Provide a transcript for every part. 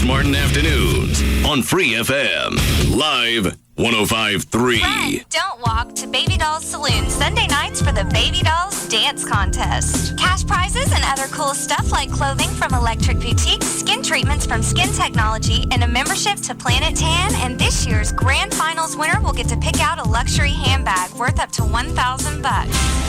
Martin Afternoons on Free FM. Live 105.3. Run, don't walk to Baby Dolls Saloon Sunday nights for the Baby Dolls Dance Contest. Cash prizes and other cool stuff like clothing from Electric Boutique, skin treatments from Skin Technology, and a membership to Planet Tan. And this year's grand finals winner will get to pick out a luxury handbag worth up to $1,000.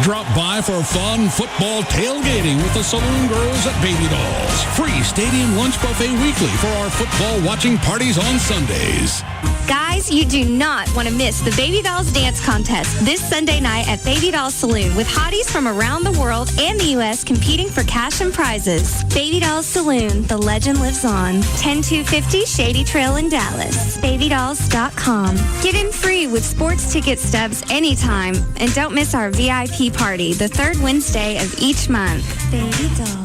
Drop by for fun football tailgating with the Saloon Girls at Baby Dolls. Free stadium lunch buffet weekly for our football watching parties on Sundays. Guys, you do not want to miss the Baby Dolls Dance Contest this Sunday night at Baby Dolls Saloon with hotties from around the world and the U.S. competing for cash and prizes. Baby Dolls Saloon, the legend lives on. 10250 Shady Trail in Dallas. BabyDolls.com. Get in free with sports ticket stubs anytime. And don't miss our VIP party the third Wednesday of each month. Baby Dolls.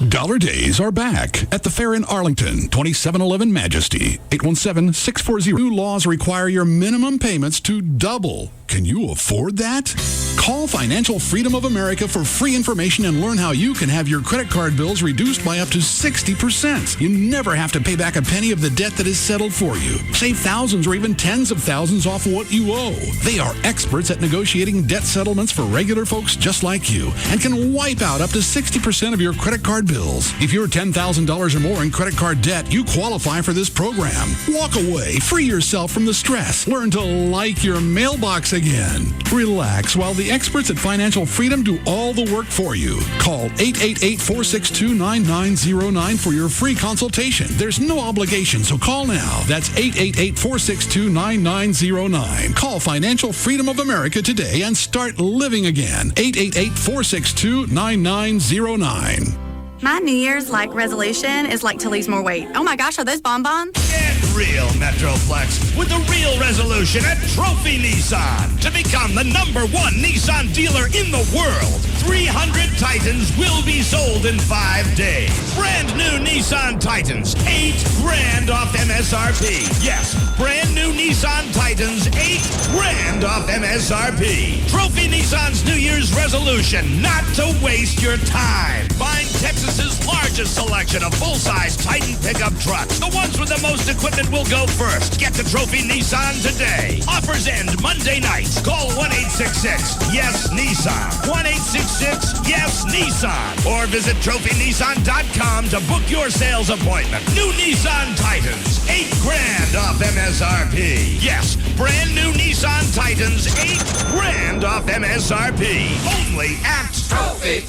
Dollar Days are back at the fair in Arlington, 2711 Majesty, 817-640. New laws require your minimum payments to double. Can you afford that? Call Financial Freedom of America for free information and learn how you can have your credit card bills reduced by up to 60%. You never have to pay back a penny of the debt that is settled for you. Save thousands or even tens of thousands off what you owe. They are experts at negotiating debt settlements for regular folks just like you and can wipe out up to 60% of your credit card bills. If you're $10,000 or more in credit card debt, you qualify for this program. Walk away, free yourself from the stress, learn to like your mailbox again. Relax while the experts at Financial Freedom do all the work for you. Call 888-462-9909 for your free consultation. There's no obligation, so call now. That's 888-462-9909. Call Financial Freedom of America today and start living again. 888-462-9909. My New Year's resolution is to lose more weight. Oh my gosh, are those bonbons? Get real, Metroplex, with the real resolution at Trophy Nissan. To become the #1 Nissan dealer in the world, 300 Titans will be sold in 5 days. Brand new Nissan Titans, $8,000 off MSRP. Yes, brand new Nissan Titans, $8,000 off MSRP. Trophy Nissan's New Year's resolution, not to waste your time. Find Texas's largest selection of full-size Titan pickup trucks. The ones with the most equipment will go first. Get to Trophy Nissan today. Offers end Monday night. Call 1-866-YES-NISSAN. 1-866-YES-NISSAN. Or visit TrophyNissan.com to book your sales appointment. New Nissan Titans, $8,000 off MSRP. Yes, brand new Nissan Titans, $8,000 off MSRP. Only at Trophy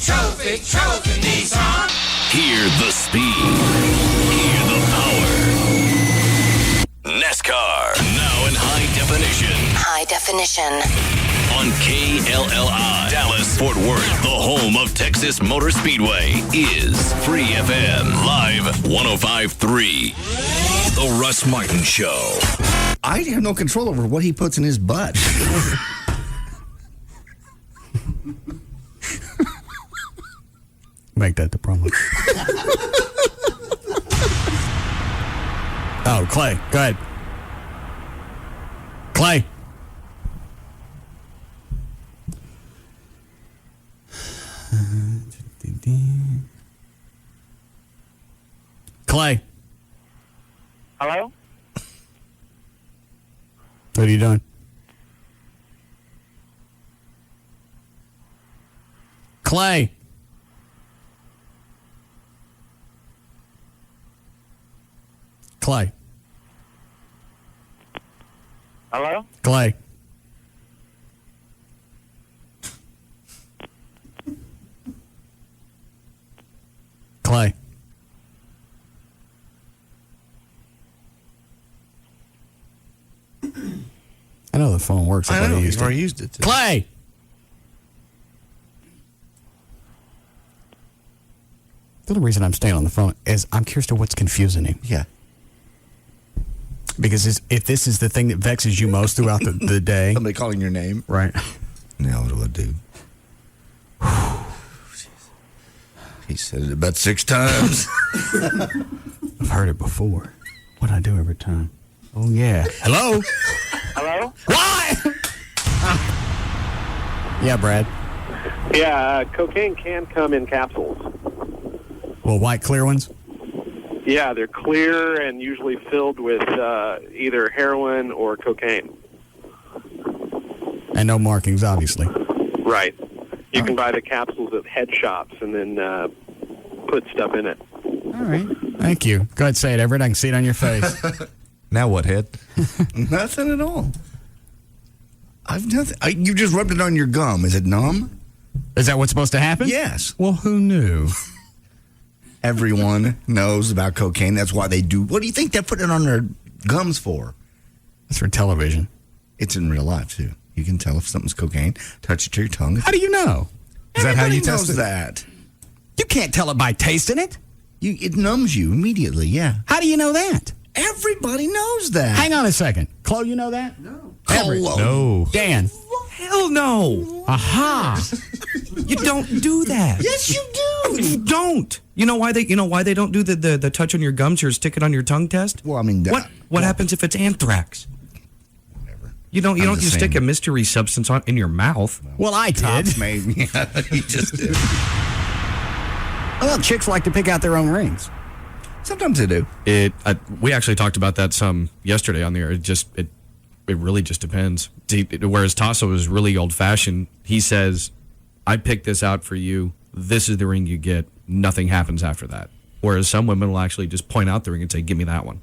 Nissan. Hear the speed. Hear the power. NASCAR, now in high definition. High definition. On KLLI, Dallas, Fort Worth, the home of Texas Motor Speedway, is Free FM, Live 105.3. The Russ Martin Show. I have no control over what he puts in his butt. Make that the promo. Oh, Clay, go ahead. Clay. Clay. Hello? What are you doing? Clay. Clay. Hello? Clay. Clay. I know the phone works. I know, I you've already used it. Clay! The only reason I'm staying on the phone is I'm curious to what's confusing him. Yeah. Because if this is the thing that vexes you most throughout the day. Somebody calling your name. Right. Now what do I do? He said it about 6 times. I've heard it before. What do I do every time? Oh, yeah. Hello? Hello? Why? Yeah, Brad. Yeah, cocaine can come in capsules. Well, white clear ones? Yeah, they're clear and usually filled with either heroin or cocaine. And no markings, obviously. Right. You can buy the capsules at head shops and then put stuff in it. All right. Thank you. Go ahead, say it, Everett. I can see it on your face. Now what, Head? Nothing at all. I've nothing. You just rubbed it on your gum. Is it numb? Is that what's supposed to happen? Yes. Well, who knew? Everyone knows about cocaine. That's why they do. What do you think they're putting it on their gums for? It's for television. It's in real life, too. You can tell if something's cocaine. Touch it to your tongue. How do you know? Is that how you test knows it? that. You can't tell it by tasting it. It numbs you immediately, yeah. How do you know that? Everybody knows that. Hang on a second. Chloe, you know that? No. Everett? No. Dan? Hell no. Aha. You don't do that. Yes, you do. You don't. You know why they don't do the touch on your gums or stick it on your tongue test? Well, I mean, what happens if it's anthrax? Whatever. You don't just stick a mystery substance in your mouth. Well, I did. Maybe. Yeah, he just did. Well, chicks like to pick out their own rings. Sometimes they do. We actually talked about that some yesterday on the air. It really just depends. Whereas Tasso is really old-fashioned, he says, I picked this out for you. This is the ring you get. Nothing happens after that. Whereas some women will actually just point out the ring and say, give me that one.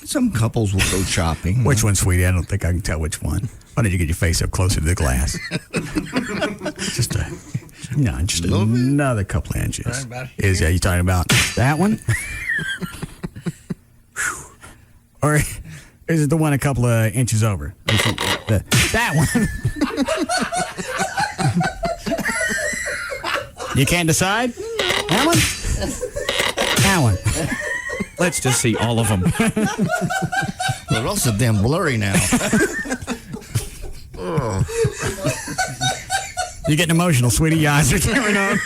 Some couples will go shopping. Which one, sweetie? I don't think I can tell which one. Why don't you get your face up closer to the glass? just another couple of inches. You talking about that one? Or is it the one a couple of inches over? That one. You can't decide? That one? That one. Let's just see all of them. They're also damn blurry now. You're getting emotional, sweetie. Your eyes are tearing up.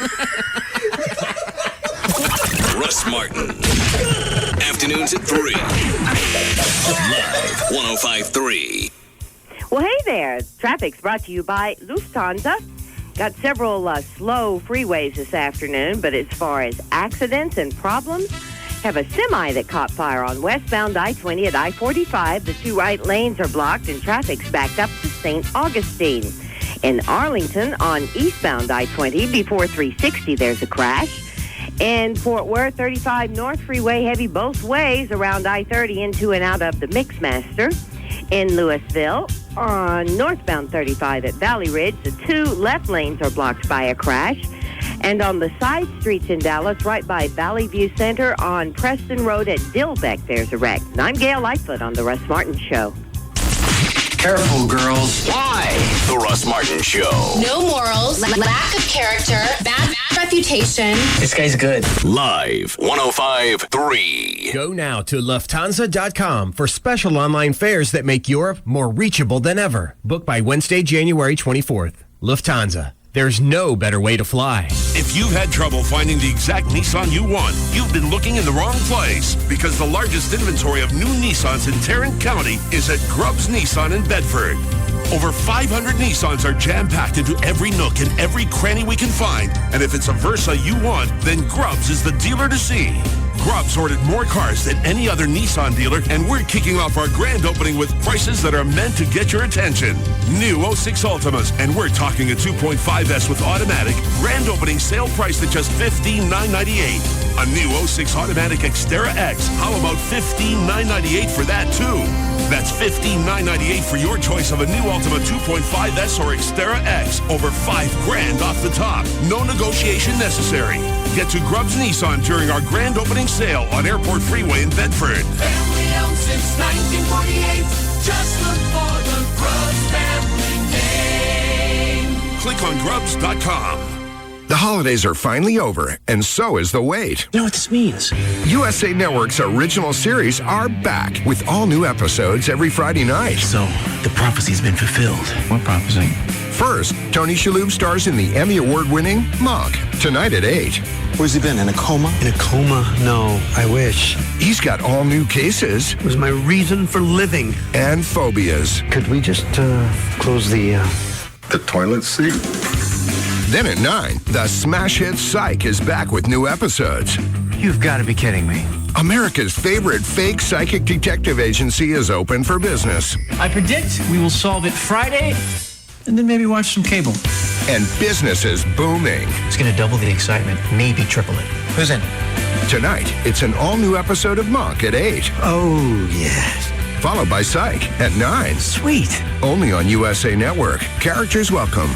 Russ Martin. Afternoons at 3. Live 105.3. Well, hey there. Traffic's brought to you by Lufthansa. Got several slow freeways this afternoon, but as far as accidents and problems, have a semi that caught fire on westbound I-20 at I-45. The two right lanes are blocked and traffic's backed up to St. Augustine. In Arlington on eastbound I-20 before 360, there's a crash. In Fort Worth, 35 North Freeway heavy both ways around I-30 into and out of the Mixmaster. In Louisville, on northbound 35 at Valley Ridge, the two left lanes are blocked by a crash. And on the side streets in Dallas, right by Valley View Center on Preston Road at Dillbeck, there's a wreck. And I'm Gail Lightfoot on The Russ Martin Show. Careful, girls. Why? The Russ Martin Show. No morals, lack of character, bad reputation. This guy's good. Live 105.3. Go now to Lufthansa.com for special online fares that make Europe more reachable than ever. Book by Wednesday, January 24th. Lufthansa. There's no better way to fly. If you've had trouble finding the exact Nissan you want, you've been looking in the wrong place, because the largest inventory of new Nissans in Tarrant County is at Grubbs Nissan in Bedford. Over 500 Nissans are jam-packed into every nook and every cranny we can find. And if it's a Versa you want, then Grubbs is the dealer to see. Grubbs ordered more cars than any other Nissan dealer, and we're kicking off our grand opening with prices that are meant to get your attention. New 06 Ultimas, and we're talking a 2.5S with automatic, grand opening sale price at just $15,998. A new 06 automatic Xterra X, how about $15,998 for that too? That's $15,998 for your choice of a new Ultima 2.5S or Xterra X, over $5,000 off the top. No negotiation necessary. Get to Grubbs Nissan during our grand opening sale on Airport Freeway in Bedford. Family owned since 1948. Just look for the Grubbs family name. Click on Grubbs.com. The holidays are finally over, and so is the wait. You know what this means? USA Network's original series are back with all new episodes every Friday night. So, the prophecy's been fulfilled. What prophecy? First, Tony Shalhoub stars in the Emmy Award-winning Monk, tonight at 8. Where's he been? In a coma? In a coma? No, I wish. He's got all new cases. It was my reason for living. And phobias. Could we just close the toilet seat? Then at 9, the smash hit Psych is back with new episodes. You've got to be kidding me. America's favorite fake psychic detective agency is open for business. I predict we will solve it Friday, and then maybe watch some cable. And business is booming. It's going to double the excitement, maybe triple it. Who's in? Tonight, it's an all-new episode of Monk at 8. Oh, yes. Followed by Psych at 9. Sweet. Only on USA Network. Characters welcome.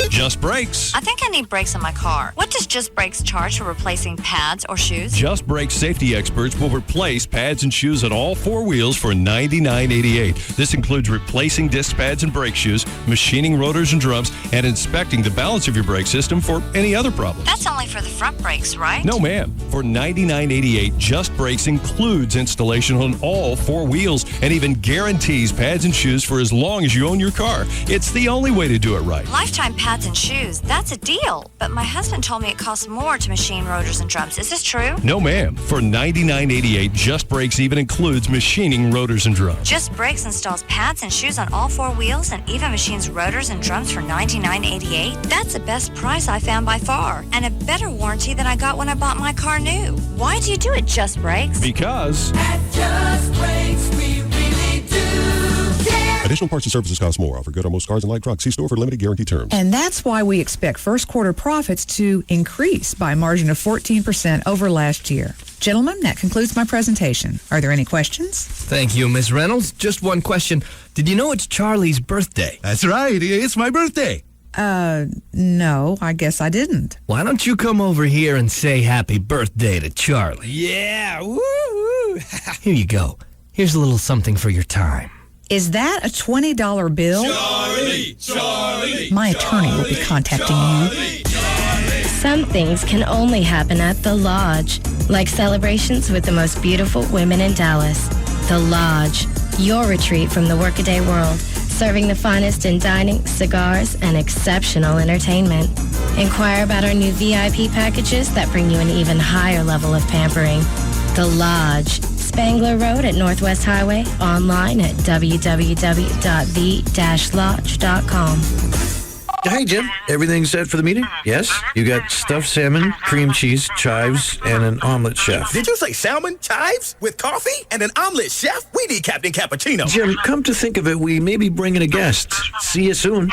Just Brakes. I think I need brakes on my car. What does Just Brakes charge for replacing pads or shoes? Just Brakes safety experts will replace pads and shoes on all four wheels for $99.88. This includes replacing disc pads and brake shoes, machining rotors and drums, and inspecting the balance of your brake system for any other problems. That's only for the front brakes, right? No, ma'am. For $99.88, Just Brakes includes installation on all four wheels and even guarantees pads and shoes for as long as you own your car. It's the only way to do it right. Lifetime pads and shoes, that's a deal. But my husband told me it costs more to machine rotors and drums. Is this true? No, ma'am. For $99.88, Just Brakes even includes machining rotors and drums. Just Brakes installs pads and shoes on all four wheels and even machines rotors and drums for $99.88? That's the best price I found by far, and a better warranty than I got when I bought my car new. Why do you do it, Just Brakes? Because At Just Brakes, we really do care. Additional parts and services cost more. Offer good on most cars and light trucks. See store for limited guarantee terms. And that's why we expect first quarter profits to increase by a margin of 14% over last year. Gentlemen, that concludes my presentation. Are there any questions? Thank you, Ms. Reynolds. Just one question. Did you know it's Charlie's birthday? That's right. It's my birthday. No, I guess I didn't. Why don't you come over here and say happy birthday to Charlie? Yeah, woo! Here you go. Here's a little something for your time. Is that a $20 bill? Charlie! My attorney will be contacting you. Some things can only happen at The Lodge, like celebrations with the most beautiful women in Dallas. The Lodge, your retreat from the workaday world, serving the finest in dining, cigars, and exceptional entertainment. Inquire about our new VIP packages that bring you an even higher level of pampering. The Lodge, Spangler Road at Northwest Highway, online at www.the-lodge.com. Hey, Jim. Everything set for the meeting? Yes? You got stuffed salmon, cream cheese, chives, and an omelet chef. Did you say salmon, chives, with coffee, and an omelet chef? We need Captain Cappuccino. Jim, come to think of it, we may be bringing a guest. See you soon.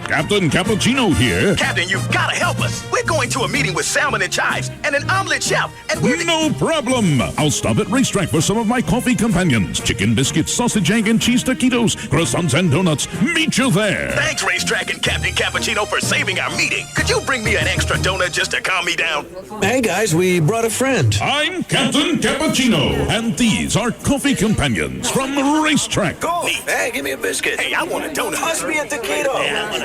Captain Cappuccino here. Captain, you've got to help us. We're going to a meeting with salmon and chives and an omelet chef, and we're... No problem. I'll stop at Racetrack for some of my coffee companions. Chicken biscuits, sausage, egg, and cheese taquitos, croissants, and donuts. Meet you there. Thanks, Racetrack and Captain Cappuccino, for saving our meeting. Could you bring me an extra donut just to calm me down? Hey, guys, we brought a friend. I'm Captain Cappuccino, and these are coffee companions from Racetrack. Go. Hey, give me a biscuit. Hey, I want a donut. Pass me a taquito.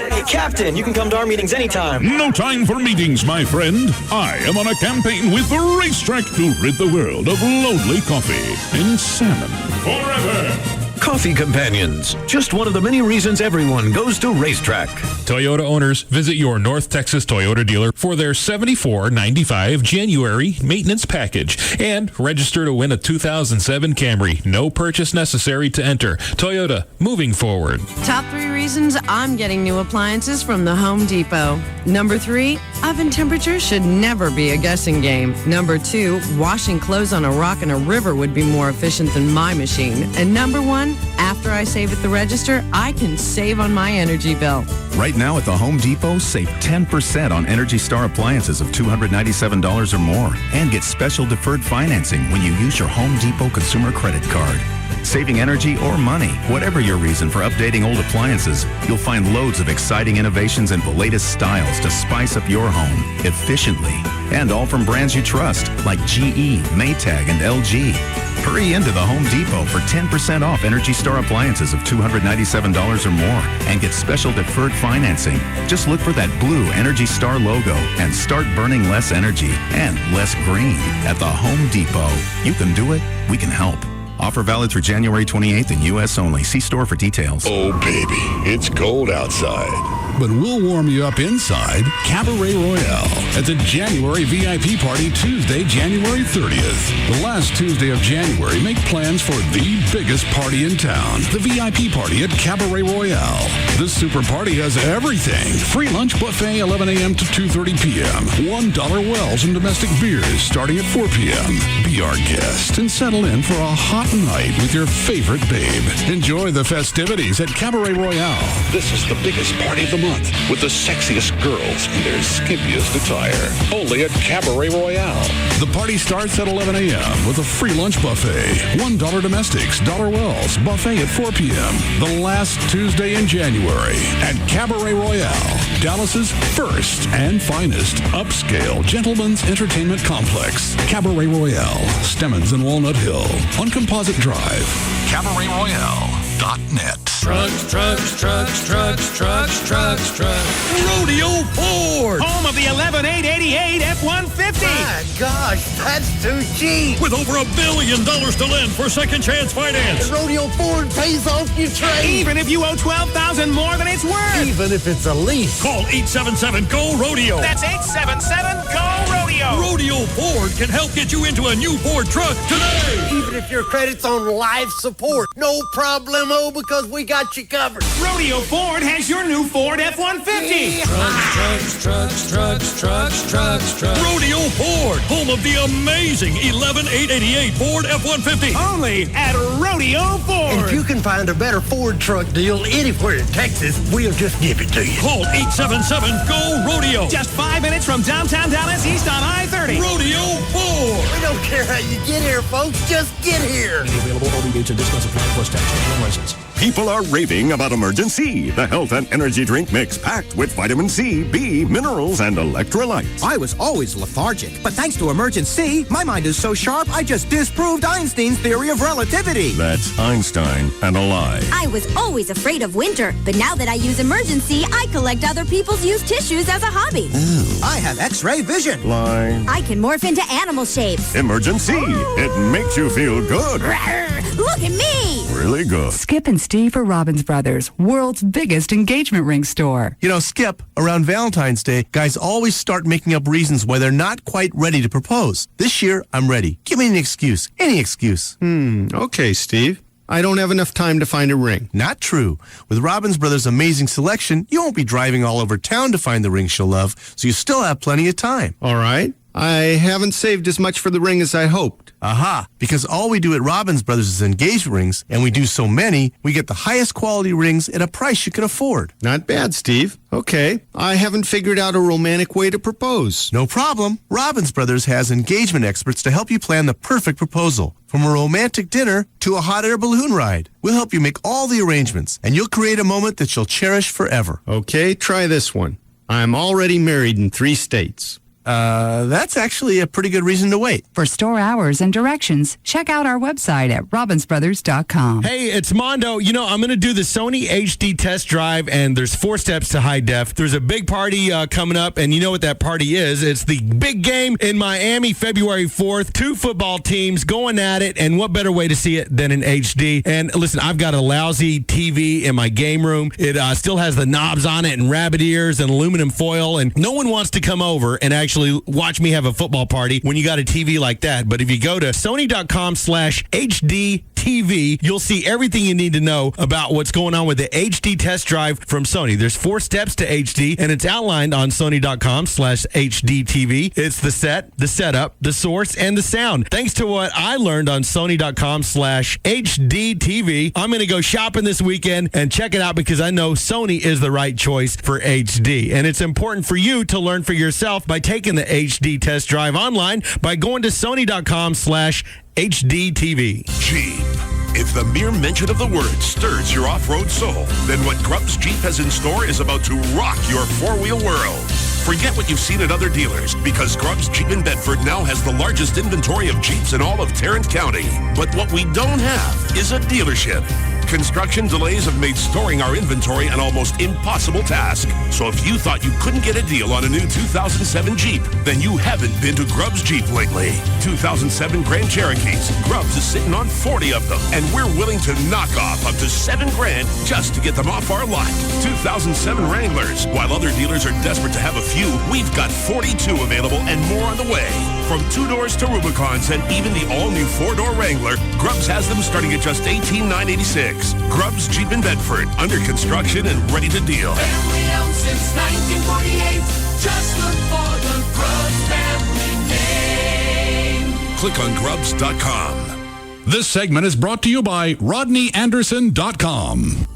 Hey, Captain, you can come to our meetings anytime. No time for meetings, my friend. I am on a campaign with the Racetrack to rid the world of lonely coffee and salmon forever. Coffee companions. Just one of the many reasons everyone goes to Racetrack. Toyota owners, visit your North Texas Toyota dealer for their $74.95 January maintenance package and register to win a 2007 Camry. No purchase necessary to enter. Toyota, moving forward. Top 3 reasons I'm getting new appliances from the Home Depot. Number 3, oven temperature should never be a guessing game. Number 2, washing clothes on a rock in a river would be more efficient than my machine. And number 1, after I save at the register, I can save on my energy bill. Right now at the Home Depot, save 10% on Energy Star appliances of $297 or more and get special deferred financing when you use your Home Depot consumer credit card. Saving energy or money, whatever your reason for updating old appliances, you'll find loads of exciting innovations and the latest styles to spice up your home efficiently. And all from brands you trust, like GE, Maytag, and LG. Hurry into the Home Depot for 10% off Energy Star appliances of $297 or more and get special deferred financing. Just look for that blue Energy Star logo and start burning less energy and less green at the Home Depot. You can do it. We can help. Offer valid through January 28th in U.S. only. See store for details. Oh, baby, it's cold outside. but we'll warm you up inside Cabaret Royale at the January VIP party Tuesday, January 30th. The last Tuesday of January, make plans for the biggest party in town, the VIP party at Cabaret Royale. This super party has everything. Free lunch buffet 11 a.m. to 2:30 p.m. $1 wells and domestic beers starting at 4 p.m. Be our guest and settle in for a hot night with your favorite babe. Enjoy the festivities at Cabaret Royale. This is the biggest party of the month with the sexiest girls in their skimpiest attire. Only at Cabaret Royale. The party starts at 11 a.m. with a free lunch buffet. $1 domestics, $1 wells, buffet at 4 p.m. The last Tuesday in January at Cabaret Royale, Dallas's first and finest upscale gentleman's entertainment complex. Cabaret Royale, Stemmons and Walnut Hill on Composite Drive. CabaretRoyale.net. Trucks. Rodeo Ford. Home of the 11,888 F-150. My gosh, that's too cheap. With over $1 billion to lend for second chance finance. Rodeo Ford pays off your trade. Even if you owe $12,000 more than it's worth. Even if it's a lease. Call 877-GO-RODEO. That's 877-GO-RODEO. Rodeo Ford can help get you into a new Ford truck today. Even if your credit's on life support. No problemo, because we got you covered. Rodeo Ford has your new Ford F-150. Trucks. Rodeo Ford, home of the amazing 11,888 Ford F-150. Only at Rodeo Ford. And if you can find a better Ford truck deal anywhere in Texas, we'll just give it to you. Call 877-GO-RODEO. Just 5 minutes from downtown Dallas, east on I-30. Rodeo Ford. We don't care how you get here, folks. Just get here. Available only gates and discounts apply plus tax and license. People are raving about Emergen-C, the health and energy drink mix packed with vitamin C, B, minerals, and electrolytes. I was always lethargic, but thanks to Emergen-C, my mind is so sharp I just disproved Einstein's theory of relativity. That's Einstein and a lie. I was always afraid of winter, but now that I use Emergen-C, I collect other people's used tissues as a hobby. Ooh. I have X-ray vision. Lie. I can morph into animal shapes. Emergen-C, it makes you feel good. Look at me! Really good. Skip and Steve for Robbins Brothers, world's biggest engagement ring store. You know, Skip, around Valentine's Day, guys always start making up reasons why they're not quite ready to propose. This year, I'm ready. Give me an excuse. Any excuse. Okay, Steve. I don't have enough time to find a ring. Not true. With Robbins Brothers' amazing selection, you won't be driving all over town to find the ring she'll love, so you still have plenty of time. All right. I haven't saved as much for the ring as I hoped. Aha, because all we do at Robbins Brothers is engagement rings, and we do so many, we get the highest quality rings at a price you can afford. Not bad, Steve. Okay, I haven't figured out a romantic way to propose. No problem. Robbins Brothers has engagement experts to help you plan the perfect proposal. From a romantic dinner to a hot air balloon ride. We'll help you make all the arrangements, and you'll create a moment that you'll cherish forever. Okay, try this one. I'm already married in 3 states. That's actually a pretty good reason to wait. For store hours and directions, check out our website at robbinsbrothers.com. Hey, it's Mondo. You know, I'm going to do the Sony HD test drive, and there's 4 steps to high def. There's a big party coming up, and you know what that party is. It's the big game in Miami, February 4th. 2 football teams going at it, and what better way to see it than in HD? And listen, I've got a lousy TV in my game room. It still has the knobs on it and rabbit ears and aluminum foil, and no one wants to come over and actually watch me have a football party when you got a TV like that. But if you go to sony.com/HDTV, you'll see everything you need to know about what's going on with the HD test drive from Sony. There's 4 steps to HD, and it's outlined on sony.com/HDTV. It's the set, the setup, the source, and the sound. Thanks to what I learned on sony.com/HDTV, I'm going to go shopping this weekend and check it out because I know Sony is the right choice for HD. And it's important for you to learn for yourself by taking the HD test drive online by going to sony.com/HDTV. Jeep. If the mere mention of the word stirs your off-road soul, then what Grubbs Jeep has in store is about to rock your four-wheel world. Forget what you've seen at other dealers, because Grubbs Jeep in Bedford now has the largest inventory of Jeeps in all of Tarrant County. But what we don't have is a dealership. Construction delays have made storing our inventory an almost impossible task. So if you thought you couldn't get a deal on a new 2007 Jeep, then you haven't been to Grubbs Jeep lately. 2007 Grand Cherokees. Grubbs is sitting on 40 of them, and we're willing to knock off up to $7,000 just to get them off our lot. 2007 Wranglers. While other dealers are desperate to have a few, we've got 42 available and more on the way. From 2-doors to Rubicons and even the all-new 4-door Wrangler, Grubbs has them starting at just $18,986. Grubbs Jeep in Bedford, under construction and ready to deal. Family owned since 1948. Just look for the Grubbs family name. Click on Grubbs.com. This segment is brought to you by RodneyAnderson.com.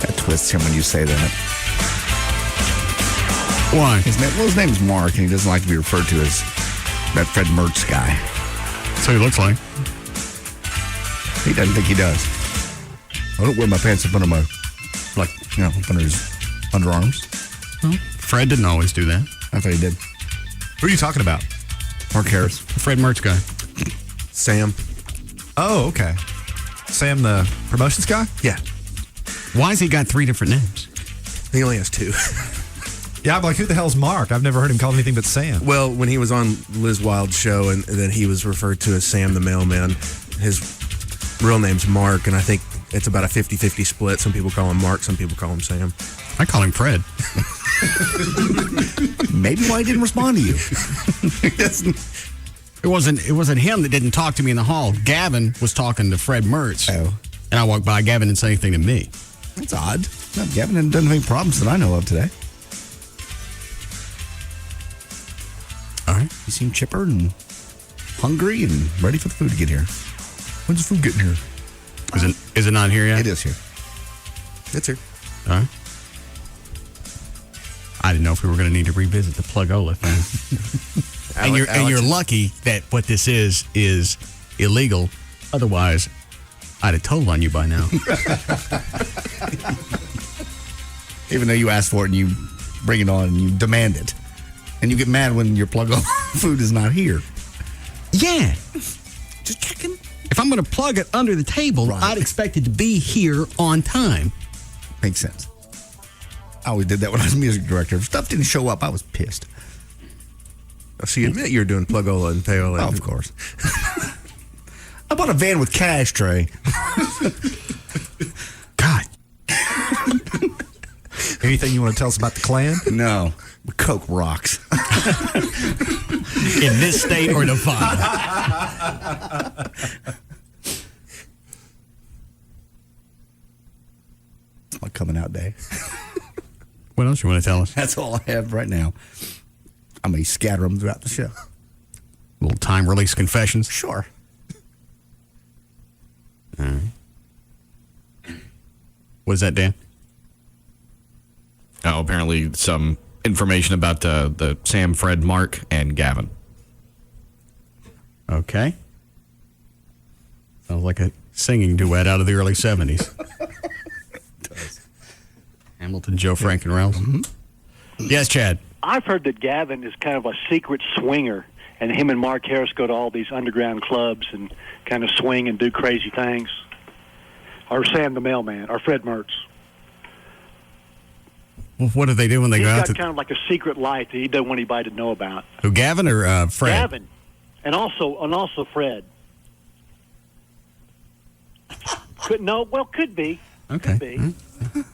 That twists him when you say that. Why? His name's Mark, and he doesn't like to be referred to as that Fred Mertz guy. That's what he looks like. He doesn't think he does. I don't wear my pants up under my, up under his underarms. Well, Fred didn't always do that. I thought he did. Who are you talking about? Mark Harris. The Fred Mertz guy. Sam. Oh, okay. Sam, the promotions guy? Yeah. Why has he got 3 different names? He only has 2. Yeah, I'm like, who the hell's Mark? I've never heard him called anything but Sam. Well, when he was on Liz Wild's show, and then he was referred to as Sam the Mailman. His real name's Mark, and I think it's about a 50-50 split. Some people call him Mark, some people call him Sam. I call him Fred. Maybe why he didn't respond to you. It wasn't him that didn't talk to me in the hall. Gavin was talking to Fred Mertz. Oh. And I walked by. Gavin didn't say anything to me. That's odd. No, Gavin doesn't have any problems that I know of today. All right. You seem chipper and hungry and ready for the food to get here. When's the food getting here? Is it not here yet? It is here. It's here. All right. I didn't know if we were going to need to revisit the Plug-Ola thing. and you're lucky that what this is illegal. Otherwise, I'd have told on you by now. Even though you asked for it and you bring it on and you demand it. And you get mad when your Plug-Ola food is not here. Yeah. Just checking. If I'm going to plug it under the table, right, I'd expect it to be here on time. Makes sense. I always did that when I was music director. If stuff didn't show up, I was pissed. So you admit you're doing Plug-Ola and Payola? Oh, of course. I bought a van with cash, Trey. God. Anything you want to tell us about the Klan? No. Coke rocks. In this state or Nevada? It's my coming out day. What else you want to tell us? That's all I have right now. I may scatter them throughout the show. Little time release confessions? Sure. All right. What is that, Dan? Oh, apparently some information about the Sam, Fred, Mark, and Gavin. Okay. Sounds like a singing duet out of the early 70s. It does. Hamilton, Joe Frank, and Ralph. Mm-hmm. Yes, Chad. I've heard that Gavin is kind of a secret swinger, and him and Mark Harris go to all these underground clubs and kind of swing and do crazy things. Or Sam the mailman, or Fred Mertz. Well, what do they do when they He's go out got to... kind of like a secret life that he doesn't want anybody to know about. Who, Gavin or Fred? Gavin, and also Fred. Could be. Okay. Could be.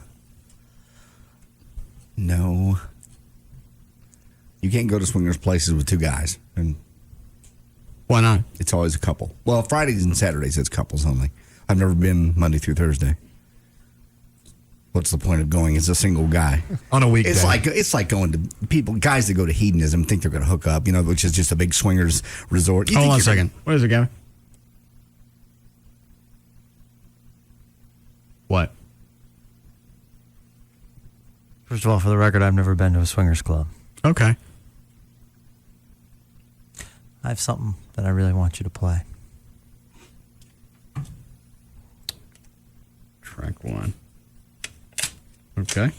No. You can't go to swingers places with two guys. And why not? It's always a couple. Well, Fridays and Saturdays, it's couples only. I've never been Monday through Thursday. What's the point of going as a single guy on a weekday? It's like going to guys that go to hedonism think they're going to hook up, which is just a big swingers resort. Hold on a second. What is it, Gavin? What? First of all, for the record, I've never been to a swingers club. Okay. I have something that I really want you to play. Track 1. Okay.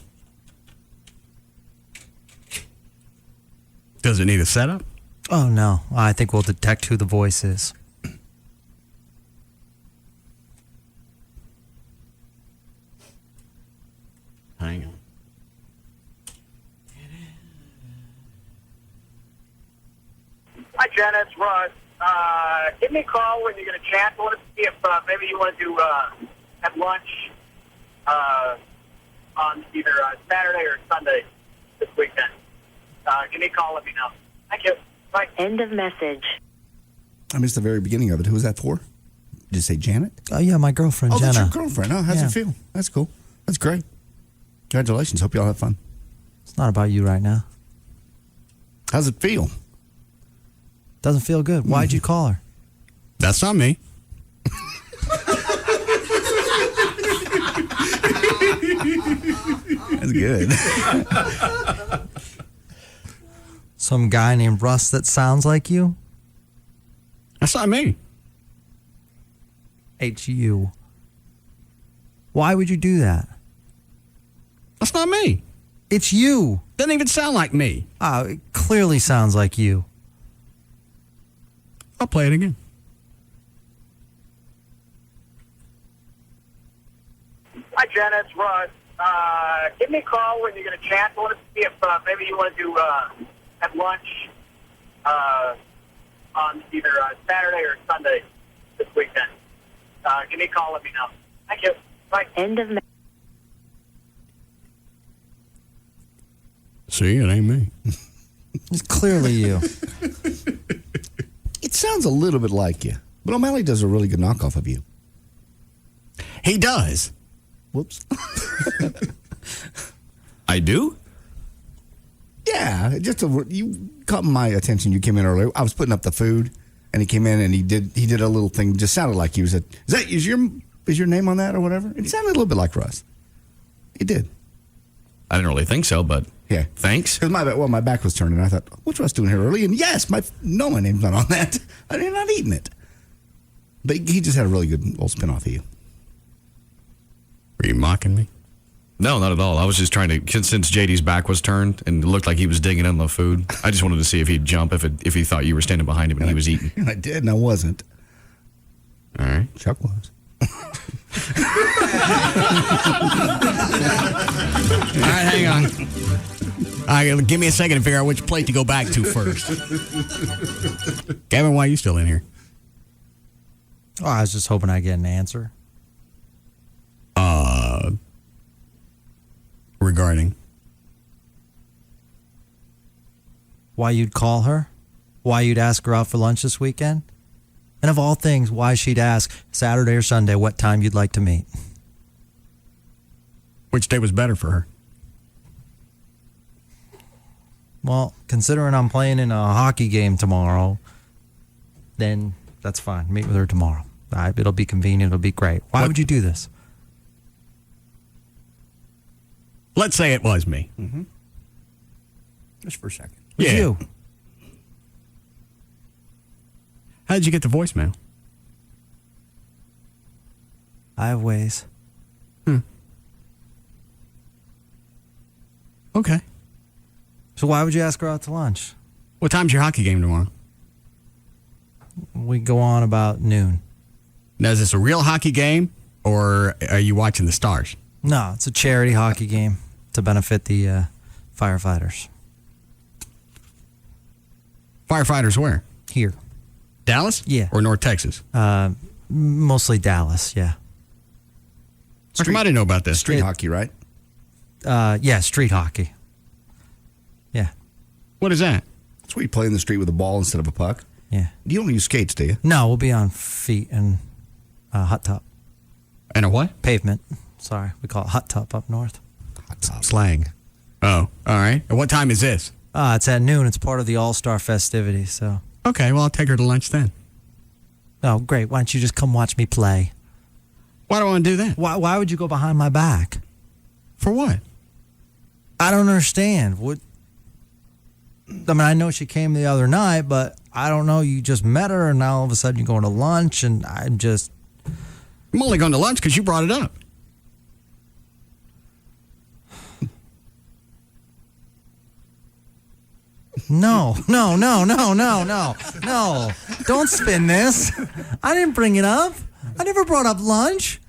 Does it need a setup? Oh, no. I think we'll detect who the voice is. Hang on. Hi, Jenna. It's Russ. Give me a call when you're going to chat. I want to see if maybe you want to have lunch on either Saturday or Sunday this weekend. Give me a call. Let me know. Thank you. Bye. End of message. I missed the very beginning of it. Who was that for? Did you say Janet? Oh, yeah, my girlfriend, Jenna. That's your girlfriend. Oh, how's it feel? That's cool. That's great. Congratulations. Hope you all have fun. It's not about you right now. How's it feel? Doesn't feel good. Why'd you call her? That's not me. That's good. Some guy named Russ that sounds like you? That's not me. It's you. Why would you do that? That's not me. It's you. Doesn't even sound like me. Oh, it clearly sounds like you. I'll play it again. Hi, Jenna. It's Russ. Give me a call when you're going to chat. I want to see if maybe you want to have lunch on either Saturday or Sunday this weekend. Give me a call. Let me know. Thank you. Bye. End of message. See, it ain't me. It's clearly you. It sounds a little bit like you, but O'Malley does a really good knockoff of you. He does. Whoops. I do? Yeah, you caught my attention. You came in earlier. I was putting up the food, and he came in and he did a little thing. Just sounded like he was is your name on that or whatever? It sounded a little bit like Russ. It did. I didn't really think so, but yeah, thanks. Because my back was turned, and I thought, what's Russ doing here early? And yes, my name's not on that. I'm not eating it. But he just had a really good old spin off of you. Were you mocking me? No, not at all. I was just trying to, since JD's back was turned and it looked like he was digging in the food, I just wanted to see if he'd jump if he thought you were standing behind him and he was eating. I did, and I wasn't. All right. Chuck was. All right, hang on. Give me a second to figure out which plate to go back to first. Gavin, why are you still in here? Oh, I was just hoping I'd get an answer. Regarding why you'd call her, why you'd ask her out for lunch this weekend, and of all things, why she'd ask Saturday or Sunday what time you'd like to meet. Which day was better for her? Well, considering I'm playing in a hockey game tomorrow, then that's fine. Meet with her tomorrow. It'll be convenient. It'll be great. Why would you do this? Let's say it was me. Mm-hmm. Just for a second. It was you. How did you get the voicemail? I have ways. Okay. So why would you ask her out to lunch? What time's your hockey game tomorrow? We go on about noon. Now, is this a real hockey game, or are you watching the Stars? No, it's a charity hockey game to benefit the firefighters. Firefighters where? Here. Dallas? Yeah. Or North Texas? Mostly Dallas, yeah. How come I didn't know about this? Street hockey, right? Yeah, street hockey. Yeah. What is that? That's where you play in the street with a ball instead of a puck. Yeah. You don't use skates, do you? No, we'll be on feet and hot top. And a what? Pavement. Sorry, we call it hot top up north. Hot top. Slang. Oh, all right. And what time is this? It's at noon. It's part of the All-Star festivities, so. Okay, well, I'll take her to lunch then. Oh, great. Why don't you just come watch me play? Why do I want to do that? Why would you go behind my back? For what? I don't understand. What? I mean, I know she came the other night, but I don't know. You just met her, and now all of a sudden you're going to lunch, and I'm only going to lunch because you brought it up. No. Don't spin this. I didn't bring it up. I never brought up lunch.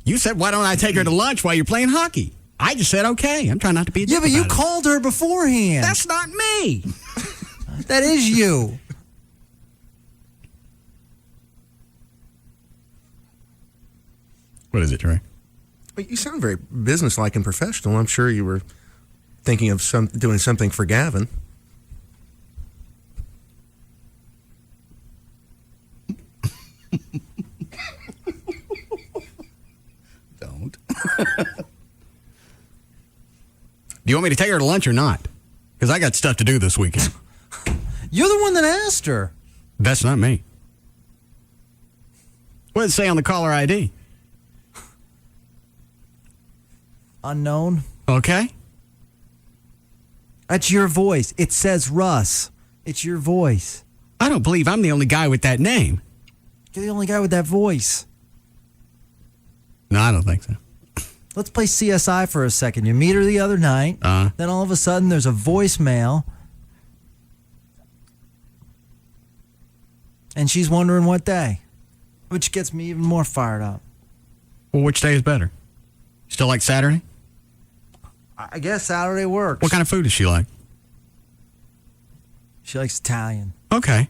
You said, why don't I take her to lunch while you're playing hockey? I just said, okay. I'm trying not to be a dick Yeah, but you about it. called her beforehand. That's not me. That is you. What is it, Trey? Well, you sound very businesslike and professional. I'm sure you were thinking of doing something for Gavin. Don't. Do you want me to take her to lunch or not? Because I got stuff to do this weekend. You're the one that asked her. That's not me. What does it say on the caller ID? Unknown. Okay. That's your voice. It says Russ. It's your voice. I don't believe I'm the only guy with that name. You're the only guy with that voice. No, I don't think so. Let's play CSI for a second. You meet her the other night. Then all of a sudden there's a voicemail. And she's wondering what day. Which gets me even more fired up. Well, which day is better? Still like Saturday? I guess Saturday works. What kind of food does she like? She likes Italian. Okay.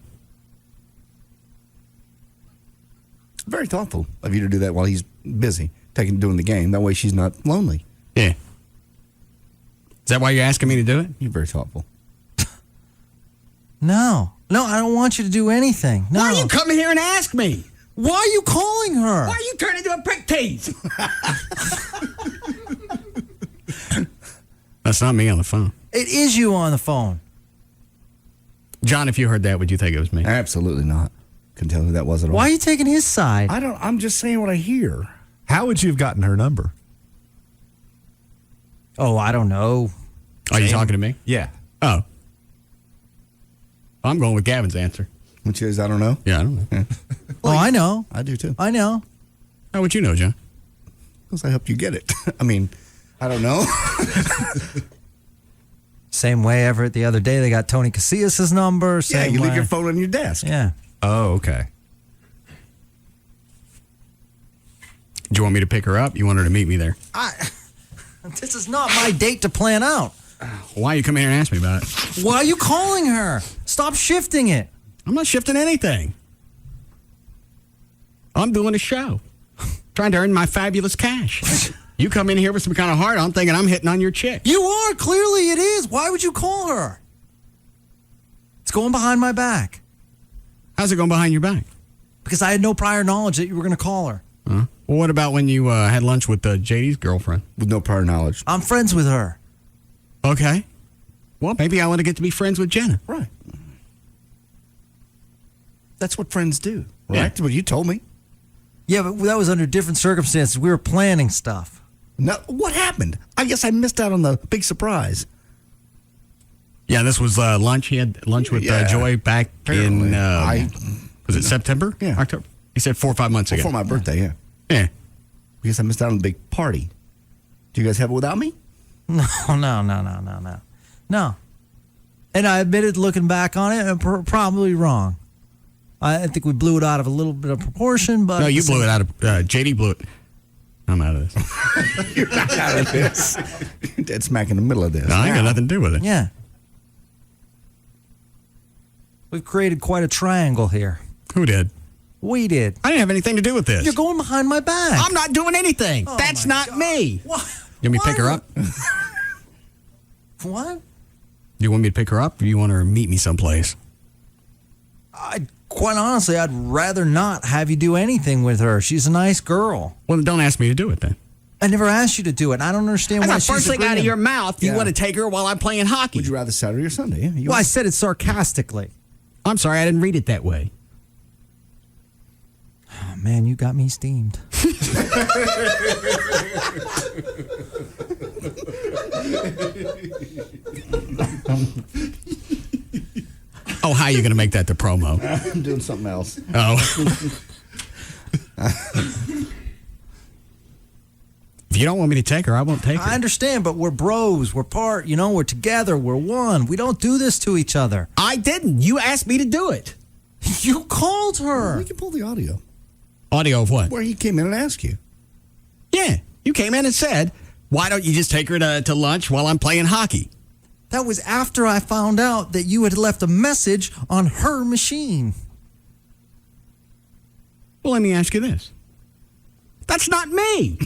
It's very thoughtful of you to do that while he's busy doing the game. That way she's not lonely. Yeah. Is that why you're asking me to do it? You're very thoughtful. No, I don't want you to do anything. No. Why are you coming here and ask me? Why are you calling her? Why are you turning into a prick tease? That's not me on the phone. It is you on the phone. John, if you heard that, would you think it was me? Absolutely not. Couldn't tell who that was at all. Why are you taking his side? I'm just saying what I hear. How would you have gotten her number? Oh, I don't know. Are you talking to me? Yeah. Oh. I'm going with Gavin's answer. Which is, I don't know. Yeah, I don't know. Yeah. Oh, I know. I do too. I know. How would you know, John? Because I helped you get it. I mean, I don't know. Same way Everett the other day, they got Tony Casillas' number. Yeah, Same you way. leave your phone on your desk. Yeah. Oh, okay. Do you want me to pick her up? You want her to meet me there? This is not my date to plan out. Why are you coming here and ask me about it? Why are you calling her? Stop shifting it. I'm not shifting anything. I'm doing a show. Trying to earn my fabulous cash. You come in here with some kind of heart, I'm thinking I'm hitting on your chick. You are. Clearly it is. Why would you call her? It's going behind my back. How's it going behind your back? Because I had no prior knowledge that you were going to call her. Well, what about when you had lunch with JD's girlfriend? With no prior knowledge. I'm friends with her. Okay. Well, maybe I want to get to be friends with Jenna. Right. That's what friends do, right? Yeah. Well, you told me. Yeah, but that was under different circumstances. We were planning stuff. No, what happened? I guess I missed out on the big surprise. Yeah, this was lunch. He had lunch with Joy back in, was it September? Yeah. October? He said 4 or 5 months ago. Before my birthday, yeah. Yeah. Because I missed out on the big party. Do you guys have it without me? No. And I admitted, looking back on it, I'm probably wrong. I think we blew it out of a little bit of proportion, but... No, you blew it out of... JD blew it. I'm out of this. You're not out of this. You're dead smack in the middle of this. No, I ain't got nothing to do with it. Yeah. We've created quite a triangle here. Who did? We did. I didn't have anything to do with this. You're going behind my back. I'm not doing anything. Oh, That's my not God. me. What? You want me to pick her up? What? You want me to pick her up, or you want her to meet me someplace? Quite honestly, I'd rather not have you do anything with her. She's a nice girl. Well, then don't ask me to do it then. I never asked you to do it. I don't understand why That's the she's first thing out of agreeing. your mouth. You want to take her while I'm playing hockey. Would you rather Saturday or Sunday? Well, I said it sarcastically. I'm sorry, I didn't read it that way. Oh, man, you got me steamed. Oh, how are you going to make that the promo? I'm doing something else. Oh. If you don't want me to take her, I won't take her. I understand, but we're bros. We're part. We're together. We're one. We don't do this to each other. I didn't. You asked me to do it. You called her. We can pull the audio. Audio of what? Where he came in and asked you. Yeah. You came in and said, why don't you just take her to lunch while I'm playing hockey? That was after I found out that you had left a message on her machine. Well, let me ask you this. That's not me.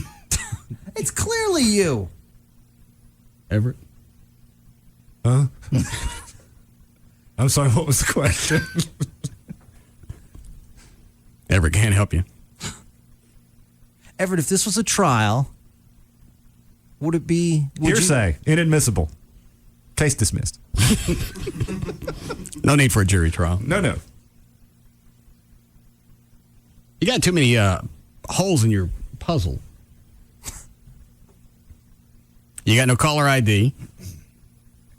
It's clearly you. Everett? Huh? I'm sorry, what was the question? Everett can't help you. Everett, if this was a trial, would it be... Hearsay. Inadmissible. Case dismissed. No need for a jury trial. No. You got too many holes in your puzzle. You got no caller ID.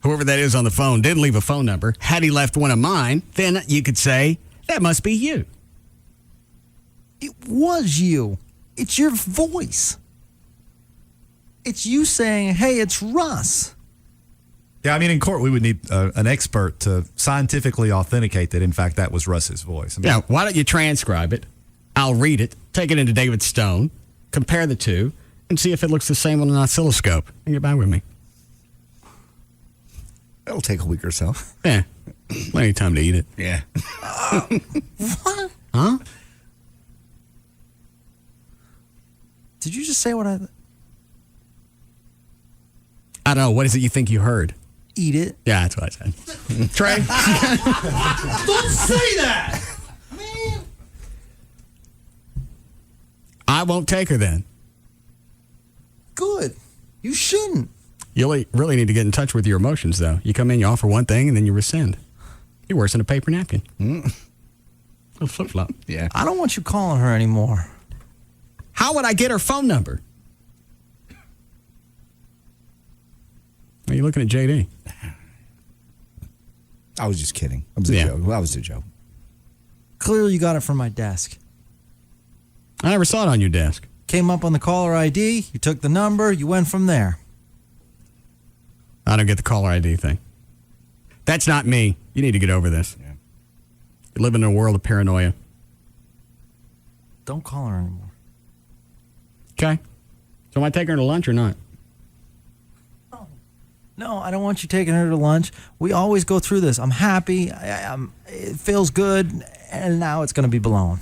Whoever that is on the phone didn't leave a phone number. Had he left one of mine, then you could say, that must be you. It was you. It's your voice. It's you saying, hey, it's Russ. Yeah, I mean, in court, we would need an expert to scientifically authenticate that, in fact, that was Russ's voice. I mean, Yeah, why don't you transcribe it? I'll read it, take it into David Stone, compare the two, and see if it looks the same on an oscilloscope. And get back with me. It'll take a week or so. Yeah, plenty of time to eat it. Yeah. What? Huh? Did you just say what I... I don't know. What is it you think you heard? Eat it. Yeah, that's what I said. Trey? Don't say that! I won't take her then. Good. You shouldn't. You really need to get in touch with your emotions, though. You come in, you offer one thing, and then you rescind. You're worse than a paper napkin. A flip-flop. Yeah. I don't want you calling her anymore. How would I get her phone number? Are you looking at JD? I was just kidding. I was a joke. That was a joke. Clearly you got it from my desk. I never saw it on your desk. Came up on the caller ID, you took the number, you went from there. I don't get the caller ID thing. That's not me. You need to get over this. Yeah. You live in a world of paranoia. Don't call her anymore. Okay. So am I taking her to lunch or not? No, I don't want you taking her to lunch. We always go through this. I'm happy. It feels good. And now it's going to be blown.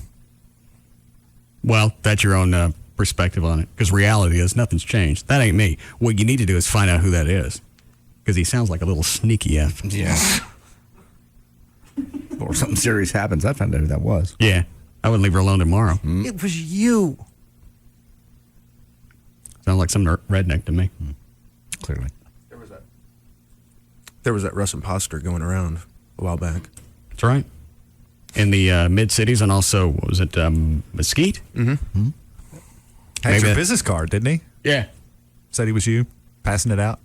Well, that's your own perspective on it. Because reality is nothing's changed. That ain't me. What you need to do is find out who that is. Because he sounds like a little sneaky F. Yeah. Or something serious happens. I found out who that was. Yeah. I wouldn't leave her alone tomorrow. It was you. Sounds like some redneck to me. Clearly. There was that Russ imposter going around a while back. That's right. In the mid-cities and also, what was it, Mesquite? Mm-hmm. Had your business card, didn't he? Yeah. Said he was you, passing it out.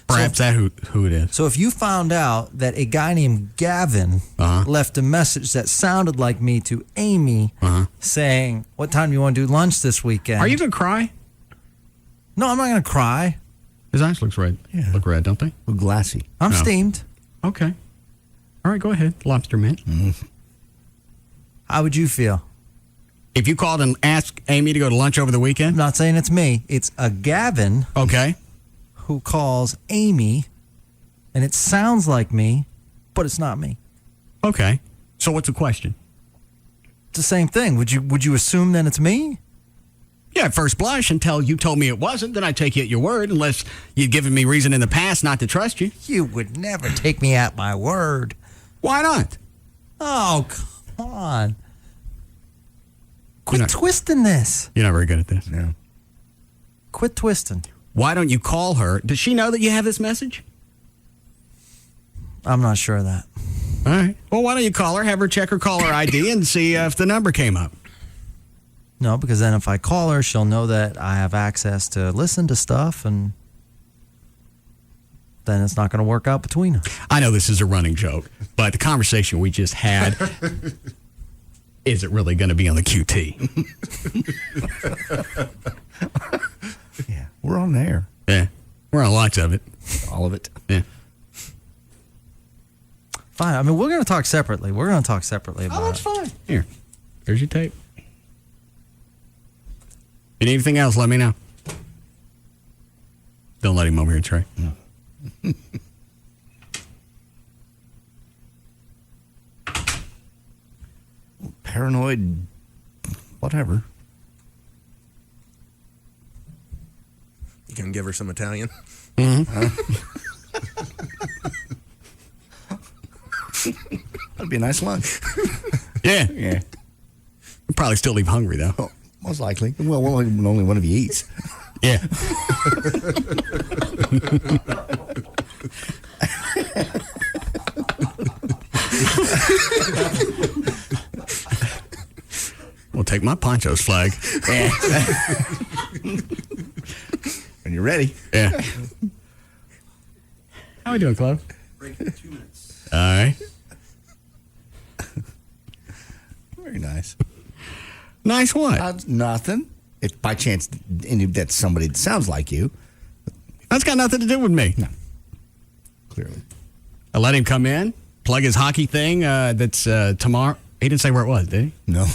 Perhaps that who it is. So if you found out that a guy named Gavin left a message that sounded like me to Amy saying, what time do you want to do lunch this weekend? Are you going to cry? No, I'm not going to cry. His eyes look red, don't they? Look glassy. I'm steamed. Okay. All right, go ahead, Lobster Man. How would you feel? If you called and asked Amy to go to lunch over the weekend? I'm not saying it's me. It's a Gavin. Okay. Who calls Amy, and it sounds like me, but it's not me. Okay. So what's the question? It's the same thing. Would you assume then it's me? Yeah, at first blush, until you told me it wasn't, then I take you at your word, unless you've given me reason in the past not to trust you. You would never take me at my word. Why not? Oh, come on. Quit twisting this. You're not very good at this. No. Quit twisting. Why don't you call her? Does she know that you have this message? I'm not sure of that. All right. Well, why don't you call her, have her check her caller ID, and see if the number came up? No, because then if I call her, she'll know that I have access to listen to stuff, and then it's not going to work out between us. I know this is a running joke, but the conversation we just had, is it really going to be on the QT? Yeah, we're on there. Yeah, we're on lots of it. All of it. Yeah. Fine. I mean, we're going to talk separately. We're going to talk separately about that's fine. Here, here's your tape. If you need anything else, let me know. Don't let him over here, Trey. No. Paranoid, whatever. You can give her some Italian. That'd be a nice lunch. Yeah. Yeah. You'll probably still leave hungry, though. Oh, most likely. Well, only one of you eats. Yeah. We'll take my Poncho's flag. Yeah. When you're ready. Yeah. How we doing, Clove? Break in 2 minutes. All right. Very nice. Nice what? Nothing. If by chance that's somebody that sounds like you. That's got nothing to do with me. No. Clearly. I let him come in, plug his hockey thing that's tomorrow. He didn't say where it was, did he? No.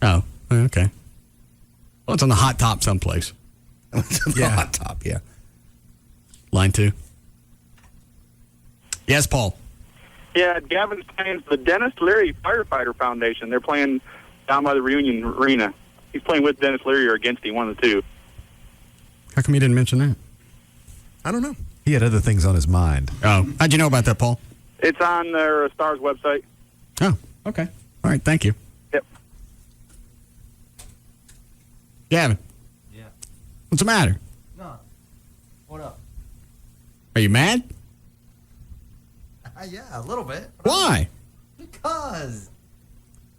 Oh, okay. Well, it's on the hot top someplace. Hot top, yeah. Line 2. Yes, Paul. Yeah, Gavin's playing for the Dennis Leary Firefighter Foundation. They're playing down by the Reunion Arena. He's playing with Dennis Leary or against him, one of the two. How come you didn't mention that? I don't know. He had other things on his mind. Oh, how'd you know about that, Paul? It's on their Stars website. Oh, okay. All right, thank you. Yep. Gavin. Yeah. What's the matter? No. What up? Are you mad? Yeah, a little bit. Why? Because.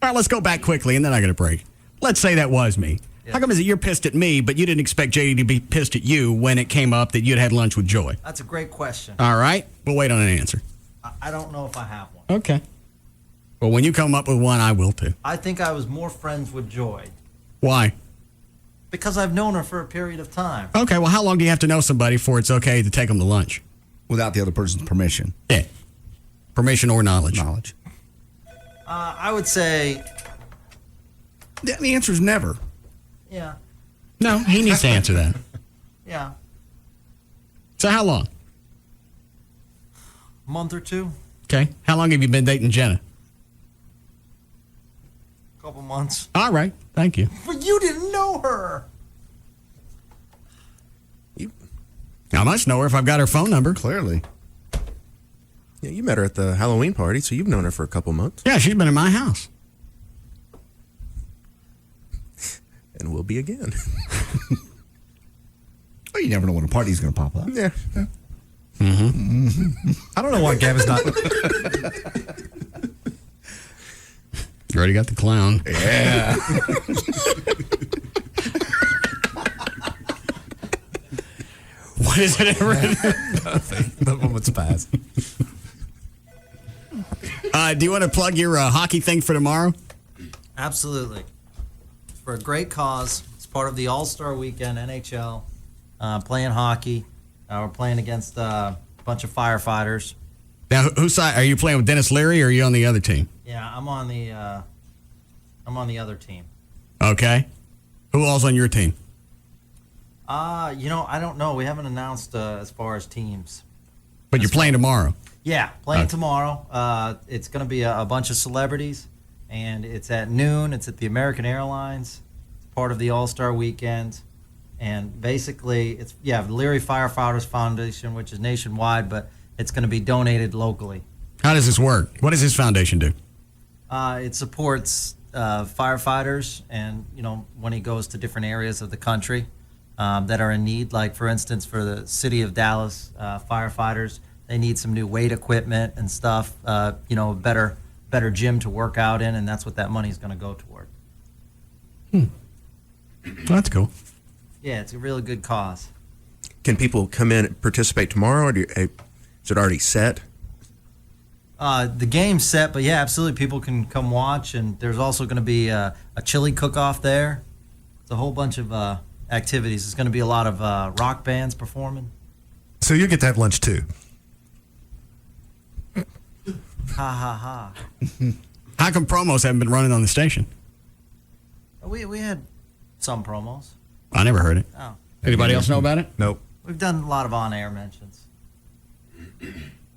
All right, let's go back quickly, and then I got a break. Let's say that was me. Yeah. How come is it you're pissed at me, but you didn't expect JD to be pissed at you when it came up that you'd had lunch with Joy? That's a great question. All right, we'll wait on an answer. I don't know if I have one. Okay. Well, when you come up with one, I will too. I think I was more friends with Joy Why? because I've known her for a period of time. Okay, well, how long do you have to know somebody before it's okay to take them to lunch? Without the other person's permission. Yeah. Permission or knowledge? Knowledge. I would say, The answer is never. yeah, No, he needs to answer that. yeah, So how long? a month or two, Okay. How long have you been dating Jenna? couple months. All right. Thank you. But you didn't know her. I must know her if I've got her phone number. Clearly. Yeah, you met her at the Halloween party, so you've known her for a couple months. Yeah, she's been in my house. And will be again. Well, you never know when a party's going to pop up. Yeah. I don't know why Gavin's not. You already got the clown. Yeah. What is it ever? Nothing. The moment's passed. Do you want to plug your hockey thing for tomorrow? Absolutely. It's for a great cause. It's part of the All-Star Weekend, NHL, playing hockey. We're playing against a bunch of firefighters. Now, whose side are you playing with? Dennis Leary, or are you on the other team? Yeah, I'm on the other team. Okay. Who all's on your team? I don't know. We haven't announced as far as teams. But you're playing tomorrow. Yeah, playing tomorrow. It's going to be a bunch of celebrities, and it's at noon. It's at the American Airlines. It's part of the All-Star Weekend. And basically, it's the Leary Firefighters Foundation, which is nationwide, but it's going to be donated locally. How does this work? What does this foundation do? It supports firefighters, and when he goes to different areas of the country that are in need. Like, for instance, for the city of Dallas firefighters, they need some new weight equipment and stuff. Better gym to work out in, and that's what that money is going to go toward. Well, that's cool. Yeah, it's a really good cause. Can people come in and participate tomorrow, or is it already set? The game's set, but yeah, absolutely, people can come watch, and there's also going to be a chili cook-off there. It's a whole bunch of activities. There's going to be a lot of rock bands performing. So you get to have lunch too. Ha ha ha. How come promos haven't been running on the station? We had some promos. I never heard it. Oh. Anybody else know about it? Nope. We've done a lot of on-air mentions.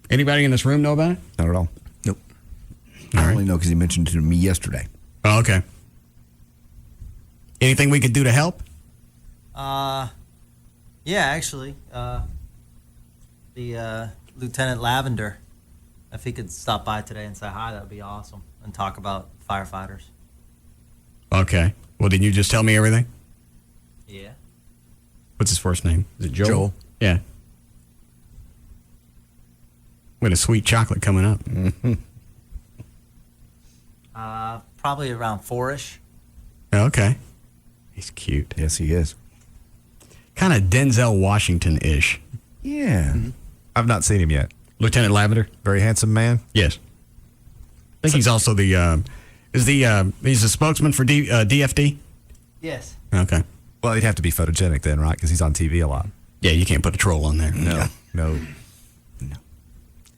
Anybody in this room know about it? Not at all. Nope. I only know because he mentioned it to me yesterday. Oh, okay. Anything we could do to help? Yeah, actually, the Lieutenant Lavender, if he could stop by today and say hi, that would be awesome, and talk about firefighters. Okay. Well, didn't you just tell me everything? Yeah. What's his first name? Is it Joel? Joel. Yeah. With a sweet chocolate coming up. Mm-hmm. Probably around 4-ish. Okay. He's cute. Yes, he is. Kind of Denzel Washington-ish. Yeah. Mm-hmm. I've not seen him yet. Lieutenant Lavender? Very handsome man? Yes. I think he's also the, he's a spokesman for DFD? Yes. Okay. Well, he'd have to be photogenic then, right? Because he's on TV a lot. Yeah, you can't put a troll on there. No. No.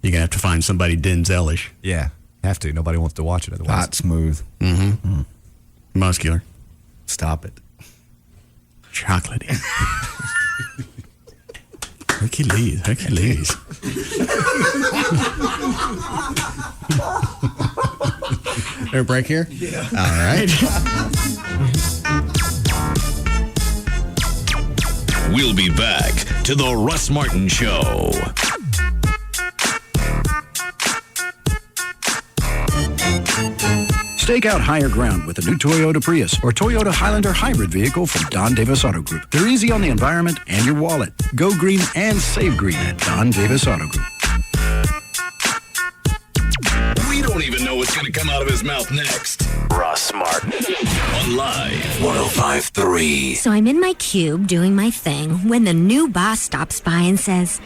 You're going to have to find somebody Denzel-ish. Yeah, have to. Nobody wants to watch it otherwise. Hot, smooth. Mm-hmm. Muscular. Stop it. Chocolatey. Hercules. There a break here? Yeah. All right. We'll be back to the Russ Martin Show. Stake out higher ground with the new Toyota Prius or Toyota Highlander hybrid vehicle from Don Davis Auto Group. They're easy on the environment and your wallet. Go green and save green at Don Davis Auto Group. We don't even know what's going to come out of his mouth next. Russ Martin on Live 105.3. So I'm in my cube doing my thing when the new boss stops by and says,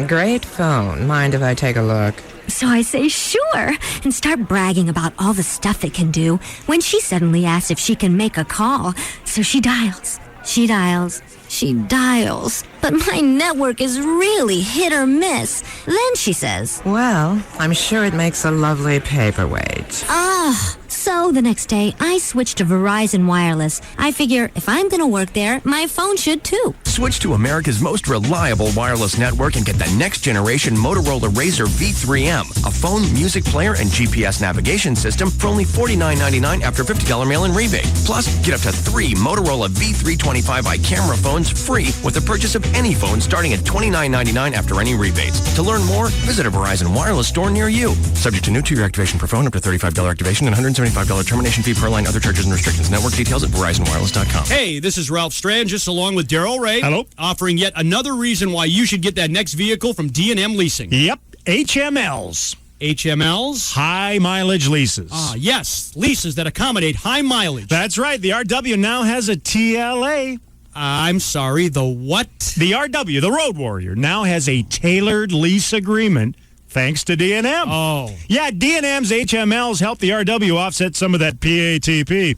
Great phone. Mind if I take a look? So I say sure and start bragging about all the stuff it can do when she suddenly asks if she can make a call. So she dials. But my network is really hit or miss. Then she says, Well, I'm sure it makes a lovely paperweight. So the next day, I switched to Verizon Wireless. I figure if I'm going to work there, my phone should too. Switch to America's most reliable wireless network and get the next generation Motorola Razr V3M, a phone, music player, and GPS navigation system for only $49.99 after $50 mail-in rebate. Plus, get up to 3 Motorola V325i camera phones free with the purchase of any phone starting at $29.99 after any rebates. To learn more, visit a Verizon Wireless store near you. Subject to new 2-year activation per phone, up to $35 activation and $175 termination fee per line, other charges and restrictions. Network details at VerizonWireless.com. Hey, this is Ralph Strangis along with Darryl Ray. Hello. Offering yet another reason why you should get that next vehicle from D&M Leasing. Yep, HMLs. HMLs? High mileage leases. Yes, leases that accommodate high mileage. That's right. The RW now has a TLA. I'm sorry, the what? The RW, the Road Warrior, now has a tailored lease agreement thanks to D&M. Oh. Yeah, D&M's HMLs help the RW offset some of that PATP.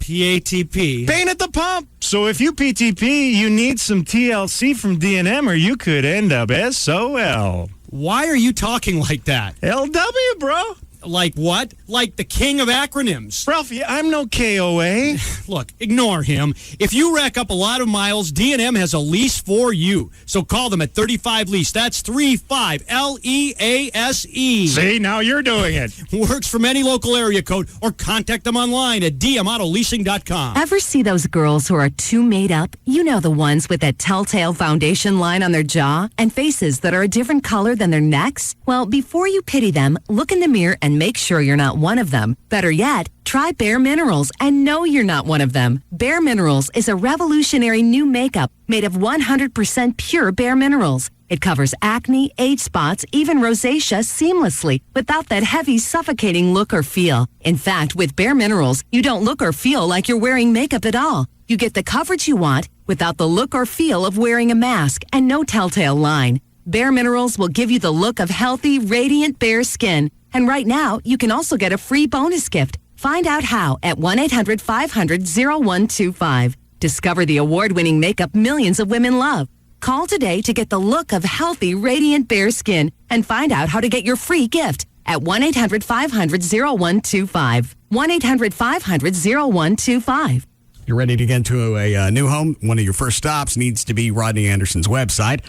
PATP? Pain at the pump. So if you PTP, you need some TLC from D&M or you could end up SOL. Why are you talking like that? LW, bro. Like what? Like the king of acronyms. Ralphie, I'm no KOA. Look, ignore him. If you rack up a lot of miles, D&M has a lease for you. So call them at 35 Lease. That's 35 LEASE. See, now you're doing it. Works from any local area code, or contact them online at dmautoleasing.com. Ever see those girls who are too made up? You know, the ones with that telltale foundation line on their jaw and faces that are a different color than their necks? Well, before you pity them, look in the mirror and make sure you're not one of them. Better yet, try Bare Minerals and know you're not one of them. Bare Minerals is a revolutionary new makeup made of 100% pure Bare Minerals. It covers acne, age spots, even rosacea seamlessly without that heavy, suffocating look or feel. In fact, with Bare Minerals, you don't look or feel like you're wearing makeup at all. You get the coverage you want without the look or feel of wearing a mask and no telltale line. Bare Minerals will give you the look of healthy, radiant bare skin. And right now, you can also get a free bonus gift. Find out how at 1-800-500-0125. Discover the award-winning makeup millions of women love. Call today to get the look of healthy, radiant bare skin and find out how to get your free gift at 1-800-500-0125. 1-800-500-0125. You're ready to get to a new home? One of your first stops needs to be Rodney Anderson's website.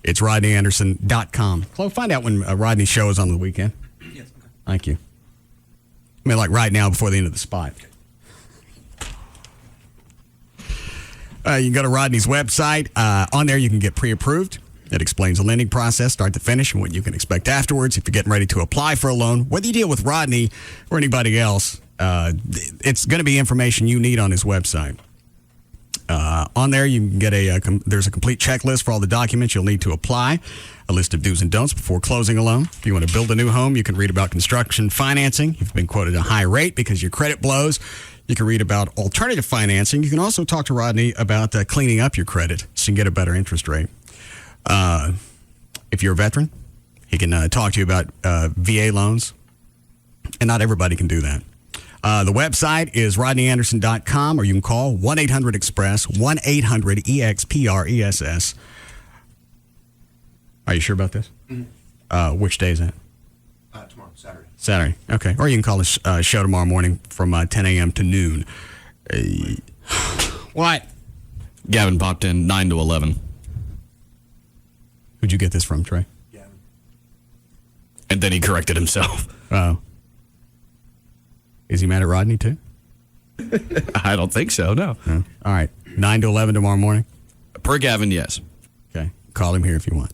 It's rodneyanderson.com. Chloe, find out when Rodney's show is on the weekend. Yes. Okay. Thank you. I mean, like right now before the end of the spot. You can go to Rodney's website. On there, you can get pre-approved. It explains the lending process, start to finish, and what you can expect afterwards. If you're getting ready to apply for a loan, whether you deal with Rodney or anybody else, it's going to be information you need on his website. On there, you can get there's a complete checklist for all the documents you'll need to apply, a list of do's and don'ts before closing a loan. If you want to build a new home, you can read about construction financing. You've been quoted a high rate because your credit blows. You can read about alternative financing. You can also talk to Rodney about cleaning up your credit so you can get a better interest rate. If you're a veteran, he can talk to you about VA loans, and not everybody can do that. The website is rodneyanderson.com, or you can call 1-800-EXPRESS, 1-800-EXPRESS. Are you sure about this? Mm-hmm. Which day is that? Tomorrow, Saturday. Saturday, okay. Or you can call the show tomorrow morning from 10 a.m. to noon. What? Gavin popped in 9 to 11. Who'd you get this from, Trey? Gavin. And then he corrected himself. Oh. Is he mad at Rodney, too? I don't think so, no. All right. 9 to 11 tomorrow morning? Per Gavin, yes. Okay. Call him here if you want.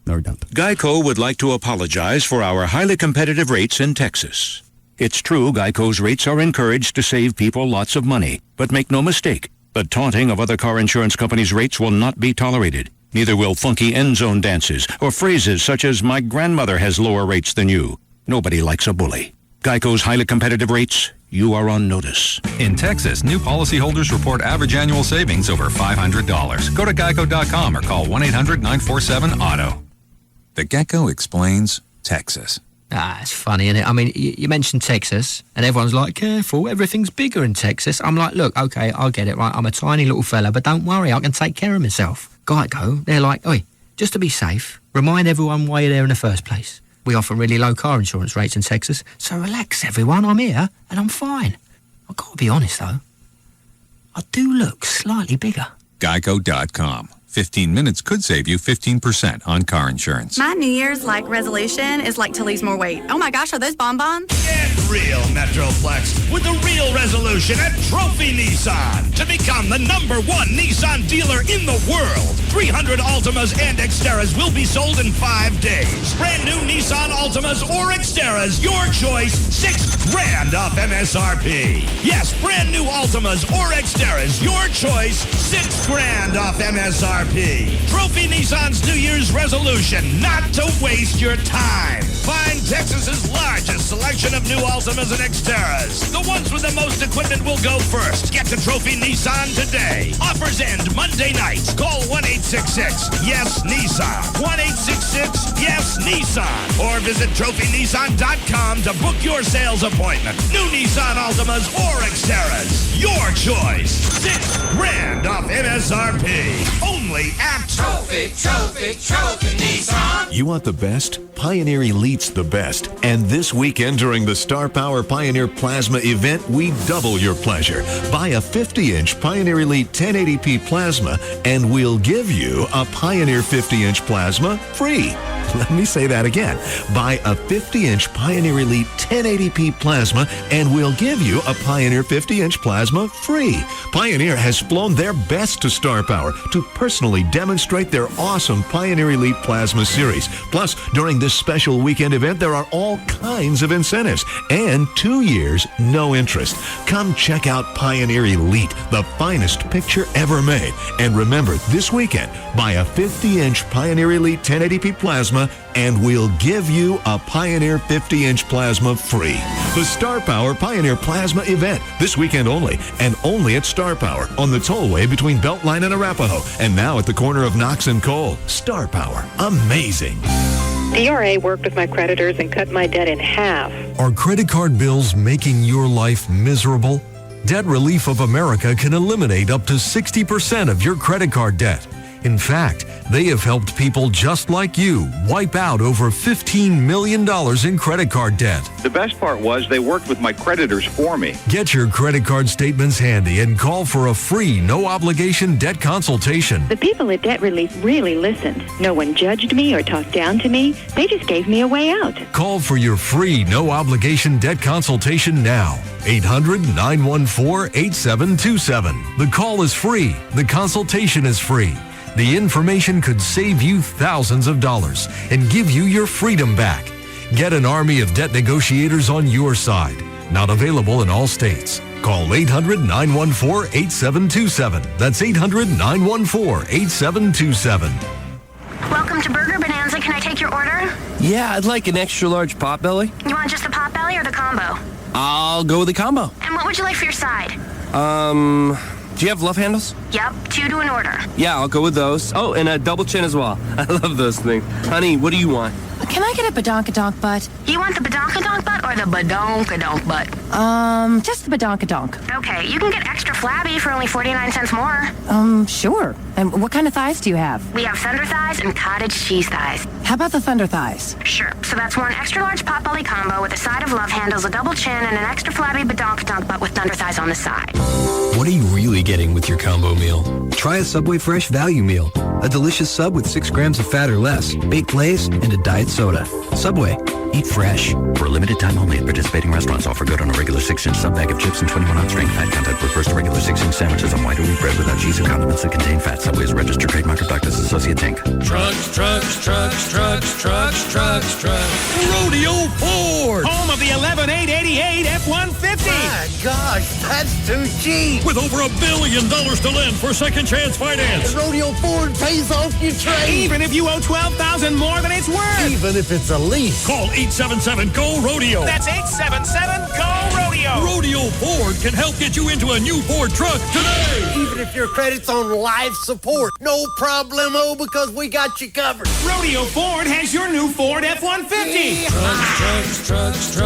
No, don't. Geico would like to apologize for our highly competitive rates in Texas. It's true Geico's rates are encouraged to save people lots of money. But make no mistake, the taunting of other car insurance companies' rates will not be tolerated. Neither will funky end zone dances or phrases such as, "My grandmother has lower rates than you." Nobody likes a bully. Geico's highly competitive rates, you are on notice. In Texas, new policyholders report average annual savings over $500. Go to geico.com or call 1-800-947-AUTO. The Gecko Explains Texas. It's funny, isn't it? I mean, you mentioned Texas, and everyone's like, careful, everything's bigger in Texas. I'm like, look, okay, I'll get it, right? I'm a tiny little fella, but don't worry, I can take care of myself. Geico, they're like, oi, just to be safe, remind everyone why you're there in the first place. We offer really low car insurance rates in Texas, so relax, everyone. I'm here, and I'm fine. I've got to be honest, though. I do look slightly bigger. Geico.com. 15 minutes could save you 15% on car insurance. My New Year's resolution is to lose more weight. Oh my gosh, are those bonbons? Get real, Metroplex, with the real resolution at Trophy Nissan to become the #1 Nissan dealer in the world. 300 Altimas and Xteras will be sold in 5 days. Brand new Nissan Altimas or Xteras, your choice, $6,000 off MSRP. Yes, brand new Altimas or Xteras, your choice, $6,000 off MSRP. Trophy Nissan's New Year's resolution, not to waste your time. Find Texas's largest selection of new Altimas and Xteras. The ones with the most equipment will go first. Get to Trophy Nissan today. Offers end Monday night. Call 1-866-YES-NISSAN. 1-866-YES-NISSAN. Or visit trophynissan.com to book your sales appointment. New Nissan Altimas or Xteras. Your choice. $6,000 off MSRP. Only at Trophy Nissan. You want the best? Pioneer Elite's the best. And this weekend during the Star Power Pioneer Plasma event, we double your pleasure. Buy a 50-inch Pioneer Elite 1080p plasma, and we'll give you a Pioneer 50-inch plasma free. Let me say that again. Buy a 50-inch Pioneer Elite 1080p plasma, and we'll give you a Pioneer 50-inch plasma free. Pioneer has flown their best to Star Power to personally demonstrate their awesome Pioneer Elite Plasma series. Plus, during this special weekend event, there are all kinds of incentives and 2 years, no interest. Come check out Pioneer Elite, the finest picture ever made. And remember, this weekend, buy a 50-inch Pioneer Elite 1080p plasma, and we'll give you a Pioneer 50-inch plasma free. The Star Power Pioneer Plasma event, this weekend only, and only at Star Power, on the tollway between Beltline and Arapahoe, and now at the corner of Knox and Cole. Star Power, amazing. DRA worked with my creditors and cut my debt in half. Are credit card bills making your life miserable? Debt Relief of America can eliminate up to 60% of your credit card debt. In fact, they have helped people just like you wipe out over $15 million in credit card debt. The best part was they worked with my creditors for me. Get your credit card statements handy and call for a free, no-obligation debt consultation. The people at Debt Relief really listened. No one judged me or talked down to me. They just gave me a way out. Call for your free, no-obligation debt consultation now. 800-914-8727. The call is free. The consultation is free. The information could save you thousands of dollars and give you your freedom back. Get an army of debt negotiators on your side. Not available in all states. Call 800-914-8727. That's 800-914-8727. Welcome to Burger Bonanza. Can I take your order? Yeah, I'd like an extra large potbelly. You want just the potbelly or the combo? I'll go with the combo. And what would you like for your side? Do you have love handles? Yep, 2 to an order. Yeah, I'll go with those. Oh, and a double chin as well. I love those things. Honey, what do you want? Can I get a badonkadonk butt? You want the badonkadonk butt or the badonkadonk butt? Just the badonkadonk. Okay, you can get extra flabby for only 49 cents more. Sure. And what kind of thighs do you have? We have thunder thighs and cottage cheese thighs. How about the thunder thighs? Sure. So that's one extra large potbelly combo with a side of love handles, a double chin, and an extra flabby badonkadonk butt with thunder thighs on the side. What are you really getting with your combo meal? Try a Subway Fresh Value Meal. A delicious sub with 6 grams of fat or less, baked Lay's, and a diet soda. Subway. Eat fresh. For a limited time only at participating restaurants, offer good on a regular 6-inch sub bag of chips and 21-ounce strength. Fat content refers to regular 6-inch sandwiches on white or wheat bread without cheese or condiments that contain fat. Subway is registered trademark of Doctors Associate Inc. Trucks. Rodeo Ford. Home of the 11888 F-150. My gosh, that's too cheap. With over $1 billion to lend for second chance finance. Rodeo Ford pays off your trade. Even if you owe $12,000 more than it's worth. Even if it's a lease. Call 877-GO-RODEO. That's 877-GO-RODEO. Rodeo Ford can help get you into a new Ford truck today. Even if your credit's on life support, no problemo, because we got you covered. Rodeo Ford has your new Ford F-150. Trucks.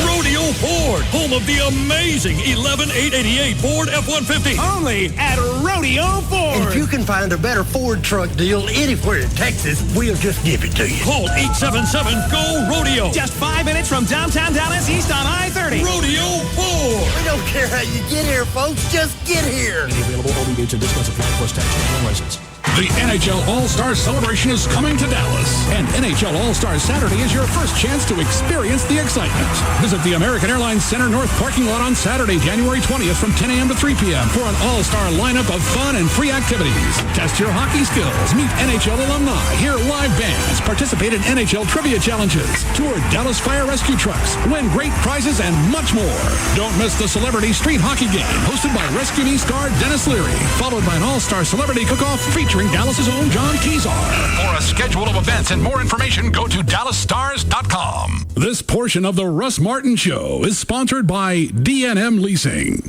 Rodeo Ford, home of the amazing 11888 Ford F-150. Only at Rodeo Ford. And if you can find a better Ford truck deal anywhere in Texas, we'll just give it to you. Call 877-GO-RODEO. Just 5 minutes from downtown Dallas, east on I-30. Rodeo Ford. We don't care how you get here, folks. Just get here. Available all dates and discounts apply plus tax and license. The NHL All-Star Celebration is coming to Dallas, and NHL All-Star Saturday is your first chance to experience the excitement. Visit the American Airlines Center North parking lot on Saturday, January 20th from 10 a.m. to 3 p.m. for an all-star lineup of fun and free activities. Test your hockey skills, meet NHL alumni, hear live bands, participate in NHL trivia challenges, tour Dallas Fire Rescue trucks, win great prizes, and much more. Don't miss the Celebrity Street Hockey Game, hosted by Rescue Me star Dennis Leary, followed by an all-star celebrity cook-off featuring Dallas's own John Kezar. For a schedule of events and more information, go to DallasStars.com. This portion of the Russ Martin Show is sponsored by D&M Leasing.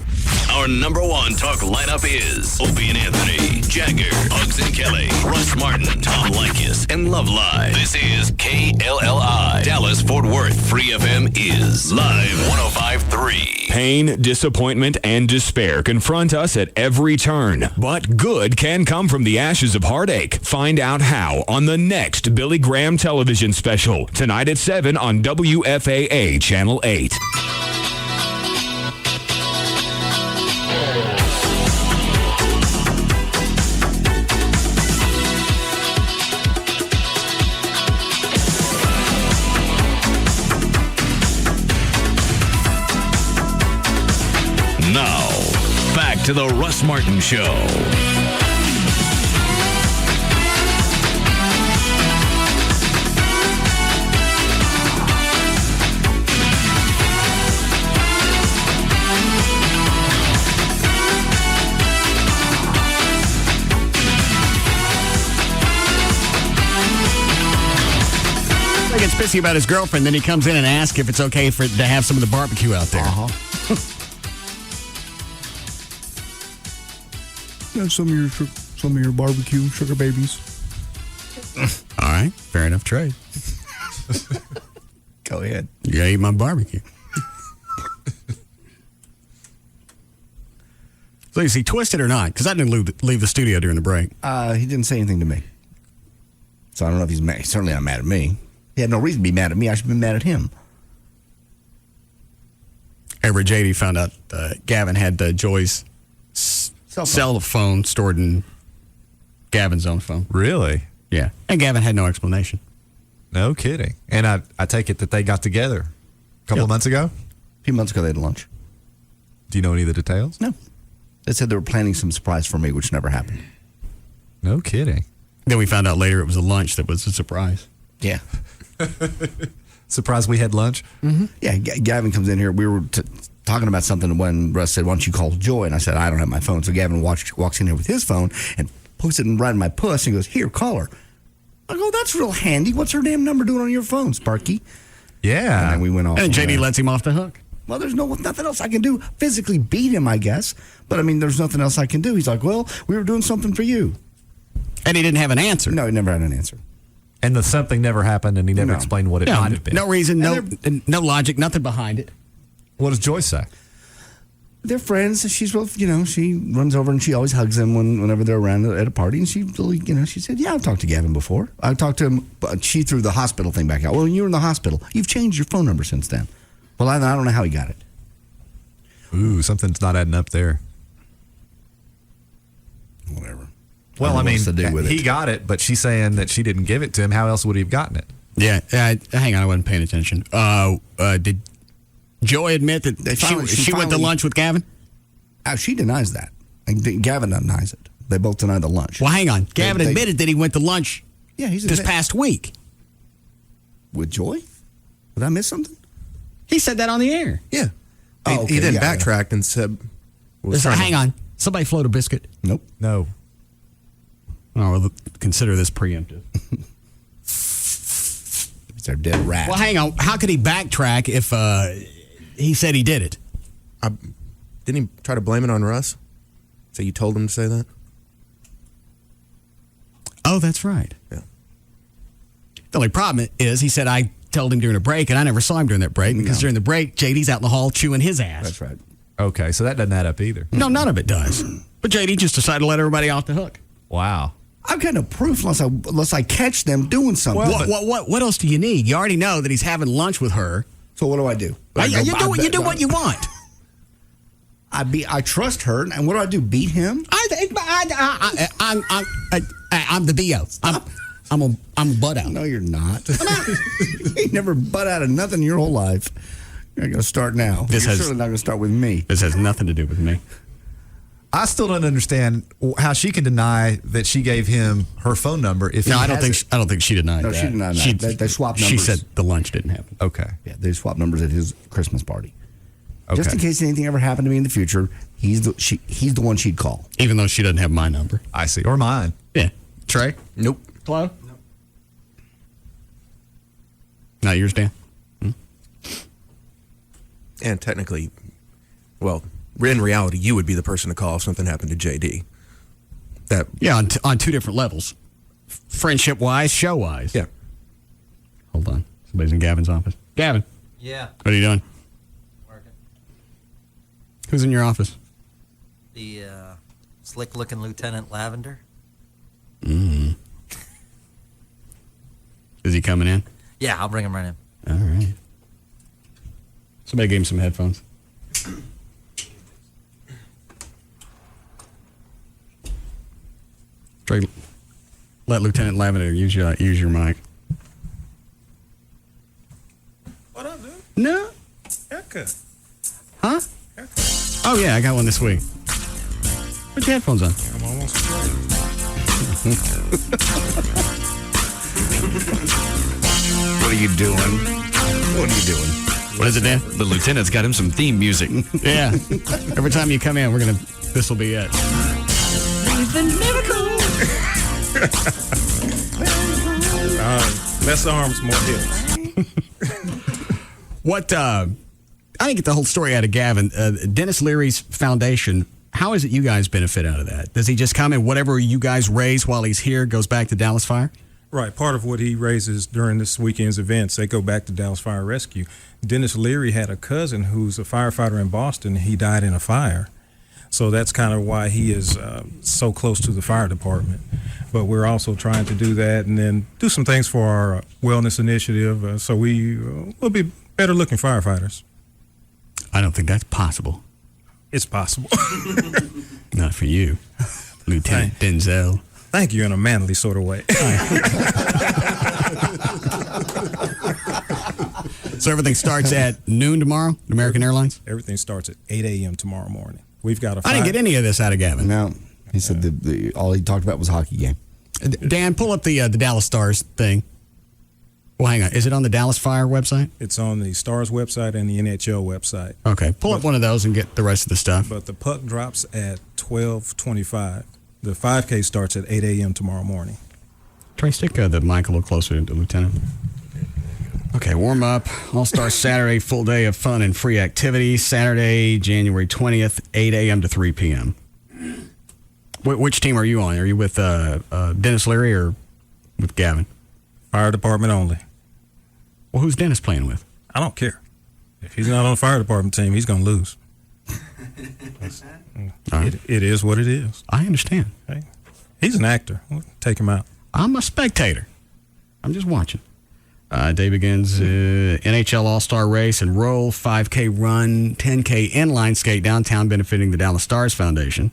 Our number one talk lineup is Opie and Anthony, Jagger, Uggs and Kelly, Russ Martin, Tom Likas, and Love Live. This is KLLI. Dallas Fort Worth Free FM is Live 105.3. Pain, disappointment, and despair confront us at every turn. But good can come from the ashes Voices of Heartache. Find out how on the next Billy Graham television special, tonight at 7 on WFAA Channel 8. Now, back to the Russ Martin Show. He gets pissy about his girlfriend, then he comes in and asks if it's okay to have some of the barbecue out there. Some of your barbecue sugar babies. All right, fair enough trade. Go ahead. You gotta eat my barbecue. So is he twisted or not? Because I didn't leave the studio during the break. He didn't say anything to me. So I don't know if he's mad. He's certainly not mad at me. He had no reason to be mad at me. I should be mad at him. Ever JD found out Gavin had Joy's cell phone stored in Gavin's own phone. Really? Yeah. And Gavin had no explanation. No kidding. And I take it that they got together a couple of months ago? A few months ago, they had lunch. Do you know any of the details? No. They said they were planning some surprise for me, which never happened. No kidding. Then we found out later it was a lunch that was a surprise. Yeah. Surprise we had lunch? Mm-hmm. Yeah, Gavin comes in here. We were talking about something when Russ said, why don't you call Joy? And I said, I don't have my phone. So Gavin walks in here with his phone and puts it right in my puss and goes, here, call her. I go, that's real handy. What's her damn number doing on your phone, Sparky? Yeah. And then we went off. And JD lets him off the hook. Well, there's nothing else I can do. Physically beat him, I guess. But, I mean, there's nothing else I can do. He's like, well, we were doing something for you. And he didn't have an answer. No, he never had an answer. And the something never happened, and he never explained what it might have been. No reason, no logic, nothing behind it. What does Joyce say? They're friends. She's real, she runs over and she always hugs him whenever they're around at a party. And she really, she said, yeah, I've talked to Gavin before. I talked to him, but she threw the hospital thing back out. Well, when you were in the hospital, you've changed your phone number since then. Well, I don't know how he got it. Ooh, something's not adding up there. Whatever. Well, I mean, with he it. got it, but she's saying that she didn't give it to him. How else would he have gotten it? Yeah, hang on, I wasn't paying attention. Did Joy admit that she went to lunch with Gavin? She denies that. And Gavin denies it. They both deny the lunch. Well, hang on. Gavin admitted that he went to lunch this past week. With Joy? Did I miss something? He said that on the air. Yeah. Oh, okay, he then backtracked and said... hang on. Somebody float a biscuit? Nope. No. Oh, well, consider this preemptive. They're dead rat. Well, hang on. How could he backtrack if he said he did it? Didn't he try to blame it on Russ? So you told him to say that? Oh, that's right. Yeah. The only problem is he said I told him during a break, and I never saw him during that break because during the break, JD's out in the hall chewing his ass. That's right. Okay, so that doesn't add up either. No, none of it does. But JD just decided to let everybody off the hook. Wow. I've got no proof unless I catch them doing something. What else do you need? You already know that he's having lunch with her. So what do I do? You do what you want. I trust her, and what do I do? Beat him? I'm the BO. I'm a butt out. No, you're not. You never butt out of nothing your whole life. You're going to start now. You're certainly not going to start with me. This has nothing to do with me. I still don't understand how she can deny that she gave him her phone number. If I don't think she denied that. No, she denied that. They swapped numbers. She said the lunch didn't happen. Okay. Yeah, they swapped numbers at his Christmas party. Okay. Just in case anything ever happened to me in the future, he's the one she'd call. Even though she doesn't have my number. I see. Or mine. Yeah. Trey? Nope. Chloe? Nope. Not yours, Dan? And technically, well, in reality, you would be the person to call if something happened to JD. Yeah, on two different levels. Friendship-wise, show-wise. Yeah. Hold on. Somebody's in Gavin's office. Gavin. Yeah. What are you doing? Working. Who's in your office? The slick-looking Lieutenant Lavender. he coming in? Yeah, I'll bring him right in. All right. Somebody gave him some headphones. Trey, let Lieutenant Lavender use your mic. What up, dude? No. Haircut. Huh? Oh, yeah, I got one this week. Put your headphones on. I'm almost ready. What are you doing? What are you doing? What is it, Dan? The lieutenant's got him some theme music. Yeah. Every time you come in, this will be it. The miracle. Less arms, more hips. What, I didn't get the whole story out of Gavin. Dennis Leary's foundation, how is it you guys benefit out of that? Does he just come and whatever you guys raise while he's here goes back to Dallas Fire? Right. Part of what he raises during this weekend's events, they go back to Dallas Fire Rescue. Dennis Leary had a cousin who's a firefighter in Boston. He died in a fire. So that's kind of why he is so close to the fire department. But we're also trying to do that and then do some things for our wellness initiative so we'll be better looking firefighters. I don't think that's possible. It's possible. Not for you, Lieutenant Denzel. Thank you in a manly sort of way. So everything starts at noon tomorrow, American Airlines? Everything starts at 8 a.m. tomorrow morning. We've got I didn't get any of this out of Gavin. No. He said all he talked about was a hockey game. Dan, pull up the Dallas Stars thing. Well, hang on. Is it on the Dallas Fire website? It's on the Stars website and the NHL website. Okay. Pull up one of those and get the rest of the stuff. But the puck drops at 12:25. The 5K starts at 8 a.m. tomorrow morning. Trey, stick the mic a little closer to Lieutenant. Okay, warm up. All-Star Saturday, full day of fun and free activities. Saturday, January 20th, 8 a.m. to 3 p.m. Which team are you on? Are you with Dennis Leary or with Gavin? Fire department only. Well, who's Dennis playing with? I don't care. If he's not on the fire department team, he's going to lose. It is what it is. I understand. Hey, he's an actor. We'll take him out. I'm a spectator. I'm just watching. Day begins NHL All-Star Race and Roll, 5K Run, 10K Inline Skate downtown benefiting the Dallas Stars Foundation.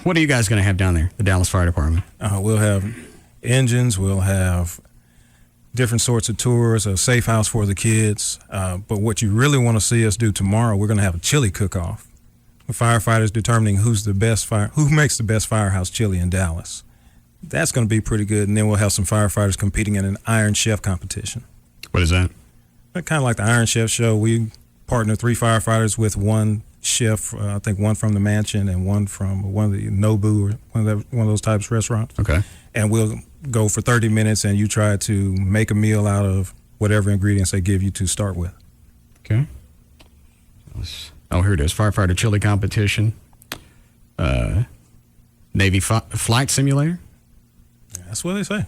What are you guys going to have down there, the Dallas Fire Department? We'll have engines. We'll have different sorts of tours, a safe house for the kids. But what you really want to see us do tomorrow, we're going to have a chili cook-off. The firefighters determining who makes the best firehouse chili in Dallas. That's going to be pretty good. And then we'll have some firefighters competing in an Iron Chef competition. What is that? Kind of like the Iron Chef show. We partner 3 firefighters with one chef, I think one from the Mansion and one from one of the Nobu or one of those types of restaurants. Okay. And we'll go for 30 minutes and you try to make a meal out of whatever ingredients they give you to start with. Okay. Oh, here it is. Firefighter chili competition. Navy flight simulator. That's what they say.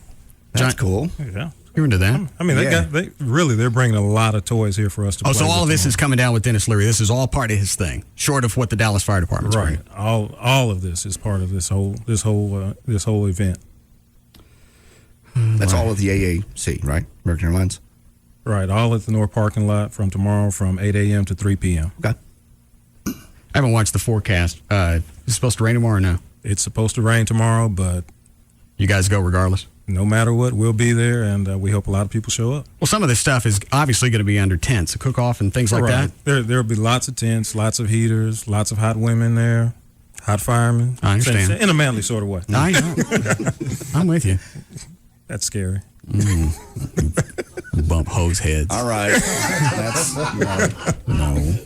That's cool. Yeah. You're into that? I mean, they're bringing a lot of toys here for us to play. So all of this is coming down with Dennis Leary. This is all part of his thing, short of what the Dallas Fire Department's right. bringing. All of this is part of this whole event. That's all of the AAC, right? American Airlines. Right. All at the North parking lot from tomorrow from 8 a.m. to 3 p.m. Okay. I haven't watched the forecast. Is it supposed to rain tomorrow or no? It's supposed to rain tomorrow, but you guys go regardless? No matter what, we'll be there, and we hope a lot of people show up. Well, some of this stuff is obviously going to be under tents, a cook-off and things like that. There'll be lots of tents, lots of heaters, lots of hot women there, hot firemen. I understand. In a manly sort of way. I know. I'm with you. That's scary. Bump hose heads. All right. That's no.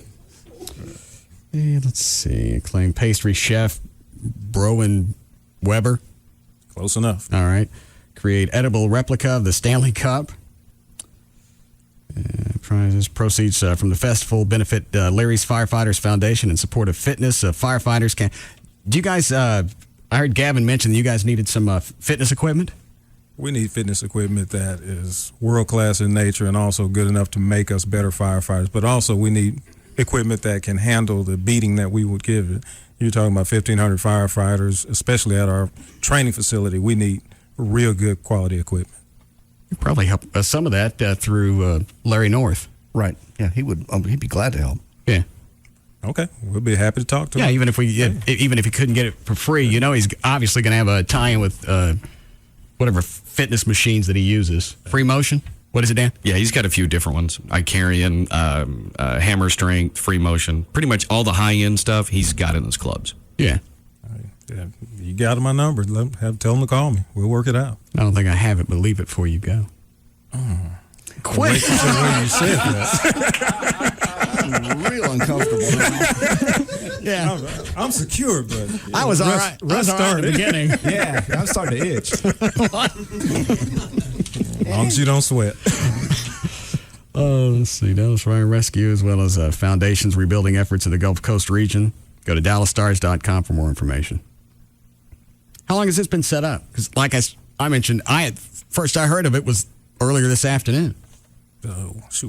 Hey, let's see. Acclaimed pastry chef Broen Weber. Close enough. All right. Create edible replica of the Stanley Cup. Prizes, proceeds from the festival benefit Larry's Firefighters Foundation in support of fitness. Firefighters can. Do you guys? I heard Gavin mention that you guys needed some fitness equipment. We need fitness equipment that is world class in nature and also good enough to make us better firefighters. But also we need equipment that can handle the beating that we would give it. You're talking about 1,500 firefighters, especially at our training facility. We need real good quality equipment. You probably help some of that through Larry North. Right. Yeah, he would. He'd be glad to help. Yeah. Okay, we'll be happy to talk to him. Yeah, even if he couldn't get it for free, he's obviously going to have a tie-in with whatever fitness machines that he uses. Free Motion. What is it, Dan? Yeah, he's got a few different ones. Icarian, Hammer Strength, Free Motion. Pretty much all the high-end stuff he's got in his clubs. Yeah. Yeah, you got my number. Tell him to call me. We'll work it out. I don't think I have it, but leave it before you go. Quick. You said that. I'm real uncomfortable. Yeah. I'm secure, but I was all right. Russ started at the beginning. Yeah, I'm starting to itch. As long as you don't sweat. Let's see. Dallas Fire Rescue, as well as Foundation's rebuilding efforts in the Gulf Coast region. Go to DallasStars.com for more information. How long has this been set up? Because, like I mentioned, first I heard of it was earlier this afternoon.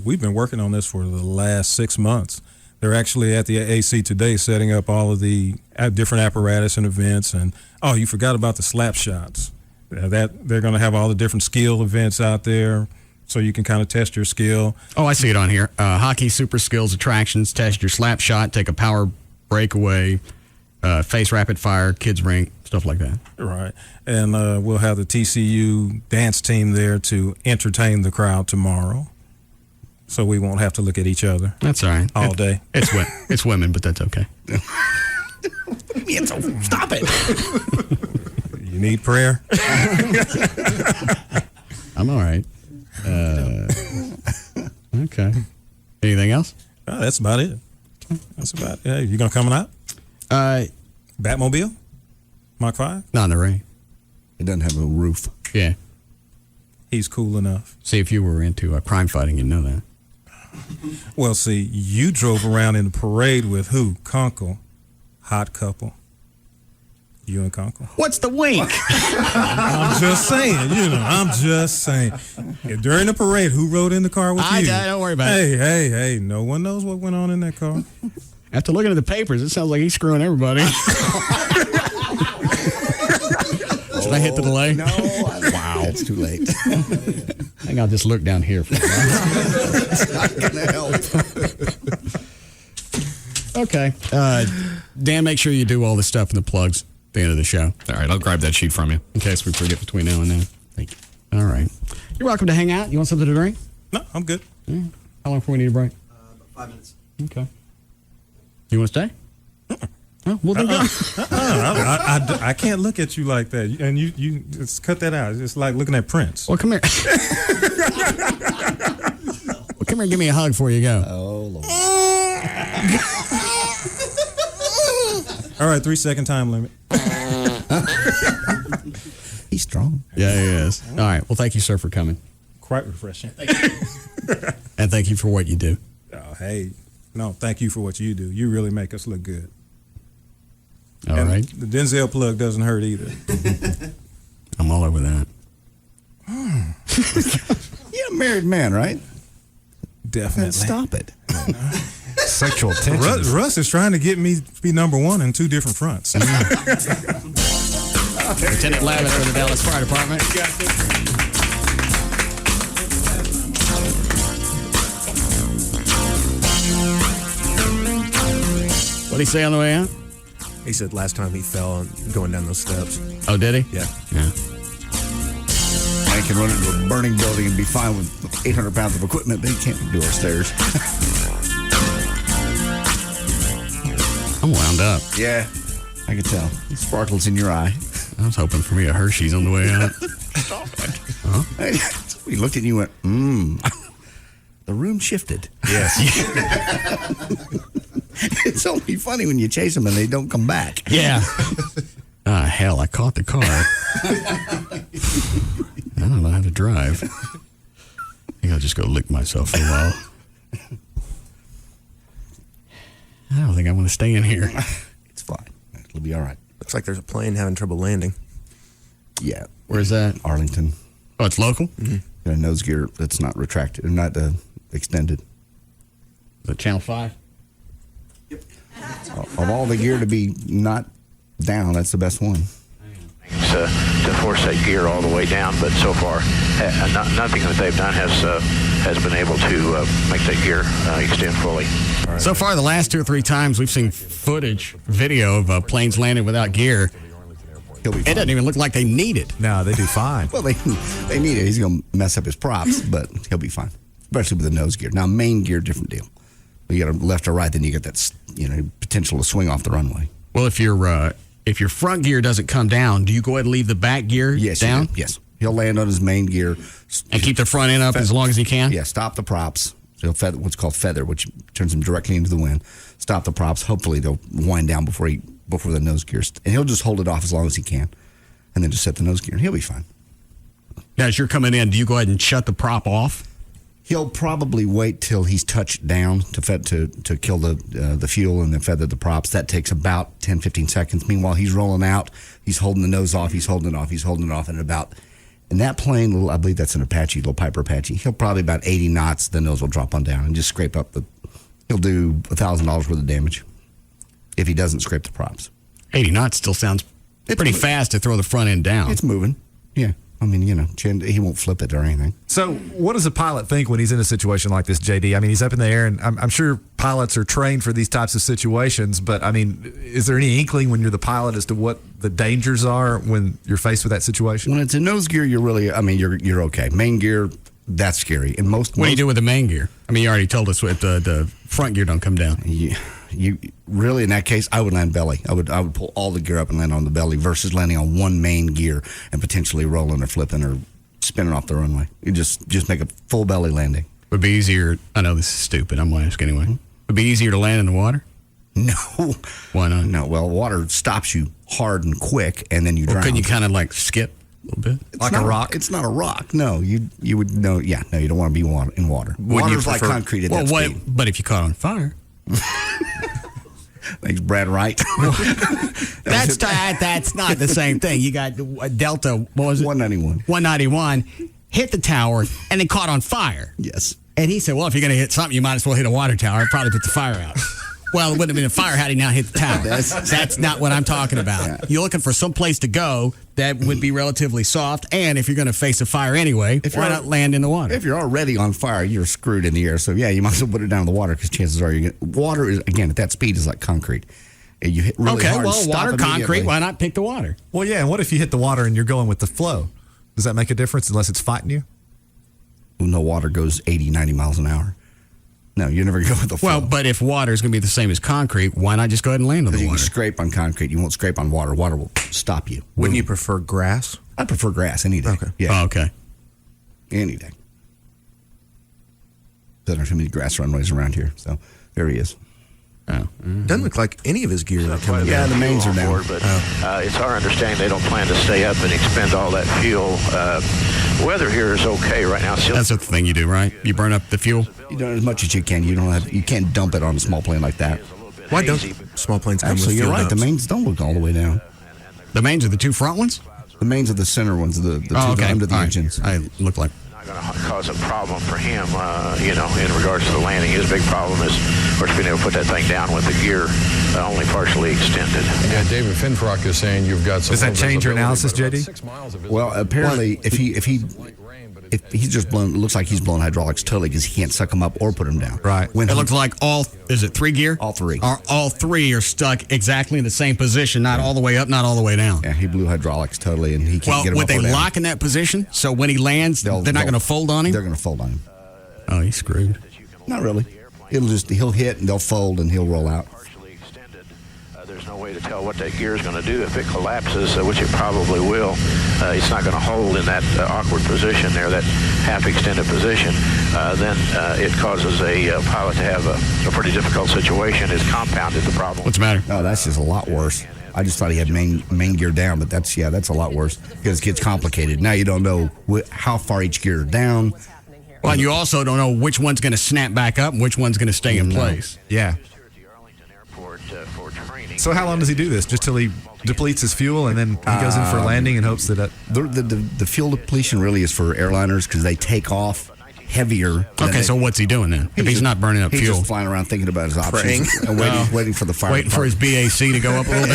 We've been working on this for the last 6 months. They're actually at the AC today setting up all of the different apparatus and events. And, you forgot about the slap shots. They're going to have all the different skill events out there so you can kind of test your skill. Oh, I see it on here. Hockey super skills attractions, test your slap shot, take a power breakaway, face rapid fire, kids rink, stuff like that. Right. And we'll have the TCU dance team there to entertain the crowd tomorrow. So we won't have to look at each other. That's all right. All day. It's women, but that's okay. Stop it. You need prayer? I'm all right. Okay. Anything else? That's about it. That's about it. Hey, you going to come out? Batmobile? Mach 5? Not in the rain. It doesn't have a roof. Yeah. He's cool enough. See, if you were into crime fighting, you'd know that. Well, see, you drove around in the parade with who? Conkle. Hot couple. You and Conkle. What's the wink? I'm just saying, I'm just saying. During the parade, who rode in the car with you? Don't worry about it. Hey, no one knows what went on in that car. After looking at the papers, it sounds like he's screwing everybody. Should I hit the delay? No. Wow. It's too late. I think I'll just look down here for a while. It's not going to help. Okay. Dan, make sure you do all the stuff in the plugs at the end of the show. All right, I'll grab that sheet from you. In case we forget between now and then. Thank you. All right. You're welcome to hang out. You want something to drink? No, I'm good. Yeah. How long before we need a break? About 5 minutes. Okay. You want to stay? Oh, well, then go. I can't look at you like that. And you just cut that out. It's like looking at Prince. Well, come here. Well, come here and give me a hug before you go. Oh, Lord. All right, 3-second time limit. He's strong. Yeah, he is. All right. Well, thank you, sir, for coming. Quite refreshing. And thank you for what you do. Oh, hey. No, thank you for what you do. You really make us look good. All and right. The Denzel plug doesn't hurt either. I'm all over that. You're a married man, right? Definitely. Then stop it. Sexual tension. Russ is trying to get me to be number one in 2 different fronts. Lieutenant Lavin for the Dallas Fire Department. What'd he say on the way out? He said last time he fell going down those steps. Oh, did he? Yeah. Yeah. I can run into a burning building and be fine with 800 pounds of equipment, but he can't do our stairs. I'm wound up. Yeah, I can tell. Sparkles in your eye. I was hoping for me a Hershey's on the way out. Stop it. Huh? We looked at you and went, The room shifted. Yes. It's only funny when you chase them and they don't come back. Yeah. Hell, I caught the car. I don't know how to drive. I think I'll just go lick myself for a while. I don't think I want to stay in here. It's fine. It'll be all right. Looks like there's a plane having trouble landing. Yeah. Where's that? Arlington. Oh, it's local? Mm-hmm. Got a nose gear that's not retracted, or not extended. The Channel 5? Of all the gear to be not down, that's the best one. to force that gear all the way down. But so far, nothing that they've done has been able to make that gear extend fully. So far, the last 2 or 3 times we've seen video of planes landing without gear. It doesn't even look like they need it. No, they do fine. Well, they need it. He's going to mess up his props, but he'll be fine, especially with the nose gear. Now, main gear, different deal. You got a left or right, then you get that potential to swing off the runway. Well, if your front gear doesn't come down, do you go ahead and leave the back gear down? Yes. He'll land on his main gear. And keep the front end up as long as he can? Yeah, stop the props. So he'll what's called feather, which turns him directly into the wind. Stop the props. Hopefully they'll wind down before the nose gear. And he'll just hold it off as long as he can. And then just set the nose gear, and he'll be fine. Now, as you're coming in, do you go ahead and shut the prop off? He'll probably wait till he's touched down to kill the fuel and then feather the props. That takes about 10, 15 seconds. Meanwhile, he's rolling out. He's holding the nose off. He's holding it off. He's holding it off. And in that plane, I believe that's an Apache, little Piper Apache, he'll probably about 80 knots. The nose will drop on down and just scrape up he'll do $1,000 worth of damage if he doesn't scrape the props. 80 knots still sounds pretty fast to throw the front end down. It's moving. Yeah. I mean, he won't flip it or anything. So what does a pilot think when he's in a situation like this, JD? I mean, he's up in the air, and I'm sure pilots are trained for these types of situations, but, I mean, is there any inkling when you're the pilot as to what the dangers are when you're faced with that situation? When it's in nose gear, you're okay. Main gear, that's scary. And what do you do with the main gear? I mean, you already told us the front gear don't come down. You really, in that case, I would land belly. I would pull all the gear up and land on the belly versus landing on one main gear and potentially rolling or flipping or spinning off the runway. You just make a full belly landing. Would be easier. I know this is stupid. I'm going to ask anyway. Would be easier to land in the water? No. Why not? No. Well, water stops you hard and quick, and then you drown. Couldn't you kind of like skip a little bit? It's like a rock? It's not a rock. No. You would know. Yeah. No, you don't want to be in water. Water's like concrete at that speed. But if you caught on fire. Thanks, Brad Wright. That's not the same thing. You got Delta, what was it? 191. 191, hit the tower, and then caught on fire. Yes. And he said, well, if you're going to hit something, you might as well hit a water tower. It'd probably put the fire out. Well, it wouldn't have been a fire had he not hit the tower. That's not what I'm talking about. Yeah. You're looking for some place to go that would be relatively soft, and if you're going to face a fire anyway, why not land in the water? If you're already on fire, you're screwed in the air. So, yeah, you might as well put it down in the water because chances are water is, again, at that speed is like concrete. And you hit really hard. Okay, well, water, concrete, why not pick the water? Well, yeah, and what if you hit the water and you're going with the flow? Does that make a difference unless it's fighting you? No water goes 80, 90 miles an hour. No, you never go with the flow. Well, but if water is going to be the same as concrete, why not just go ahead and land on the water? You can scrape on concrete. You won't scrape on water. Water will stop you. Wouldn't you prefer grass? I prefer grass any day. Okay. Yeah. Oh, okay. Any day. There aren't too many grass runways around here, so there he is. Oh. Doesn't look like any of his gear that coming down. Yeah, the mains are down. But it's our understanding they don't plan to stay up and expend all that fuel. Weather here is okay right now. That's the thing you do, right? You burn up the fuel. You do as much as you can. You can't dump it on a small plane like that. Why don't small planes come with fuel? Actually, you're right. Dumps? The mains don't look all the way down. The mains are the two front ones? The mains are the center ones, the two under the engines. I look like. Going to cause a problem for him, in regards to the landing. His big problem is, of course, being able to put that thing down with the gear only partially extended. Yeah, David Finfrock is saying you've got some. Does that change your analysis, JD? Well, apparently, if he's just blown, it looks like he's blown hydraulics totally because he can't suck them up or put them down. Right. It looks like is it 3 gear? All 3. All 3 are stuck exactly in the same position, not all the way up, not all the way down. Yeah, he blew hydraulics totally, and he can't get them up or down. Would they lock in that position so when he lands, they're not going to fold on him? They're going to fold on him. Oh, he's screwed. Not really. He'll hit, and they'll fold, and he'll roll out. There's no way to tell what that gear is going to do. If it collapses, which it probably will, it's not going to hold in that awkward position there, that half-extended position. Then it causes a pilot to have a pretty difficult situation. It's compounded the problem. What's the matter? Oh, that's just a lot worse. I just thought he had main gear down, but that's a lot worse because it gets complicated. Now you don't know how far each gear is down. Well, and you also don't know which one's going to snap back up and which one's going to stay in place. Yeah. So how long does he do this? Just till he depletes his fuel and then he goes in for a landing and hopes that... The fuel depletion really is for airliners because they take off heavier. Okay, so what's he doing then? If he's not burning up fuel? He's just flying around thinking about his options and waiting for the fire. Waiting for his BAC to go up a little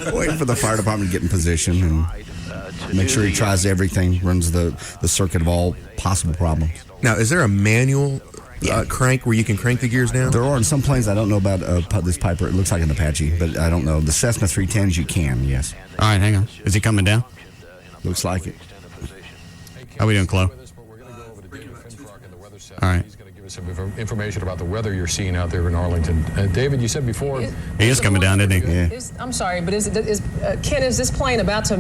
bit? Waiting for the fire department to get in position and make sure he tries everything, runs the circuit of all possible problems. Now, is there a manual crank where you can crank the gears down? There are in some planes. I don't know about this Piper. It looks like an Apache, but I don't know. The Cessna 310s, you can, yes. All right, hang on. Is he coming down? Looks like it. How are we doing, Chloe? All right. He's going to give us some information about the weather you're seeing out there in Arlington. David, you said before... He is coming down, isn't he? Yeah. I'm sorry, but Ken, is this plane about to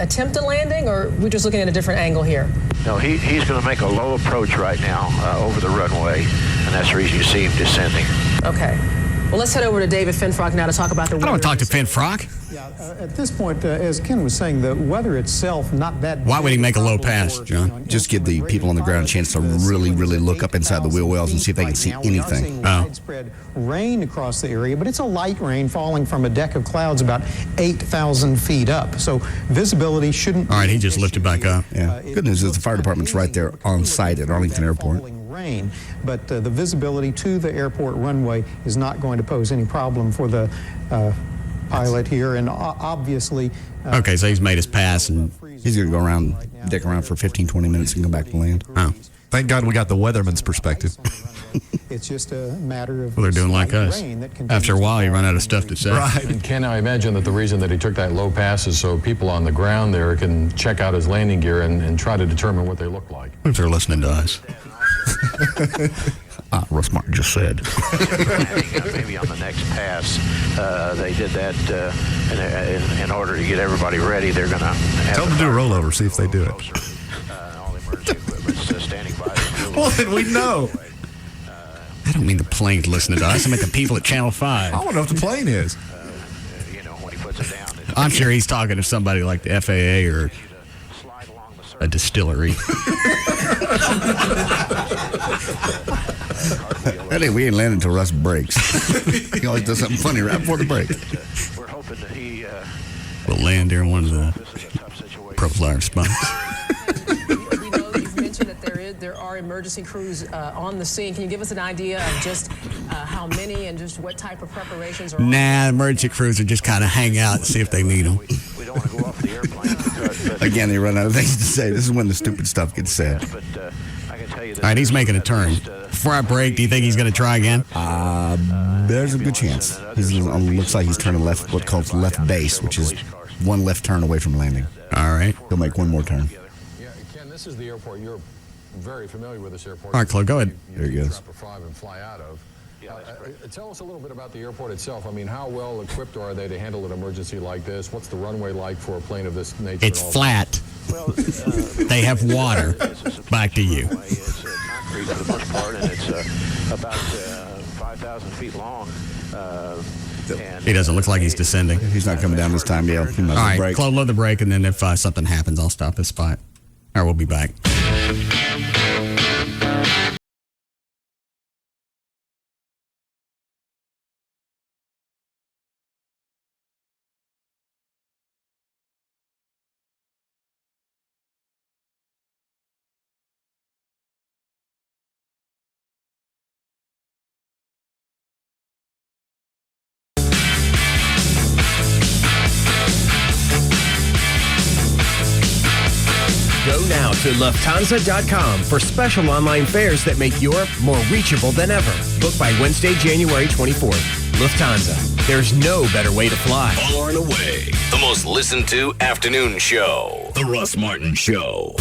attempt a landing, or are we just looking at a different angle here? No, he's going to make a low approach right now over the runway, and that's the reason you see him descending. Okay. Well, let's head over to David Finfrock now to talk about the weather. I don't want to talk to Finfrock. Yeah, at this point, as Ken was saying, the weather itself, not that... Why would he make a low pass, John? Just give the people on the ground a chance to really, really look up inside the wheel wells and see if they can see anything. Widespread rain across the area, but it's a light rain falling from a deck of clouds about 8,000 feet up. So visibility shouldn't... All right, he just lifted back up. Yeah. Good news is the fire department's right there on site at Arlington Airport. Rain, but the visibility to the airport runway is not going to pose any problem for the pilot here, and obviously... okay, so he's made his pass, and he's going to go around, dick around for 15, 20 minutes and come back to land. Oh. Thank God we got the weatherman's perspective. It's just a matter of... Well, they're doing like us. After a while, you run out of stuff to say. Right. And Ken, I imagine that the reason that he took that low pass is so people on the ground there can check out his landing gear and try to determine what they look like. If they're listening to us. Russ Martin just said. Maybe on the next pass, they did that in order to get everybody ready. They're going to tell them to do a rollover, see if they do it. All the emergency equipment's standing by. Well, then we know. I don't mean the plane's listening to us. I meant the people at Channel 5. I want to know what the plane is. When he puts it down. I'm sure he's talking to somebody like the FAA or a distillery. We ain't landing until Russ breaks. He always does something funny right before the break. We're hoping that he will land during one of the prolonged spots. We know that you've mentioned that there are emergency crews on the scene. Can you give us an idea of just how many and just what type of preparations are on? Nah, emergency crews are just kind of hang out and see if they need them. We don't want to go off the airplane. Again, they run out of things to say. This is when the stupid stuff gets said. But I can tell you that... All right, he's making a turn. Before I break, do you think he's going to try again? There's a good chance. Looks like he's turning left, what's called left base, which is one left turn away from landing. All right. He'll make one more turn. Yeah, Ken, this is the airport. You're very familiar with this airport. All right, Chloe, go ahead. There he goes. Drop a 5 and fly out of. Tell us a little bit about the airport itself. I mean, how well equipped are they to handle an emergency like this? What's the runway like for a plane of this nature? It's flat. They have water. Back to you. It's concrete for the most part, and it's about 5,000 feet long. He doesn't look like he's descending. He's not coming down this time, yeah. All right, Chloe, load the brake, and then if something happens, I'll stop this spot. All right, we'll be back. Go now to Lufthansa.com for special online fares that make Europe more reachable than ever. Book by Wednesday, January 24th. Lufthansa. There's no better way to fly. Far and away, the most listened to afternoon show. The Russ Martin Show.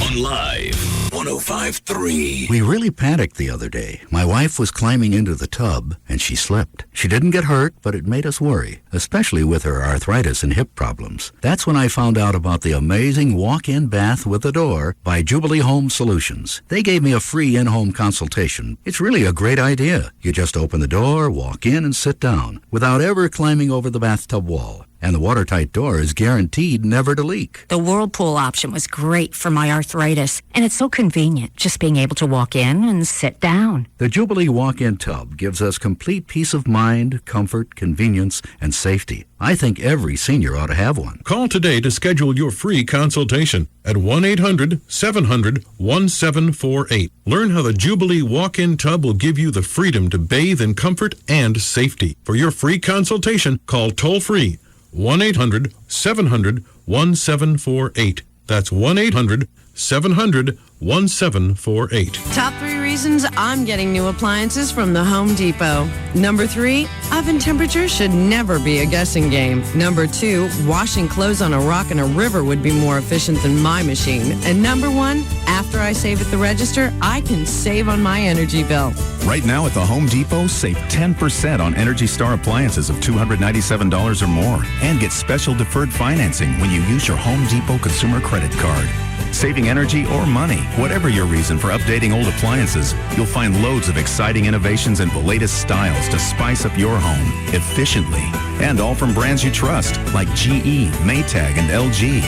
On Live 105.3. We really panicked the other day. My wife was climbing into the tub, and she slipped. She didn't get hurt, but it made us worry, especially with her arthritis and hip problems. That's when I found out about the amazing walk-in bath with a door by Jubilee Home Solutions. They gave me a free in-home consultation. It's really a great idea. You just open the door, walk in, and sit down without ever climbing over the bathtub wall. And the watertight door is guaranteed never to leak. The Whirlpool option was great for my arthritis, and it's so convenient, just being able to walk in and sit down. The Jubilee walk-in tub gives us complete peace of mind, comfort, convenience, and safety. I think every senior ought to have one. Call today to schedule your free consultation at 1-800-700-1748. Learn how the Jubilee walk-in tub will give you the freedom to bathe in comfort and safety. For your free consultation, call toll-free 1-800-700-1748. That's 1-800-700-1748. Top 3 reasons I'm getting new appliances from the Home Depot. Number 3, oven temperature should never be a guessing game. Number 2, washing clothes on a rock in a river would be more efficient than my machine. And number 1, after I save at the register, I can save on my energy bill. Right now at the Home Depot, save 10% on Energy Star appliances of $297 or more and get special deferred financing when you use your Home Depot consumer credit card. Saving energy or money, whatever your reason for updating old appliances, you'll find loads of exciting innovations and the latest styles to spice up your home efficiently. And all from brands you trust, like GE, Maytag, and LG.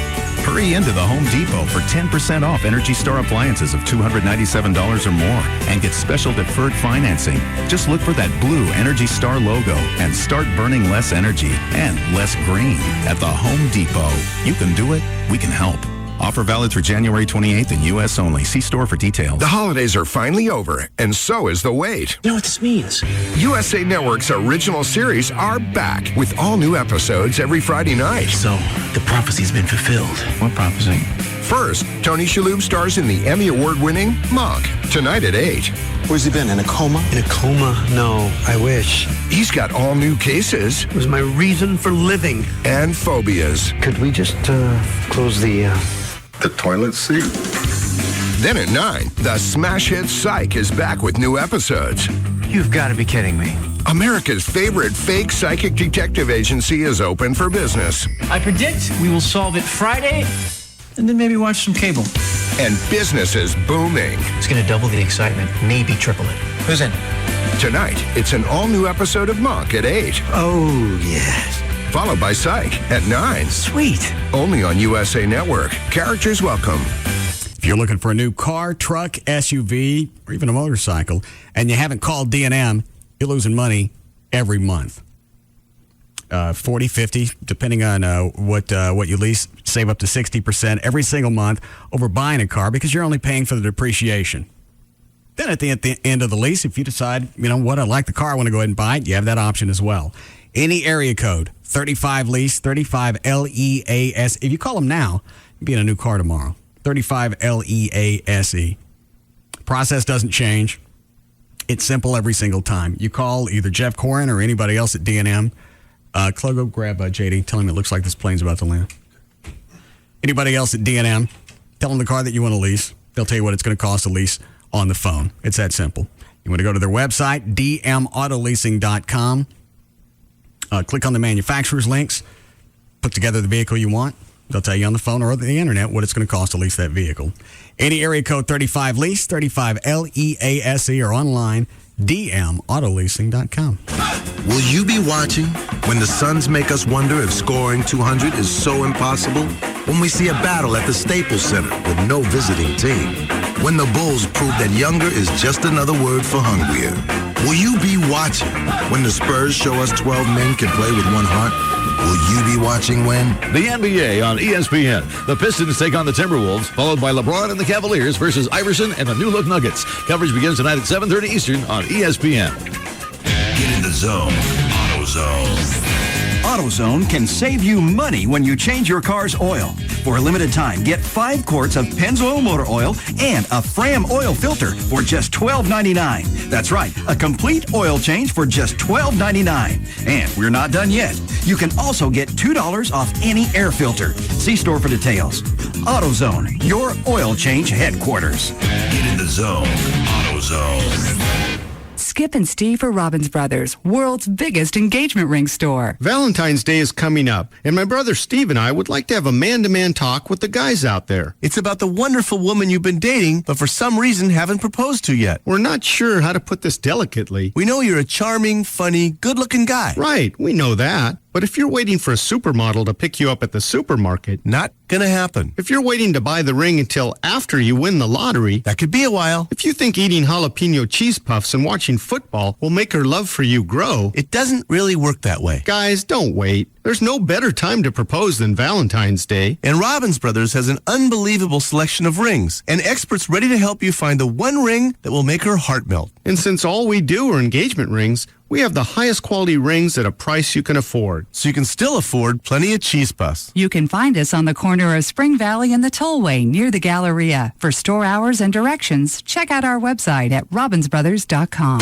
Hurry into the Home Depot for 10% off Energy Star appliances of $297 or more and get special deferred financing. Just look for that blue Energy Star logo and start burning less energy and less green at the Home Depot. You can do it. We can help. Offer valid through January 28th in U.S. only. See store for details. The holidays are finally over, and so is the wait. You know what this means? USA Network's original series are back with all new episodes every Friday night. So, the prophecy's been fulfilled. What prophecy? First, Tony Shalhoub stars in the Emmy Award-winning Monk, tonight at 8. Where's he been? In a coma? In a coma? No, I wish. He's got all new cases. It was my reason for living. And phobias. Could we just close the toilet seat? Then at 9, the smash hit Psych is back with new episodes. You've got to be kidding me. America's favorite fake psychic detective agency is open for business. I predict we will solve it Friday, and then maybe watch some cable. And business is booming. It's going to double the excitement, maybe triple it. Who's in? Tonight, it's an all-new episode of Monk at 8. Oh, yes. Followed by Psych at 9. Sweet. Only on USA Network. Characters welcome. If you're looking for a new car, truck, SUV, or even a motorcycle, and you haven't called D&M, you're losing money every month. 40, 50, depending on what you lease, save up to 60% every single month over buying a car because you're only paying for the depreciation. Then at the end of the lease, if you decide, you know what, I like the car, I want to go ahead and buy it, you have that option as well. Any area code, 35 lease, 35 LEAS. If you call them now, you'll be in a new car tomorrow. 35 LEASE. Process doesn't change. It's simple every single time. You call either Jeff Corin or anybody else at D&M. Go grab JD. Tell him it looks like this plane's about to land. Anybody else at D&M, tell them the car that you want to lease. They'll tell you what it's going to cost to lease on the phone. It's that simple. You want to go to their website, dmautoleasing.com. Click on the manufacturer's links. Put together the vehicle you want. They'll tell you on the phone or the internet what it's going to cost to lease that vehicle. Any area code 35 lease, 35 LEASE, or online, dmautoleasing.com. Will you be watching when the Suns make us wonder if scoring 200 is so impossible? When we see a battle at the Staples Center with no visiting team? When the Bulls prove that younger is just another word for hungrier? Will you be watching when the Spurs show us 12 men can play with one heart? Will you be watching when? The NBA on ESPN. The Pistons take on the Timberwolves, followed by LeBron and the Cavaliers versus Iverson and the New Look Nuggets. Coverage begins tonight at 7:30 Eastern on ESPN. Get in the zone. AutoZone. AutoZone can save you money when you change your car's oil. For a limited time, get 5 quarts of Pennzoil motor oil and a Fram oil filter for just $12.99. That's right, a complete oil change for just $12.99. And we're not done yet. You can also get $2 off any air filter. See store for details. AutoZone, your oil change headquarters. Get in the zone. AutoZone. Skip and Steve are Robbins Brothers, world's biggest engagement ring store. Valentine's Day is coming up, and my brother Steve and I would like to have a man-to-man talk with the guys out there. It's about the wonderful woman you've been dating, but for some reason haven't proposed to yet. We're not sure how to put this delicately. We know you're a charming, funny, good-looking guy. Right, we know that. But if you're waiting for a supermodel to pick you up at the supermarket, not gonna happen. If you're waiting to buy the ring until after you win the lottery, that could be a while. If you think eating jalapeno cheese puffs and watching football will make her love for you grow, it doesn't really work that way. Guys, don't wait. There's no better time to propose than Valentine's Day. And Robbins Brothers has an unbelievable selection of rings and experts ready to help you find the one ring that will make her heart melt. And since all we do are engagement rings, we have the highest quality rings at a price you can afford. So you can still afford plenty of cheese puffs. You can find us on the corner of Spring Valley and the Tollway near the Galleria. For store hours and directions, check out our website at robbinsbrothers.com.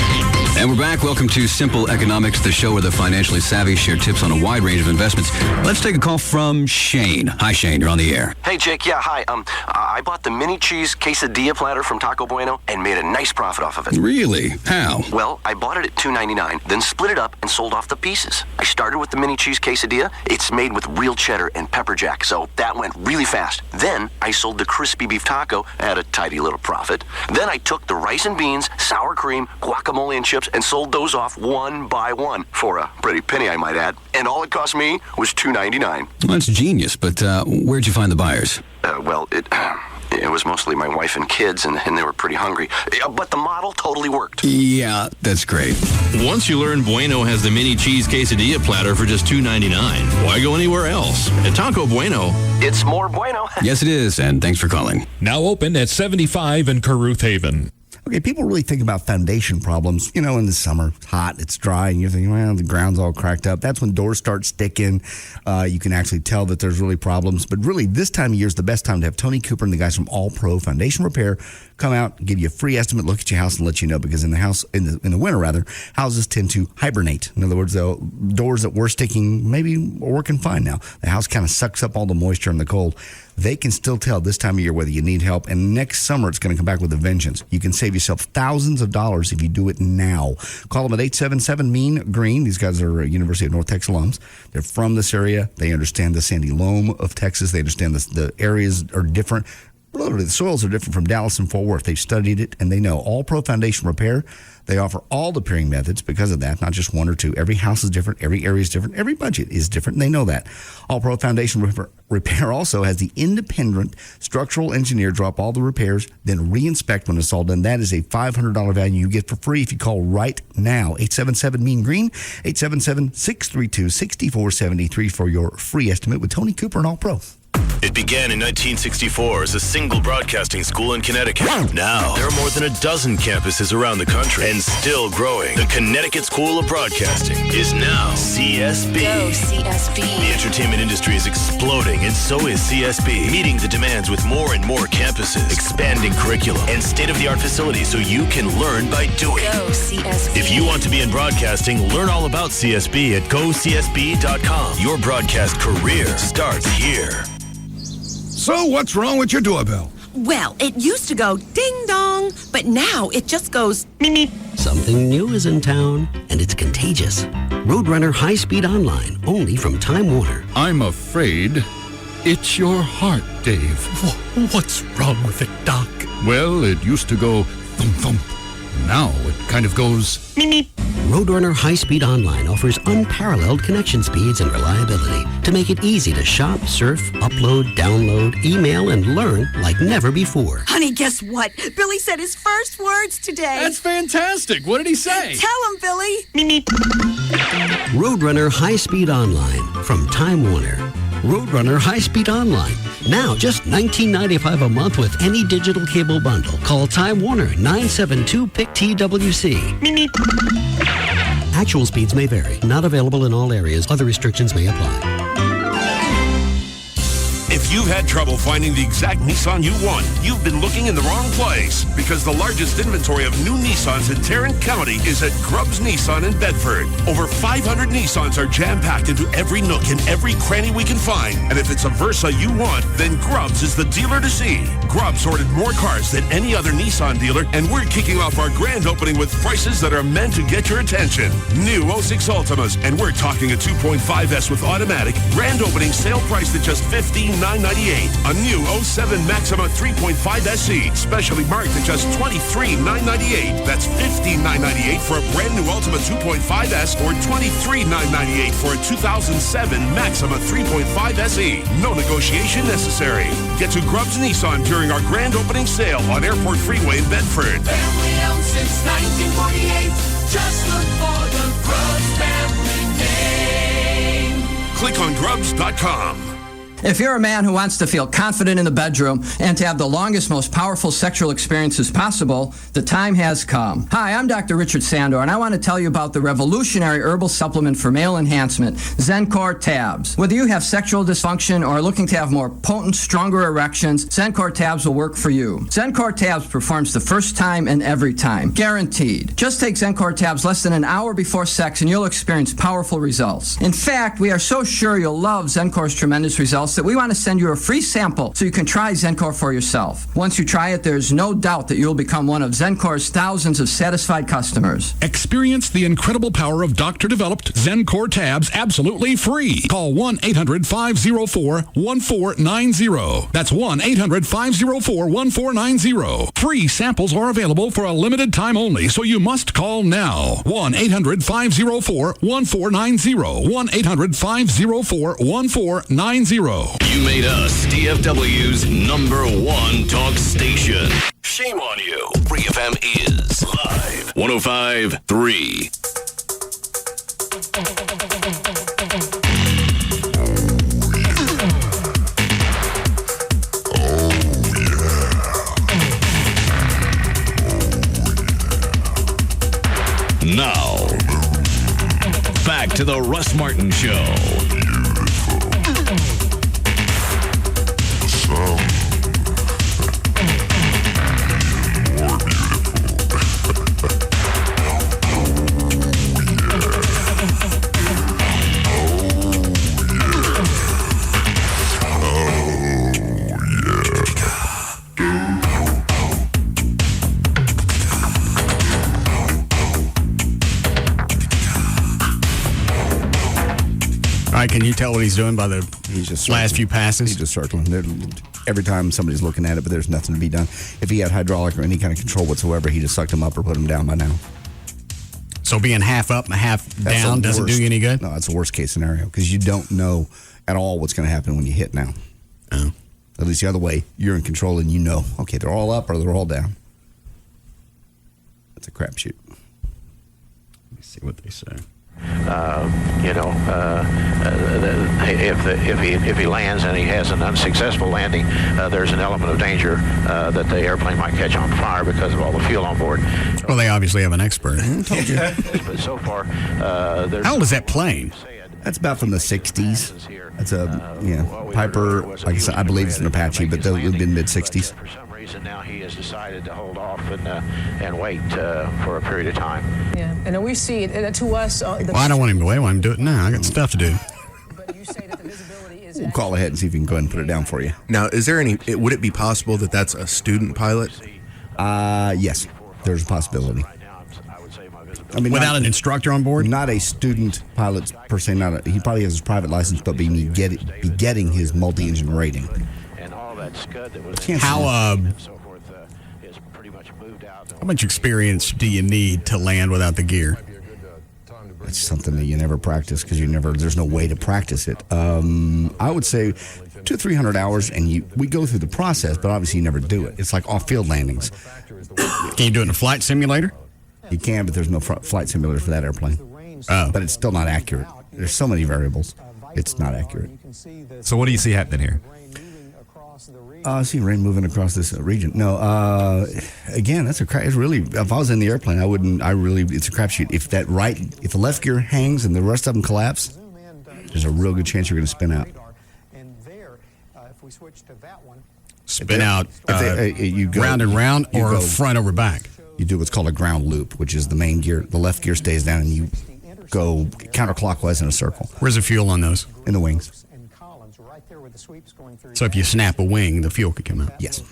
And we're back. Welcome to Simple Economics, the show where the financially savvy share tips on a wide range of investments. Let's take a call from Shane. Hi, Shane. You're on the air. Hey, Jake. Yeah, hi. I bought the mini cheese quesadilla platter from Taco Bueno and made a nice profit off of it. Really? How? Well, I bought it at $2.99, then split it up and sold off the pieces. I started with the mini cheese quesadilla. It's made with real cheddar and pepper jack, so that went really fast. Then I sold the crispy beef taco at a tidy little profit. Then I took the rice and beans, sour cream, guacamole, and chips and sold those off one by one for a pretty penny, I might add. And all it cost me was $2.99. Well, that's genius, but where'd you find the buyers? It was mostly my wife and kids, and they were pretty hungry. But the model totally worked. Yeah, that's great. Once you learn Bueno has the mini cheese quesadilla platter for just $2.99, why go anywhere else? At Taco Bueno, it's more bueno. Yes, it is, and thanks for calling. Now open at 75 in Caruth Haven. Okay, people really think about foundation problems, in the summer. It's hot, it's dry, and you're thinking, well, the ground's all cracked up. That's when doors start sticking. You can actually tell that there's really problems. But really, this time of year is the best time to have Tony Cooper and the guys from All Pro Foundation Repair come out, give you a free estimate, look at your house, and let you know. Because in the winter, houses tend to hibernate. In other words, the doors that were sticking maybe are working fine now. The house kind of sucks up all the moisture and the cold. They can still tell this time of year whether you need help. And next summer, it's going to come back with a vengeance. You can save yourself thousands of dollars if you do it now. Call them at 877-MEAN-GREEN. These guys are University of North Texas alums. They're from this area. They understand the sandy loam of Texas. They understand the areas are different. Literally, the soils are different from Dallas and Fort Worth. They've studied it, and they know. All Pro Foundation Repair, they offer all the repairing methods because of that, not just one or two. Every house is different. Every area is different. Every budget is different, and they know that. All Pro Foundation Repair also has the independent structural engineer drop all the repairs, then re-inspect when it's all done. That is a $500 value you get for free if you call right now. 877-MEAN-GREEN, 877-632-6473 for your free estimate with Tony Cooper and All Pro. It began in 1964 as a single broadcasting school in Connecticut. Now, there are more than a dozen campuses around the country and still growing. The Connecticut School of Broadcasting is now CSB. Go CSB. The entertainment industry is exploding, and so is CSB, meeting the demands with more and more campuses, expanding curriculum, and state-of-the-art facilities so you can learn by doing. Go CSB. If you want to be in broadcasting, learn all about CSB at GoCSB.com. Your broadcast career starts here. So what's wrong with your doorbell? Well, it used to go ding-dong, but now it just goes meep. Something new is in town, and it's contagious. Roadrunner High-Speed Online, only from Time Warner. I'm afraid it's your heart, Dave. What's wrong with it, Doc? Well, it used to go thump-thump. Now it kind of goes meep. Roadrunner High-Speed Online offers unparalleled connection speeds and reliability to make it easy to shop, surf, upload, download, email, and learn like never before. Honey, guess what? Billy said his first words today. That's fantastic. What did he say? Tell him, Billy. Meep. Roadrunner High-Speed Online from Time Warner. Roadrunner High-Speed Online. Now just $19.95 a month with any digital cable bundle. Call Time Warner 972-PIC-TWC. Meep. Actual speeds may vary. Not available in all areas. Other restrictions may apply. If you've had trouble finding the exact Nissan you want, you've been looking in the wrong place, because the largest inventory of new Nissans in Tarrant County is at Grubbs Nissan in Bedford. Over 500 Nissans are jam-packed into every nook and every cranny we can find. And if it's a Versa you want, then Grubbs is the dealer to see. Grubbs ordered more cars than any other Nissan dealer, and we're kicking off our grand opening with prices that are meant to get your attention. New 06 Ultimas, and we're talking a 2.5S with automatic, grand opening sale priced at just $15,998. A new 07 Maxima 3.5 SE, specially marked at just $23,998. That's $15,998 for a brand new Ultima 2.5S or $23,998 for a 2007 Maxima 3.5 SE. No negotiation necessary. Get to Grubbs Nissan during our grand opening sale on Airport Freeway in Bedford. Family owned since 1948. Just look for the Grubbs family name. click on grubs.com. If you're a man who wants to feel confident in the bedroom and to have the longest, most powerful sexual experiences possible, the time has come. Hi, I'm Dr. Richard Sandor, and I want to tell you about the revolutionary herbal supplement for male enhancement, Zencor Tabs. Whether you have sexual dysfunction or are looking to have more potent, stronger erections, Zencor Tabs will work for you. Zencor Tabs performs the first time and every time, guaranteed. Just take Zencor Tabs less than an hour before sex and you'll experience powerful results. In fact, we are so sure you'll love Zencor's tremendous results that we want to send you a free sample so you can try Zencor for yourself. Once you try it, there's no doubt that you'll become one of Zencor's thousands of satisfied customers. Experience the incredible power of doctor-developed Zencor Tabs absolutely free. Call 1-800-504-1490. That's 1-800-504-1490. Free samples are available for a limited time only, so you must call now. 1-800-504-1490. 1-800-504-1490. You made us DFW's #1 talk station. Shame on you. Free FM is live. 105.3. Now, back to the Russ Martin Show. Can you tell what he's doing by the last few passes? He's just circling. Every time somebody's looking at it, but there's nothing to be done. If he had hydraulic or any kind of control whatsoever, he just sucked him up or put him down by now. So being half up and half down doesn't do you any good? No, that's the worst case scenario because you don't know at all what's going to happen when you hit now. Oh. At least the other way, you're in control and you know, okay, they're all up or they're all down. That's a crapshoot. Let me see what they say. If he lands and he has an unsuccessful landing, there's an element of danger that the airplane might catch on fire because of all the fuel on board. Well, they obviously have an expert. Told you. But so far, how old is that plane? That's about from the 60s. That's a Piper. Like I said, I believe it's an Apache, but they'll have been mid-60s. For some reason, now he has decided to hold off and wait for a period of time. Yeah, and we see it to us. Well, I don't want him to wait. I want him to do it now. I got stuff to do. But you say that the visibility is. We'll call ahead and see if we can go ahead and put it down for you. Now, is there any? Would it be possible that that's a student pilot? Yes, there's a possibility. I mean, without an instructor on board? Not a student pilot per se. He probably has his private license, but be getting his multi-engine rating. And all that scud that was how much experience do you need to land without the gear? It's something that you never practice because there's no way to practice it. I would say 200 to 300 hours, and we go through the process, but obviously you never do it. It's like off-field landings. Can you do it in a flight simulator? You can, but there's no flight simulator for that airplane. Oh. But it's still not accurate. There's so many variables. It's not accurate. So what do you see happening here? I see rain moving across this region. No, again, that's it's really, if I was in the airplane, it's a crapshoot. If the left gear hangs and the rest of them collapse, there's a real good chance you're going to spin out. Spin out, you go round and round, or front over back? You do what's called a ground loop, which is the main gear. The left gear stays down, and you go counterclockwise in a circle. Where's the fuel on those? In the wings. So if you snap a wing, the fuel could come out? Yes.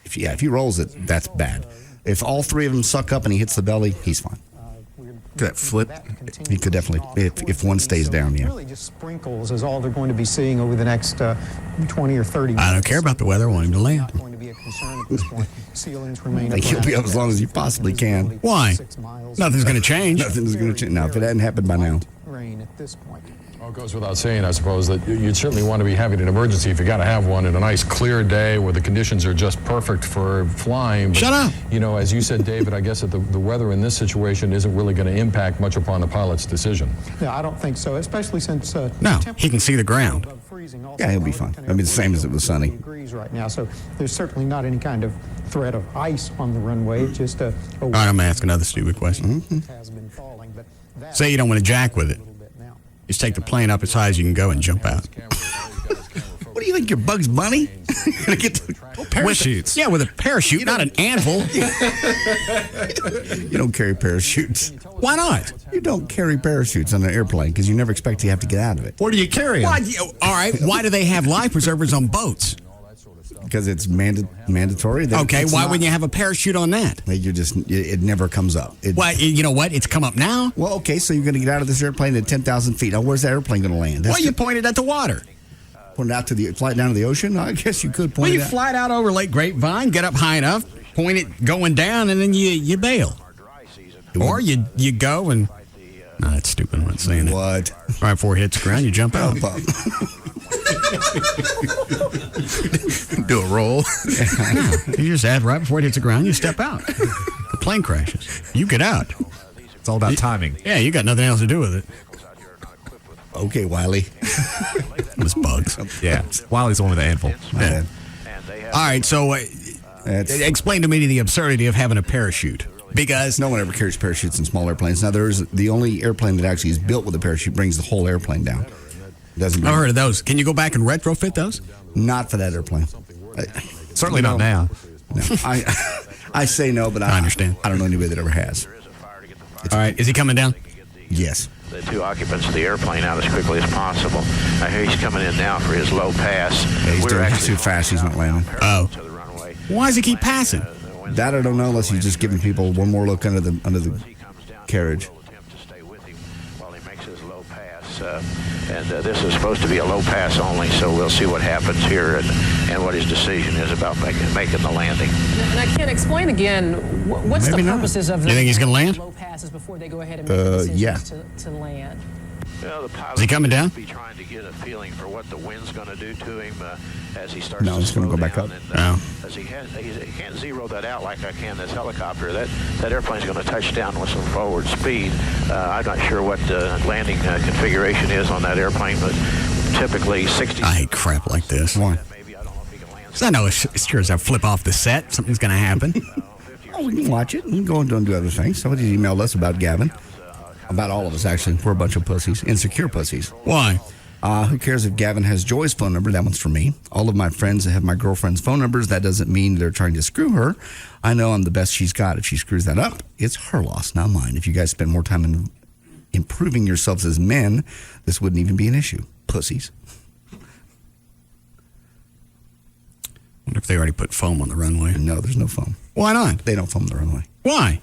If he rolls it, that's bad. If all three of them suck up and he hits the belly, he's fine. Could that flip? He could definitely, if one stays down, yeah. Really just sprinkles is all they're going to be seeing over the next 20 or 30 minutes. I don't care about the weather. I want him to land. Going to be a concern at this point. Ceilings remain up. He'll be up as long as you possibly can. Why? Nothing's going to change. Nothing's going to change. No, if it hadn't happened by now. Rain at this point. It goes without saying, I suppose, that you'd certainly want to be having an emergency if you got to have one in a nice clear day where the conditions are just perfect for flying. But, Shut up. As you said, David, I guess that the weather in this situation isn't really going to impact much upon the pilot's decision. Yeah, I don't think so, especially since... No, he can see the ground. Yeah, he'll be fine. I mean, the same as it was sunny. Degrees right now, so there's certainly not any kind of threat of ice on the runway. It's just All right, I'm going to ask another stupid question. has been falling, but Say you don't want to jack with it. Just take the plane up as high as you can go and jump out. What do you think, you're Bugs Bunny? You're going to get the parachutes. With a parachute, not an anvil. You don't carry parachutes. Why not? You don't carry parachutes on an airplane because you never expect you have to get out of it. Where do you carry them? All right, why do they have life preservers on boats? Because it's mandatory. Okay, why wouldn't you have a parachute on that? It never comes up. Why? You know what? It's come up now. Well, okay, so you're going to get out of this airplane at 10,000 feet. Now, where's that airplane going to land? You pointed at the water. Point out fly down to the ocean? I guess you could point you fly it out over Lake Grapevine, get up high enough, point it going down, and then you bail. Or you go and... No, that's stupid. I'm not saying it. What? Right before it hits the ground, you jump out. Do a roll. No, you just add right before it hits the ground, you step out. The plane crashes. You get out. It's all about timing. Yeah, you got nothing else to do with it. Okay, Wiley. It was Bugs. Yeah, Wiley's the one with the anvil. Yeah. All right, so explain to me the absurdity of having a parachute. Because no one ever carries parachutes in small airplanes. Now, there's the only airplane that actually is built with a parachute brings the whole airplane down. I've heard of those. Can you go back and retrofit those? Not for that airplane. Certainly not now. No, I say no, but I understand. I don't know anybody that ever has. All right, is he coming down? Yes. The two occupants of the airplane out as quickly as possible. I hear he's coming in now for his low pass. Yeah, he's doing it too fast. He's not landing. Oh. Why does he keep passing? That I don't know, unless he's just giving people one more look under the carriage. And this is supposed to be a low pass only, so we'll see what happens here and what his decision is about making the landing. And I can't explain again, what's Maybe the purposes of You think he's going to land? low passes before they go ahead and make the decision to land? Well, the pilot is he coming down? be trying to get a feeling for what the wind's going to do to him as he starts No, he's going to go back up. As he can't zero that out like I can this helicopter. That airplane's going to touch down with some forward speed. I'm not sure what the landing configuration is on that airplane, but typically 60. I hate crap like this. Why? I know it's sure as I flip off the set, something's going to happen. Oh, we can watch it and go and do other things. Somebody emailed us about Gavin. About all of us, actually. We're a bunch of pussies. Insecure pussies. Why? Who cares if Gavin has Joy's phone number? That one's for me. All of my friends have my girlfriend's phone numbers. That doesn't mean they're trying to screw her. I know I'm the best she's got. If she screws that up, it's her loss, not mine. If you guys spend more time in improving yourselves as men, this wouldn't even be an issue. Pussies. Wonder if they already put foam on the runway. No, there's no foam. Why not? They don't foam the runway. Why?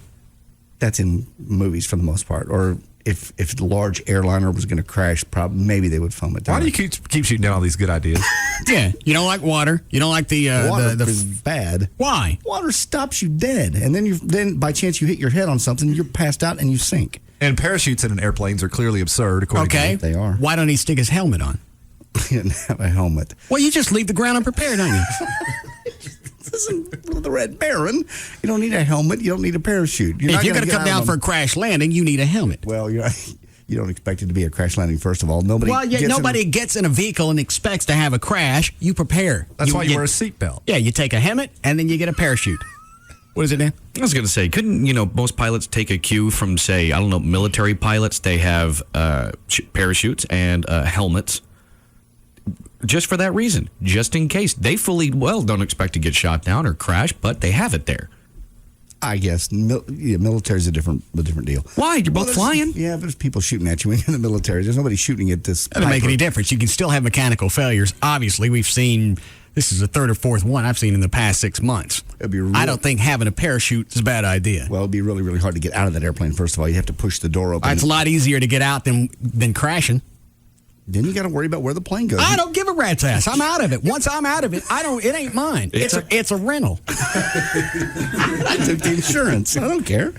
That's in movies for the most part. Or if the large airliner was going to crash, probably maybe they would foam it down. Why do you keep shooting down all these good ideas? Yeah, you don't like water. You don't like the water the is bad. Why? Water stops you dead, and then by chance you hit your head on something, you're passed out and you sink. And parachutes in airplanes are clearly absurd. According to me. They are. Why don't he stick his helmet on? He didn't have a helmet. Well, you just leave the ground unprepared, don't you? This isn't the Red Baron. You don't need a helmet. You don't need a parachute. If you're going to come down for a crash landing, you need a helmet. Well, you don't expect it to be a crash landing, first of all. Nobody gets in a vehicle and expects to have a crash. You prepare. That's why you wear a seatbelt. Yeah, you take a helmet, and then you get a parachute. What is it, Dan? I was going to say, couldn't, most pilots take a cue from, say, I don't know, military pilots? They have parachutes and helmets. Just for that reason, just in case. They fully well don't expect to get shot down or crash, but they have it there. I guess military's a different deal. Why? You're both flying. Yeah, but there's people shooting at you when you're in the military. There's nobody shooting at this. That doesn't make any difference. You can still have mechanical failures. Obviously, we've seen this is the third or fourth one I've seen in the past 6 months. I don't think having a parachute is a bad idea. Well, it'd be really, really hard to get out of that airplane. First of all, you have to push the door open. It's a lot easier to get out than crashing. Then you got to worry about where the plane goes. I don't give a rat's ass. I'm out of it. Once I'm out of it, it ain't mine. It's a rental. I took the insurance. I don't care.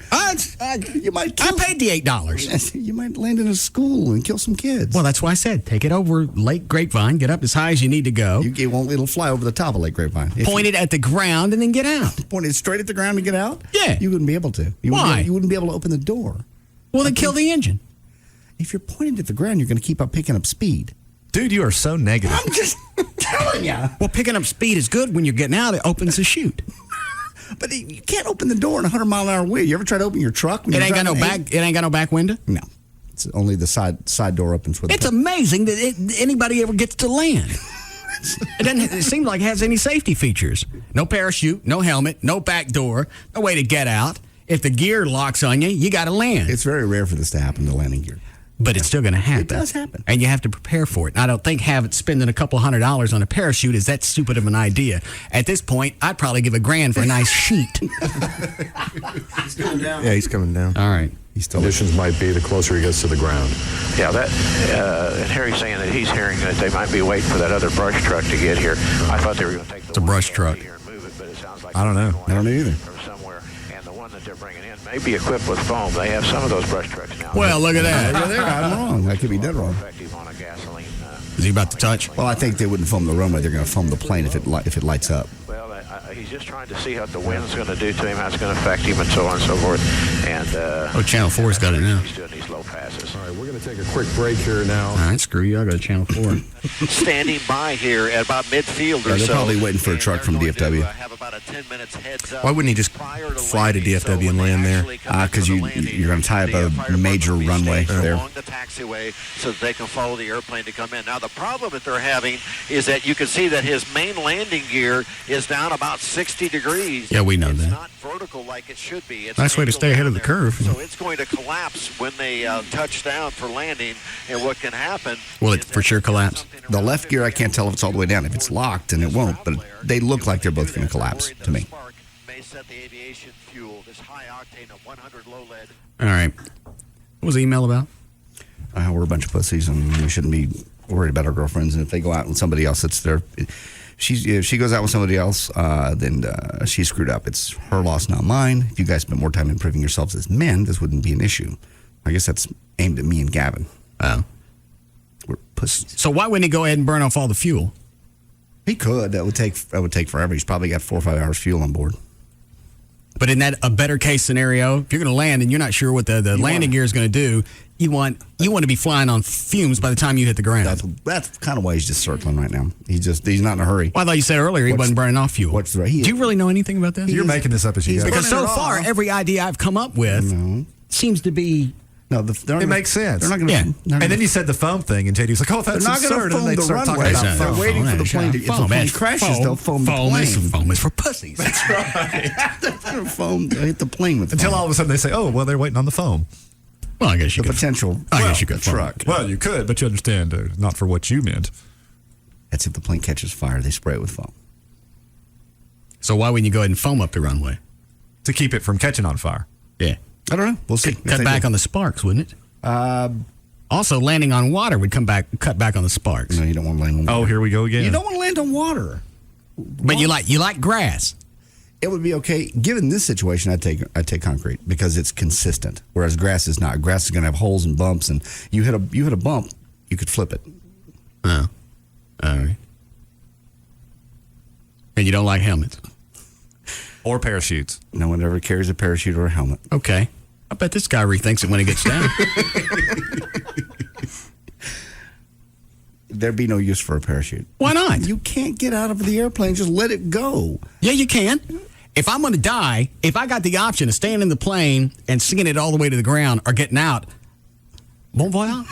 You might. I paid the $8. You might land in a school and kill some kids. Well, that's why I said take it over Lake Grapevine. Get up as high as you need to go. It'll fly over the top of Lake Grapevine. Point it at the ground and then get out. Point it straight at the ground and get out. Yeah, you wouldn't be able to. Why? You wouldn't be able to open the door. Well, then kill the engine. If you're pointing at the ground, you're going to keep up picking up speed. Dude, you are so negative. I'm just telling you. Well, picking up speed is good when you're getting out. It opens the chute. But you can't open the door in a 100-mile-an-hour wind. You ever try to open your truck? It ain't got no back. It ain't got no back window. No, it's only the side door opens. It's amazing that anybody ever gets to land. It seems like it has any safety features. No parachute, no helmet, no back door, no way to get out. If the gear locks on you, you got to land. It's very rare for this to happen, the landing gear. But it's still going to happen. It does happen. And you have to prepare for it. And I don't think spending a couple $100 on a parachute is that stupid of an idea. At this point, I'd probably give $1,000 for a nice sheet. He's coming down. Yeah, he's coming down. All right. Conditions might be the closer he gets to the ground. Yeah, and Harry's saying that he's hearing that they might be waiting for that other brush truck to get here. I thought they were going to take the brush truck. Here and move it, but it sounds like I don't know. I don't know either. From somewhere, and the one that they're bringing in may be equipped with foam. They have some of those brush trucks now. Well, look at that. I'm wrong. I could be dead wrong. Effective on a gasoline. Is he about to touch? Well, I think they wouldn't foam the runway. They're going to foam the plane if it lights up. Well, he's just trying to see what the wind's going to do to him, how it's going to affect him, and so on and so forth. And Channel 4's got it now. He's doing these low passes. All right, we're going to take a quick break here now. All right, screw you. I got a Channel 4. Standing by here at about midfield or they're so. probably waiting for a truck from DFW. Have about a 10 minutes heads up. Why wouldn't he just fly to DFW and land there? Because you're going to tie up a major runway there. Along the taxiway so that they can follow the airplane to come in. Now, the problem that they're having is that you can see that his main landing gear is down about 60 degrees. Yeah, we know that. It's not vertical like it should be. It's nice way to stay ahead of the curve. So it's going to collapse when they touch down for landing. And what can happen... Will it for sure collapse? The left gear, I can't tell if it's all the way down. If it's locked, then it won't. But they look like they're both going to collapse to me. May set the aviation fuel, this high octane of 100 low lead. All right. What was the email about? We're a bunch of pussies, and we shouldn't be worried about our girlfriends. And if they go out with somebody else, that's their... If she goes out with somebody else, then she's screwed up. It's her loss, not mine. If you guys spent more time improving yourselves as men, this wouldn't be an issue. I guess that's aimed at me and Gavin. Oh. We're pussies. So why wouldn't he go ahead and burn off all the fuel? He could. That would take forever. He's probably got 4 or 5 hours fuel on board. But isn't that a better case scenario? If you're going to land and you're not sure what the landing gear is going to do, you want to be flying on fumes by the time you hit the ground. That's kind of why he's just circling right now. He's not in a hurry. Well, I thought you said earlier he wasn't burning off fuel. Do you really know anything about that? You're making this up as you go. Because so far, every idea I've come up with seems to be... No, it makes sense. They're not going to. And then you said the foam thing, and JD was like, "Oh, that's absurd." They're not going to foam the runway. They're waiting for the plane to. If the plane crashes, they'll foam the plane. Foam is for pussies. That's right. They're going to foam. Hit the plane with. Until all of a sudden they say, "Oh, well, they're waiting on the foam." Well, I guess you could. Potential. I guess you could. Truck. Well, you could, but you understand, not for what you meant. That's if the plane catches fire. They spray it with foam. So why wouldn't you go ahead and foam up the runway to keep it from catching on fire? Yeah, I don't know. We'll see. Cut back on the sparks, wouldn't it? Also, landing on water would cut back on the sparks. No, you don't want to land on water. Oh, here we go again. You don't want to land on water. But you like grass. It would be okay. Given this situation, I'd take concrete because it's consistent. Whereas grass is not. Grass is going to have holes and bumps, and you hit a bump, you could flip it. Oh, all right. And you don't like helmets or parachutes. No one ever carries a parachute or a helmet. Okay. I bet this guy rethinks it when he gets down. There'd be no use for a parachute. Why not? You can't get out of the airplane. Just let it go. Yeah, you can. If I'm going to die, if I got the option of staying in the plane and singing it all the way to the ground or getting out, bon voyage.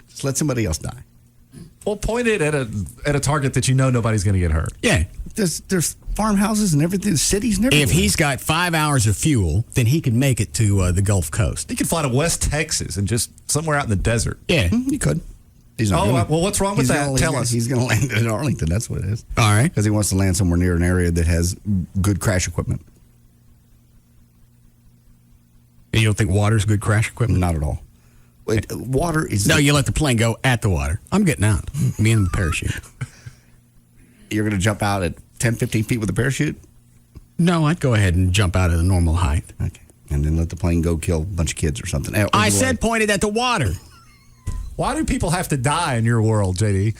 Just let somebody else die. Well, point it at a target that you know nobody's going to get hurt. Yeah. There's farmhouses and everything, cities and everything. If he's got 5 hours of fuel, then he can make it to the Gulf Coast. He could fly to West Texas and just somewhere out in the desert. Yeah. He could. Well, what's wrong with that? Tell us. He's going to land in Arlington. That's what it is. All right. Because he wants to land somewhere near an area that has good crash equipment. And you don't think water's good crash equipment? Not at all. Water is... No, you let the plane go at the water. I'm getting out. Me and the parachute. You're going to jump out at 10, 15 feet with a parachute? No, I'd go ahead and jump out at a normal height. Okay. And then let the plane go kill a bunch of kids or something. I said pointed at the water. Why do people have to die in your world, JD?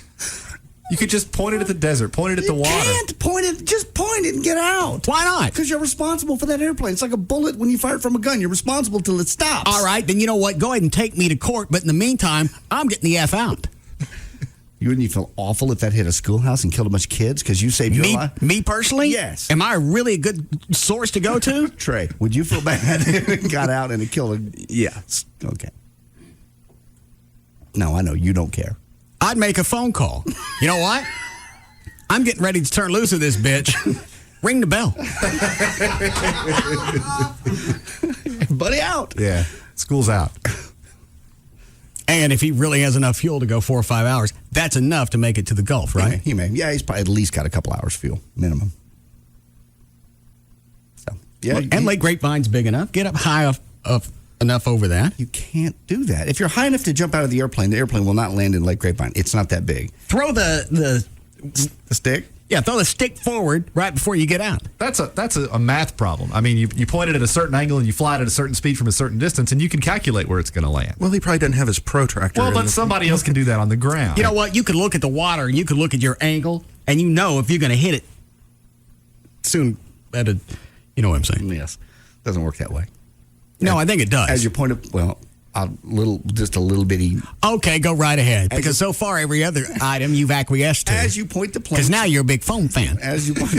You could just point it at the desert, point it at the water. You can't point it. Just point it and get out. Why not? Because you're responsible for that airplane. It's like a bullet when you fire it from a gun. You're responsible till it stops. All right, then you know what? Go ahead and take me to court. But in the meantime, I'm getting the F out. Wouldn't you feel awful if that hit a schoolhouse and killed a bunch of kids because you saved your life? Me personally? Yes. Am I really a good source to go to? Trey, would you feel bad if it got out and it killed a... Yeah. Okay. No, I know. You don't care. I'd make a phone call. You know what? I'm getting ready to turn loose of this bitch. Ring the bell. Buddy out. Yeah. School's out. And if he really has enough fuel to go 4 or 5 hours, that's enough to make it to the Gulf, right? He may. Yeah, he's probably at least got a couple hours fuel, minimum. So, yeah. Well, and Lake Grapevine's big enough. Get up high enough over that. You can't do that. If you're high enough to jump out of the airplane will not land in Lake Grapevine. It's not that big. Throw the stick? Yeah, throw the stick forward right before you get out. That's a math problem. I mean, you point it at a certain angle and you fly it at a certain speed from a certain distance, and you can calculate where it's going to land. Well, he probably doesn't have his protractor. Well, but somebody else can do that on the ground. You know what? You can look at the water and you can look at your angle, and you know if you're going to hit it soon at a, you know what I'm saying? Yes. Doesn't work that way. No, I think it does. As you point of, well, just a little bitty. Okay, go right ahead. Because so far, every other item you've acquiesced to. As you point the plane. Because now you're a big foam fan. As you point,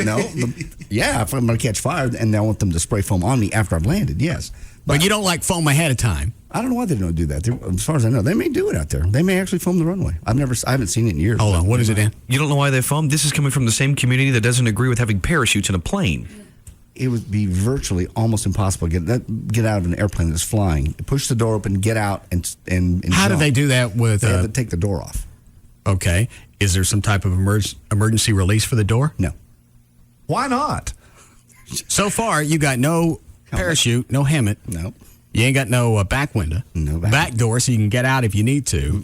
yeah, if I'm going to catch fire and I want them to spray foam on me after I've landed, yes. But you don't like foam ahead of time. I don't know why they don't do that. As far as I know, they may do it out there. They may actually foam the runway. I haven't seen it in years. Hold on, what is it in? You don't know why they foam? This is coming from the same community that doesn't agree with having parachutes in a plane. It would be virtually almost impossible to get out of an airplane that's flying. Push the door open, get out, and how do they do that with? They have to take the door off. Okay. Is there some type of emergency release for the door? No. Why not? So far, you got no parachute, no helmet. No. You ain't got no back window. No back door, so you can get out if you need to.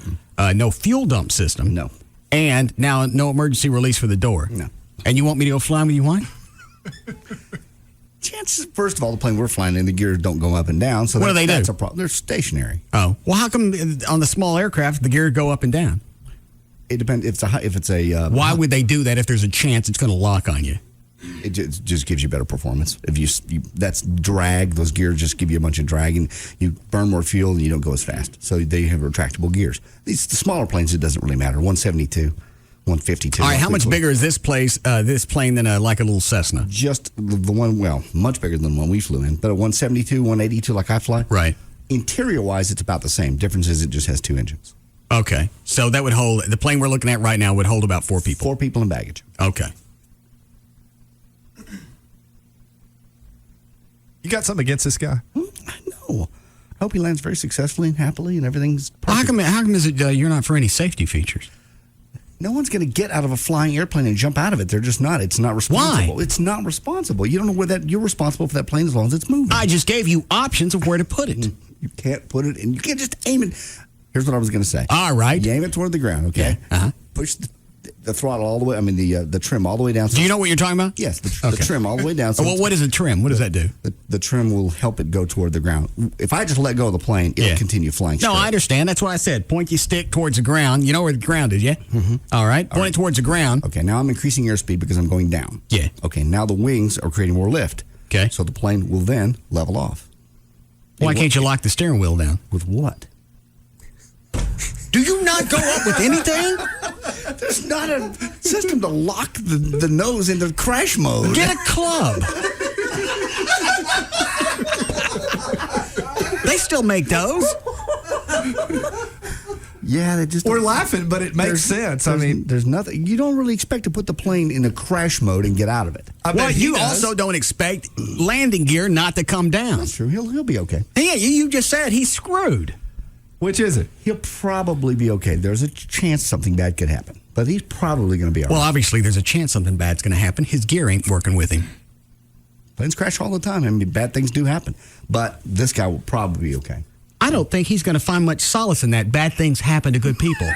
No fuel dump system. No. And now no emergency release for the door. No. And you want me to go fly with you? Why? Chances, first of all, the plane we're flying in, the gears don't go up and down. So what do they do? That's a problem. They're stationary. Oh, well, how come on the small aircraft the gears go up and down? It depends. If it's a why would they do that if there's a chance it's going to lock on you? It just gives you better performance. If you that's drag, those gears just give you a bunch of drag, and you burn more fuel and you don't go as fast. So they have retractable gears. The smaller planes, it doesn't really matter. 172. 152. All right, how much bigger is this plane than like a little Cessna? Just the one, well, much bigger than the one we flew in, but a 172, 182 like I fly. Right. Interior-wise, it's about the same. Difference is it just has 2 engines. Okay, so that would hold, the plane we're looking at right now would hold about 4 people. 4 people and baggage. Okay. You got something against this guy? I know. I hope he lands very successfully and happily and everything's perfect. Well, how come is it you're not for any safety features? No one's going to get out of a flying airplane and jump out of it. They're just not. It's not responsible. Why? It's not responsible. You don't know where you're responsible for that plane as long as it's moving. I just gave you options of where to put it. You can't put it in. You can't just aim it. Here's what I was going to say. All right. You aim it toward the ground, okay? Yeah. Uh-huh. Push the throttle all the way, the trim all the way down. Do you know what you're talking about? Yes, the trim all the way down. So well, what is a trim? What does that do? The trim will help it go toward the ground. If I just let go of the plane, it'll continue flying straight. No, I understand. That's what I said. Point your stick towards the ground. You know where the ground is, yeah? Mm-hmm. All right. Point it towards the ground. Okay, now I'm increasing airspeed because I'm going down. Yeah. Okay, now the wings are creating more lift. Okay. So the plane will then level off. Why can't you lock the steering wheel down? With what? Do you not go up with anything? There's not a system to lock the nose into crash mode. Get a club. They still make those. Yeah, they just. We're laughing, but it makes sense. I mean, there's nothing. You don't really expect to put the plane in a crash mode and get out of it. Well, you also don't expect landing gear not to come down. That's true. He'll be okay. Yeah, you just said he's screwed. Which is it? He'll probably be okay. There's a chance something bad could happen, but he's probably going to be all right. Well, obviously, there's a chance something bad's going to happen. His gear ain't working with him. Planes crash all the time. I mean, bad things do happen, but this guy will probably be okay. I I don't think he's going to find much solace in that. Bad things happen to good people.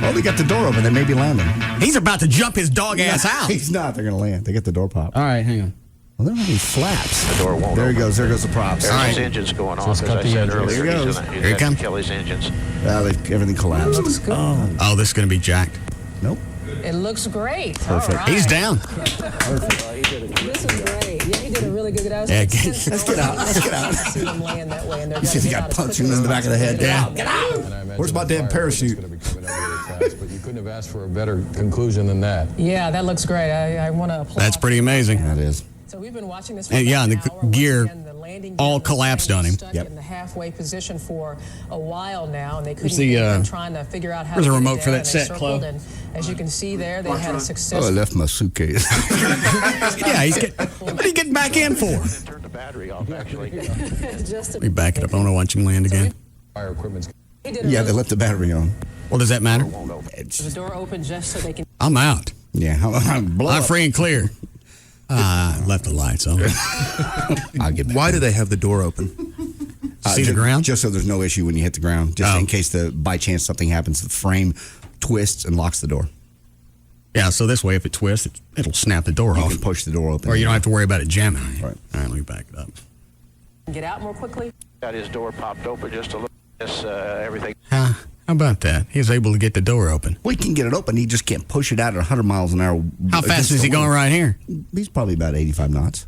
Well, they got the door open. They may be landing. He's about to jump his dog ass out. He's not. They're going to land. They get the door popped. All right, hang on. Well, they don't have any flaps. The door won't There he open. goes. There goes the props. There's All his right. engines going So off, let's as cut I the said engines. earlier. Here he He's goes. in Here he comes. Kelly's engines. Everything collapsed. Looks good. Oh, this is going to be jacked. Nope. It looks great. Perfect. All right. He's down. This is great. Yeah, he did a really good job. Yeah, let's get out. Let's get out. See them land that way, and they're You see if he got punched in the back of the head. Yeah. Get out. Where's my damn parachute? But you couldn't have asked for a better conclusion than that. Yeah, that looks great. I want to applaud. That's pretty amazing. That is. So we've been watching this for And yeah, and about the an hour. Once gear again, the landing all gear collapsed on him. stuck in the halfway position for a while now, and they couldn't the, get it, trying to figure out how where's to the get it remote for there, that and they set, circled, Chloe? And as you can see there, they had a Oh, I successful. left my suitcase. Yeah, what are you getting back in for? Turn the battery off, actually. Just Let me back it up. I want to watch him land again. Fire equipment's Yeah, they left the battery on. Well, does that matter? the door open just so they can. I'm out. Yeah, I'm free and clear. Left the lights on. I'll get back. Why do they have the door open? See the ground? Just so there's no issue when you hit the ground. Just in case by chance something happens, the frame twists and locks the door. Yeah, so this way, if it twists, it'll snap the door You off. can push the door open. Or you don't have to worry about it jamming on you. Right. All right, let me back it up. Get out more quickly. Got his door popped open just a little. Everything. How about that? He was able to get the door open. We can get it open. He just can't push it out at 100 miles an hour. How fast is he going right here? He's probably about 85 knots.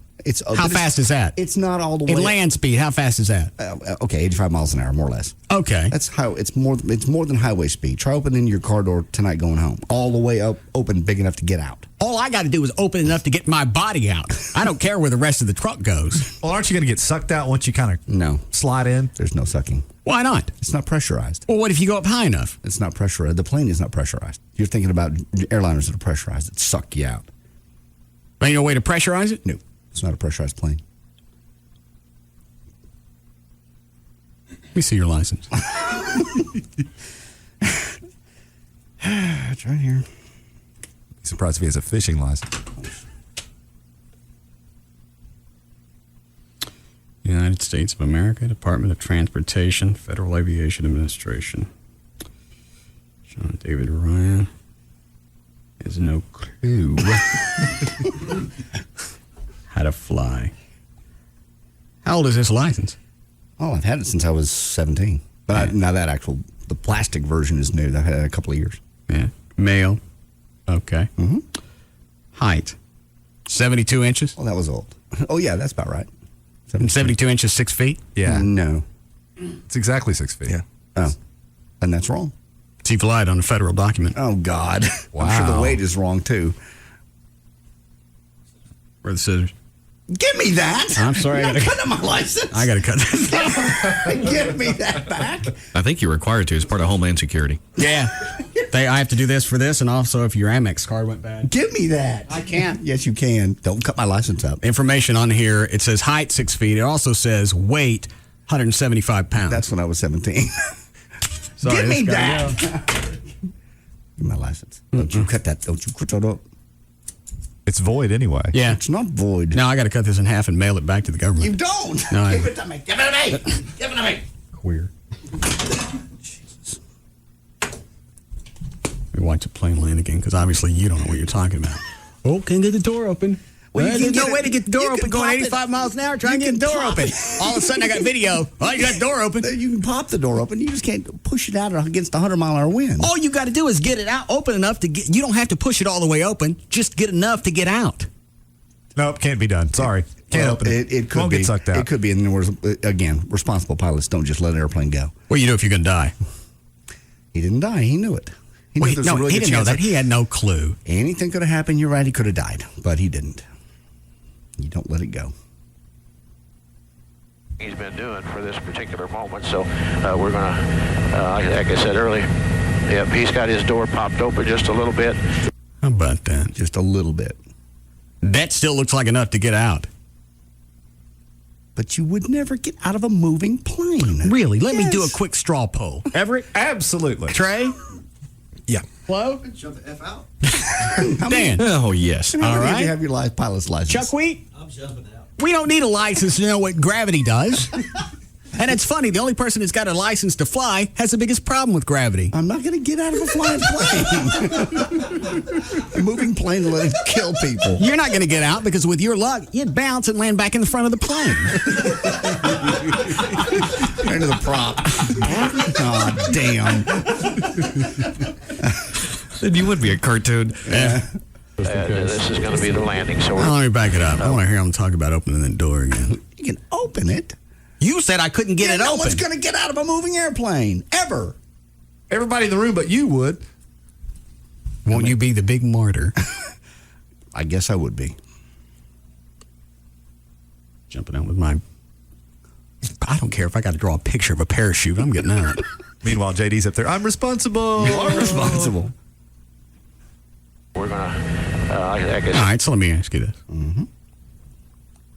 How fast is that? It's not all the way. In land speed, how fast is that? Okay, 85 miles an hour, more or less. Okay. That's how it's more than highway speed. Try opening your car door tonight going home. All the way up, open big enough to get out. All I got to do is open enough to get my body out. I don't care where the rest of the truck goes. Well, aren't you going to get sucked out once you kind of slide in? There's no sucking. Why not? It's not pressurized. Well, what if you go up high enough? It's not pressurized. The plane is not pressurized. You're thinking about airliners that are pressurized that suck you out. Ain't no way to pressurize it? No, it's not a pressurized plane. Let me see your license. It's right here. Surprised if he has a fishing license. United States of America, Department of Transportation, Federal Aviation Administration. John David Ryan has no clue how to fly. How old is this license? Oh, I've had it since I was 17. But now the plastic version is new. I've had it a couple of years. Yeah. Male. Okay. Mm-hmm. Height. 72 inches? Well, that was old. Oh, yeah, that's about right. 72 inches, 6 feet? Yeah. No. It's exactly 6 feet. Yeah. Oh. And that's wrong. Chief lied on a federal document. Oh, God. Wow. I'm sure the weight is wrong, too. Where are the scissors? Give me that. I'm sorry. You're not cutting my license. I got to cut that. Give me that back. I think you're required to as part of Homeland Security. Yeah. I have to do this for this, and also if your Amex card went bad. Give me that. I can't. Yes, you can. Don't cut my license up. Information on here, it says height 6 feet. It also says weight 175 pounds. That's when I was 17. Sorry, Give me this guy- that. Give me my license. Don't you cut that. Don't you cut that up. It's void anyway. Yeah. It's not void. Now I got to cut this in half and mail it back to the government. You don't. No, Give it to me. Give it to me. Give it to me. Queer. We watch a plane land again because obviously you don't know what you're talking about. Oh, can't get the door open. Well, Well, you can there's no get way it- to get the door you open can going pop it. 85 miles an hour trying to You get the can door pop open. it. All of a sudden I got video. Oh, you got the door open. You can pop the door open. You just can't push it out against a 100-mile-an-hour wind. All you got to do is get it out open enough to get. You don't have to push it all the way open. Just get enough to get out. Nope, can't be done. Sorry. Can't open it. It could Won't be. get sucked out. It could be. And again, responsible pilots don't just let an airplane go. What do you do if you're going to die? He didn't die. He knew it. He knew Wait, there's no, a really he good didn't know chance that. He had no clue. Anything could have happened. You're right. He could have died, but he didn't. You don't let it go. He's been doing for this particular moment. So we're going to, like I said earlier, yep, he's got his door popped open just a little bit. How about that? Just a little bit. That still looks like enough to get out. But you would never get out of a moving plane. Really? Let me do a quick straw poll. Everett? Absolutely. Trey? Yeah. Flo? Jump the F out. Dan? Oh, yes. How many All of right. you have your pilot's license? Chuck Wheat? I'm jumping out. We don't need a license to know what gravity does. And it's funny, the only person who's got a license to fly has the biggest problem with gravity. I'm not going to get out of a flying plane. A moving plane will kill people. You're not going to get out because with your luck, you'd bounce and land back in the front of the plane. Into the prop. Oh, damn. Then you would be a cartoon. Yeah. This is going to be the landing. So Let me back it up. I want to hear him talk about opening the door again. You can open it. You said I couldn't get it open. No one's going to get out of a moving airplane. Ever. Everybody in the room but you would. Won't you be the big martyr? I guess I would be. Jumping out with my... I don't care if I got to draw a picture of a parachute. I'm getting out. Meanwhile, JD's up there. I'm responsible. I'm responsible. we're going to, I guess. All right, so let me ask you this. Mm-hmm.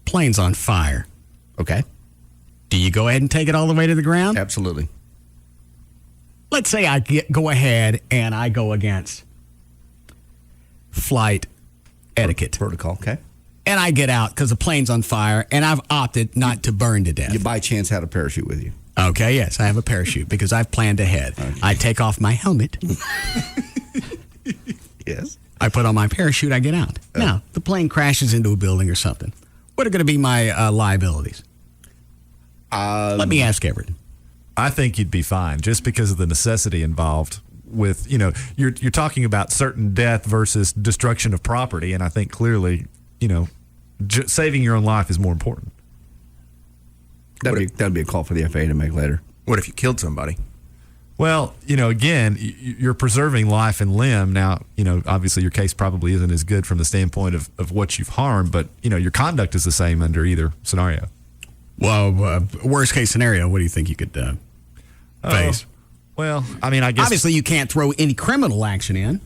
Plane's on fire. Okay. Do you go ahead and take it all the way to the ground? Absolutely. Let's say I go ahead and I go against flight etiquette. Protocol, okay. And I get out because the plane's on fire and I've opted not to burn to death. You by chance had a parachute with you. Okay, yes, I have a parachute because I've planned ahead. Okay. I take off my helmet. Yes. I put on my parachute, I get out. Now, the plane crashes into a building or something. What are going to be my liabilities? Let me ask Everett. I think you'd be fine just because of the necessity involved with, you're talking about certain death versus destruction of property. And I think clearly, saving your own life is more important. That'd be a call for the FAA to make later. What if you killed somebody? Well, again, you're preserving life and limb. Now, obviously your case probably isn't as good from the standpoint of what you've harmed, but, your conduct is the same under either scenario. Well, worst case scenario, what do you think you could face? Well, I mean, I guess... Obviously, you can't throw any criminal action in.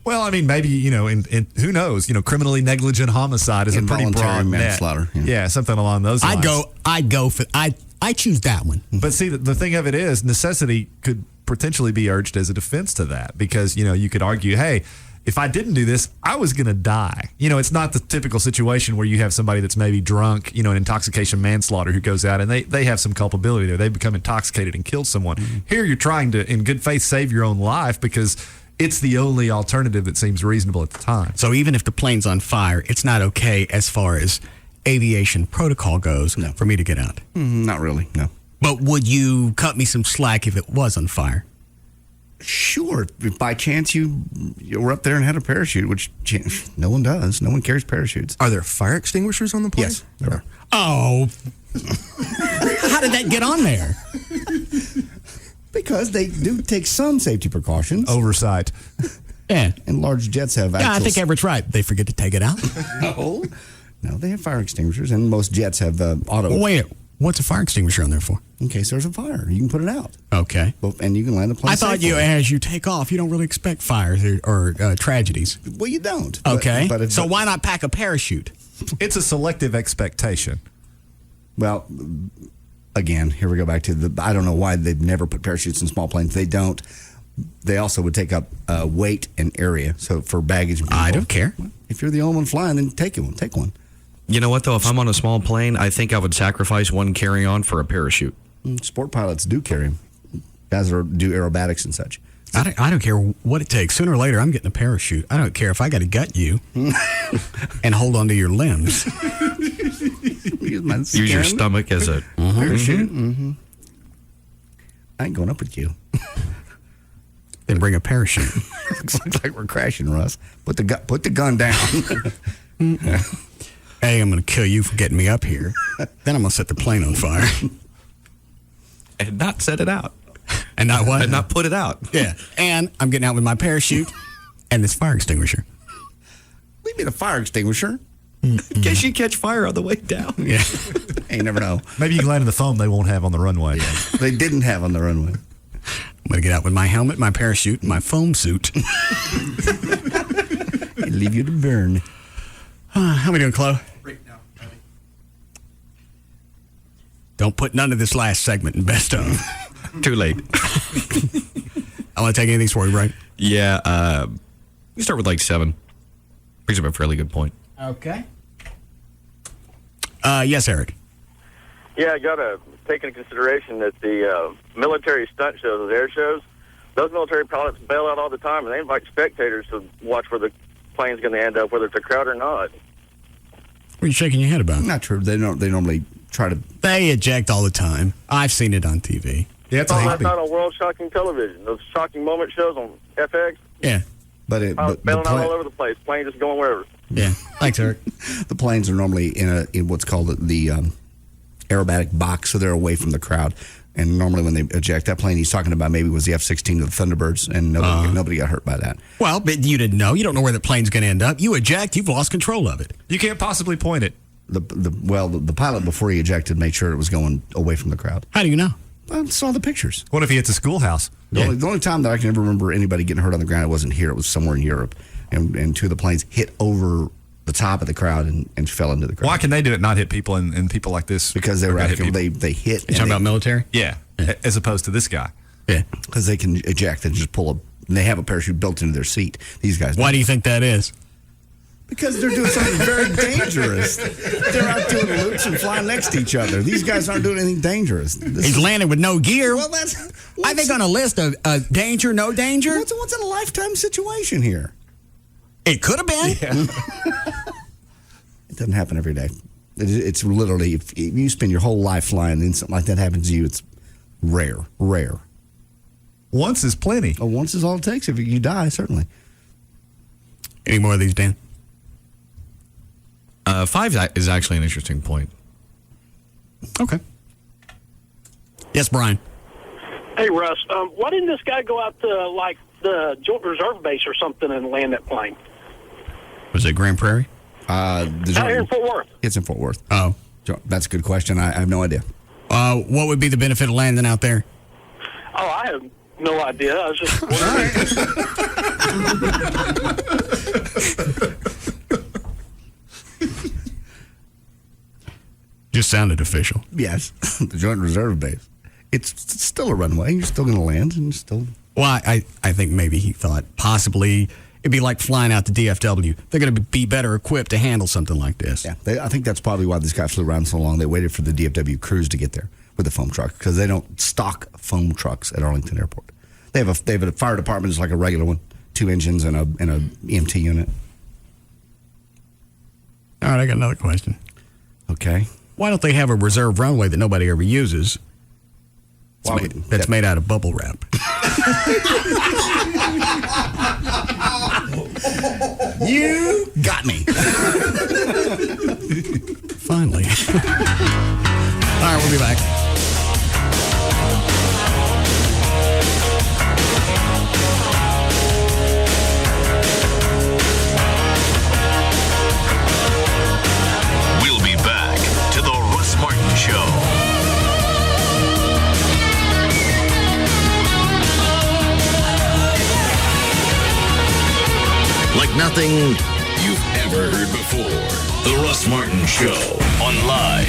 Well, I mean, maybe, in who knows, criminally negligent homicide is a pretty broad manslaughter. net. Yeah, something along those lines. I choose that one. But see, the thing of it is, necessity could potentially be urged as a defense to that because, you could argue, hey, if I didn't do this, I was going to die. It's not the typical situation where you have somebody that's maybe drunk, an intoxication manslaughter who goes out and they have some culpability there. They become intoxicated and kill someone. Mm-hmm. Here you're trying to, in good faith, save your own life because it's the only alternative that seems reasonable at the time. So even if the plane's on fire, it's not okay as far as aviation protocol goes for me to get out? Not really, no. But would you cut me some slack if it was on fire? Sure. If by chance you were up there and had a parachute, which no one does. No one carries parachutes. Are there fire extinguishers on the plane? Yes, there are. Oh. How did that get on there? Because they do take some safety precautions. Oversight. Yeah. And large jets have I think Everett's right. They forget to take it out. No, they have fire extinguishers, and most jets have auto. Wait, what's a fire extinguisher on there for? In case there's a fire, you can put it out. Okay. And you can land the plane. I thought as you take off, you don't really expect fires or tragedies. Well, you don't. Okay. So why not pack a parachute? It's a selective expectation. Well, again, here we go back to I don't know why they've never put parachutes in small planes. They don't. They also would take up weight and area. So for baggage and people. I don't care. If you're the only one flying, then take one. You know what, though? If I'm on a small plane, I think I would sacrifice one carry-on for a parachute. Sport pilots do carry them. Guys that do aerobatics and such. I don't care what it takes. Sooner or later, I'm getting a parachute. I don't care if I got to gut you and hold on to your limbs. Use your stomach as a parachute. Mm-hmm. I ain't going up with you. Then bring a parachute. Looks like we're crashing, Russ. Put the gun down. Hey, I'm going to kill you for getting me up here. Then I'm going to set the plane on fire. And not set it out. And not what? And not put it out. Yeah. And I'm getting out with my parachute and this fire extinguisher. We need a fire extinguisher. In case you catch fire on the way down. Yeah. You never know. Maybe you can land in the foam they won't have on the runway. They didn't have on the runway. I'm going to get out with my helmet, my parachute, and my foam suit. Leave you to burn. How we doing, Chloe? Don't put none of this last segment in best of. Too late. I want to take anything for you, right? Yeah. You start with 7. Brings up a fairly good point. Okay. Yes, Eric. Yeah, I got to take into consideration that the military stunt shows, the air shows, those military pilots bail out all the time, and they invite spectators to watch where the plane's going to end up, whether it's a crowd or not. What are you shaking your head about? Not true. They normally try to. They eject all the time. I've seen it on TV. Yeah, it's that's not on World Shocking Television. Those shocking moment shows on FX. Yeah. But bailing out all over the place. Plane just going wherever. Yeah. Thanks, Eric. The planes are normally in what's called the aerobatic box, so they're away from the crowd. And normally when they eject, that plane he's talking about maybe was the F-16 of the Thunderbirds, and nobody got hurt by that. Well, but you didn't know. You don't know where the plane's going to end up. You eject, you've lost control of it. You can't possibly point it. The pilot, before he ejected, made sure it was going away from the crowd. How do you know? I saw the pictures. What if he hits a schoolhouse? The only time that I can ever remember anybody getting hurt on the ground, it wasn't here. It was somewhere in Europe. And two of the planes hit over the top of the crowd and fell into the crowd. Why can they do it, not hit people, and people like this? Because they were hit acting, they hit. You talking about military? Yeah, as opposed to this guy. Yeah. Because they can eject and just pull and they have a parachute built into their seat. These guys Why do you think that is? Because they're doing something very dangerous. They're out doing loops and flying next to each other. These guys aren't doing anything dangerous. He's landing with no gear. Well, I think on a list of danger, no danger. What's in a lifetime situation here? It could have been. Yeah. It doesn't happen every day. It's literally, if you spend your whole life flying and something like that happens to you, it's rare. Once is plenty. Oh, once is all it takes. If you die, certainly. Any more of these, Dan? 5 is actually an interesting point. Okay. Yes, Brian. Hey, Russ. Why didn't this guy go out to, like, the Joint Reserve Base or something and land that plane? Was it Grand Prairie? Out here in Fort Worth. It's in Fort Worth. Oh. That's a good question. I have no idea. What would be the benefit of landing out there? Oh, I have no idea. I was just Just sounded official. Yes. The Joint Reserve Base. It's still a runway. You're still going to land and still. Well, I think maybe he thought possibly it'd be like flying out to DFW. They're going to be better equipped to handle something like this. Yeah, I think that's probably why this guy flew around so long. They waited for the DFW crews to get there with the foam truck because they don't stock foam trucks at Arlington Airport. They have a fire department just like a regular one, 2 engines and a EMT unit. All right, I got another question. Okay. Why don't they have a reserve runway that nobody ever uses? That's made out of bubble wrap. You got me. Finally. All right, we'll be back. We'll be back to the Russ Martin Show. Like nothing you've ever heard before. The Russ Martin Show on Live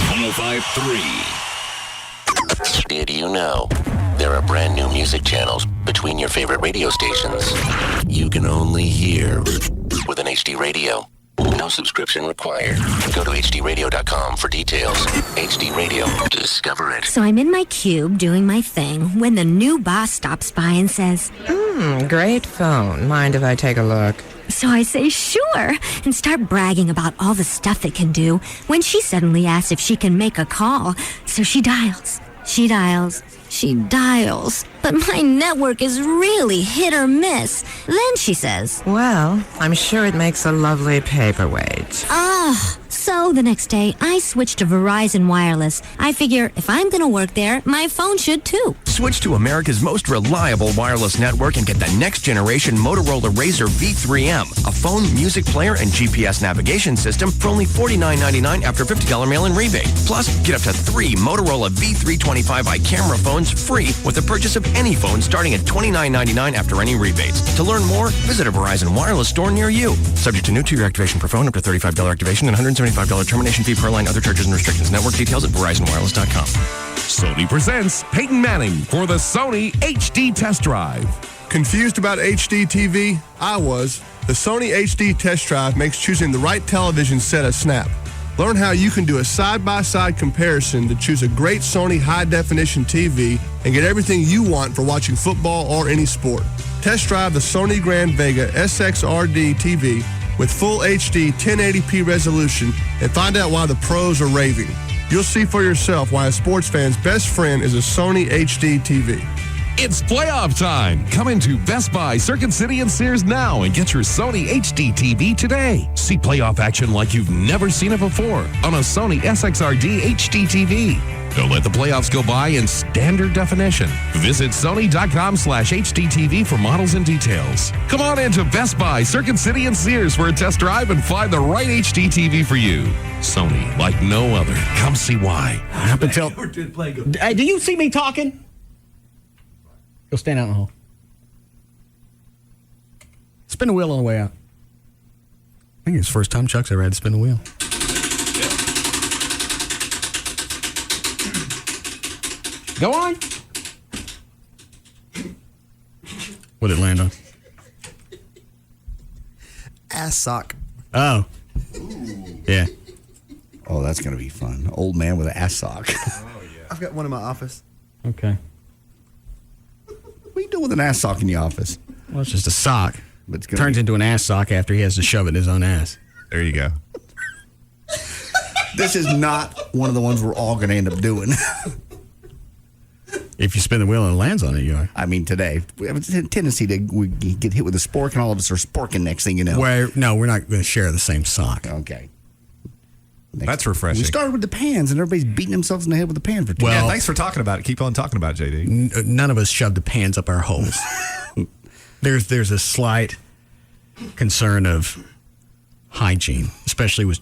105.3. Did you know there are brand new music channels between your favorite radio stations you can only hear with an HD radio? No subscription required. Go to hdradio.com for details. HD Radio. Discover it. So I'm in my cube doing my thing when the new boss stops by and says, Great phone. Mind if I take a look? So I say, sure, and start bragging about all the stuff it can do when she suddenly asks if she can make a call. So she dials. She dials. She dials. But my network is really hit or miss. Then she says, Well, I'm sure it makes a lovely paperweight. So the next day, I switched to Verizon Wireless. I figure if I'm going to work there, my phone should too. Switch to America's most reliable wireless network and get the next generation Motorola Razr V3M, a phone, music player, and GPS navigation system for only $49.99 after $50 mail-in rebate. Plus, get up to 3 Motorola V325i camera phones free with the purchase of any phone starting at $29.99 after any rebates. To learn more, visit a Verizon Wireless store near you. Subject to new 2-year activation per phone, up to $35 activation and $175 termination fee per line, other charges and restrictions. Network details at VerizonWireless.com. Sony presents Peyton Manning for the Sony HD Test Drive. Confused about HD TV? I was. The Sony HD Test Drive makes choosing the right television set a snap. Learn how you can do a side-by-side comparison to choose a great Sony high-definition TV and get everything you want for watching football or any sport. Test drive the Sony Grand Vega SXRD TV with full HD 1080p resolution and find out why the pros are raving. You'll see for yourself why a sports fan's best friend is a Sony HD TV. It's playoff time. Come into Best Buy, Circuit City, and Sears now and get your Sony HD TV today. See playoff action like you've never seen it before on a Sony SXRD HD TV. Don't let the playoffs go by in standard definition. Visit Sony.com/HDTV for models and details. Come on into Best Buy, Circuit City, and Sears for a test drive and find the right HD TV for you. Sony, like no other. Come see why. Up until... Hey, do you see me talking? Go stand out in the hall. Spin the wheel on the way out. I think it's the first time Chuck's ever had to spin the wheel. Go on. What did it land on? Ass sock. Oh. Yeah. Oh, that's going to be fun. Old man with an ass sock. I've got one in my office. Okay. What are you doing with an ass sock in the office? Well, it's just a sock. But it turns into an ass sock after he has to shove it in his own ass. There you go. This is not one of the ones we're all going to end up doing. If you spin the wheel and it lands on it, you are. I mean, today. We have a tendency to get hit with a spork, and all of us are sporking next thing you know. No, we're not going to share the same sock. Okay. That's refreshing. We started with the pans, and everybody's beating themselves in the head with the pan for 2 Well, thanks for talking about it. Keep on talking about it, JD. None of us shoved the pans up our holes. There's a slight concern of hygiene, especially with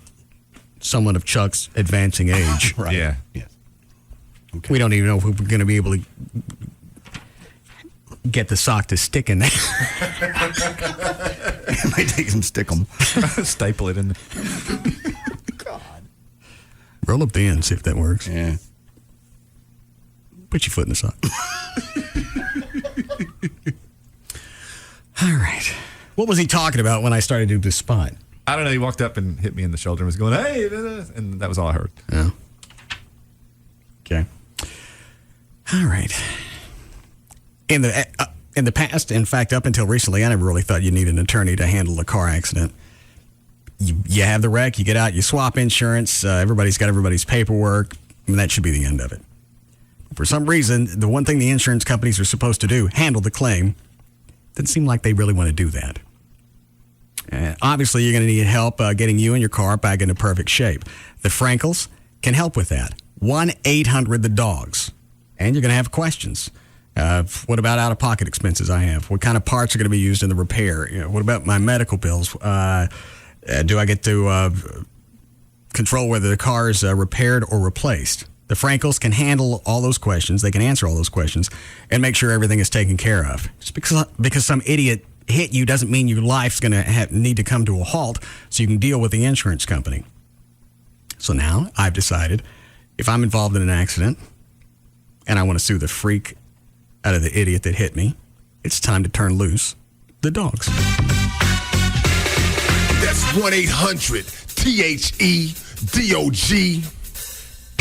someone of Chuck's advancing age. Right. Yeah. Yes. Okay. We don't even know if we're going to be able to get the sock to stick in there. It might take some stickum. Staple it in. God. Roll up the end, see if that works. Yeah. Put your foot in the sock. All right. What was he talking about when I started to do this spot? I don't know. He walked up and hit me in the shoulder and was going, hey, and that was all I heard. Yeah. Okay. All right. In the past, in fact, up until recently, I never really thought you need an attorney to handle a car accident. You have the wreck, you get out, you swap insurance, everybody's got everybody's paperwork, and that should be the end of it. For some reason, the one thing the insurance companies are supposed to do, handle the claim, doesn't seem like they really want to do that. Obviously, you're going to need help getting you and your car back into perfect shape. The Frankels can help with that. 1-800-THE-DOGS. And you're going to have questions. What about out-of-pocket expenses I have? What kind of parts are going to be used in the repair? What about my medical bills? Do I get to control whether the car is repaired or replaced? The Frankels can handle all those questions. They can answer all those questions and make sure everything is taken care of. Just because some idiot hit you doesn't mean your life's going to need to come to a halt so you can deal with the insurance company. So now I've decided if I'm involved in an accident and I want to sue the freak out of the idiot that hit me, it's time to turn loose the dogs. That's 1-800-THEDOG.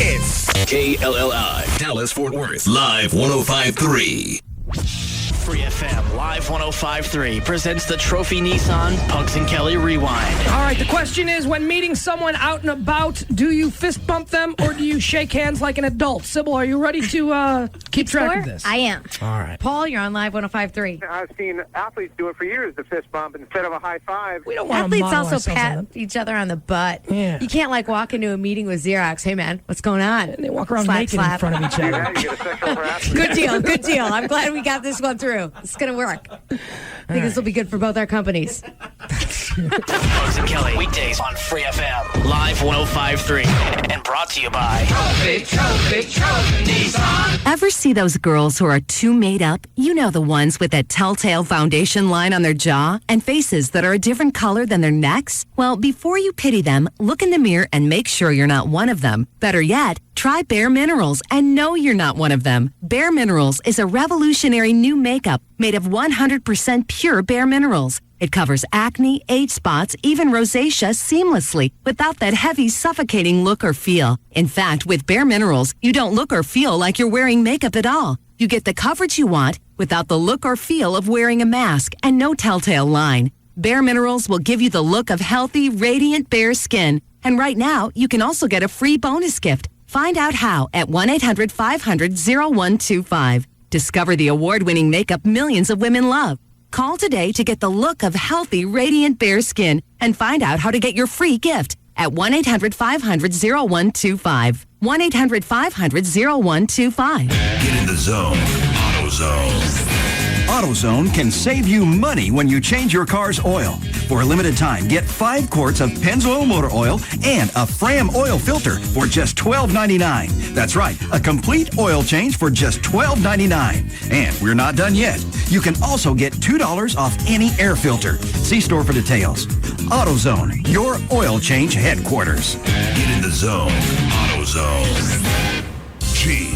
It's KLLI, Dallas Fort Worth, Live 105.3. Free FM Live 105.3 presents the Trophy Nissan Pugs and Kelly Rewind. All right, the question is, when meeting someone out and about, do you fist bump them or do you shake hands like an adult? Sybil, are you ready to keep track of this? I am. All right. Paul, you're on Live 105.3. I've seen athletes do it for years, the fist bump instead of a high five. We don't want Athletes to also pat each other on the butt. Yeah. You can't, like, walk into a meeting with Xerox. Hey, man, what's going on? And they walk around Slap, naked slap. in front of each other. Yeah, you get a sexual harassment. Good deal, good deal. I'm glad we got this one through. It's going to work. I think this will be good for both our companies. Pugs and Kelly, weekdays on Free FM Live 105.3 and brought to you by Trophy Nissan. Ever see those girls who are too made up? You know, the ones with that telltale foundation line on their jaw and faces that are a different color than their necks? Well, before you pity them, look in the mirror and make sure you're not one of them. Better yet, Try Bare Minerals and know you're not one of them. Bare Minerals is a revolutionary new makeup made of 100% pure bare minerals. It covers acne, age spots, even rosacea seamlessly without that heavy, suffocating look or feel. In fact, with Bare Minerals, you don't look or feel like you're wearing makeup at all. You get the coverage you want without the look or feel of wearing a mask and no telltale line. Bare Minerals will give you the look of healthy, radiant bare skin. And right now, you can also get a free bonus gift. Find out how at 1-800-500-0125. Discover the award-winning makeup millions of women love. Call today to get the look of healthy, radiant bare skin and find out how to get your free gift at 1-800-500-0125. 1-800-500-0125. Get in the zone. AutoZone. AutoZone can save you money when you change your car's oil. For a limited time, get 5 quarts of Pennzoil motor oil and a Fram oil filter for just $12.99. That's right, a complete oil change for just $12.99. And we're not done yet. You can also get $2 off any air filter. See store for details. AutoZone, your oil change headquarters. Get in the zone. AutoZone. Jeep.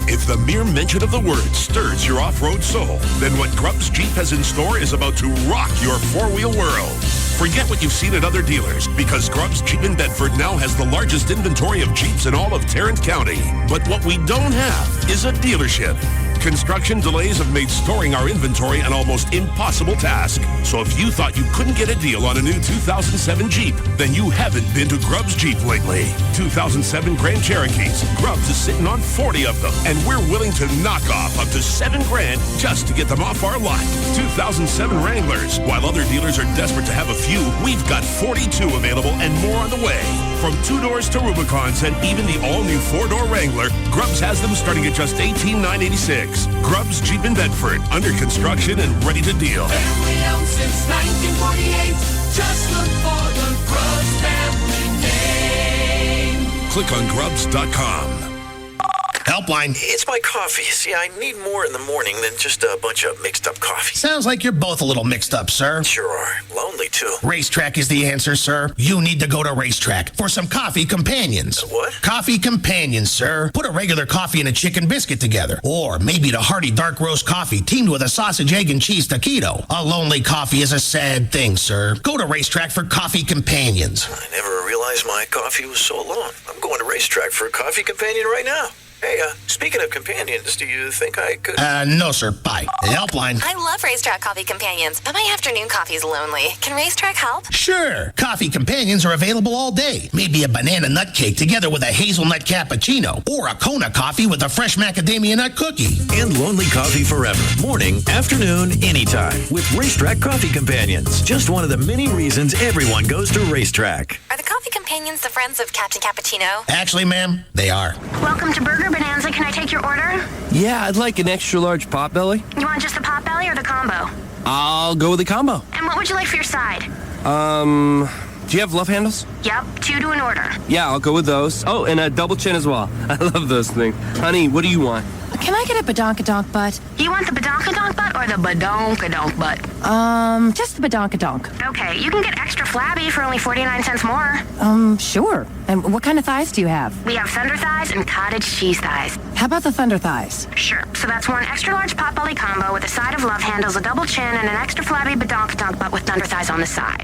If the mere mention of the word stirs your off-road soul, then what Grubbs Jeep has in store is about to rock your four-wheel world. Forget what you've seen at other dealers, because Grubbs Jeep in Bedford now has the largest inventory of Jeeps in all of Tarrant County. But what we don't have is a dealership. Construction delays have made storing our inventory an almost impossible task. So if you thought you couldn't get a deal on a new 2007 Jeep, then you haven't been to Grubbs Jeep lately. 2007 Grand Cherokees. Grubbs is sitting on 40 of them, and we're willing to knock off up to $7,000 just to get them off our lot. 2007 Wranglers. While other dealers are desperate to have a few, we've got 42 available and more on the way. From 2-doors to Rubicons and even the all-new 4-door Wrangler, Grubbs has them starting at just $18,986. Grubbs Jeep in Bedford, under construction and ready to deal. Family owned since 1948. Just look for the Grubbs family name. Click on Grubbs.com. Helpline. It's my coffee. See, I need more in the morning than just a bunch of mixed up coffee. Sounds like you're both a little mixed up, sir. Sure are. Lonely, too. Racetrack is the answer, sir. You need to go to Racetrack for some coffee companions. What? Coffee companions, sir. Put a regular coffee and a chicken biscuit together. Or maybe the hearty dark roast coffee teamed with a sausage, egg, and cheese taquito. A lonely coffee is a sad thing, sir. Go to Racetrack for coffee companions. I never realized my coffee was so long. I'm going to Racetrack for a coffee companion right now. Hey, speaking of companions, do you think I could... No, sir. Bye. Helpline. I love Racetrack Coffee Companions, but my afternoon coffee's lonely. Can Racetrack help? Sure. Coffee companions are available all day. Maybe a banana nut cake together with a hazelnut cappuccino, or a Kona coffee with a fresh macadamia nut cookie. And lonely coffee forever. Morning, afternoon, anytime. With Racetrack Coffee Companions. Just one of the many reasons everyone goes to Racetrack. Are the coffee companions the friends of Captain Cappuccino? Actually, ma'am, they are. Welcome to Burger Bonanza. Can I take your order? Yeah, I'd like an extra large potbelly. You want just the potbelly or the combo? I'll go with the combo. And what would you like for your side? Do you have love handles? Yep, 2 to an order. Yeah, I'll go with those. Oh, and a double chin as well. I love those things. Honey, what do you want? Can I get a badonkadonk butt? You want the badonkadonk butt or the badonkadonk butt? Just the badonkadonk. Okay, you can get extra flabby for only 49 cents more. Sure. And what kind of thighs do you have? We have thunder thighs and cottage cheese thighs. How about the thunder thighs? Sure. So that's one extra large potbelly combo with a side of love handles, a double chin, and an extra flabby badonkadonk butt with thunder thighs on the side.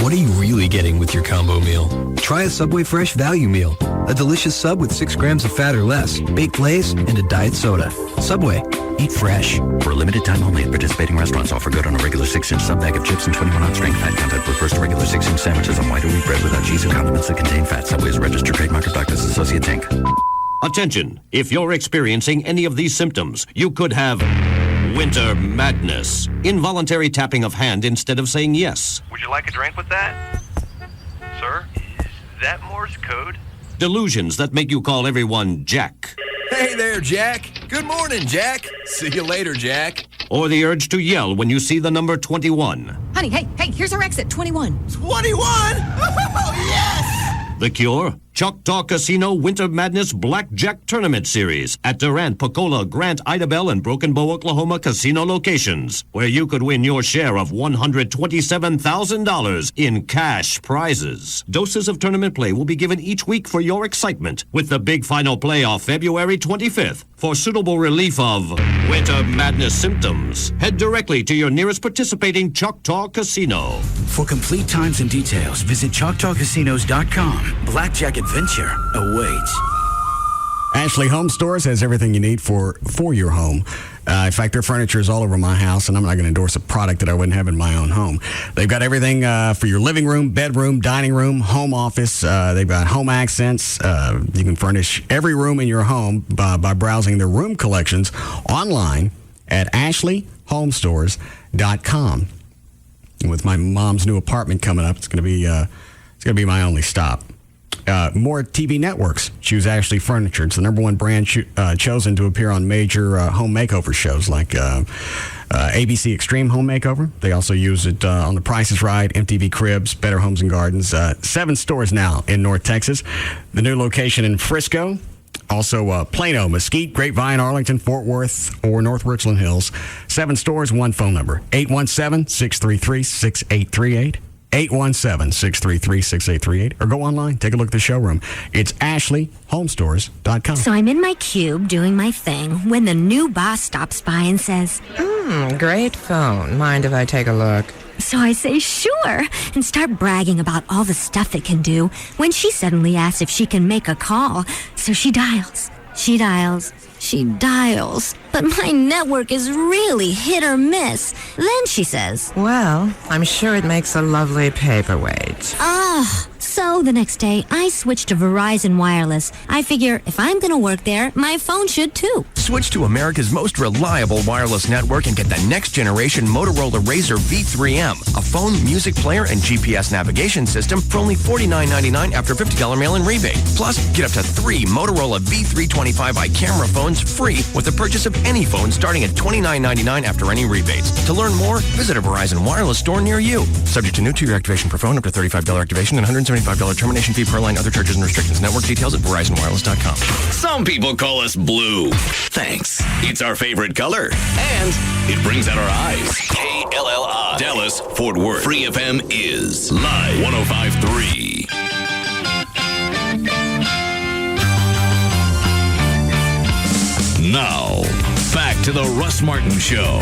What are you really getting with your combo meal? Try a Subway Fresh Value Meal. A delicious sub with 6 grams of fat or less, baked lays, and a diet soda. Subway. Eat fresh. For a limited time only at participating restaurants, offer good on a regular 6-inch sub bag of chips and 21-ounce strength fat content refers to regular 6-inch sandwiches on white or wheat bread without cheese or condiments that contain fat. Subway is a registered trademark of Doctors Associates, Inc. Attention! If you're experiencing any of these symptoms, you could have winter madness, involuntary tapping of hand instead of saying yes, Would you like a drink with that? Sir? Is that Morse code? delusions that make you call everyone Jack, Hey there, Jack. Good morning, Jack. See you later, Jack. or the urge to yell when you see the number 21. Honey, hey, here's our exit, 21. 21? Oh, yes! The cure? Choctaw Casino Winter Madness Blackjack Tournament Series at Durant, Pocola, Grant, Idabel, and Broken Bow, Oklahoma casino locations, where you could win your share of $127,000 in cash prizes. Doses of tournament play will be given each week for your excitement, with the big final playoff February 25th. For suitable relief of Winter Madness symptoms, head directly to your nearest participating Choctaw Casino. For complete times and details, visit ChoctawCasinos.com. Blackjack adventure awaits. Ashley Home Stores has everything you need for your home. In fact, their furniture is all over my house, and I'm not going to endorse a product that I wouldn't have in my own home. They've got everything for your living room, bedroom, dining room, home office. They've got home accents. You can furnish every room in your home by browsing their room collections online at ashleyhomestores.com. And with my mom's new apartment coming up, it's going to be my only stop. More TV networks choose Ashley Furniture. It's the number one brand chosen to appear on major home makeover shows like ABC Extreme Home Makeover. They also use it on The Price is Right, MTV Cribs, Better Homes and Gardens. 7 stores now in North Texas. The new location in Frisco. Also, Plano, Mesquite, Grapevine, Arlington, Fort Worth, or North Richland Hills. 7 stores, 1 phone number, 817-633-6838. 817-633-6838, or go online, take a look at the showroom. It's ashleyhomestores.com. So I'm in my cube doing my thing when the new boss stops by and says, Great phone. Mind if I take a look? So I say, sure, and start bragging about all the stuff it can do when she suddenly asks if she can make a call. So she dials. She dials. But my network is really hit or miss. Then she says, Well, I'm sure it makes a lovely paperweight. So the next day, I switched to Verizon Wireless. I figure if I'm going to work there, my phone should too. Switch to America's most reliable wireless network and get the next generation Motorola Razr V3M, a phone, music player, and GPS navigation system for only $49.99 after a $50 mail-in rebate. Plus, get up to 3 Motorola V325i camera phones free with the purchase of any phone starting at $29.99 after any rebates. To learn more, visit a Verizon Wireless store near you. Subject to new 2-year activation per phone, up to $35 activation and $175 termination fee per line, other charges and restrictions. Network details at VerizonWireless.com. Some people call us blue. Thanks. It's our favorite color. And it brings out our eyes. KLLI. Dallas, Fort Worth. Free FM is Live 105.3. Now, back to the Russ Martin Show.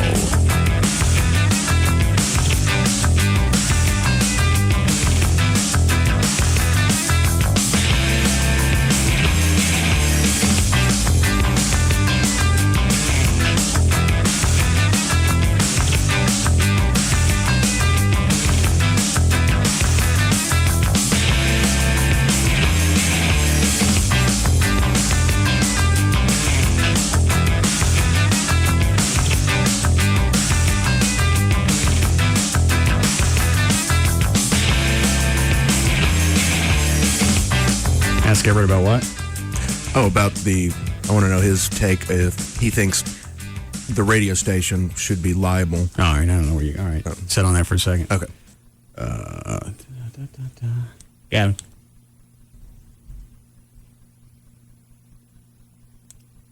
Ask Everett about what? I want to know his take if he thinks the radio station should be liable. All right, I don't know where you. All right, sit on that for a second. Okay. Gavin.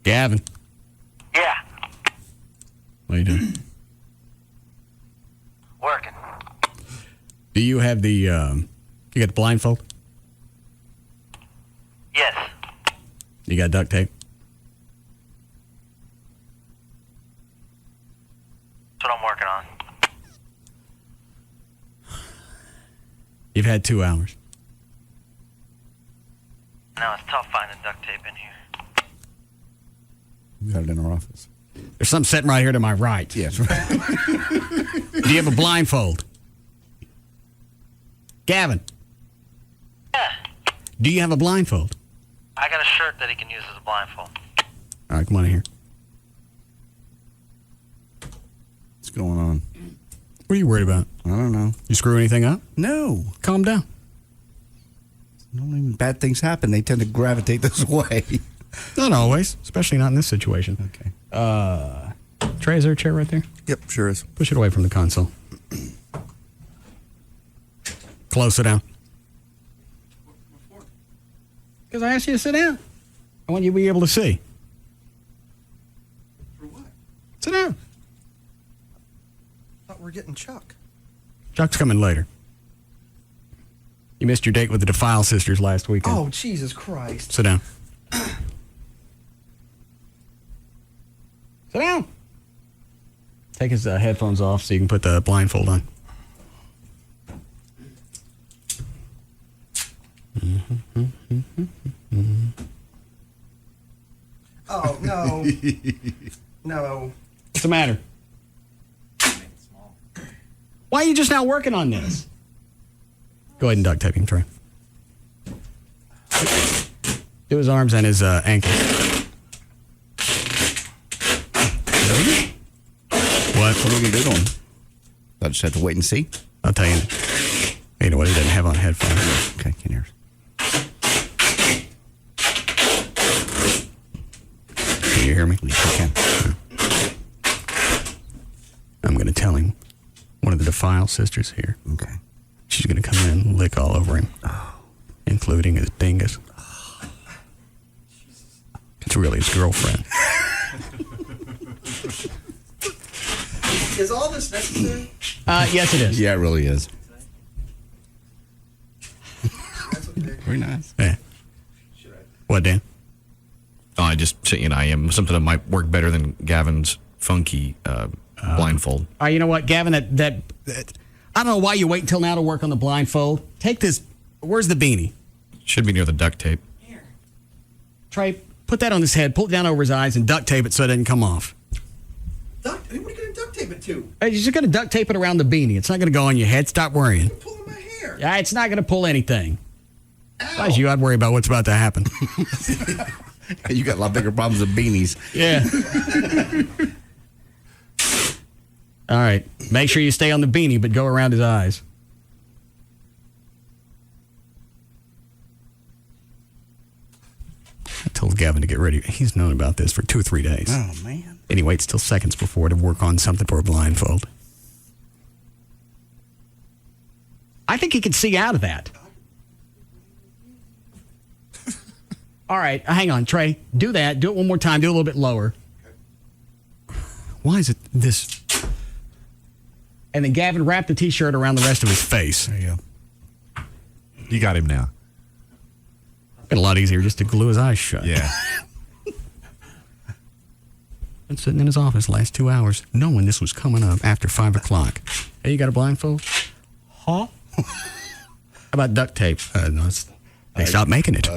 Gavin. Yeah. What are you doing? Working. Do you have the? You got the blindfold? Yes. You got duct tape? That's what I'm working on. You've had 2 hours. No, it's tough finding duct tape in here. We got it in our office. There's something sitting right here to my right. Yes. Do you have a blindfold? Gavin. Yeah. Do you have a blindfold? I got a shirt that he can use as a blindfold. All right, come on in here. What's going on? What are you worried about? I don't know. You screw anything up? No. Calm down. Don't even bad things happen. They tend to gravitate this way. Not always, especially not in this situation. Okay. Trey, is there a chair right there? Yep, sure is. Push it away from the console. Close it down. asked you to sit down. I want you to be able to see. For what? Sit down. I thought we were getting Chuck. Chuck's coming later. You missed your date with the Defile sisters last weekend. Oh, Jesus Christ. Sit down. Sit down. Take his headphones off so you can put the blindfold on. Oh, no. No. What's the matter? Why are you just now working on this? Go ahead and duct tape him, Trey. Do his arms and his ankles. What are we going to do to him? I just have to wait and see. I'll tell you. You know what? He doesn't have on headphones. Okay, can you hear us? Can you hear me? Yes, I can. I'm going to tell him one of the Defile sisters here. Okay. She's going to come in and lick all over him, including his dingus. It's really his girlfriend. Is all this necessary? Yes, it is. Yeah, it really is. Very nice. Yeah. What, Dan? Oh, I just sent you an IM, something that might work better than Gavin's funky blindfold. All right, you know what, Gavin? That I don't know why you wait until now to work on the blindfold. Take this. Where's the beanie? Should be near the duct tape. Trey, put that on his head, pull it down over his eyes, and duct tape it so it doesn't come off. What are you going to duct tape it to? Hey, you're just going to duct tape it around the beanie. It's not going to go on your head. Stop worrying. Pulling my hair. Yeah, it's not going to pull anything. If I was you, I'd worry about what's about to happen. You got a lot bigger problems with beanies. Yeah. All right. Make sure you stay on the beanie, but go around his eyes. I told Gavin to get ready. He's known about this for 2 or 3 days. Oh, man. And he waits till seconds before to work on something for a blindfold. I think he can see out of that. All right, hang on, Trey. Do that. Do it one more time. Do it a little bit lower. Why is it this? And then Gavin, wrap the T-shirt around the rest of his face. There you go. You got him now. Been a lot easier just to glue his eyes shut. Yeah. Been sitting in his office the last 2 hours, knowing this was coming up after 5 o'clock. Hey, you got a blindfold? Huh? How about duct tape? No, they stopped making it.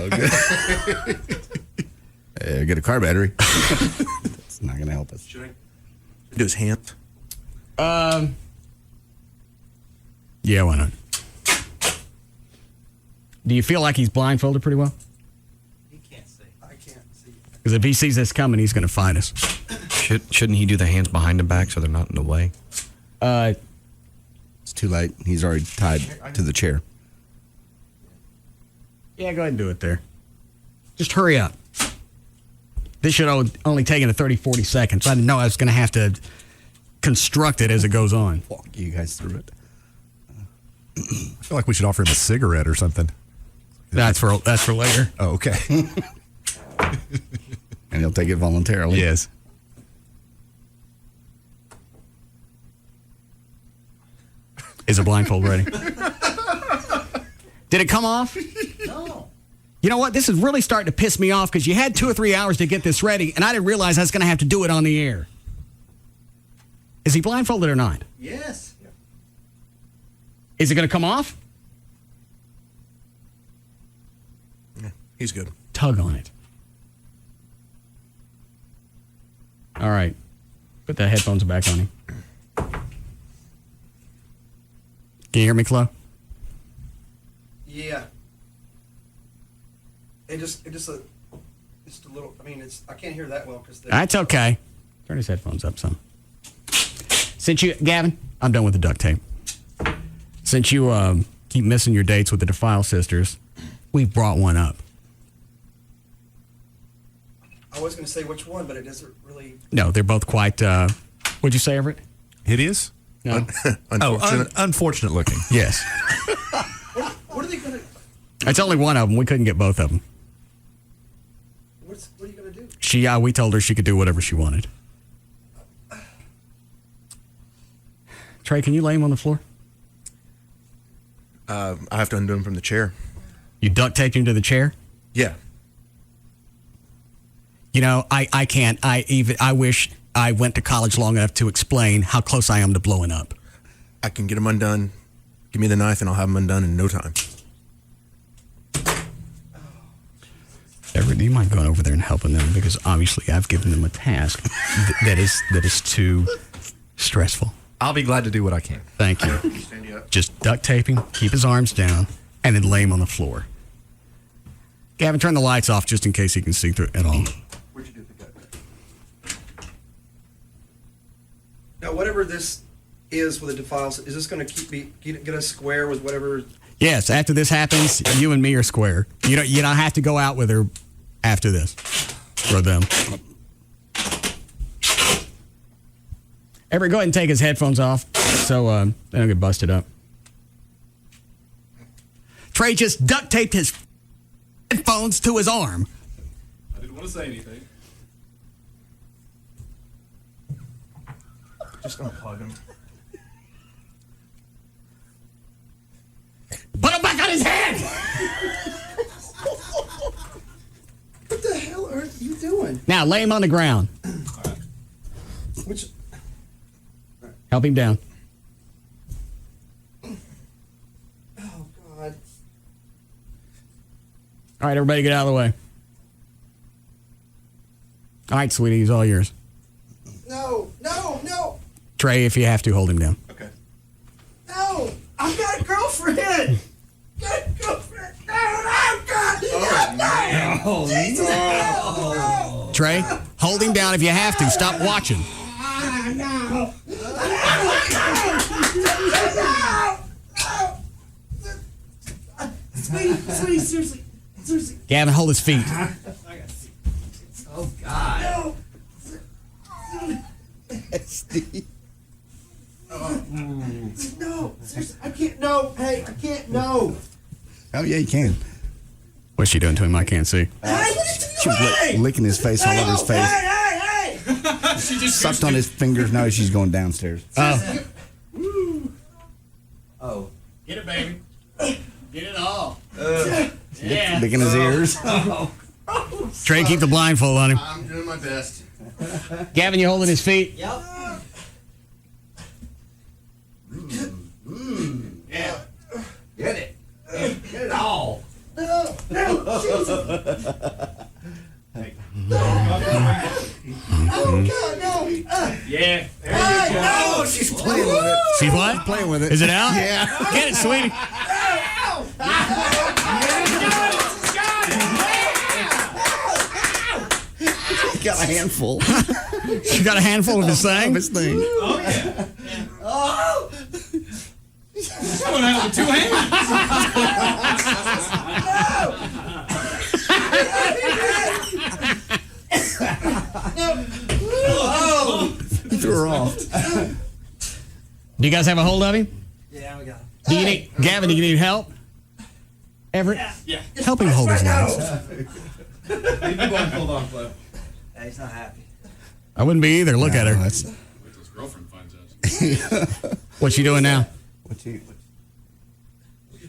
Get a car battery. It's not going to help us. Should I do his hand? Yeah, why not? Do you feel like he's blindfolded pretty well? He can't see. I can't see. Because if he sees this coming, he's going to fight us. Shouldn't he do the hands behind him back so they're not in the way? It's too late. He's already tied to the chair. Yeah, go ahead and do it there. Just hurry up. This should only take 30, 40 seconds. I didn't know I was going to have to construct it as it goes on. Walk you guys through it. I feel like we should offer him a cigarette or something. That's for later. Oh, okay. And he'll take it voluntarily. Yes. Is a blindfold ready? Did it come off? No. You know what? This is really starting to piss me off because you had 2 or 3 hours to get this ready, and I didn't realize I was going to have to do it on the air. Is he blindfolded or not? Yes. Is it going to come off? Yeah, he's good. Tug on it. All right. Put the headphones back on him. Can you hear me, Chloe? Yeah. It's a little. I mean, I can't hear that well because. That's okay. Turn his headphones up some. Since you, Gavin, I'm done with the duct tape. Since you keep missing your dates with the Defile sisters, we've brought one up. I was going to say which one, but it doesn't really. No, they're both quite. What'd you say, Everett? Hideous? No. Unfortunate looking. Yes. What are they going to? It's only one of them. We couldn't get both of them. We told her she could do whatever she wanted. Trey, can you lay him on the floor? I have to undo him from the chair. You duct taped him to the chair? Yeah. You know, I can't. I wish I went to college long enough to explain how close I am to blowing up. I can get him undone. Give me the knife and I'll have him undone in no time. Everett, do you mind going over there and helping them? Because obviously I've given them a task that is too stressful. I'll be glad to do what I can. Thank you. Stand you up. Just duct tape him, keep his arms down, and then lay him on the floor. Gavin, turn the lights off just in case he can see through it at all. Where'd you get the gut? Now, whatever this is with the defiles, is this going to get us square with whatever? Yes, after this happens, you and me are square. You don't have to go out with her after this. Or them. Everett, go ahead and take his headphones off so they don't get busted up. Trey just duct taped his headphones to his arm. I didn't want to say anything. Just unplug him. Put him back on his head! What the hell are you doing? Now, lay him on the ground. Which? Help him down. Oh, God. All right, everybody get out of the way. All right, sweetie, he's all yours. No. Trey, if you have to, hold him down. Okay. No, I've got a girlfriend. Got a girlfriend. No, God. No. Jesus, no. Trey, hold him down if you have to. Stop watching. No. Sweetie, seriously. Gavin, hold his feet. Oh, God. Steve. No, seriously, I can't. No, hey, I can't. No. Oh, yeah, you can. What's she doing to him? I can't see. She was licking his face all over his face. Hey. She just sucked on his fingers. Now she's going downstairs. Oh. Oh. Get it, baby. Get it all. Licking his ears. Trey, keep the blindfold on him. I'm doing my best. Gavin, you holding his feet? Yep. Yeah. Get it. Get it all. No, Jesus. Oh, God, no. Yeah. No, she's Playing with it. See what? Playing with it. Is it out? Yeah. Get it, sweetie. He got a handful. She got a handful of his thing? Of his thing. Oh, yeah. Oh. Someone out with 2 hands. Oh. He threw her off. Do you guys have a hold of him? Yeah, we got him. Do you need, Gavin, do you need help? Everett? Yeah. Help him hold his legs. Leave the blindfold on, Flo. Yeah, he's not happy. I wouldn't be either. Look at her. Wait till his girlfriend finds out. What's she doing now? She's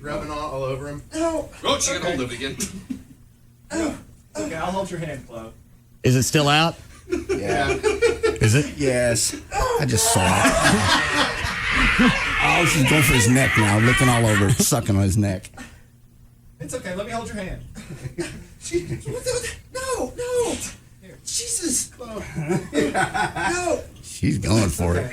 rubbing all over him. No. Oh, she got hold of it again. Okay, I'll hold your hand, Flo. Is it still out? Yeah. Is it? Yes. I just saw it. Oh, she's going for his neck now, licking all over, sucking on his neck. It's okay. Let me hold your hand. No. Here. Jesus. No. She's going for it.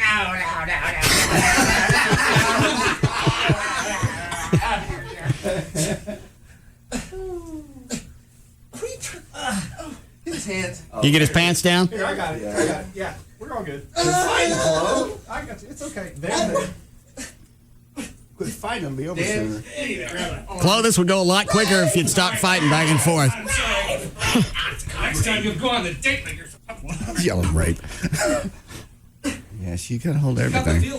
Get his hands. You get his pants down? Here, I got it. Yeah, we're all good. Fine, Flo. I got you. It's okay. There. Quit fighting him, be over sooner. Chloe, this would go a lot quicker if you'd stop fighting back and forth. Next time you go on the date like you're Yelling rape. Yes, you gotta hold everything. Hey.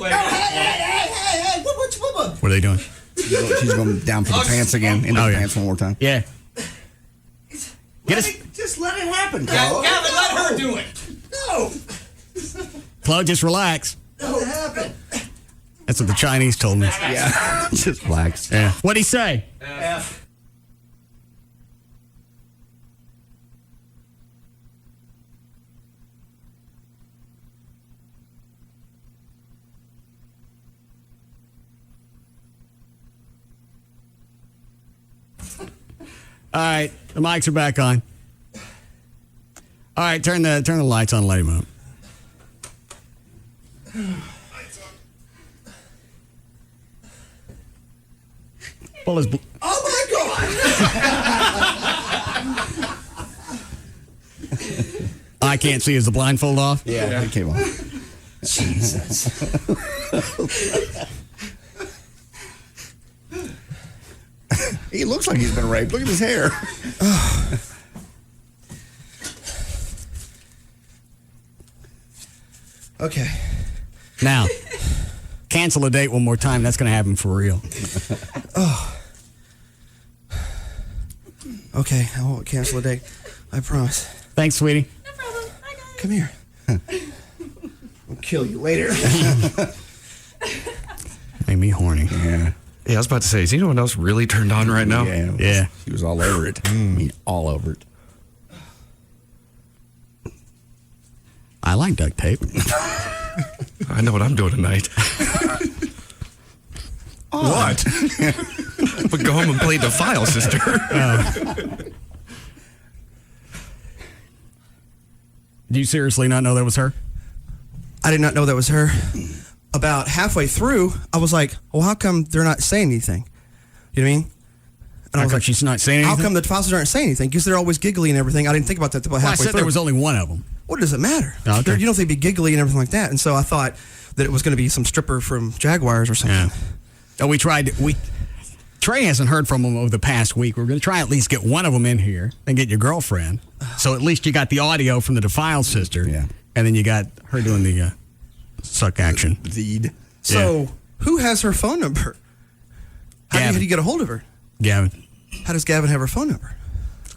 What are they doing? She's going down for the pants again. Into the pants one more time. Yeah. Get his Just let it happen, Gavin, let her do it. No. Chloe, just relax. Let it happen. That's what the Chinese told me. Yeah. Just relax. Yeah. What'd he say? F. All right, the mics are back on. All right, turn the lights on, let him up. Pull his. Oh my God! I can't see. Is the blindfold off? Yeah, it came off. Jesus. He looks like he's been raped. Look at his hair. Okay. Now, cancel a date one more time. That's going to happen for real. Oh. Okay, I won't cancel a date. I promise. Thanks, sweetie. Come here. I'll kill you later. Made me horny. Yeah. Yeah, I was about to say, is anyone else really turned on right now? Yeah. He was all over it. I mean, all over it. I like duct tape. I know what I'm doing tonight. What? But go home and play the file, sister. Do you seriously not know that was her? I did not know that was her. About halfway through, I was like, well, how come they're not saying anything? You know what I mean? And How come she's not saying anything? How come the depositors aren't saying anything? Because they're always giggly and everything. I didn't think about that until Well, halfway I said through. there was only one of them. What does it matter? Oh, okay. You know, they'd be giggly and everything like that. And so I thought that it was going to be some stripper from Jaguars or something. Yeah. Oh, Trey hasn't heard from them over the past week. We're going to try at least get one of them in here and get your girlfriend. So at least you got the audio from the Defiled sister. Yeah. And then you got her doing the suck action. Deed. So who has her phone number? How do you get a hold of her? Gavin. How does Gavin have her phone number?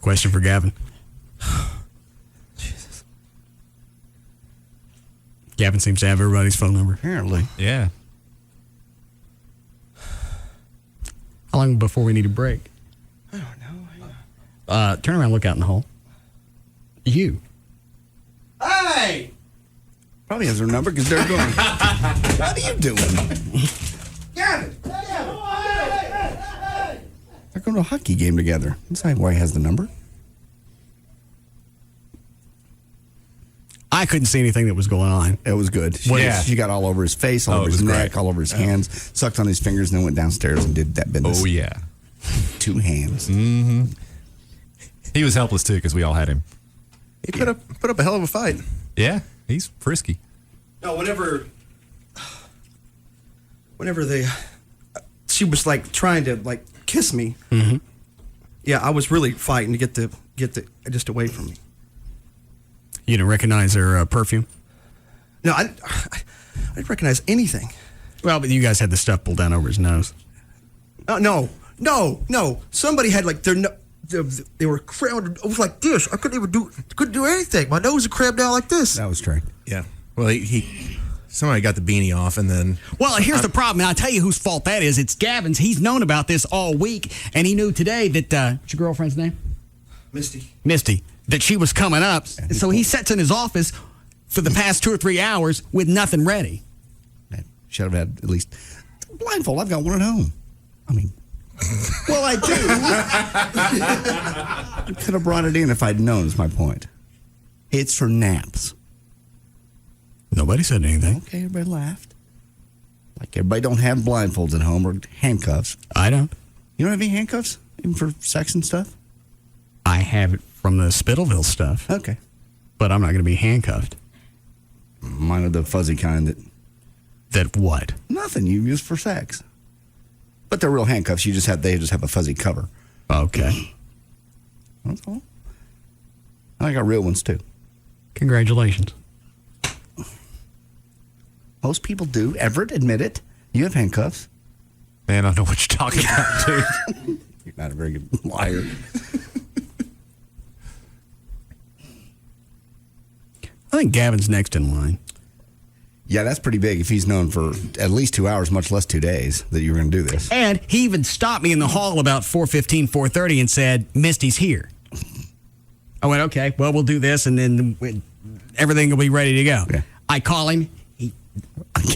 Question for Gavin. Jesus. Gavin seems to have everybody's phone number. Apparently. Yeah. How long before we need a break? I don't know. Turn around and look out in the hall. You. Hey! Probably has her number because they're going, what are you doing? Gavin! They're going to a hockey game together. That's not why he has the number. I couldn't see anything that was going on. It was good. She got all over his face, all over his neck, all over his hands, sucked on his fingers, and then went downstairs and did that business. Oh, yeah. 2 hands. Mm-hmm. He was helpless, too, because we all had him. He put up a hell of a fight. Yeah, he's frisky. No, whenever she was like trying to like kiss me. Mm-hmm. Yeah, I was really fighting to get the just away from me. You didn't recognize her perfume? No, I didn't recognize anything. Well, but you guys had the stuff pulled down over his nose. No. Somebody had like they were crammed. It was like this. I couldn't do anything. My nose was crammed down like this. That was Trey. Yeah. Well, somebody got the beanie off, and then. Well, here's the problem, and I'll tell you whose fault that is. It's Gavin's. He's known about this all week, and he knew today that what's your girlfriend's name? Misty. That she was coming up. So he sits in his office for the past 2 or 3 hours with nothing ready. Should have had at least blindfold. I've got one at home. I mean, well, I do. Could have brought it in if I'd known, is my point. It's for naps. Nobody said anything. Okay, everybody laughed. Like everybody don't have blindfolds at home or handcuffs. I don't. You don't have any handcuffs? Even for sex and stuff? I have it from the Spittleville stuff. Okay. But I'm not going to be handcuffed. Mine are the fuzzy kind that... That what? Nothing. You use for sex. But they're real handcuffs. They just have a fuzzy cover. Okay. That's all. I got real ones, too. Congratulations. Most people do. Everett, admit it. You have handcuffs. Man, I don't know what you're talking about, dude. You're not a very good liar. think Gavin's next in line. Yeah, that's pretty big if he's known for at least 2 hours, much less 2 days, that you were going to do this. And he even stopped me in the hall about 4:15, 4:30 and said, Misty's here. I went, okay, well, we'll do this, and then everything will be ready to go. Yeah. I call him.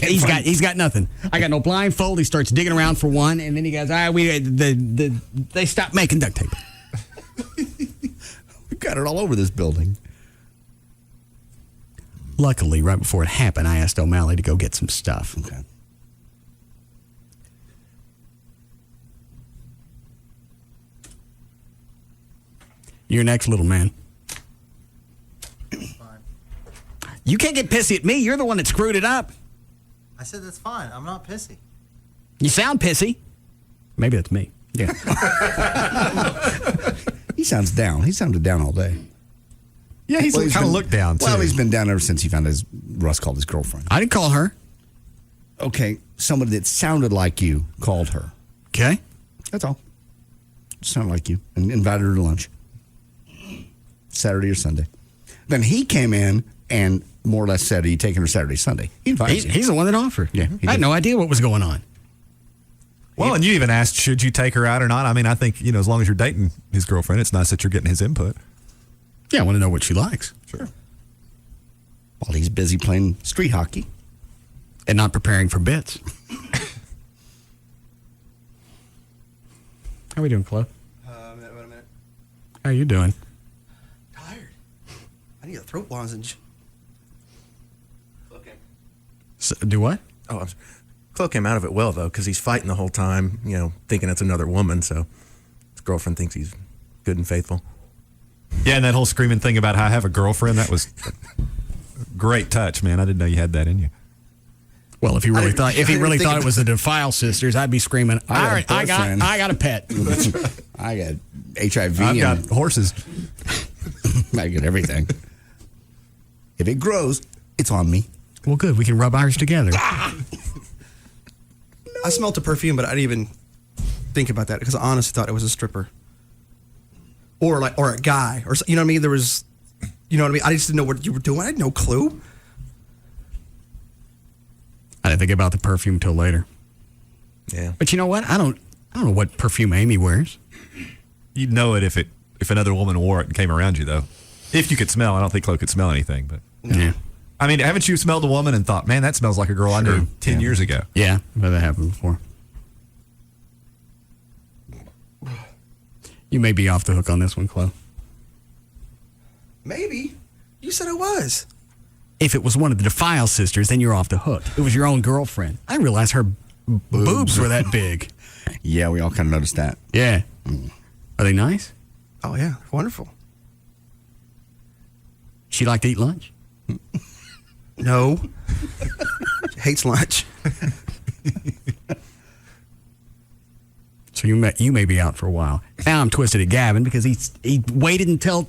He's got nothing. I got no blindfold. He starts digging around for one, and then he goes, they stopped making duct tape. We've got it all over this building. Luckily, right before it happened, I asked O'Malley to go get some stuff. Okay. You're next, little man. You can't get pissy at me. You're the one that screwed it up. I said that's fine. I'm not pissy. You sound pissy. Maybe that's me. Yeah. He sounds down. He sounded down all day. Yeah, he's kind of looked down, too. Well, he's been down ever since he found Russ called his girlfriend. I didn't call her. Okay, somebody that sounded like you called her. Okay. That's all. Sounded like you. And invited her to lunch. Saturday or Sunday. Then he came in and more or less said, are you taking her Saturday, Sunday? He invited you. He's the one that offered. Yeah. I had no idea what was going on. Well, and you even asked, should you take her out or not? I mean, I think, as long as you're dating his girlfriend, it's nice that you're getting his input. Yeah, I want to know what she likes. Sure. While he's busy playing street hockey. And not preparing for bits. How we doing, Chloe? Wait a minute. How you doing? Tired. I need a throat lozenge. So, do what? Oh, Chloe came out of it well, though, because he's fighting the whole time, thinking it's another woman, so his girlfriend thinks he's good and faithful. Yeah, and that whole screaming thing about how I have a girlfriend, that was a great touch, man. I didn't know you had that in you. Well, if he really thought it was the Defile sisters, I'd be screaming, I got a pet. I got HIV. I've got horses. I got everything. If it grows, it's on me. Well, good. We can rub ours together. I smelled the perfume, but I didn't even think about that because I honestly thought it was a stripper. Or a guy. Or you know what I mean? There was, you know what I mean? I just didn't know what you were doing. I had no clue. I didn't think about the perfume till later. Yeah. But you know what? I don't know what perfume Amy wears. You'd know it if another woman wore it and came around you, though. If you could smell. I don't think Chloe could smell anything, but yeah. I mean, haven't you smelled a woman and thought, man, that smells like a girl I knew 10 years ago? Yeah, but that happened before. You may be off the hook on this one, Chloe. Maybe. You said I was. If it was one of the Defile sisters, then you're off the hook. It was your own girlfriend. I didn't realize her boobs were that big. Yeah, we all kind of noticed that. Yeah. Are they nice? Oh, yeah. Wonderful. She like to eat lunch? No. She hates lunch. So you may be out for a while. Now I'm twisted at Gavin because he waited until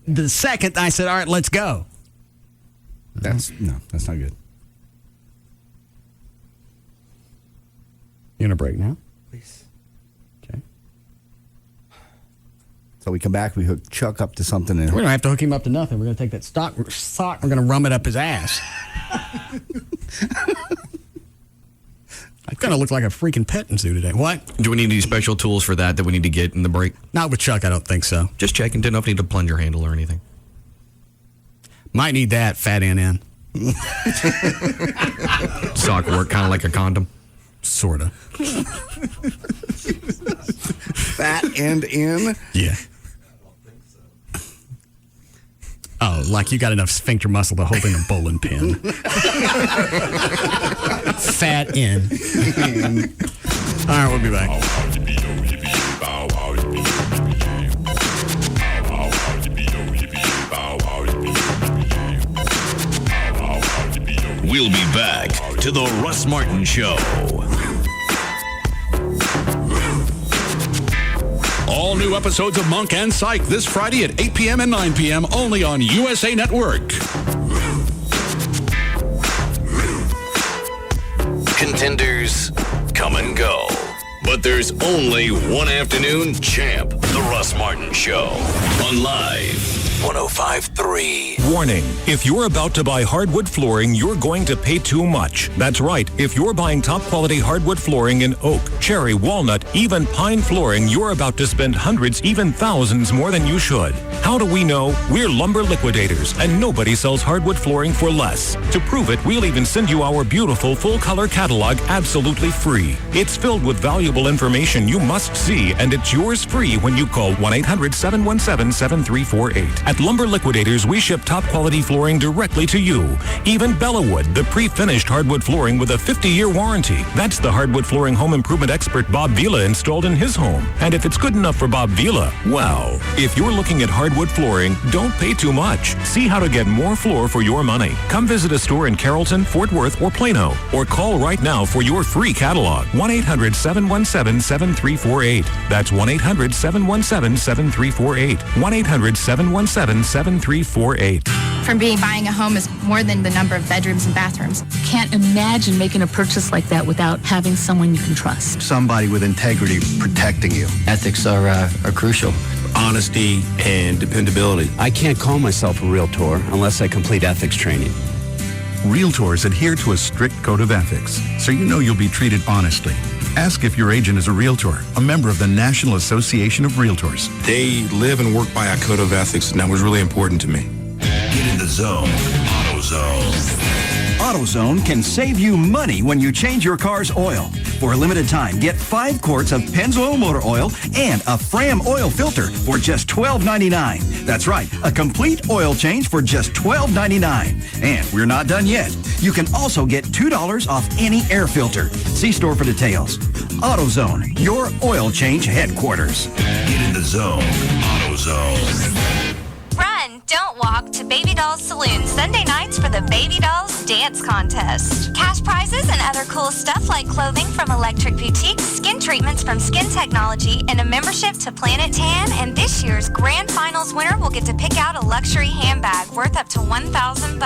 the second I said, all right, let's go. That's not good. You want a break now? Please. Okay. So we come back, we hook Chuck up to something. And We don't have to hook him up to nothing. We're going to take that sock, we're going to rum it up his ass. I kind of look like a freaking petting zoo today. What? Do we need any special tools for that we need to get in the break? Not with Chuck, I don't think so. Just checking. Didn't know if you need a plunger handle or anything. Might need that, fat NN. Sock work kind of like a condom? Sort of. Fat end in? Yeah. Oh, like you got enough sphincter muscle to hold in a bowling pin. Fat end. All right, we'll be back. We'll be back to the Russ Martin Show. All new episodes of Monk and Psych this Friday at 8 p.m. and 9 p.m. only on USA Network. Contenders come and go. But there's only one afternoon champ, the Russ Martin Show. On Live. 105.3. Warning, if you're about to buy hardwood flooring, you're going to pay too much. That's right. If you're buying top quality hardwood flooring in oak, cherry, walnut, even pine flooring, you're about to spend hundreds, even thousands more than you should. How do we know? We're Lumber Liquidators, and nobody sells hardwood flooring for less. To prove it, we'll even send you our beautiful full-color catalog absolutely free. It's filled with valuable information you must see, and it's yours free when you call 1-800-717-7348. At Lumber Liquidators, we ship top-quality flooring directly to you. Even Bellawood, the pre-finished hardwood flooring with a 50-year warranty. That's the hardwood flooring home improvement expert Bob Vila installed in his home. And if it's good enough for Bob Vila, well, if you're looking at hardwood flooring, don't pay too much. See how to get more floor for your money. Come visit a store in Carrollton, Fort Worth, or Plano, or call right now for your free catalog. 1-800-717-7348. That's 1-800-717-7348. 1-800-717-7348. For me, buying a home is more than the number of bedrooms and bathrooms. Can't imagine making a purchase like that without having someone you can trust. Somebody with integrity protecting you. Ethics are crucial. Honesty and dependability. I can't call myself a realtor unless I complete ethics training. Realtors adhere to a strict code of ethics, so you know you'll be treated honestly. Ask if your agent is a realtor, a member of the National Association of Realtors. They live and work by a code of ethics, and that was really important to me. Get in the zone. AutoZone. AutoZone can save you money when you change your car's oil. For a limited time, get 5 quarts of Pennzoil motor oil and a Fram oil filter for just $12.99. That's right, a complete oil change for just $12.99. And we're not done yet. You can also get $2 off any air filter. See store for details. AutoZone, your oil change headquarters. Get in the zone. AutoZone. Run, don't walk to Baby Dolls Saloon Sunday nights for the Baby Dolls Dance Contest. Cash prizes and other cool stuff like clothing from Electric Boutique, skin treatments from Skin Technology, and a membership to Planet Tan. And this year's Grand Finals winner will get to pick out a luxury handbag worth up to $1,000.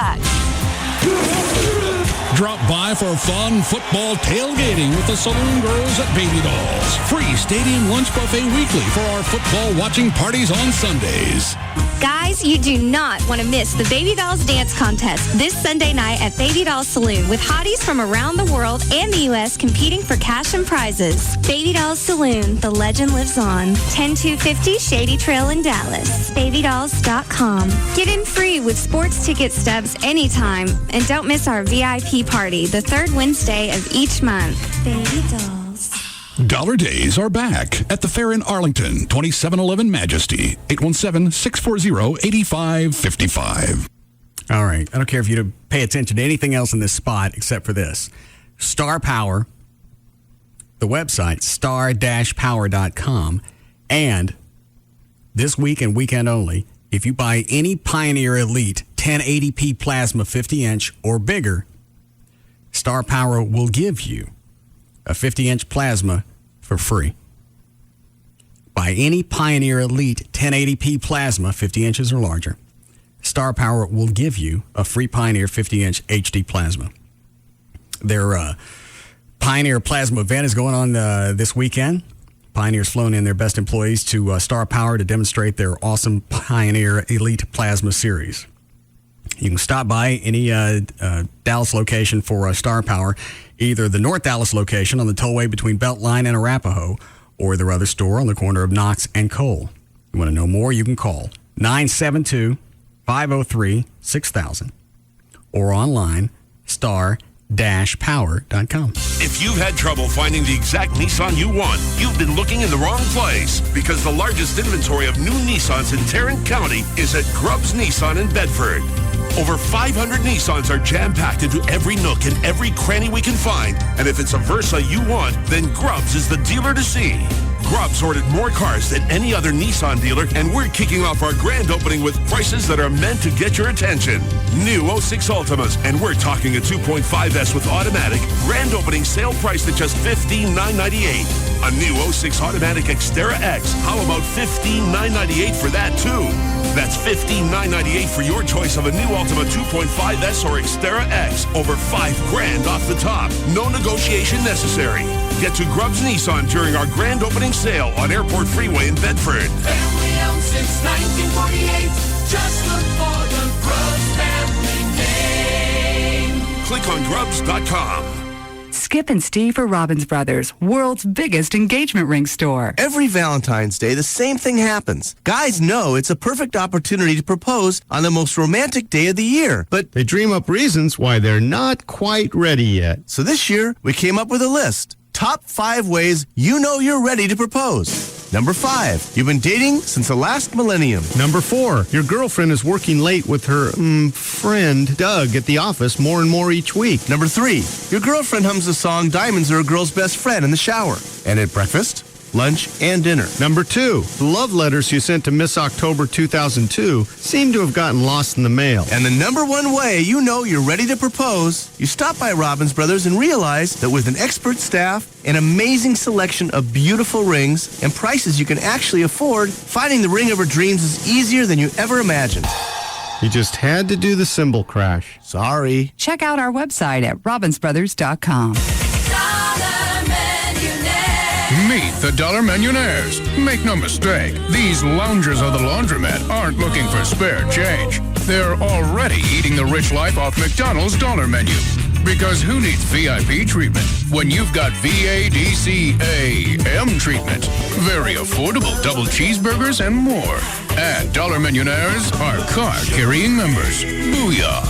Drop by for fun football tailgating with the Saloon Girls at Baby Dolls. Free stadium lunch buffet weekly for our football watching parties on Sundays. Guys, you do not want to miss the Baby Dolls Dance Contest this Sunday night at Baby Dolls Saloon with hotties from around the world and the U.S. competing for cash and prizes. Baby Dolls Saloon, the legend lives on. 10250 Shady Trail in Dallas. BabyDolls.com. Get in free with sports ticket stubs anytime. And don't miss our VIP party the third Wednesday of each month. Baby Dolls. Dollar Days are back at the fair in Arlington, 2711 Majesty, 817-640-8555. All right. I don't care if you pay attention to anything else in this spot except for this. Star Power, the website, star-power.com. And this week and weekend only, if you buy any Pioneer Elite 1080p plasma 50-inch or bigger, Star Power will give you a 50-inch plasma for free. Buy any Pioneer Elite 1080p plasma 50 inches or larger. Star Power will give you a free Pioneer 50-inch HD plasma. Their Pioneer Plasma event is going on this weekend. Pioneer's flown in their best employees to Star Power to demonstrate their awesome Pioneer Elite Plasma series. You can stop by any Dallas location for Star Power, either the North Dallas location on the tollway between Beltline and Arapahoe, or their other store on the corner of Knox and Cole. You want to know more, you can call 972-503-6000 or online star-power.com. If you've had trouble finding the exact Nissan you want, you've been looking in the wrong place, because the largest inventory of new Nissans in Tarrant County is at Grubbs Nissan in Bedford. Over 500 Nissans are jam-packed into every nook and every cranny we can find. And if it's a Versa you want, then Grubbs is the dealer to see. Grubbs ordered more cars than any other Nissan dealer, and we're kicking off our grand opening with prices that are meant to get your attention. New 06 Ultimas, and we're talking a 2.5S with automatic, grand opening sale price at just $15,998. A new 06 automatic Xterra X, how about $15,998 for that too? That's $15,998 for your choice of a new Altima 2.5S or Xterra X, over $5,000 off the top. No negotiation necessary. Get to Grubbs Nissan during our grand opening sale on Airport Freeway in Bedford. Family owned since 1948. Just look for the Grubbs family name. Click on Grubs.com. Skip and Steve are Robbins Brothers, world's biggest engagement ring store. Every Valentine's Day, the same thing happens. Guys know it's a perfect opportunity to propose on the most romantic day of the year, but they dream up reasons why they're not quite ready yet. So this year, we came up with a list. Top 5 ways you know you're ready to propose. Number 5, you've been dating since the last millennium. Number 4, your girlfriend is working late with her friend Doug at the office more and more each week. Number 3, your girlfriend hums the song Diamonds Are a Girl's Best Friend in the shower and at breakfast, lunch, and dinner. Number 2, the love letters you sent to Miss October 2002 seem to have gotten lost in the mail. And the number 1 way you know you're ready to propose, you stop by Robbins Brothers and realize that with an expert staff, an amazing selection of beautiful rings, and prices you can actually afford, finding the ring of her dreams is easier than you ever imagined. You just had to do the cymbal crash. Sorry. Check out our website at robbinsbrothers.com. Meet the Dollar Millionaires. Make no mistake, these loungers of the laundromat aren't looking for spare change. They're already eating the rich life off McDonald's Dollar Menu. Because who needs VIP treatment when you've got VADCAM treatment? Very affordable double cheeseburgers and more. And Dollar Millionaires are card-carrying members. Booyah.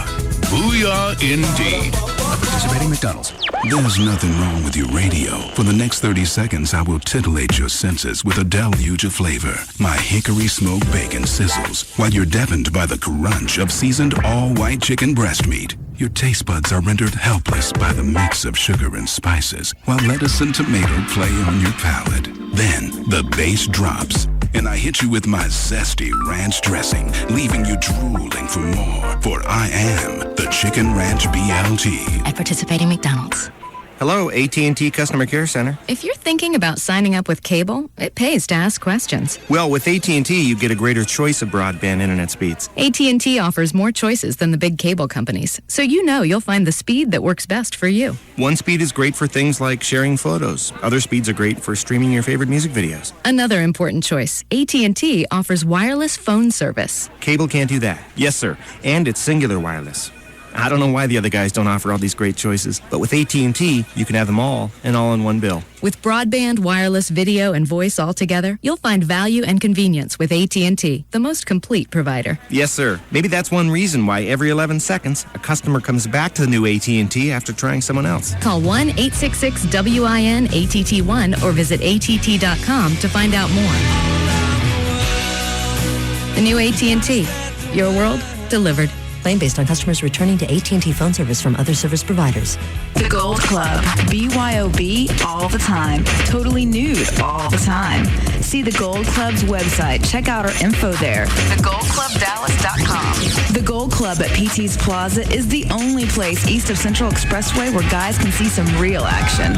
Booyah indeed. Participating McDonald's. There's nothing wrong with your radio. For the next 30 seconds, I will titillate your senses with a deluge of flavor. My hickory smoked bacon sizzles while you're deafened by the crunch of seasoned all-white chicken breast meat. Your taste buds are rendered helpless by the mix of sugar and spices, while lettuce and tomato play on your palate. Then the bass drops, and I hit you with my zesty ranch dressing, leaving you drooling for more. For I am the Chicken Ranch BLT. At participating McDonald's. Hello, AT&T Customer Care Center. If you're thinking about signing up with cable, it pays to ask questions. Well, with AT&T, you get a greater choice of broadband internet speeds. AT&T offers more choices than the big cable companies, so you know you'll find the speed that works best for you. One speed is great for things like sharing photos. Other speeds are great for streaming your favorite music videos. Another important choice, AT&T offers wireless phone service. Cable can't do that. Yes, sir. And it's singular wireless. I don't know why the other guys don't offer all these great choices, but with AT&T, you can have them all and all in one bill. With broadband, wireless, video, and voice all together, you'll find value and convenience with AT&T, the most complete provider. Yes, sir. Maybe that's one reason why every 11 seconds, a customer comes back to the new AT&T after trying someone else. Call 1-866-WIN-ATT1 or visit att.com to find out more. The new AT&T. Your world delivered. Claim based on customers returning to AT&T phone service from other service providers. The Gold Club. BYOB all the time. Totally nude all the time. See the Gold Club's website. Check out our info there. TheGoldClubDallas.com. The Gold Club at PT's Plaza is the only place east of Central Expressway where guys can see some real action.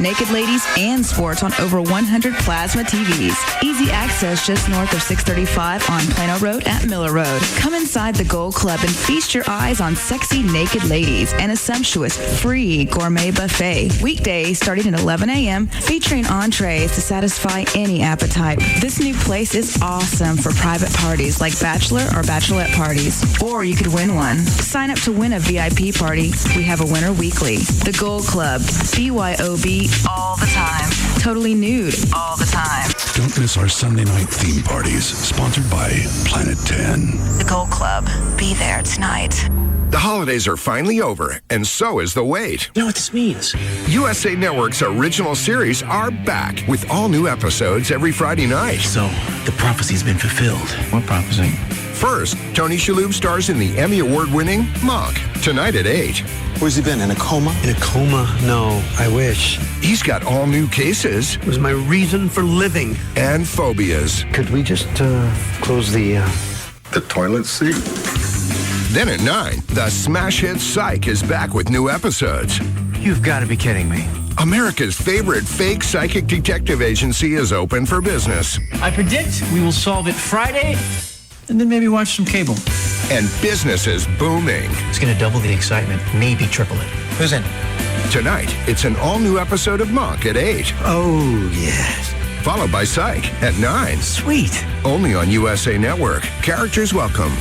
Naked ladies and sports on over 100 plasma TVs. Easy access just north of 635 on Plano Road at Miller Road. Come inside the Gold Club and feast your eyes on sexy naked ladies and a sumptuous free gourmet buffet. Weekdays starting at 11 a.m. featuring entrees to satisfy any appetite. This new place is awesome for private parties like bachelor or bachelorette parties. Or you could win one. Sign up to win a VIP party. We have a winner weekly. The Gold Club. BYOB all the time. Totally nude all the time. Don't miss our Sunday night theme parties, sponsored by Planet 10. The Gold Club. Be there tonight. The holidays are finally over, and so is the wait. You know what this means? USA Network's original series are back with all new episodes every Friday night. So, the prophecy's been fulfilled. What prophecy? First, Tony Shalhoub stars in the Emmy Award-winning Monk, tonight at 8. Where's he been? In a coma? In a coma? No, I wish. He's got all new cases. It was my reason for living. And phobias. Could we just close the toilet seat? Then at 9, the smash hit Psych is back with new episodes. You've got to be kidding me. America's favorite fake psychic detective agency is open for business. I predict we will solve it Friday, and then maybe watch some cable. And business is booming. It's going to double the excitement, maybe triple it. Who's in? Tonight, it's an all-new episode of Monk at 8. Oh, yes. followed by Psych at 9. Sweet. Only on USA Network. Characters welcome.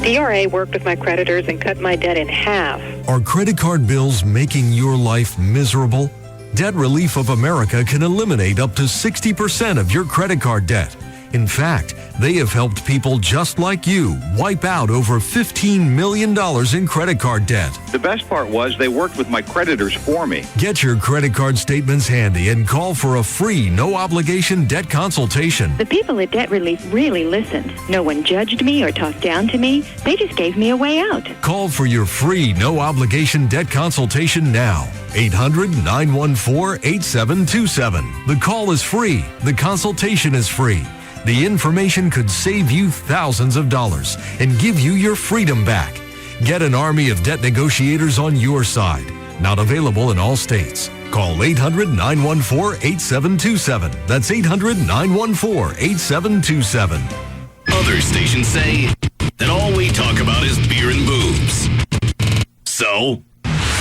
DRA worked with my creditors and cut my debt in half. Are credit card bills making your life miserable? Debt Relief of America can eliminate up to 60% of your credit card debt. In fact, they have helped people just like you wipe out over $15 million in credit card debt. The best part was they worked with my creditors for me. Get your credit card statements handy and call for a free, no-obligation debt consultation. The people at Debt Relief really listened. No one judged me or talked down to me. They just gave me a way out. Call for your free, no-obligation debt consultation now. 800-914-8727. The call is free. The consultation is free. The information could save you thousands of dollars and give you your freedom back. Get an army of debt negotiators on your side. Not available in all states. Call 800-914-8727. That's 800-914-8727. Other stations say that all we talk about is beer and boobs. So,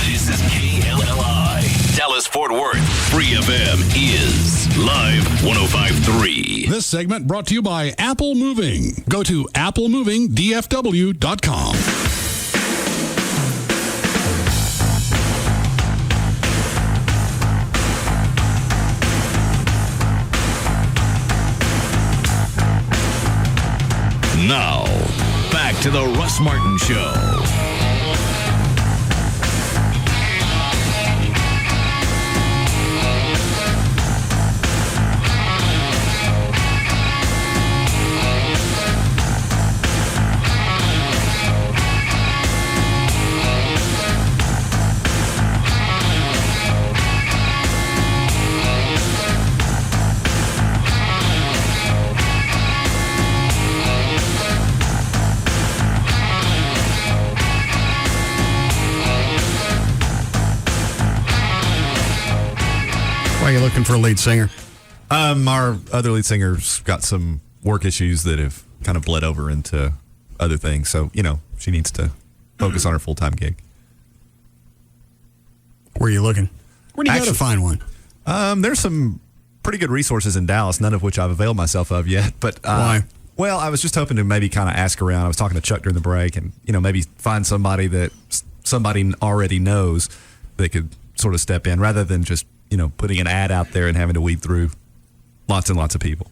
this is KLLI. Dallas-Fort Worth. Free FM is Live 105.3. This segment brought to you by Apple Moving. Go to applemovingdfw.com. Now, back to the Russ Martin Show. Why are you looking for a lead singer? Our other lead singer's got some work issues that have kind of bled over into other things. So, she needs to focus on her full-time gig. Where are you looking? Where do you go to find one? There's some pretty good resources in Dallas, none of which I've availed myself of yet. But why? Well, I was just hoping to maybe kind of ask around. I was talking to Chuck during the break and, maybe find somebody that somebody already knows that could sort of step in rather than just, putting an ad out there and having to weed through lots and lots of people.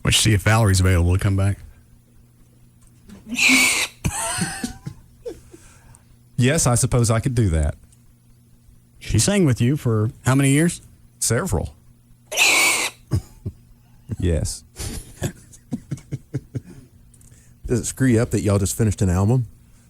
Let's see if Valerie's available to come back. Yes, I suppose I could do that. She sang with you for how many years? Several. Yes. Does it screw you up that y'all just finished an album?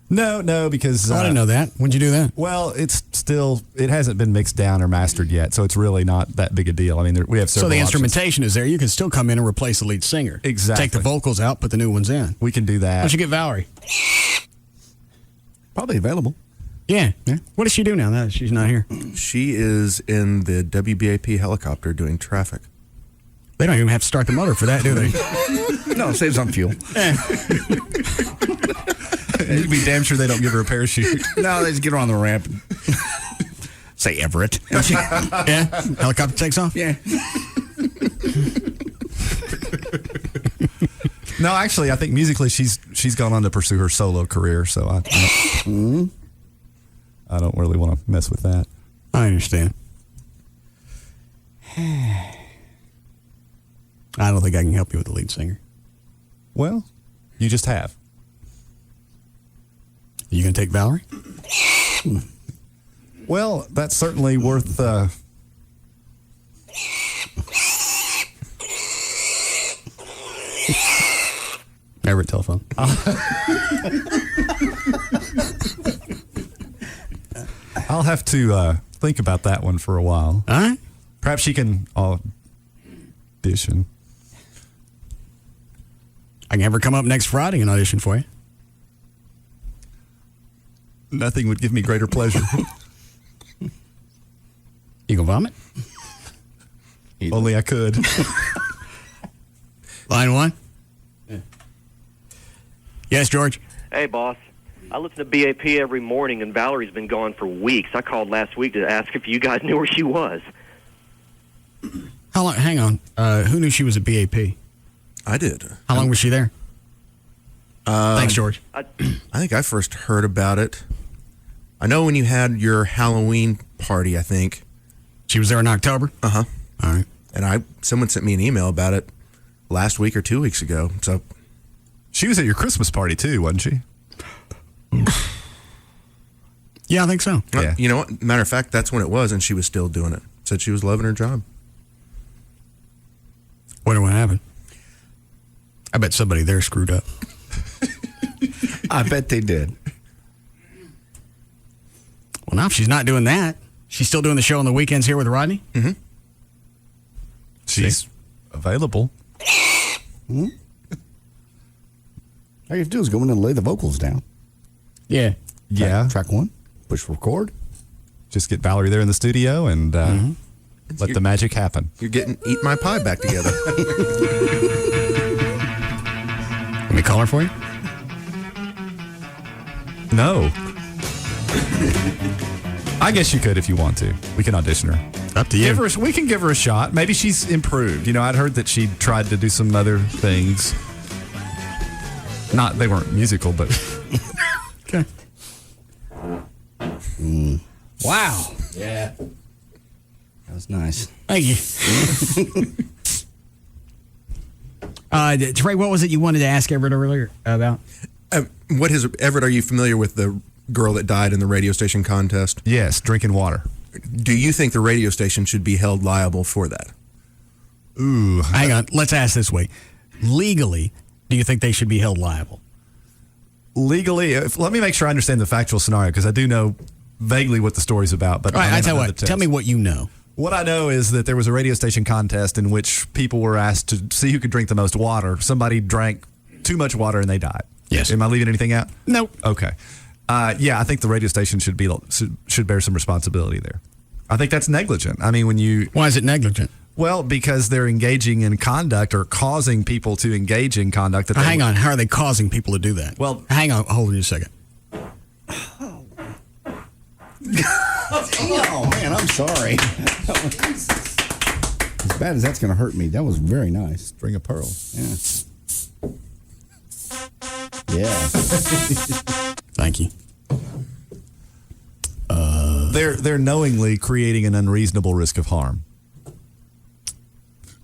No, because... I didn't know that. When'd you do that? Well, it hasn't been mixed down or mastered yet, so it's really not that big a deal. I mean, we have several So the options. instrumentation is there. You can still come in and replace the lead singer. Exactly. Take the vocals out, put the new ones in. We can do that. Why don't you get Valerie? Probably available. Yeah. What does she do now that she's not here? She is in the WBAP helicopter doing traffic. They don't even have to start the motor for that, do they? No, it saves on fuel. You'd be damn sure they don't give her a parachute. No, they just get her on the ramp. Say Everett. Yeah? Helicopter takes off? Yeah. No, actually, I think musically she's gone on to pursue her solo career, so I don't really want to mess with that. I understand. I don't think I can help you with the lead singer. Well, you just have. You going to take Valerie? Well, that's certainly worth... Everett telephone. I'll have to think about that one for a while. All right. Perhaps she can audition. I can have her come up next Friday and audition for you. Nothing would give me greater pleasure. You gonna vomit? Only I could. Line one? Yeah. Yes, George? Hey, boss. I listen to BAP every morning, and Valerie's been gone for weeks. I called last week to ask if you guys knew where she was. How long? Hang on. Who knew she was at BAP? I did. How long was she there? Thanks, George. I think I first heard about it. I know when you had your Halloween party, I think. She was there in October? Uh-huh. All right. And someone sent me an email about it last week or 2 weeks ago. So she was at your Christmas party too, wasn't she? Yeah, I think so. Yeah. You know what? Matter of fact, that's when it was, and she was still doing it. Said she was loving her job. Wonder what happened. I bet somebody there screwed up. I bet they did. Well, now if she's not doing that, she's still doing the show on the weekends here with Rodney? Mm-hmm. She's available. Hmm? All you have to do is go in and lay the vocals down. Yeah. Yeah. Track one, push record. Just get Valerie there in the studio and let the magic happen. You're getting Eat My Pie back together. Let me call her for you? No. I guess you could if you want to. We can audition her. Up to you. We can give her a shot. Maybe she's improved. You know, I'd heard that she tried to do some other things. They weren't musical, but. Okay. Wow. Yeah. That was nice. Thank you. Trey, what was it you wanted to ask Everett earlier about? Everett, are you familiar with the girl that died in the radio station contest? Yes, drinking water. Do you think the radio station should be held liable for that? Ooh. Hang on. Let's ask this way. Legally, do you think they should be held liable? Legally, let me make sure I understand the factual scenario, because I do know vaguely what the story's about. But all right, I tell you what. Tell me what you know. What I know is that there was a radio station contest in which people were asked to see who could drink the most water. Somebody drank too much water and they died. Yes. Am I leaving anything out? No. Okay. Yeah, I think the radio station should bear some responsibility there. I think that's negligent. I mean, why is it negligent? Well, because they're engaging in conduct or causing people to engage in conduct. Hang on. How are they causing people to do that? Well, hang on. Hold on a second. Oh, man, I'm sorry. As bad as that's going to hurt me, that was very nice. String of pearl. Yeah. Yeah. Thank you. They're knowingly creating an unreasonable risk of harm.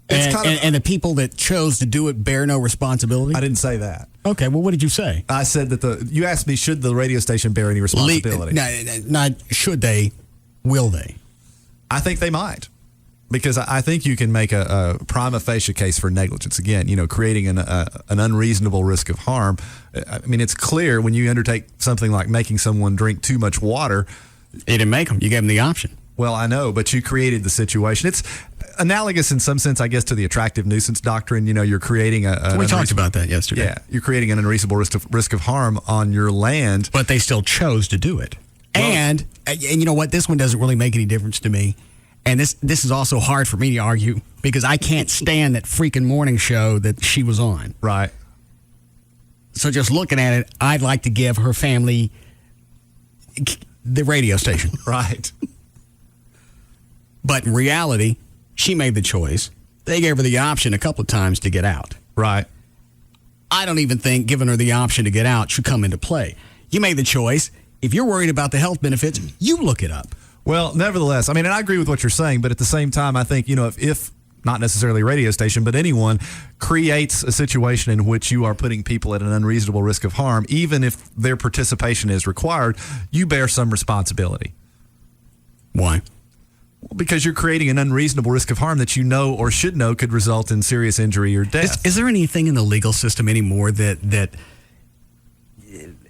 And the people that chose to do it bear no responsibility? I didn't say that. Okay, well, what did you say? I said that you asked me, should the radio station bear any responsibility? Not should they, will they? I think they might. Because I think you can make a prima facie case for negligence. Again, creating an unreasonable risk of harm. I mean, it's clear when you undertake something like making someone drink too much water. You didn't make them. You gave them the option. Well, I know, but you created the situation. It's analogous in some sense, I guess, to the attractive nuisance doctrine. You're creating we talked about that yesterday. Yeah, you're creating an unreasonable risk of harm on your land. But they still chose to do it. Well, and you know what? This one doesn't really make any difference to me. And this is also hard for me to argue because I can't stand that freaking morning show that she was on. Right. So just looking at it, I'd like to give her family the radio station. Right. But in reality, she made the choice. They gave her the option a couple of times to get out. Right. I don't even think giving her the option to get out should come into play. You made the choice. If you're worried about the health benefits, you look it up. Well, nevertheless, I mean, and I agree with what you're saying, but at the same time, I think, if not necessarily a radio station, but anyone creates a situation in which you are putting people at an unreasonable risk of harm, even if their participation is required, you bear some responsibility. Why? Because you're creating an unreasonable risk of harm that you know or should know could result in serious injury or death. Is there anything in the legal system anymore that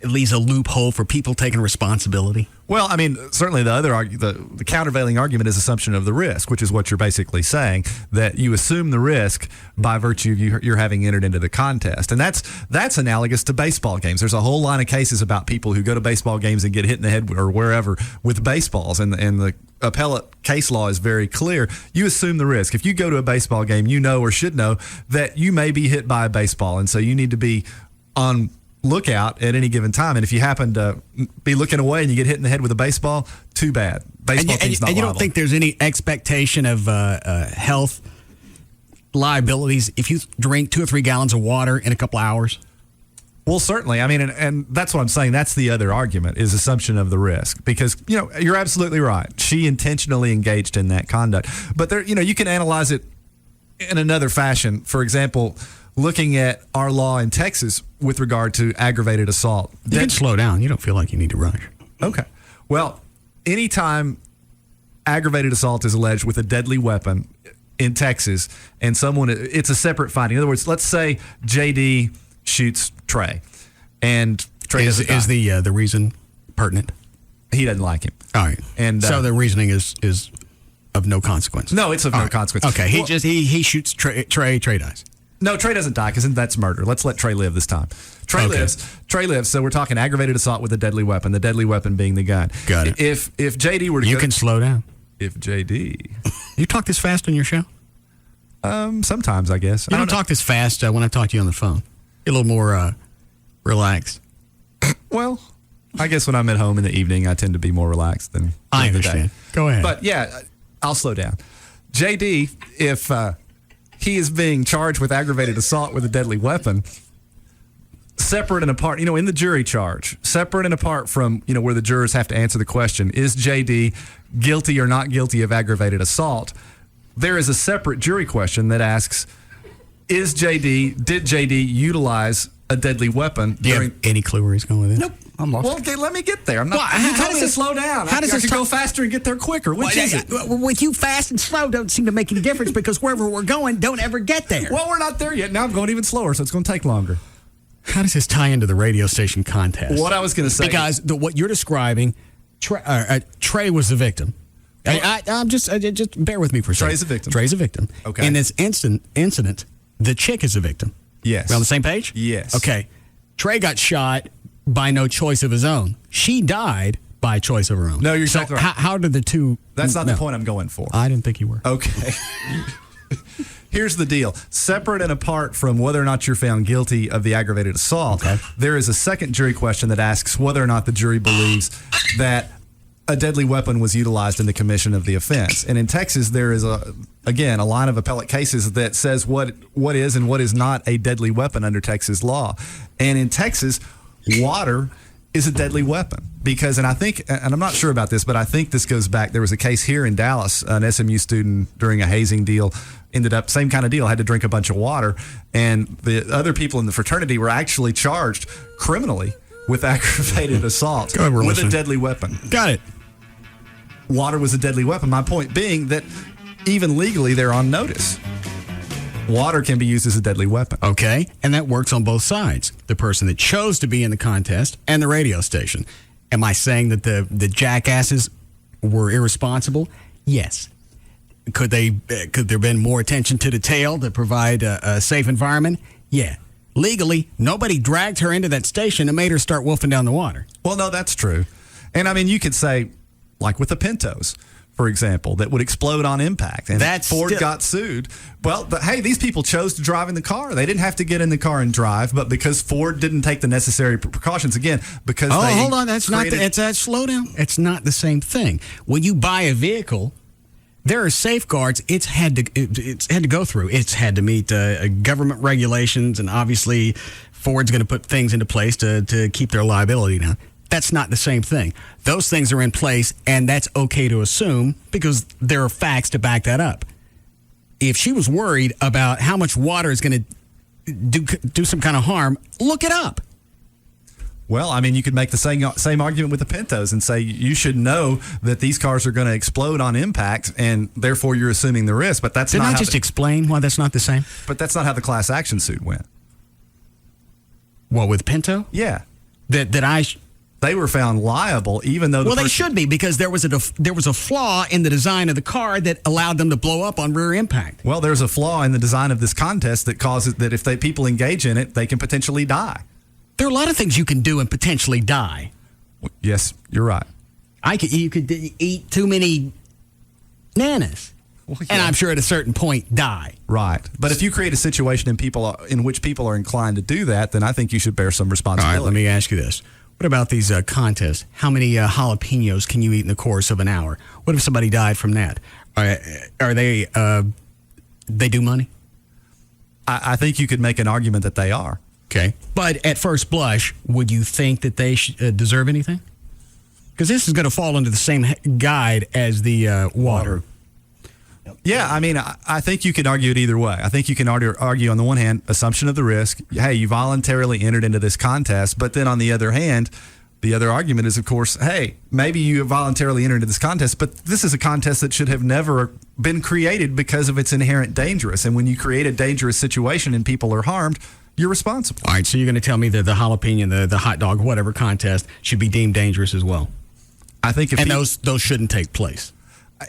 leaves a loophole for people taking responsibility? Well, I mean, certainly the countervailing argument is assumption of the risk, which is what you're basically saying, that you assume the risk by virtue of you're having entered into the contest. And that's analogous to baseball games. There's a whole line of cases about people who go to baseball games and get hit in the head or wherever with baseballs. And the appellate case law is very clear. You assume the risk. If you go to a baseball game, you know or should know that you may be hit by a baseball. And so you need to be on lookout at any given time. And if you happen to be looking away and you get hit in the head with a baseball, too bad. Baseball team's not and you liable. don't think there's any expectation of health liabilities if you drink 2 or 3 gallons of water in a couple hours? Well, certainly. I mean, and that's what I'm saying. That's the other argument is assumption of the risk because, you're absolutely right. She intentionally engaged in that conduct. But there, you can analyze it in another fashion. For example, looking at our law in Texas with regard to aggravated assault. You can slow down. You don't feel like you need to rush. Okay. Well, anytime aggravated assault is alleged with a deadly weapon in Texas and it's a separate finding. In other words, let's say JD shoots Trey and Trey is the reason pertinent? He doesn't like him. All right. And so the reasoning is of no consequence. No, it's of no consequence. Okay. He shoots Trey dies. No, Trey doesn't die because that's murder. Let's let Trey live this time. Trey lives. So we're talking aggravated assault with a deadly weapon. The deadly weapon being the gun. Got it. If JD were to can slow down. If JD, you talk this fast on your show? Sometimes I guess. You don't talk this fast when I talk to you on the phone. Get a little more relaxed. Well, I guess when I'm at home in the evening, I tend to be more relaxed than I understand. Go ahead. But yeah, I'll slow down. JD, if he is being charged with aggravated assault with a deadly weapon, separate and apart, in the jury charge, separate and apart from, where the jurors have to answer the question, is JD guilty or not guilty of aggravated assault? There is a separate jury question that asks, did JD utilize a deadly weapon? Do you have any clue where he's going with it? Nope. I'm lost. Well, okay, let me get there. I'm not. Well, you told me to slow down. How does I this could go faster and get there quicker? Which is it? With you, fast and slow don't seem to make any difference because wherever we're going, don't ever get there. Well, we're not there yet. Now I'm going even slower, so it's going to take longer. How does this tie into the radio station contest? What I was going to say, because what you're describing, Trey was the victim. I'm just bear with me for a second. Trey's a victim. Trey's a victim. Okay. In this incident, the chick is a victim. Yes. We on the same page? Yes. Okay. Trey got shot by no choice of his own. She died by choice of her own. No, you're exactly right. How did the two... That's not the point I'm going for. I didn't think you were. Okay. Here's the deal. Separate and apart from whether or not you're found guilty of the aggravated assault, there is a second jury question that asks whether or not the jury believes that a deadly weapon was utilized in the commission of the offense. And in Texas, there is, a line of appellate cases that says what is and what is not a deadly weapon under Texas law. And in Texas, water is a deadly weapon because, and I'm not sure about this, but I think this goes back. There was a case here in Dallas, an SMU student during a hazing deal ended up, same kind of deal, had to drink a bunch of water. And the other people in the fraternity were actually charged criminally with aggravated assault with a deadly weapon. Got it. Water was a deadly weapon. My point being that even legally, they're on notice. Water can be used as a deadly weapon. Okay, and that works on both sides. The person that chose to be in the contest and the radio station. Am I saying that the jackasses were irresponsible? Yes. Could there have been more attention to detail to provide a safe environment? Yeah. Legally, nobody dragged her into that station and made her start wolfing down the water. Well, no, that's true. And I mean, you could say, like with the Pintos, for example, that would explode on impact. And Ford got sued. Well, but hey, these people chose to drive in the car. They didn't have to get in the car and drive, but because Ford didn't take the necessary precautions, again, because they hold on, slow down. It's not the same thing. When you buy a vehicle, there are safeguards it's had to go through. It's had to meet government regulations, and obviously Ford's going to put things into place to keep their liability down. That's not the same thing. Those things are in place, and that's okay to assume because there are facts to back that up. If she was worried about how much water is going to do some kind of harm, look it up. Well, I mean, you could make the same argument with the Pintos and say you should know that these cars are going to explode on impact, and therefore you're assuming the risk. But that's Didn't I just explain why that's not the same? But that's not how the class action suit went. What, with Pinto? Yeah. They were found liable, even though they should be because there was a flaw in the design of the car that allowed them to blow up on rear impact. Well, there's a flaw in the design of this contest that causes that if people engage in it, they can potentially die. There are a lot of things you can do and potentially die. Yes, you're right. You could eat too many nanas, and I'm sure at a certain point die. Right, but if you create a situation in which people are inclined to do that, then I think you should bear some responsibility. All right, let me ask you this. What about these contests? How many jalapenos can you eat in the course of an hour? What if somebody died from that? Are they do money? I think you could make an argument that they are. Okay. But at first blush, would you think that they deserve anything? Because this is going to fall under the same guide as the water. Yeah, I mean, I think you can argue it either way. I think you can argue on the one hand, assumption of the risk. Hey, you voluntarily entered into this contest. But then on the other hand, the other argument is, of course, hey, maybe you voluntarily entered into this contest, but this is a contest that should have never been created because of its inherent dangerous. And when you create a dangerous situation and people are harmed, you're responsible. All right, so you're going to tell me that the jalapeno, the hot dog, whatever contest should be deemed dangerous as well. I think those shouldn't take place.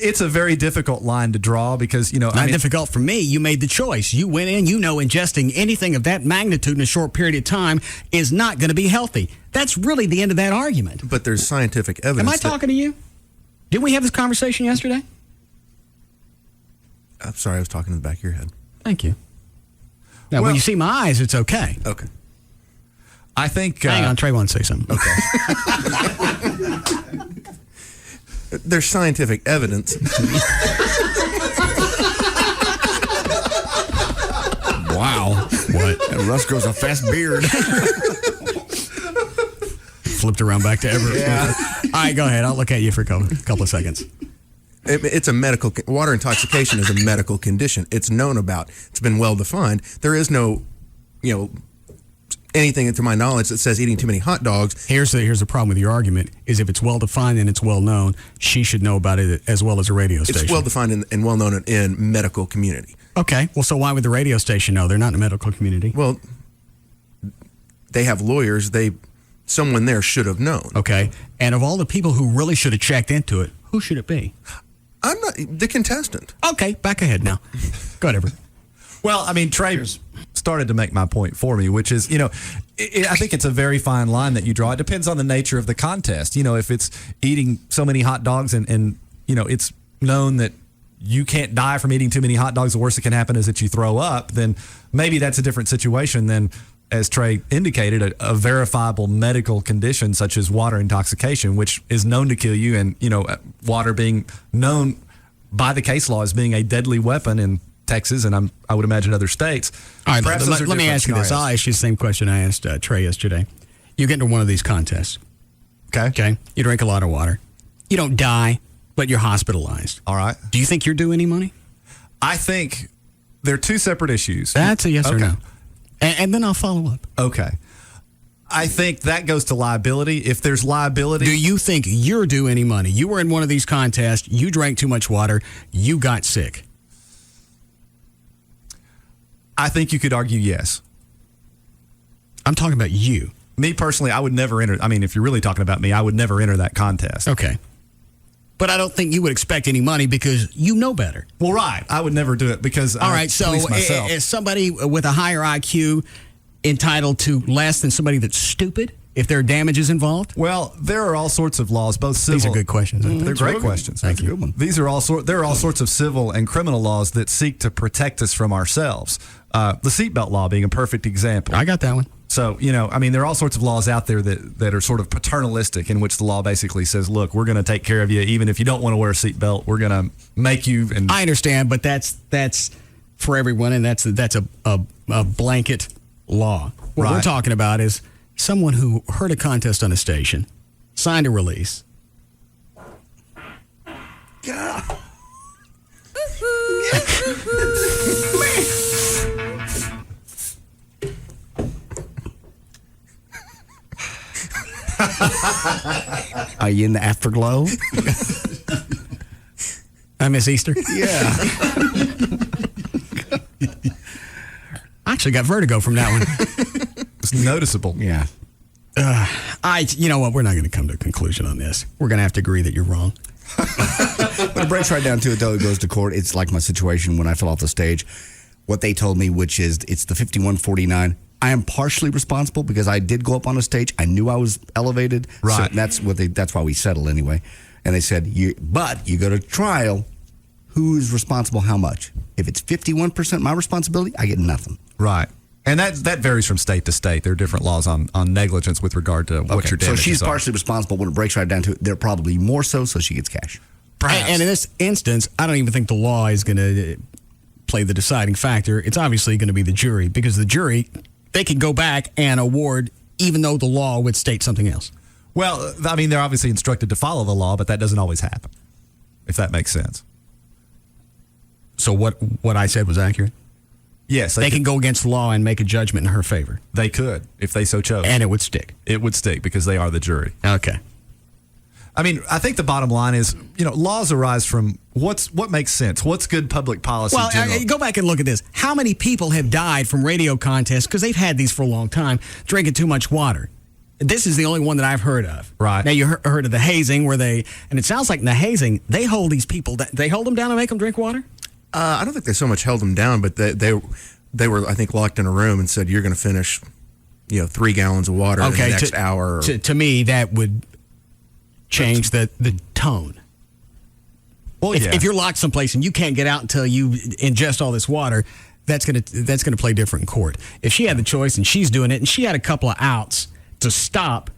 It's a very difficult line to draw because, Not difficult for me. You made the choice. You went in, ingesting anything of that magnitude in a short period of time is not going to be healthy. That's really the end of that argument. But there's scientific evidence. Am I talking to you? Didn't we have this conversation yesterday? I'm sorry, I was talking in the back of your head. Thank you. Now, when you see my eyes, it's okay. Okay. I think... Hang on, Trey wants to say something. Okay. There's scientific evidence. Wow. What? And Russ grows a fast beard. Flipped around back to Everett. Yeah. All right, go ahead. I'll look at you for a couple of seconds. It's a medical... Water intoxication is a medical condition. It's known about. It's been well defined. There is no, anything to my knowledge that says eating too many hot dogs. Here's the problem with your argument is if it's well defined and it's well known, she should know about it as well as a radio station. It's well defined and well known in medical community. Okay. Well, so why would the radio station know? They're not in the medical community. Well, they have lawyers. Someone there should have known. Okay. And of all the people who really should have checked into it, who should it be? I'm not the contestant. Okay. Back ahead now. Go ahead, Everett. Well, I mean, Trey started to make my point for me, which is, I think it's a very fine line that you draw. It depends on the nature of the contest. If it's eating so many hot dogs and it's known that you can't die from eating too many hot dogs, the worst that can happen is that you throw up, then maybe that's a different situation than, as Trey indicated, a verifiable medical condition such as water intoxication, which is known to kill you, and, water being known by the case law as being a deadly weapon in Texas, and I would imagine other states. All right, let me ask you this. I'll ask you the same question I asked Trey yesterday. You get into one of these contests. Okay. You drink a lot of water. You don't die, but you're hospitalized. All right. Do you think you're due any money? I think they're two separate issues. That's a yes or no. And then I'll follow up. Okay. I think that goes to liability. If there's liability... Do you think you're due any money? You were in one of these contests. You drank too much water. You got sick. I think you could argue yes. I'm talking about you. Me personally, I would never enter. I mean, if you're really talking about me, I would never enter that contest. Okay. But I don't think you would expect any money because you know better. Well, right. I would never do it because all right, so is somebody with a higher IQ entitled to less than somebody that's stupid if there are damages involved? Well, there are all sorts of laws, both civil... These are good questions. They're great questions. Thank you. These are there are all sorts of civil and criminal laws that seek to protect us from ourselves. The seatbelt law being a perfect example. I got that one. So, there are all sorts of laws out there that are sort of paternalistic, in which the law basically says, look, we're going to take care of you. Even if you don't want to wear a seatbelt, we're going to make you. And I understand, but that's for everyone, and that's a blanket law. What we're talking about is someone who heard a contest on a station, signed a release. God. Are you in the afterglow? I miss Easter. Yeah. I actually got vertigo from that one. It's noticeable. Yeah. You know what? We're not going to come to a conclusion on this. We're going to have to agree that you're wrong. But it breaks right down to it, though. It goes to court. It's like my situation when I fell off the stage. What they told me, which is it's the 51-49. I am partially responsible because I did go up on a stage. I knew I was elevated. Right. So that's why we settled anyway. And they said, but you go to trial, who's responsible how much? If it's 51% my responsibility, I get nothing. Right. And that varies from state to state. There are different laws on negligence with regard to what your damages are. So she's partially responsible. When it breaks right down to it, they're probably more so she gets cash. And in this instance, I don't even think the law is going to play the deciding factor, it's obviously going to be the jury, because the jury, they can go back and award even though the law would state something else. Well, I mean, they're obviously instructed to follow the law, but that doesn't always happen, if that makes sense. So what I said was accurate? Yes. They can go against the law and make a judgment in her favor. They could, if they so chose. And it would stick. It would stick because they are the jury. Okay. I mean, I think the bottom line is, laws arise from what makes sense. What's good public policy? Well, go back and look at this. How many people have died from radio contests, because they've had these for a long time, drinking too much water? This is the only one that I've heard of. Right. Now, you heard of the hazing, and it sounds like in the hazing, they hold these people, they hold them down and make them drink water? I don't think they so much held them down, but they were, I think, locked in a room and said, you're going to finish, 3 gallons of water in the next hour. To me, that would change the tone. Well, if you're locked someplace and you can't get out until you ingest all this water, that's gonna play different in court. If she had the choice and she's doing it and she had a couple of outs to stop,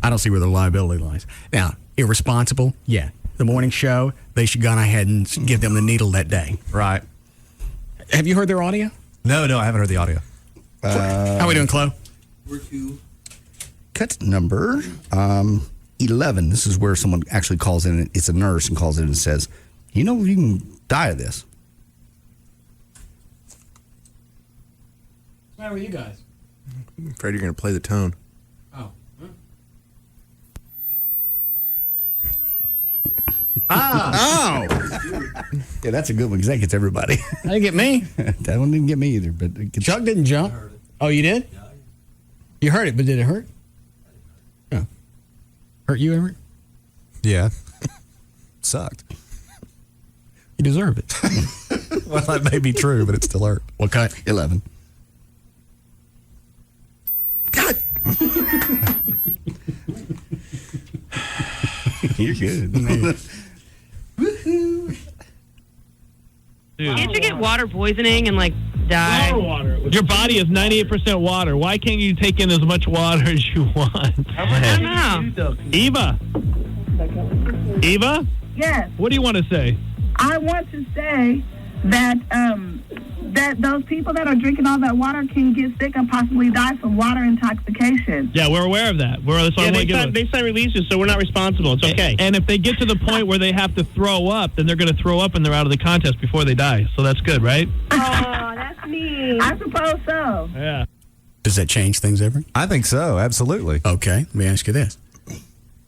I don't see where the liability lies. Now, irresponsible, yeah. The morning show, they should go ahead and give them the needle that day. Right. Have you heard their audio? No, I haven't heard the audio. How are we doing, Chloe? We're to cut number 11. This is where someone actually calls in. It's a nurse and calls in and says, you can die of this. What's the matter with you guys? I'm afraid you're going to play the tone. Oh. Oh! Yeah, that's a good one because that gets everybody. That didn't get me. That one didn't get me either. But Chuck didn't jump. Oh, you did? You heard it, but did it hurt? Oh. Hurt you, Everett? Yeah. Sucked. You deserve it. Well, that may be true, but it still hurt. What cut? 11. God. You're good. Woohoo. Can't you get water poisoning and die? Water. Your body is 98% water. Why can't you take in as much water as you want? I don't know. Eva? Yes. What do you want to say? I want to say that that those people that are drinking all that water can get sick and possibly die from water intoxication. Yeah, we're aware of that. They sign releases, so we're not responsible. It's okay. And if they get to the point where they have to throw up, then they're going to throw up and they're out of the contest before they die. So that's good, right? Oh, that's mean. I suppose so. Yeah. Does that change things, Everett? I think so, absolutely. Okay, let me ask you this.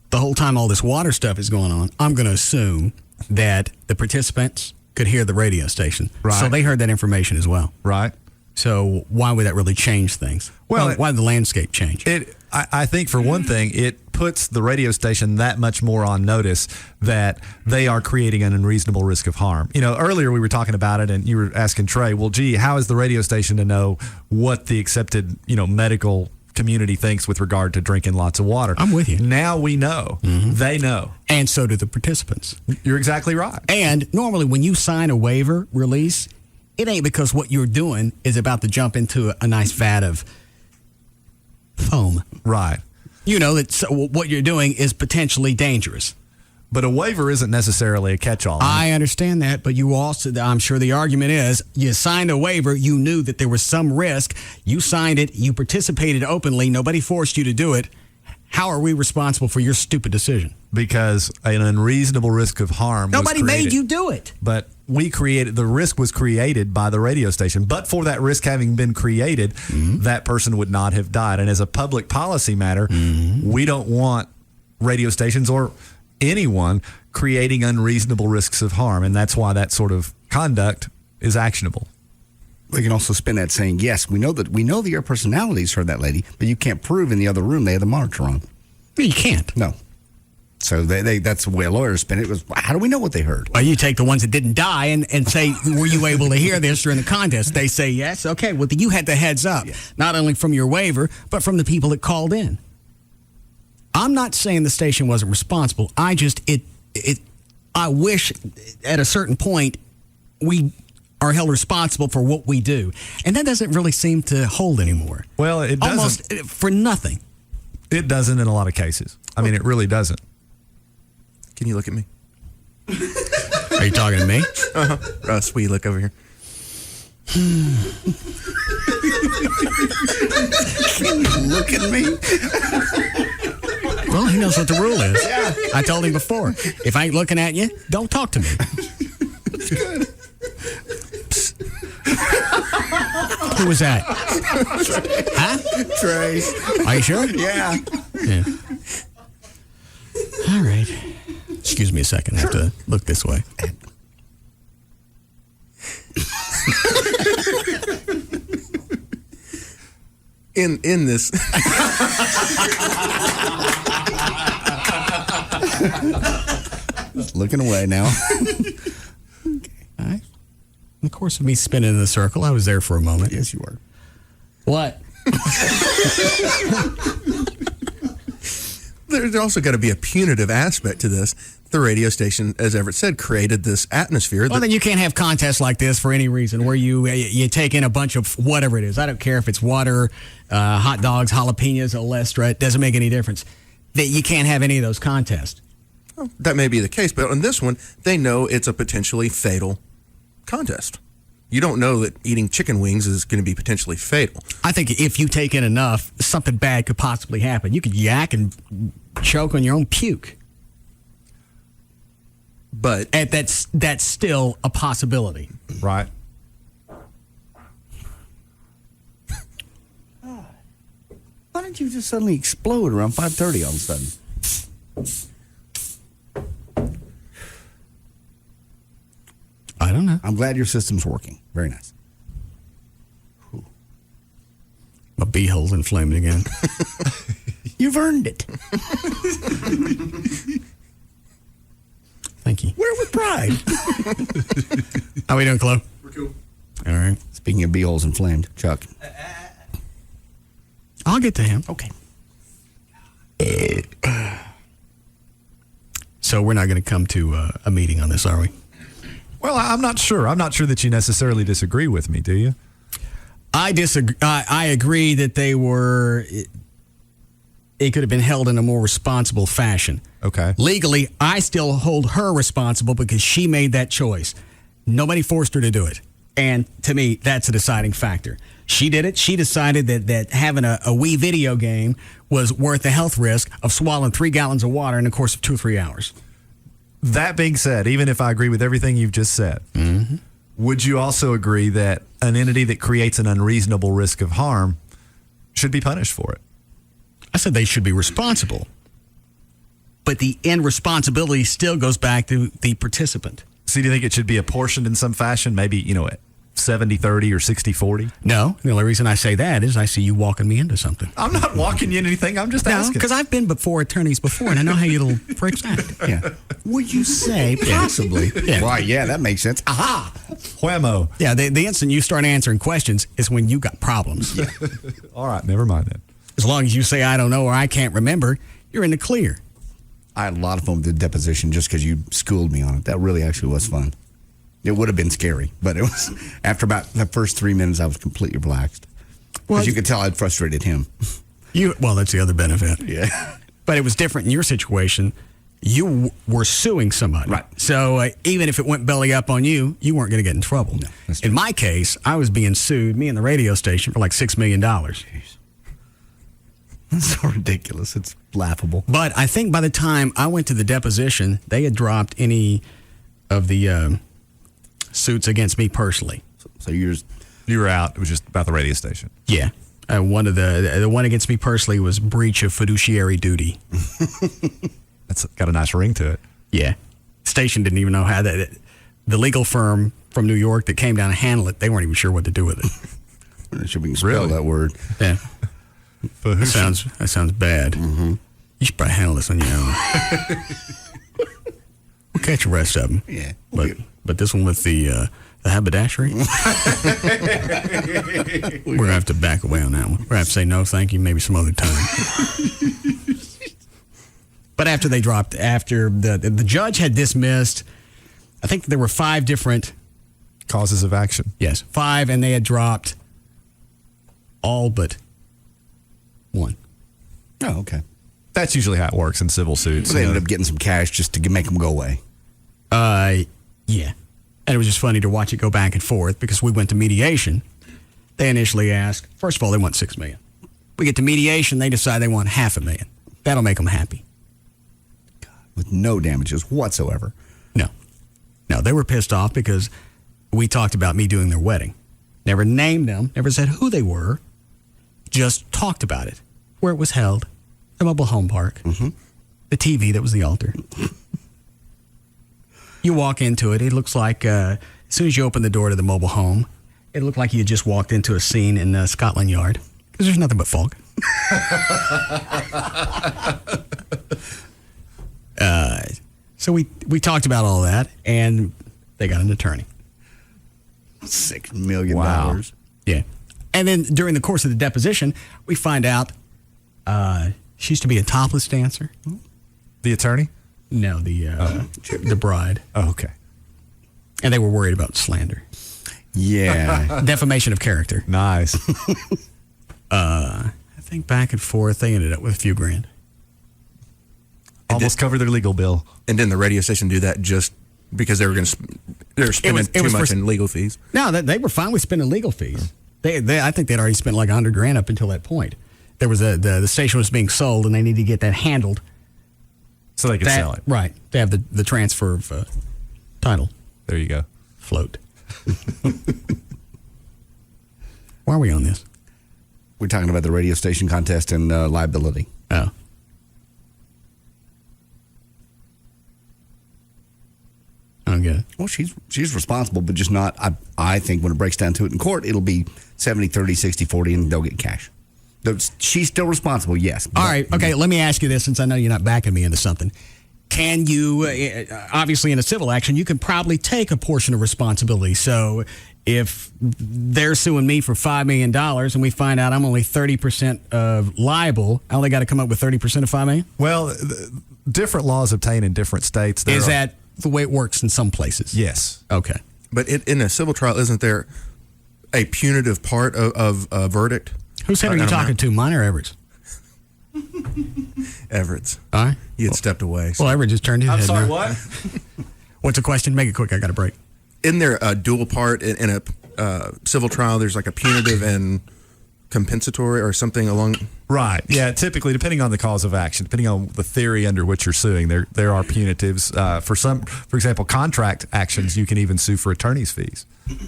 The whole time all this water stuff is going on, I'm going to assume that the participants could hear the radio station. Right. So they heard that information as well. Right. So why would that really change things? Well, why did the landscape change? I think, for one thing, it puts the radio station that much more on notice that they are creating an unreasonable risk of harm. Earlier we were talking about it, and you were asking Trey, well, gee, how is the radio station to know what the accepted, medical community thinks with regard to drinking lots of water? I'm with you. Now we know. Mm-hmm. They know. And so do the participants. You're exactly right. And normally when you sign a waiver release, it ain't because what you're doing is about to jump into a nice vat of foam. Right. That what you're doing is potentially dangerous. But a waiver isn't necessarily a catch-all. I understand that, but you also, I'm sure the argument is, you signed a waiver, you knew that there was some risk, you signed it, you participated openly, nobody forced you to do it. How are we responsible for your stupid decision? Because an unreasonable risk of harm Nobody was created. made you do it. But the risk was created by the radio station. But for that risk having been created, that person would not have died. And as a public policy matter, we don't want radio stations or anyone creating unreasonable risks of harm, and that's why that sort of conduct is actionable. We can also spin that saying, yes, we know the air personalities heard that lady, but you can't prove in the other room they had the monitor on. You can't. No. So that's the way lawyers spin it. Was, how do we know what they heard? Well, you take the ones that didn't die and say, were you able to hear this during the contest? They say yes. Okay, well, you had the heads up, not only from your waiver, but from the people that called in. I'm not saying the station wasn't responsible. I wish at a certain point we are held responsible for what we do. And that doesn't really seem to hold anymore. Well, it doesn't. Almost for nothing. It doesn't in a lot of cases. I mean, it really doesn't. Can you look at me? Are you talking to me? Russ, will you look over here? Can you look at me? Well, he knows what the rule is. Yeah. I told him before. If I ain't looking at you, don't talk to me. That's good. Who was that? Huh? Trey. Are you sure? Yeah. Yeah. All right. Excuse me a second. I have to look this way. In this. Just looking away now. In the course of me spinning in the circle, I was there for a moment. Yes, you were. What? There's also got to be a punitive aspect to this. The radio station, as Everett said, created this atmosphere. Well, then you can't have contests like this for any reason where you take in a bunch of whatever it is. I don't care if it's water, hot dogs, jalapenos, Olestra. It doesn't make any difference. That you can't have any of those contests. Well, that may be the case, but on this one, they know it's a potentially fatal contest. You don't know that eating chicken wings is going to be potentially fatal. I think if you take in enough, something bad could possibly happen. You could yak and choke on your own puke. But that's still a possibility. Right. Why did you just suddenly explode around 5:30 all of a sudden? I don't know. I'm glad your system's working. Very nice. My beehole's inflamed again. You've earned it. Thank you. Wear it with pride. How we doing, Chloe? We're cool. All right. Speaking of beeholes inflamed, Chuck. I'll get to him. Okay. So we're not going to come to a meeting on this, are we? Well, I'm not sure. I'm not sure that you necessarily disagree with me, do you? I disagree. I agree that they were. It could have been held in a more responsible fashion. Okay. Legally, I still hold her responsible because she made that choice. Nobody forced her to do it. And to me, that's a deciding factor. She did it. She decided that having a Wii video game was worth the health risk of swallowing 3 gallons of water in the course of 2 or 3 hours. That being said, even if I agree with everything you've just said, would you also agree that an entity that creates an unreasonable risk of harm should be punished for it? I said they should be responsible. But the end responsibility still goes back to the participant. So do you think it should be apportioned in some fashion? Maybe, 70-30 or 60-40? No. The only reason I say that is I see you walking me into something. I'm not walking you into anything. I'm just asking. Because I've been before attorneys before, and I know how you little freaks act. Yeah. Would you say possibly? Yeah. Why, yeah, that makes sense. Aha! Whammo. Yeah, the instant you start answering questions is when you got problems. Yeah. All right, never mind then. As long as you say, I don't know, or I can't remember, you're in the clear. I had a lot of fun with the deposition just because you schooled me on it. That really actually was fun. It would have been scary, but it was after about the first 3 minutes, I was completely relaxed. Because you could tell I'd frustrated him. Well, that's the other benefit. Yeah. But it was different in your situation. You were suing somebody. Right. So even if it went belly up on you, you weren't going to get in trouble. No, that's in my case, I was being sued, me and the radio station, for like $6 million. Jeez. That's so ridiculous. It's laughable. But I think by the time I went to the deposition, they had dropped any of the suits against me personally. So you were out. It was just about the radio station. Yeah. One of the one against me personally was breach of fiduciary duty. That's got a nice ring to it. Yeah. Station didn't even know how that. The legal firm from New York that came down to handle it, they weren't even sure what to do with it. It should be spell that word. Yeah. That sounds bad. Mm-hmm. You should probably handle this on your own. We'll catch the rest of them. Yeah. But this one with the haberdashery, we're going to have to back away on that one. We're going to have to say no, thank you, maybe some other time. But after they dropped, after the judge had dismissed, I think there were 5 different causes of action. Yes, 5, and they had dropped all but 1. Oh, okay. That's usually how it works in civil suits. Well, they ended up getting some cash just to make them go away. Yeah. And it was just funny to watch it go back and forth because we went to mediation. They initially asked, first of all, they want $6 million. We get to mediation, they decide they want $500,000. That'll make them happy. God, with no damages whatsoever. No, they were pissed off because we talked about me doing their wedding. Never named them, never said who they were, just talked about it. Where it was held, the mobile home park, the TV that was the altar. You walk into it, it looks like, as soon as you open the door to the mobile home, it looked like you had just walked into a scene in Scotland Yard, because there's nothing but fog. So we talked about all that, and they got an attorney. $6 million. Wow. Yeah. And then during the course of the deposition, we find out she used to be a topless dancer. The attorney? No, the bride. Oh, okay. And they were worried about slander. Yeah. Defamation of character. Nice. I think back and forth, they ended up with a few grand. Almost covered their legal bill. And didn't the radio station do that just because they were spending too much in legal fees? No, they were fine with spending legal fees. I think they'd already spent like $100,000 up until that point. There was the station was being sold, and they needed to get that handled so they could sell it. Right. They have the transfer of title. There you go. Float. Why are we on this? We're talking about the radio station contest and liability. Oh. I don't get it. Well, she's responsible, but just not. I think when it breaks down to it in court, it'll be 70-30, 60-40, and they'll get cash. She's still responsible, yes. All right. Okay, let me ask you this, since I know you're not backing me into something. Can you, obviously in a civil action, you can probably take a portion of responsibility. So if they're suing me for $5 million and we find out I'm only 30% liable, I only got to come up with 30% of $5 million? Well, different laws obtain in different states. Is that the way it works in some places? Yes. Okay. But in a civil trial, isn't there a punitive part of a verdict? Whose head are you talking to, mine or Everett's? Everett's. All right. You had stepped away. Well, Everett just turned his head. I'm sorry, now. what? What's the question? Make it quick. I got a break. Isn't there a dual part in a civil trial? There's like a punitive and compensatory or something along. Right. Yeah. Typically, depending on the cause of action, depending on the theory under which you're suing, there are punitives. For example, contract actions, you can even sue for attorney's fees.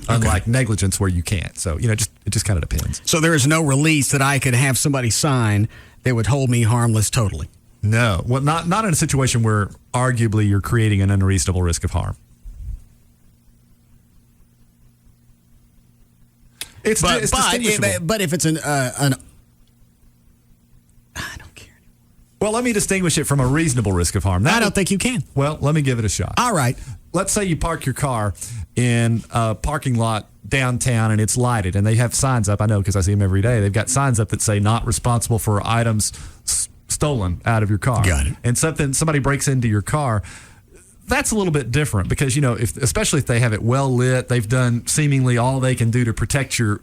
Unlike negligence, where you can't. So it just kind of depends. So there is no release that I could have somebody sign that would hold me harmless totally. No. Well, not in a situation where arguably you're creating an unreasonable risk of harm. It's but distinguishable. If it's an I don't care. Well, let me distinguish it from a reasonable risk of harm. I don't think you can. Well, let me give it a shot. All right. Let's say you park your car in a parking lot downtown and it's lighted and they have signs up. I know because I see them every day. They've got signs up that say not responsible for items stolen out of your car. Got it. And somebody breaks into your car. That's a little bit different because, especially if they have it well lit, they've done seemingly all they can do to protect your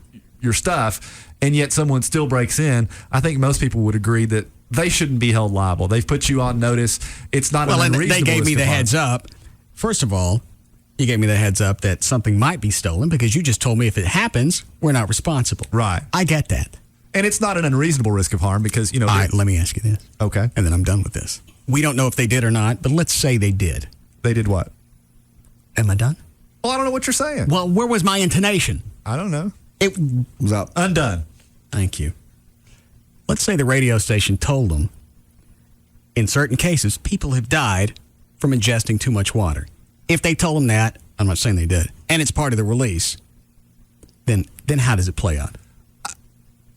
stuff, and yet someone still breaks in. I think most people would agree that they shouldn't be held liable. They've put you on notice. It's not an unreasonable they gave me risk the of harm. heads up. First of all, you gave me the heads up that something might be stolen because you just told me if it happens, we're not responsible. Right. I get that. And it's not an unreasonable risk of harm because, All right, let me ask you this. Okay. And then I'm done with this. We don't know if they did or not, but let's say they did. They did what? Am I done? Well, I don't know what you're saying. Well, where was my intonation? I don't know. It was up. Undone. Thank you. Let's say the radio station told them, in certain cases, people have died from ingesting too much water. If they told them that, I'm not saying they did, and it's part of the release, then how does it play out?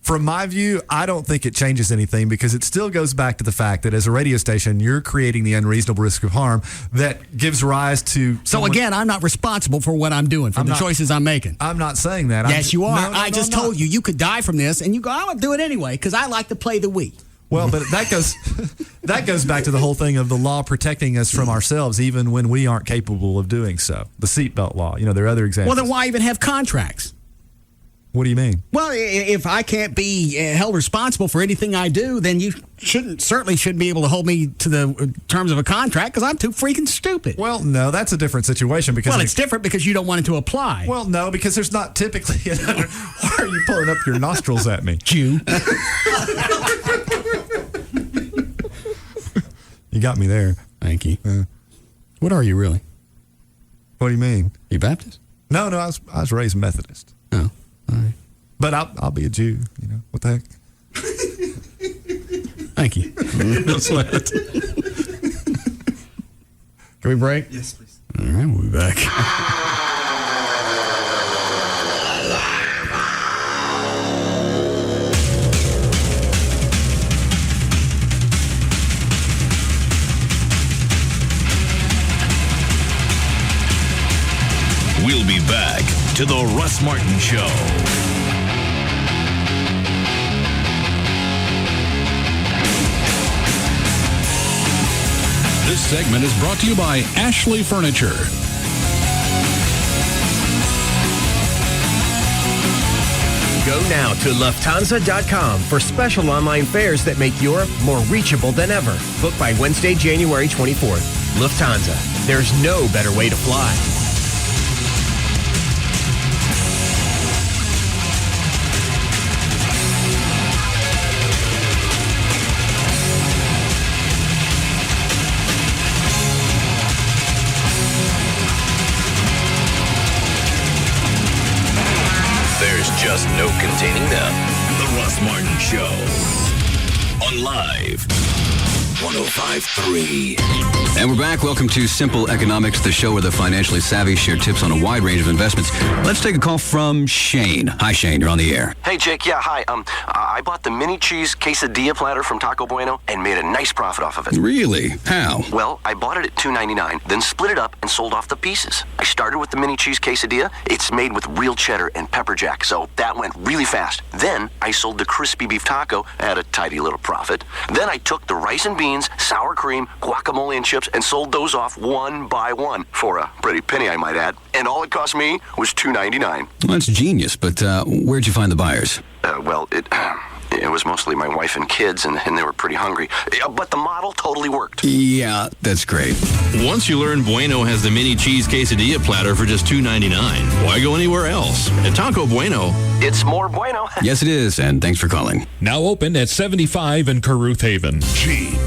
From my view, I don't think it changes anything because it still goes back to the fact that as a radio station, you're creating the unreasonable risk of harm that gives rise to someone. So again, I'm not responsible for what I'm doing, for the choices I'm making. I'm not saying that. Yes, you are. No, I just told you could die from this, and you go, I'm going to do it anyway because I like to play the Wii. Well, but that goes back to the whole thing of the law protecting us from ourselves, even when we aren't capable of doing so. The seatbelt law. There are other examples. Well, then why even have contracts? What do you mean? Well, if I can't be held responsible for anything I do, then you certainly shouldn't be able to hold me to the terms of a contract because I'm too freaking stupid. Well, no, that's a different situation because it's different because you don't want it to apply. Well, no, because there's not typically. Why are you pulling up your nostrils at me, Jew? You got me there. Thank you. What are you really? What do you mean? You Baptist? No, I was raised Methodist. Oh, all right. But I'll be a Jew. You know what the heck? Thank you. No sweat. Can we break? Yes, please. All right, we'll be back. We'll be back to the Russ Martin Show. This segment is brought to you by Ashley Furniture. Go now to Lufthansa.com for special online fares that make Europe more reachable than ever. Book by Wednesday, January 24th. Lufthansa. There's no better way to fly. Just no containing them. The Russ Martin Show. On Live 105.3. And we're back. Welcome to Simple Economics, the show where the financially savvy share tips on a wide range of investments. Let's take a call from Shane. Hi, Shane. You're on the air. Hey, Jake. Yeah, hi. I bought the mini cheese quesadilla platter from Taco Bueno and made a nice profit off of it. Really? How? Well, I bought it at $2.99, then split it up and sold off the pieces. I started with the mini cheese quesadilla. It's made with real cheddar and pepper jack, so that went really fast. Then I sold the crispy beef taco at a tidy little profit. Then I took the rice and beans, sour cream, guacamole, and chips and sold those off one by one for a pretty penny, I might add. And all it cost me was $2.99. Well, that's genius, but where'd you find the buyers? It was mostly my wife and kids, and they were pretty hungry. But the model totally worked. Yeah, that's great. Once you learn Bueno has the mini cheese quesadilla platter for just $2.99, why go anywhere else? At Taco Bueno, it's more bueno. Yes, it is, and thanks for calling. Now open at 75 in Caruth Haven. Jeep.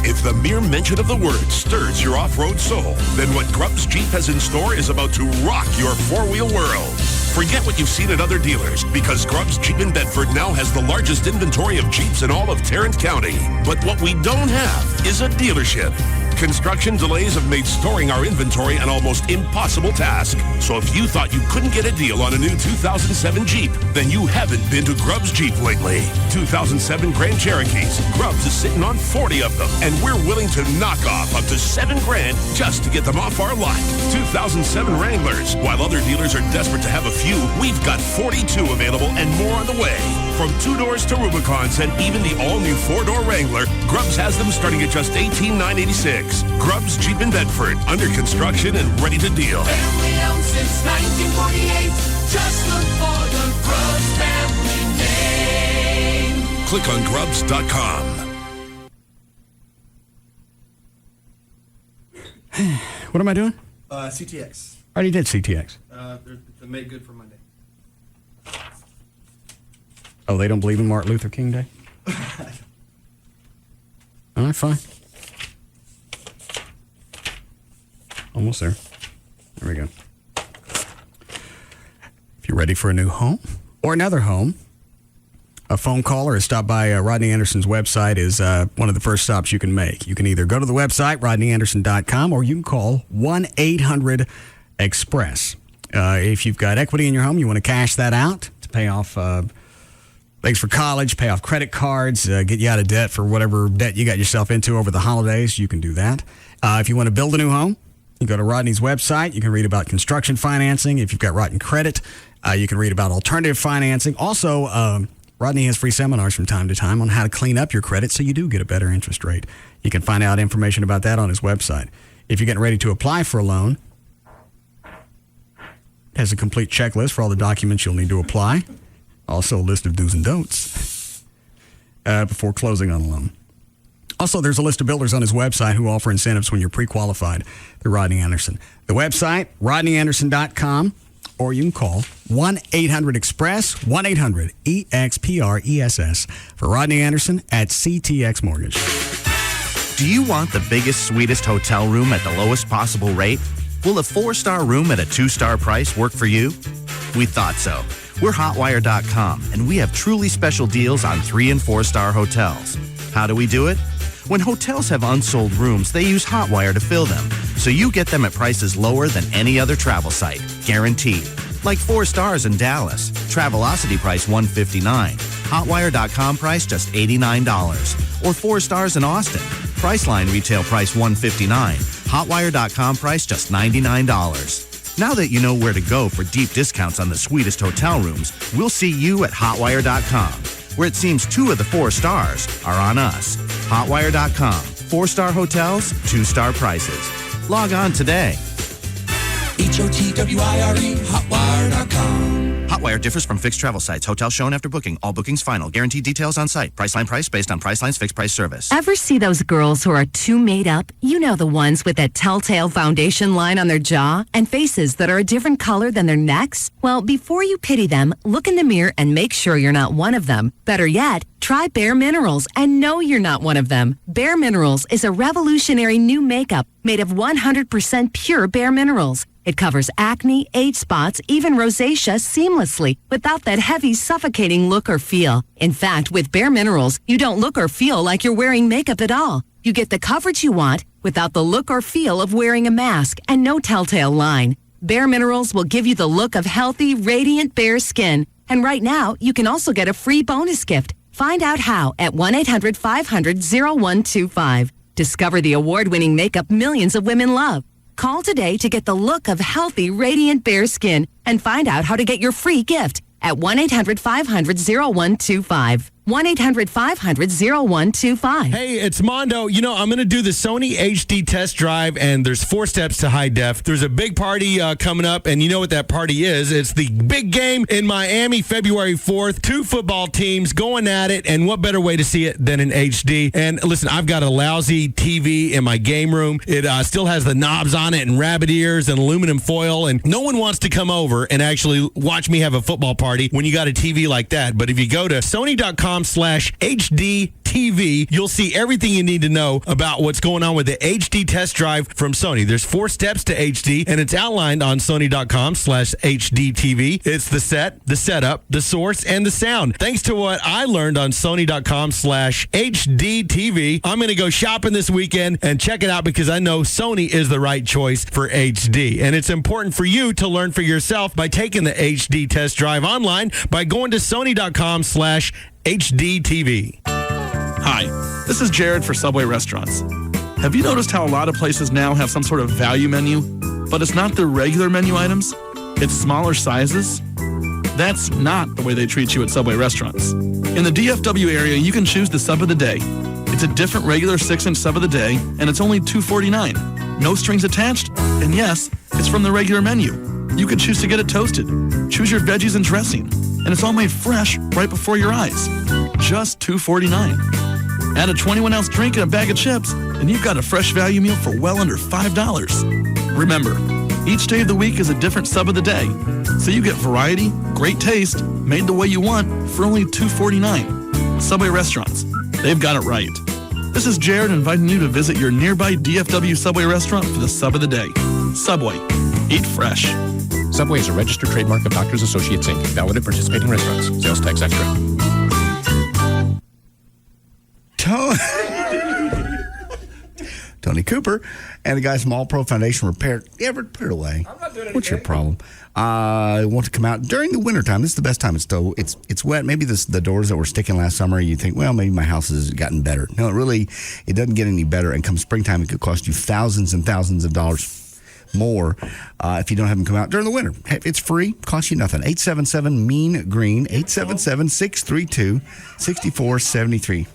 If the mere mention of the word stirs your off-road soul, then what Grubbs Jeep has in store is about to rock your four-wheel world. Forget what you've seen at other dealers, because Grubbs Jeep in Bedford now has the largest inventory of Jeeps in all of Tarrant County. But what we don't have is a dealership. Construction delays have made storing our inventory an almost impossible task. So if you thought you couldn't get a deal on a new 2007 Jeep, then you haven't been to Grubbs Jeep lately. 2007 Grand Cherokees. Grubbs is sitting on 40 of them, and we're willing to knock off up to $7,000 just to get them off our lot. 2007 Wranglers. While other dealers are desperate to have a few, we've got 42 available and more on the way. From 2-doors to Rubicons and even the all-new 4-door Wrangler, Grubbs has them starting at just $18,986. Grubbs Jeep in Bedford, under construction and ready to deal. Family owned since 1948. Just look for the Grubbs family name. Click on Grubbs.com. What am I doing? CTX. I already did CTX. They're made good for Monday. Oh, they don't believe in Martin Luther King Day? All right, fine. Almost there. There we go. If you're ready for a new home or another home, a phone call or a stop by Rodney Anderson's website is one of the first stops you can make. You can either go to the website, rodneyanderson.com, or you can call 1-800-EXPRESS. If you've got equity in your home, you want to cash that out to pay off things for college, pay off credit cards, get you out of debt for whatever debt you got yourself into over the holidays, you can do that. If you want to build a new home, you go to Rodney's website. You can read about construction financing. If you've got rotten credit, you can read about alternative financing. Also, Rodney has free seminars from time to time on how to clean up your credit so you do get a better interest rate. You can find out information about that on his website. If you're getting ready to apply for a loan, it has a complete checklist for all the documents you'll need to apply. Also, a list of do's and don'ts before closing on a loan. Also, there's a list of builders on his website who offer incentives when you're pre-qualified through Rodney Anderson. The website, rodneyanderson.com, or you can call 1-800-EXPRESS, 1-800-EXPRESS for Rodney Anderson at CTX Mortgage. Do you want the biggest, sweetest hotel room at the lowest possible rate? Will a 4-star room at a 2-star price work for you? We thought so. We're Hotwire.com, and we have truly special deals on 3- and 4-star hotels. How do we do it? When hotels have unsold rooms, they use Hotwire to fill them, so you get them at prices lower than any other travel site, guaranteed. Like 4 stars in Dallas, Travelocity price $159, Hotwire.com price just $89. Or 4 stars in Austin, Priceline retail price $159, Hotwire.com price just $99. Now that you know where to go for deep discounts on the sweetest hotel rooms, we'll see you at Hotwire.com, where it seems 2 of the 4 stars are on us. Hotwire.com. 4-star hotels, 2-star prices. Log on today. HOTWIRE, Hotwire.com. Hotwire differs from fixed travel sites. Hotel shown after booking. All bookings final. Guaranteed details on site. Priceline price based on Priceline's fixed price service. Ever see those girls who are too made up? You know, the ones with that telltale foundation line on their jaw and faces that are a different color than their necks? Well, before you pity them, look in the mirror and make sure you're not one of them. Better yet, try Bare Minerals and know you're not one of them. Bare Minerals is a revolutionary new makeup made of 100% pure Bare Minerals. It covers acne, age spots, even rosacea seamlessly without that heavy, suffocating look or feel. In fact, with Bare Minerals, you don't look or feel like you're wearing makeup at all. You get the coverage you want without the look or feel of wearing a mask and no telltale line. Bare Minerals will give you the look of healthy, radiant, bare skin. And right now, you can also get a free bonus gift. Find out how at 1-800-500-0125. Discover the award-winning makeup millions of women love. Call today to get the look of healthy, radiant, bare skin and find out how to get your free gift at 1-800-500-0125. 1-800-500-0125. Hey, it's Mondo. You know, I'm going to do the Sony HD test drive, and there's 4 steps to high def. There's a big party coming up, and you know what that party is. It's the big game in Miami, February 4th. 2 football teams going at it, and what better way to see it than in HD? And listen, I've got a lousy TV in my game room. It still has the knobs on it and rabbit ears and aluminum foil, and no one wants to come over and actually watch me have a football party when you got a TV like that. But if you go to Sony.com/HD TV, you'll see everything you need to know about what's going on with the HD test drive from Sony. There's 4 steps to HD, and it's outlined on Sony.com/HD TV. It's the set, the setup, the source, and the sound. Thanks to what I learned on Sony.com/HD TV, I'm going to go shopping this weekend and check it out because I know Sony is the right choice for HD. And it's important for you to learn for yourself by taking the HD test drive online by going to Sony.com/HD TV. Hi, this is Jared for Subway Restaurants. Have you noticed how a lot of places now have some sort of value menu, but it's not the regular menu items? It's smaller sizes? That's not the way they treat you at Subway Restaurants. In the DFW area, you can choose the sub of the day. It's a different regular 6-inch sub of the day, and it's only $2.49. No strings attached, and yes, it's from the regular menu. You can choose to get it toasted, choose your veggies and dressing, and it's all made fresh right before your eyes. Just $2.49. Add a 21-ounce drink and a bag of chips, and you've got a fresh value meal for well under $5. Remember, each day of the week is a different sub of the day, so you get variety, great taste, made the way you want for only $2.49. Subway Restaurants, they've got it right. This is Jared inviting you to visit your nearby DFW Subway restaurant for the sub of the day. Subway, eat fresh. Subway is a registered trademark of Doctors Associates, Inc., valid at participating restaurants. Sales tax extra. Tony Cooper and the guys from All Pro Foundation repaired. Yeah, put it away. I'm not doing it. What's your problem? I want to come out during the wintertime. This is the best time. It's wet. Maybe the doors that were sticking last summer, you think, well, maybe my house has gotten better. No, it doesn't get any better. And come springtime, it could cost you thousands and thousands of dollars more if you don't have them come out during the winter. It's free, costs you nothing. 877-MEAN-GREEN, 877-632-6473.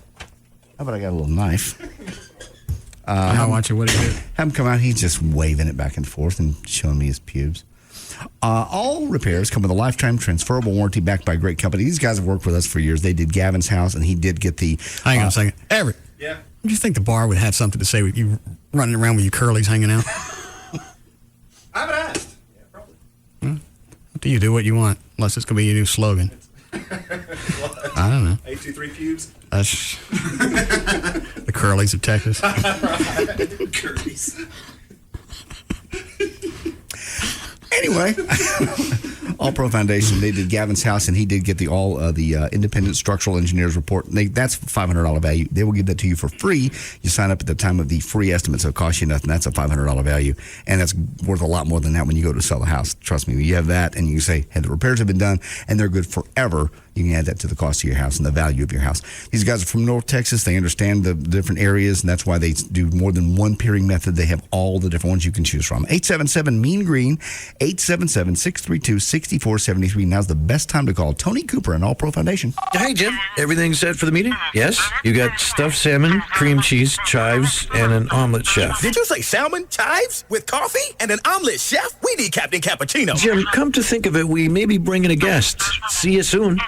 How about I got a little knife? I'll watch it. What do you do? Have him come out. He's just waving it back and forth and showing me his pubes. All repairs come with a lifetime transferable warranty backed by a great company. These guys have worked with us for years. They did Gavin's house, and he did get the... Hang on a second. Everett. Yeah? Do you think the bar would have something to say with you running around with your curlies hanging out? I haven't asked. Yeah, probably. Do you do what you want, unless it's going to be your new slogan? I don't know. 823 pubes. That's the curlies of Texas. Curlies. Anyway, All Pro Foundation, they did Gavin's house, and he did get the independent structural engineers report. That's $500 value. They will give that to you for free. You sign up at the time of the free estimate, so it costs you nothing. That's a $500 value, and that's worth a lot more than that when you go to sell the house. Trust me, you have that, and you can say, hey, the repairs have been done, and they're good forever. You can add that to the cost of your house and the value of your house. These guys are from North Texas. They understand the different areas, and that's why they do more than one peering method. They have all the different ones you can choose from. 877-MEAN-GREEN, 877-632-6473. Now's the best time to call Tony Cooper and All Pro Foundation. Hey, Jim. Everything set for the meeting? Yes? You got stuffed salmon, cream cheese, chives, and an omelet chef. Did you say salmon, chives, with coffee, and an omelet chef? We need Captain Cappuccino. Jim, come to think of it, we may be bringing a guest. See you soon.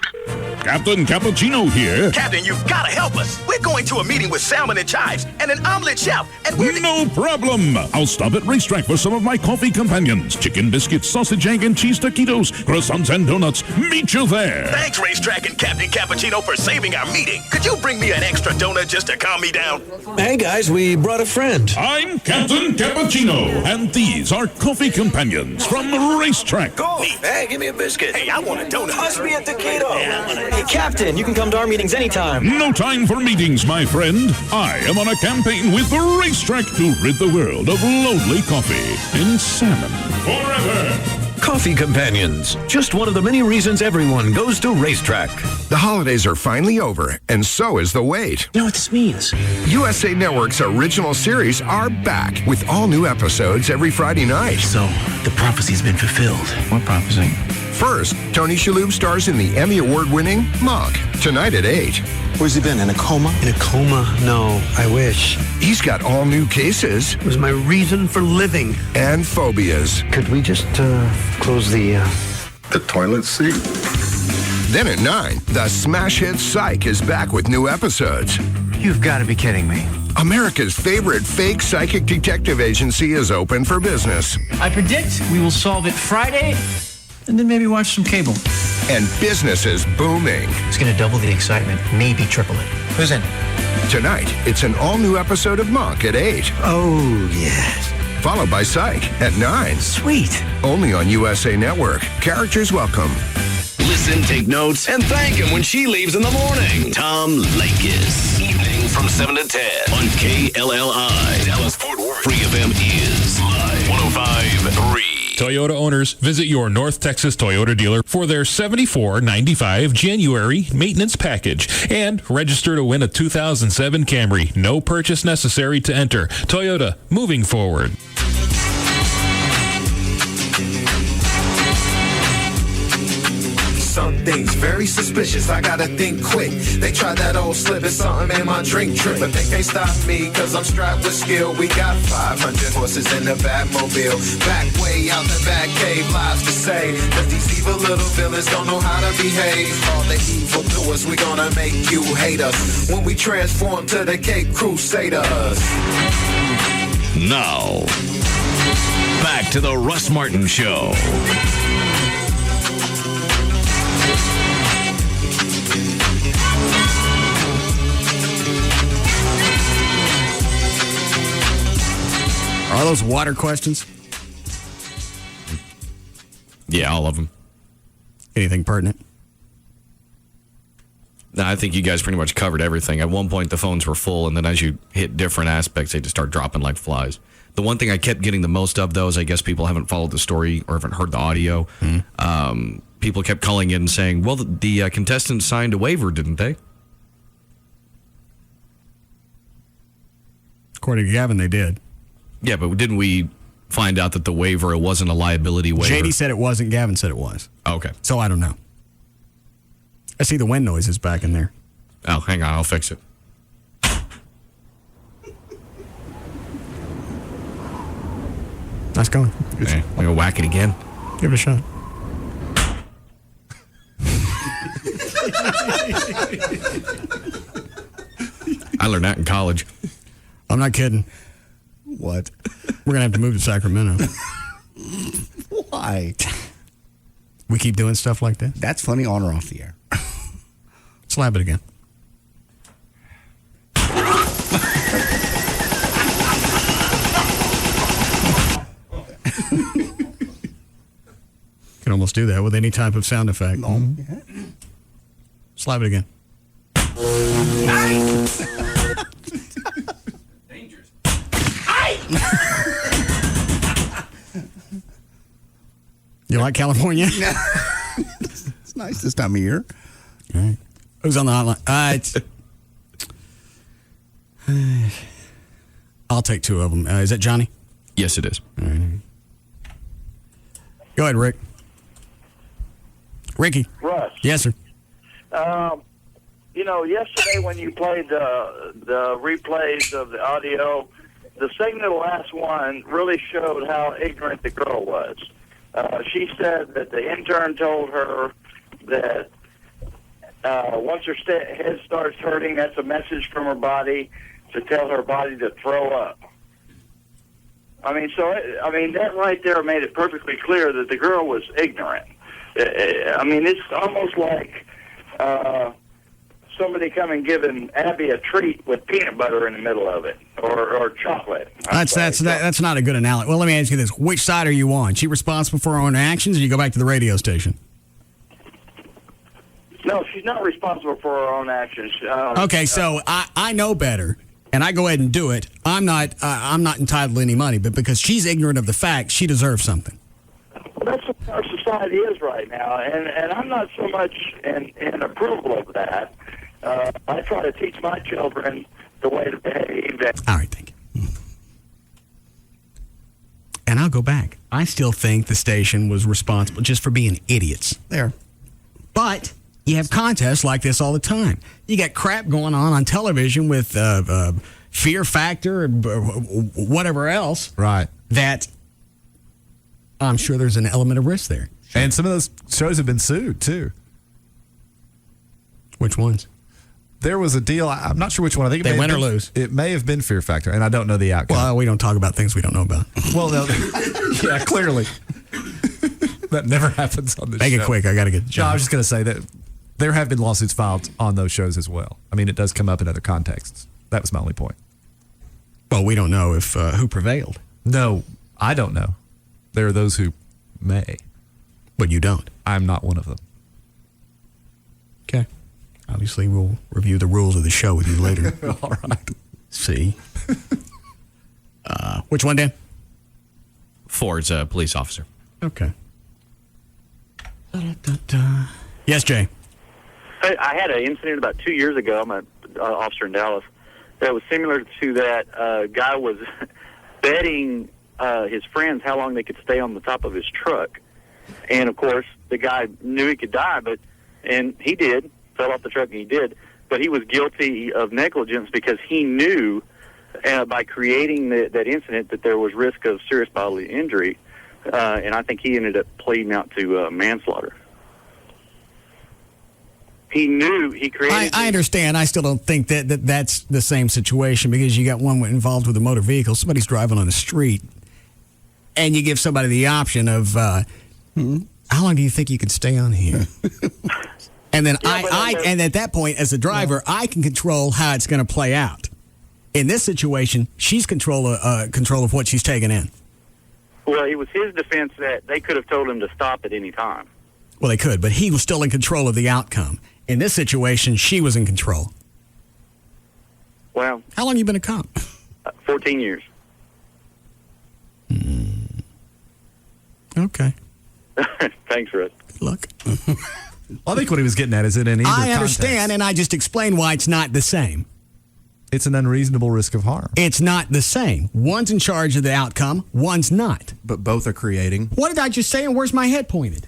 Captain Cappuccino here. Captain, you've got to help us. We're going to a meeting with salmon and chives and an omelet chef, and we're... No problem. I'll stop at Racetrack for some of my coffee companions. Chicken biscuits, sausage, egg, and cheese taquitos, croissants, and donuts. Meet you there. Thanks, Racetrack and Captain Cappuccino, for saving our meeting. Could you bring me an extra donut just to calm me down? Hey, guys, we brought a friend. I'm Captain Cappuccino, and these are coffee companions from Racetrack. Hey, give me a biscuit. Hey, I want a donut. Toss me a taquito. Hey, Captain, you can come to our meetings anytime. No time for meetings, my friend. I am on a campaign with the Racetrack to rid the world of lonely coffee and salmon forever. Coffee companions. Just one of the many reasons everyone goes to Racetrack. The holidays are finally over, and so is the wait. You know what this means? USA Network's original series are back with all new episodes every Friday night. So, the prophecy's been fulfilled. What prophecy? First, Tony Shalhoub stars in the Emmy Award-winning Monk, tonight at 8. Where's he been? In a coma? In a coma? No, I wish. He's got all new cases. It was my reason for living. And phobias. Could we just close the toilet seat? Then at 9, the smash hit Psych is back with new episodes. You've got to be kidding me. America's favorite fake psychic detective agency is open for business. I predict we will solve it Friday, and then maybe watch some cable. And business is booming. It's going to double the excitement, maybe triple it. Who's in? Tonight, it's an all-new episode of Monk at 8. Oh, yes. Followed by Psych at 9. Sweet. Only on USA Network. Characters welcome. Listen, take notes, and thank him when she leaves in the morning. Tom Leykis. Evening from 7 to 10 on KLLI. Dallas Fort Worth. Free FM is live. 105.3. Toyota owners, visit your North Texas Toyota dealer for their $74.95 January maintenance package and register to win a 2007 Camry. No purchase necessary to enter. Toyota, moving forward. Something's very suspicious, I gotta think quick. They tried that old slip, it's something in my drink trip. But they can't stop me, cause I'm strapped with skill. We got 500 horses in the Batmobile. Back way out the back cave, lies to say that these evil little villains don't know how to behave. All the evil doers, we gonna make you hate us when we transform to the Cape Crusaders. Now, back to the Russ Martin Show. Are those water questions? Yeah, all of them. Anything pertinent? No, I think you guys pretty much covered everything. At one point, the phones were full, and then as you hit different aspects, they just start dropping like flies. The one thing I kept getting the most of, though, is I guess people haven't followed the story or haven't heard the audio. People kept calling in and saying, well, the contestants signed a waiver, didn't they? According to Gavin, they did. Yeah, but didn't we find out that the waiver, it wasn't a liability waiver? JD said it wasn't. Gavin said it was. Okay. So I don't know. I see the wind noises back in there. Oh, hang on. I'll fix it. Nice going. Okay. I'm going to whack it again. Give it a shot. I learned that in college. I'm not kidding. What? We're going to have to move to Sacramento. Why? We keep doing stuff like that? That's funny on or off the air. Slap it again. Can almost do that with any type of sound effect. Slap it again. Dangerous. You like California? It's nice this time of year. All right. Who's on the hotline? I'll take two of them. Is that Johnny? Yes, it is. All right. Go ahead, Rick. Ricky. Russ. Yes, sir. Yesterday when you played the replays of the audio, the second to the last one really showed how ignorant the girl was. She said that the intern told her that once her head starts hurting, that's a message from her body to tell her body to throw up. That right there made it perfectly clear that the girl was ignorant. It's almost like somebody coming giving Abby a treat with peanut butter in the middle of it, or chocolate. That's not a good analogy. Well, let me ask you this: which side are you on? She responsible for her own actions, or you go back to the radio station? No, she's not responsible for her own actions. Okay, so I know better, and I go ahead and do it. I'm not entitled to any money, but because she's ignorant of the fact, she deserves something. Well, that's what our society is right now, and I'm not so much in approval of that. I try to teach my children the way to behave. All right, thank you. And I'll go back. I still think the station was responsible just for being idiots. There. But you have contests like this all the time. You got crap going on television with Fear Factor and whatever else. Right. That I'm sure there's an element of risk there. And some of those shows have been sued, too. Which ones? There was a deal. I'm not sure which one. I think they win or lose. It may have been Fear Factor, and I don't know the outcome. Well, we don't talk about things we don't know about. Well, no, yeah, clearly. That never happens on this show. Make it quick. I got to get the job. No, I was just going to say that there have been lawsuits filed on those shows as well. I mean, it does come up in other contexts. That was my only point. Well, we don't know if who prevailed. No, I don't know. There are those who may. But you don't. I'm not one of them. Okay. Obviously, we'll review the rules of the show with you later. All right. See. Which one, Dan? Ford's a police officer. Okay. Yes, Jay. I had an incident about 2 years ago. I'm an officer in Dallas. That was similar to that. Guy was betting his friends how long they could stay on the top of his truck. And, of course, the guy knew he could die, and he did. Fell off the truck and he did. But he was guilty of negligence because he knew by creating that incident that there was risk of serious bodily injury. And I think he ended up pleading out to manslaughter. He knew he created. I understand. I still don't think that's the same situation because you got one involved with a motor vehicle. Somebody's driving on the street, and you give somebody the option of how long do you think you can stay on here? And then and at that point, as a driver, I can control how it's going to play out. In this situation, she's control of what she's taking in. Well, it was his defense that they could have told him to stop at any time. Well, they could, but he was still in control of the outcome. In this situation, she was in control. Well, how long have you been a cop? 14 years. Okay. Thanks, Russ. Good luck. I think what he was getting at is in either I understand, context, and I just explained why it's not the same. it's an unreasonable risk of harm. It's not the same. One's in charge of the outcome, one's not. But both are creating. What did I just say, and where's my head pointed?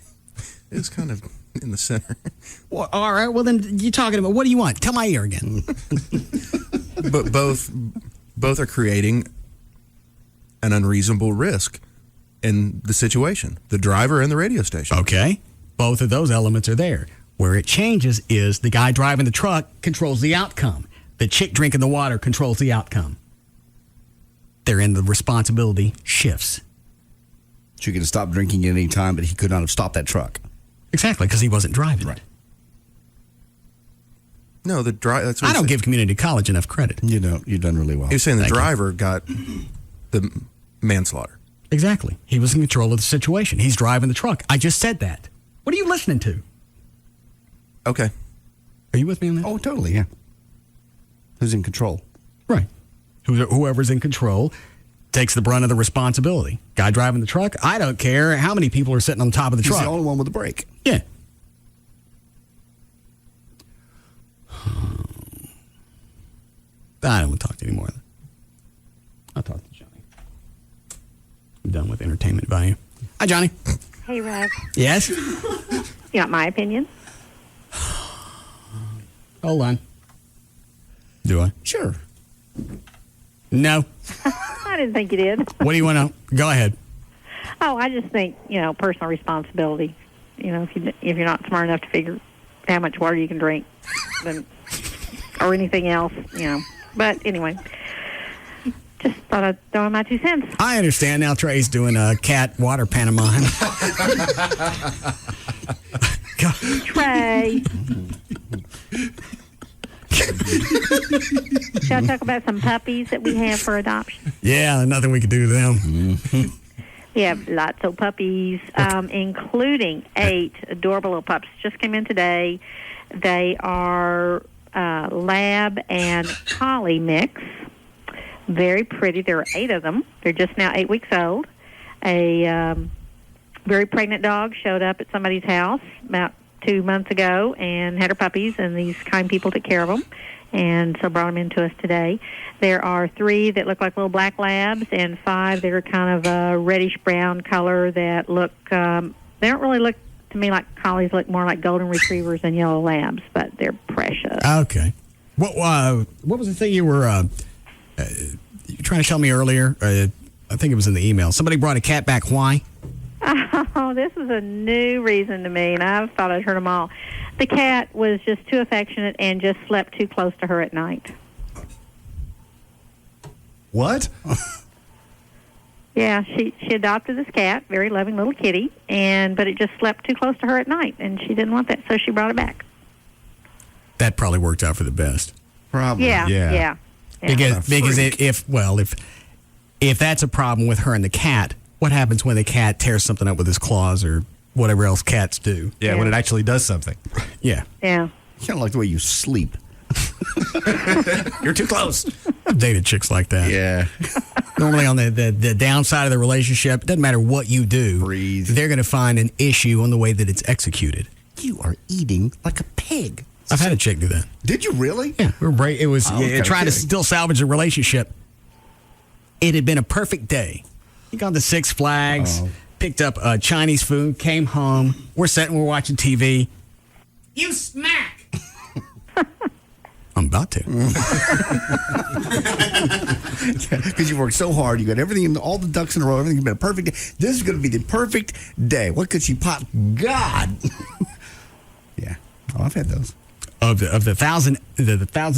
It's kind of in the center. Well, all right, well, then you're talking about, what do you want? Tell my ear again. But both are creating an unreasonable risk. in the situation, the driver and the radio station. Okay. Both of those elements are there. Where it changes is the guy driving the truck controls the outcome. The chick drinking the water controls the outcome. Therein the responsibility shifts. She could have stopped drinking at any time, but he could not have stopped that truck. Exactly, because he wasn't driving it. No, the driver. I don't give community college enough credit. You know, you've done really well. He was saying the Thank you. driver got the manslaughter. Exactly. He was in control of the situation. He's driving the truck. I just said that. What are you listening to? Okay. Are you with me on that? Oh, totally, yeah. Who's in control? Right. Whoever's in control takes the brunt of the responsibility. Guy driving the truck, I don't care how many people are sitting on top of the He's truck. the only one with the brake. Yeah. I don't want to talk to you anymore. I'll talk to Johnny. I'm done with entertainment value. Hi, Johnny. Hey, Russ. Yes? You want my opinion? Hold on. Do I? Sure. No. I didn't think you did. What do you want to? Go ahead. Oh, I just think, personal responsibility. If you're not smart enough to figure how much water you can drink, then or anything else, But anyway, just thought I'd throw in my 2 cents. I understand now. Trey's doing a cat water pantomime. Trey. Shall I talk about some puppies that we have for adoption? Yeah, nothing we could do to them. We have lots of puppies, including 8 adorable little pups. Just came in today. They are lab and collie mix. Very pretty. There are 8 of them. They're just now 8 weeks old. A very pregnant dog showed up at somebody's house about 2 months ago and had her puppies, and these kind people took care of them, and so brought them in to us today. There are 3 that look like little black labs and 5 that are kind of a reddish-brown color that look, they don't really look to me like collies, look more like golden retrievers and yellow labs, but they're precious. Okay. What was the thing you were trying to tell me earlier? I think it was in the email. Somebody brought a cat back. Why? Oh, this is a new reason to me, and I thought I'd heard them all. The cat was just too affectionate and just slept too close to her at night. What? Yeah, she adopted this cat, very loving little kitty, but it just slept too close to her at night, and she didn't want that, so she brought it back. That probably worked out for the best. Probably. Yeah. Because if that's a problem with her and the cat, what happens when the cat tears something up with his claws or whatever else cats do? Yeah, when it actually does something. Yeah. Yeah. You kind of like the way you sleep. You're too close. I've dated chicks like that. Yeah. Normally on the downside of the relationship, it doesn't matter what you do. Breathe. They're going to find an issue on the way that it's executed. You are eating like a pig. I've had a chick do that. Did you really? Yeah. It was trying to still salvage the relationship. It had been a perfect day. He got to Six Flags, picked up Chinese food, came home. We're sitting, we're watching TV. You smack! I'm about to. Because you worked so hard. You got everything, all the ducks in a row. Everything's been a perfect day. This is going to be the perfect day. What could she pop? God. Yeah. Oh, I've had those. Of the thousands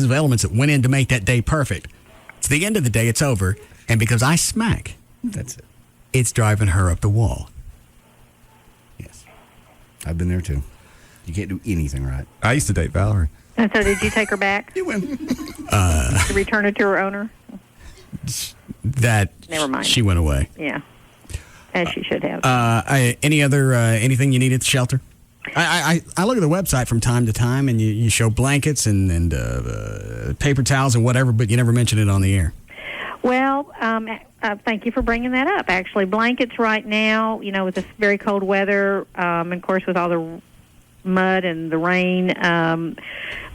of elements that went in to make that day perfect. It's the end of the day. It's over. And because I smack, that's it. It's driving her up the wall. Yes. I've been there too. You can't do anything right. I used to date Valerie. And so did you take her back? You win. To return her to her owner? Never mind. She went away. Yeah. As she should have. Anything you need at the shelter? I look at the website from time to time, and you show blankets and paper towels and whatever, but you never mention it on the air. Well, thank you for bringing that up. Actually, blankets right now, with this very cold weather, and of course with all the mud and the rain,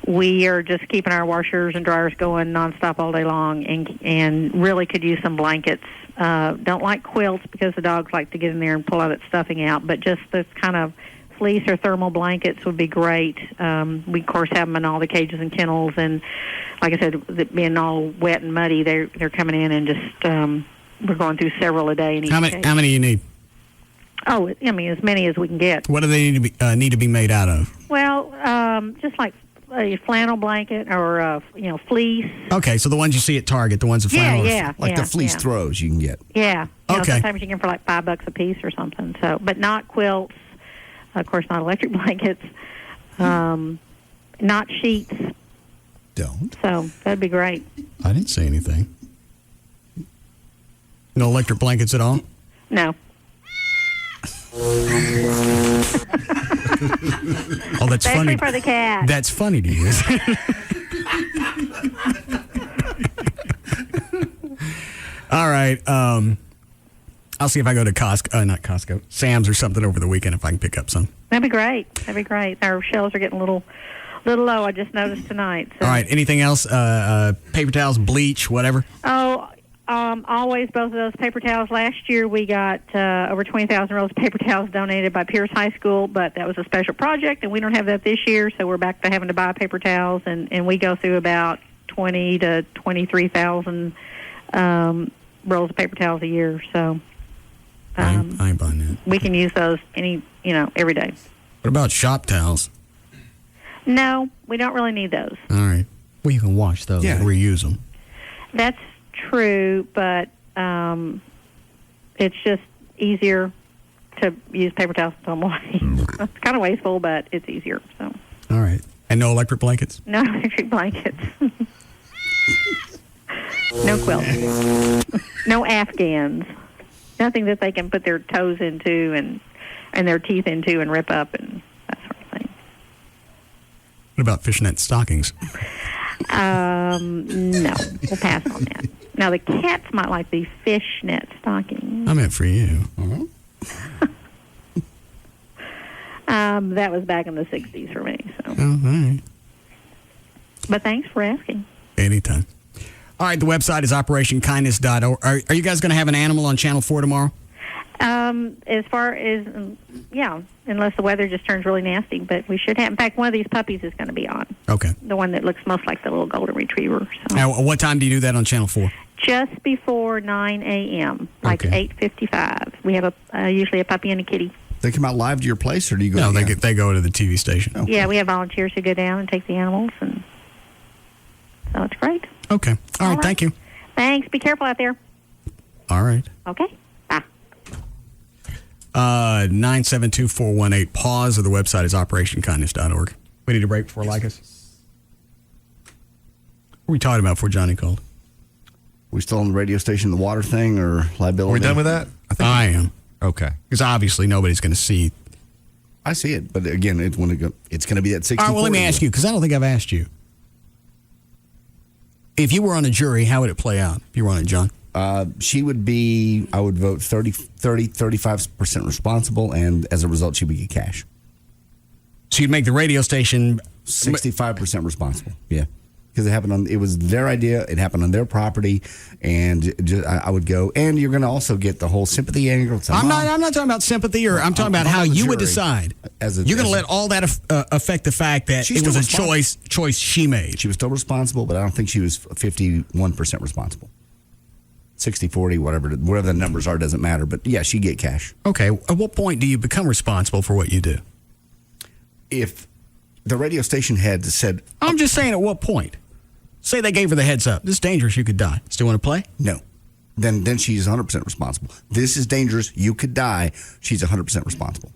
we are just keeping our washers and dryers going nonstop all day long, and really could use some blankets. Don't like quilts because the dogs like to get in there and pull all that stuffing out, but just this kind of fleece or thermal blankets would be great. We, of course, have them in all the cages and kennels, and like I said, being all wet and muddy, they're coming in and just we're going through several a day. In each cage. How many you need? Oh, I mean, as many as we can get. What do they need to be made out of? Well, just like a flannel blanket or fleece. Okay, so the ones you see at Target, the ones that flannel, like the fleece throws you can get. Yeah. Okay. Sometimes you can for like $5 a piece or something. So, but not quilts. Of course, not electric blankets. Not sheets. Don't. So that'd be great. I didn't say anything. No electric blankets at all? No. Oh, that's Especially funny. for the cat. That's funny to you. All right. I'll see if I go to Costco, Sam's or something over the weekend if I can pick up some. That'd be great. Our shelves are getting a little low. I just noticed tonight. So. All right. Anything else? Paper towels, bleach, whatever? Oh, always both of those paper towels. Last year we got over 20,000 rolls of paper towels donated by Pierce High School, but that was a special project, and we don't have that this year, so we're back to having to buy paper towels, and we go through about 20 to 23,000 rolls of paper towels a year. So I ain't buying that. we can use those every day. What about shop towels? No, we don't really need those. All right. Well, you can wash those and reuse them. That's true, but it's just easier to use paper towels some way. It's kind of wasteful, but it's easier. So. All right. And no electric blankets? No electric blankets. No quilts. No Afghans. Nothing that they can put their toes into and their teeth into and rip up and that sort of thing. What about fishnet stockings? No, we'll pass on that. Now, the cats might like the fishnet stockings. I meant for you. That was back in the 60s for me. So. Oh, all right. But thanks for asking. Anytime. All right, the website is operationkindness.org. Are you guys going to have an animal on Channel 4 tomorrow? As far as, unless the weather just turns really nasty. But we should have. In fact, one of these puppies is going to be on. Okay. The one that looks most like the little golden retriever. So. Now, what time do you do that on Channel 4? Just before 9 a.m., like 8:55. We have usually a puppy and a kitty. They come out live to your place, or do you go? No, they go to the TV station. Okay. Yeah, we have volunteers who go down and take the animals, and so it's great. Okay. All right. Thank you. Thanks. Be careful out there. All right. Okay. Bye. 972-418 pause, or the website is operationkindness.org. We need a break before like us. What were we talking about before Johnny called? We still on the radio station, the water thing, or liability? Are we done with that? I am. Okay. Because obviously nobody's going to see. I see it, but again, it's going to be at 60. All right, well, let me ask you, because I don't think I've asked you. If you were on a jury, how would it play out? If you were on it, John? She would be, I would vote 35% responsible, and as a result, she would get cash. So you'd make the radio station 65% responsible. Yeah. Because it was their idea, it happened on their property, and I would go, and you're going to also get the whole sympathy angle. I'm not talking about sympathy, or I'm talking about how you would decide. You're going to let all that affect the fact that it was a choice she made. She was still responsible, but I don't think she was 51% responsible. 60-40, whatever the numbers are, doesn't matter. But yeah, she'd get cash. Okay. At what point do you become responsible for what you do? If the radio station had said... I'm just saying, at what point? Say they gave her the heads up. This is dangerous. You could die. Still want to play? No. Then she's 100% responsible. This is dangerous. You could die. She's 100% responsible.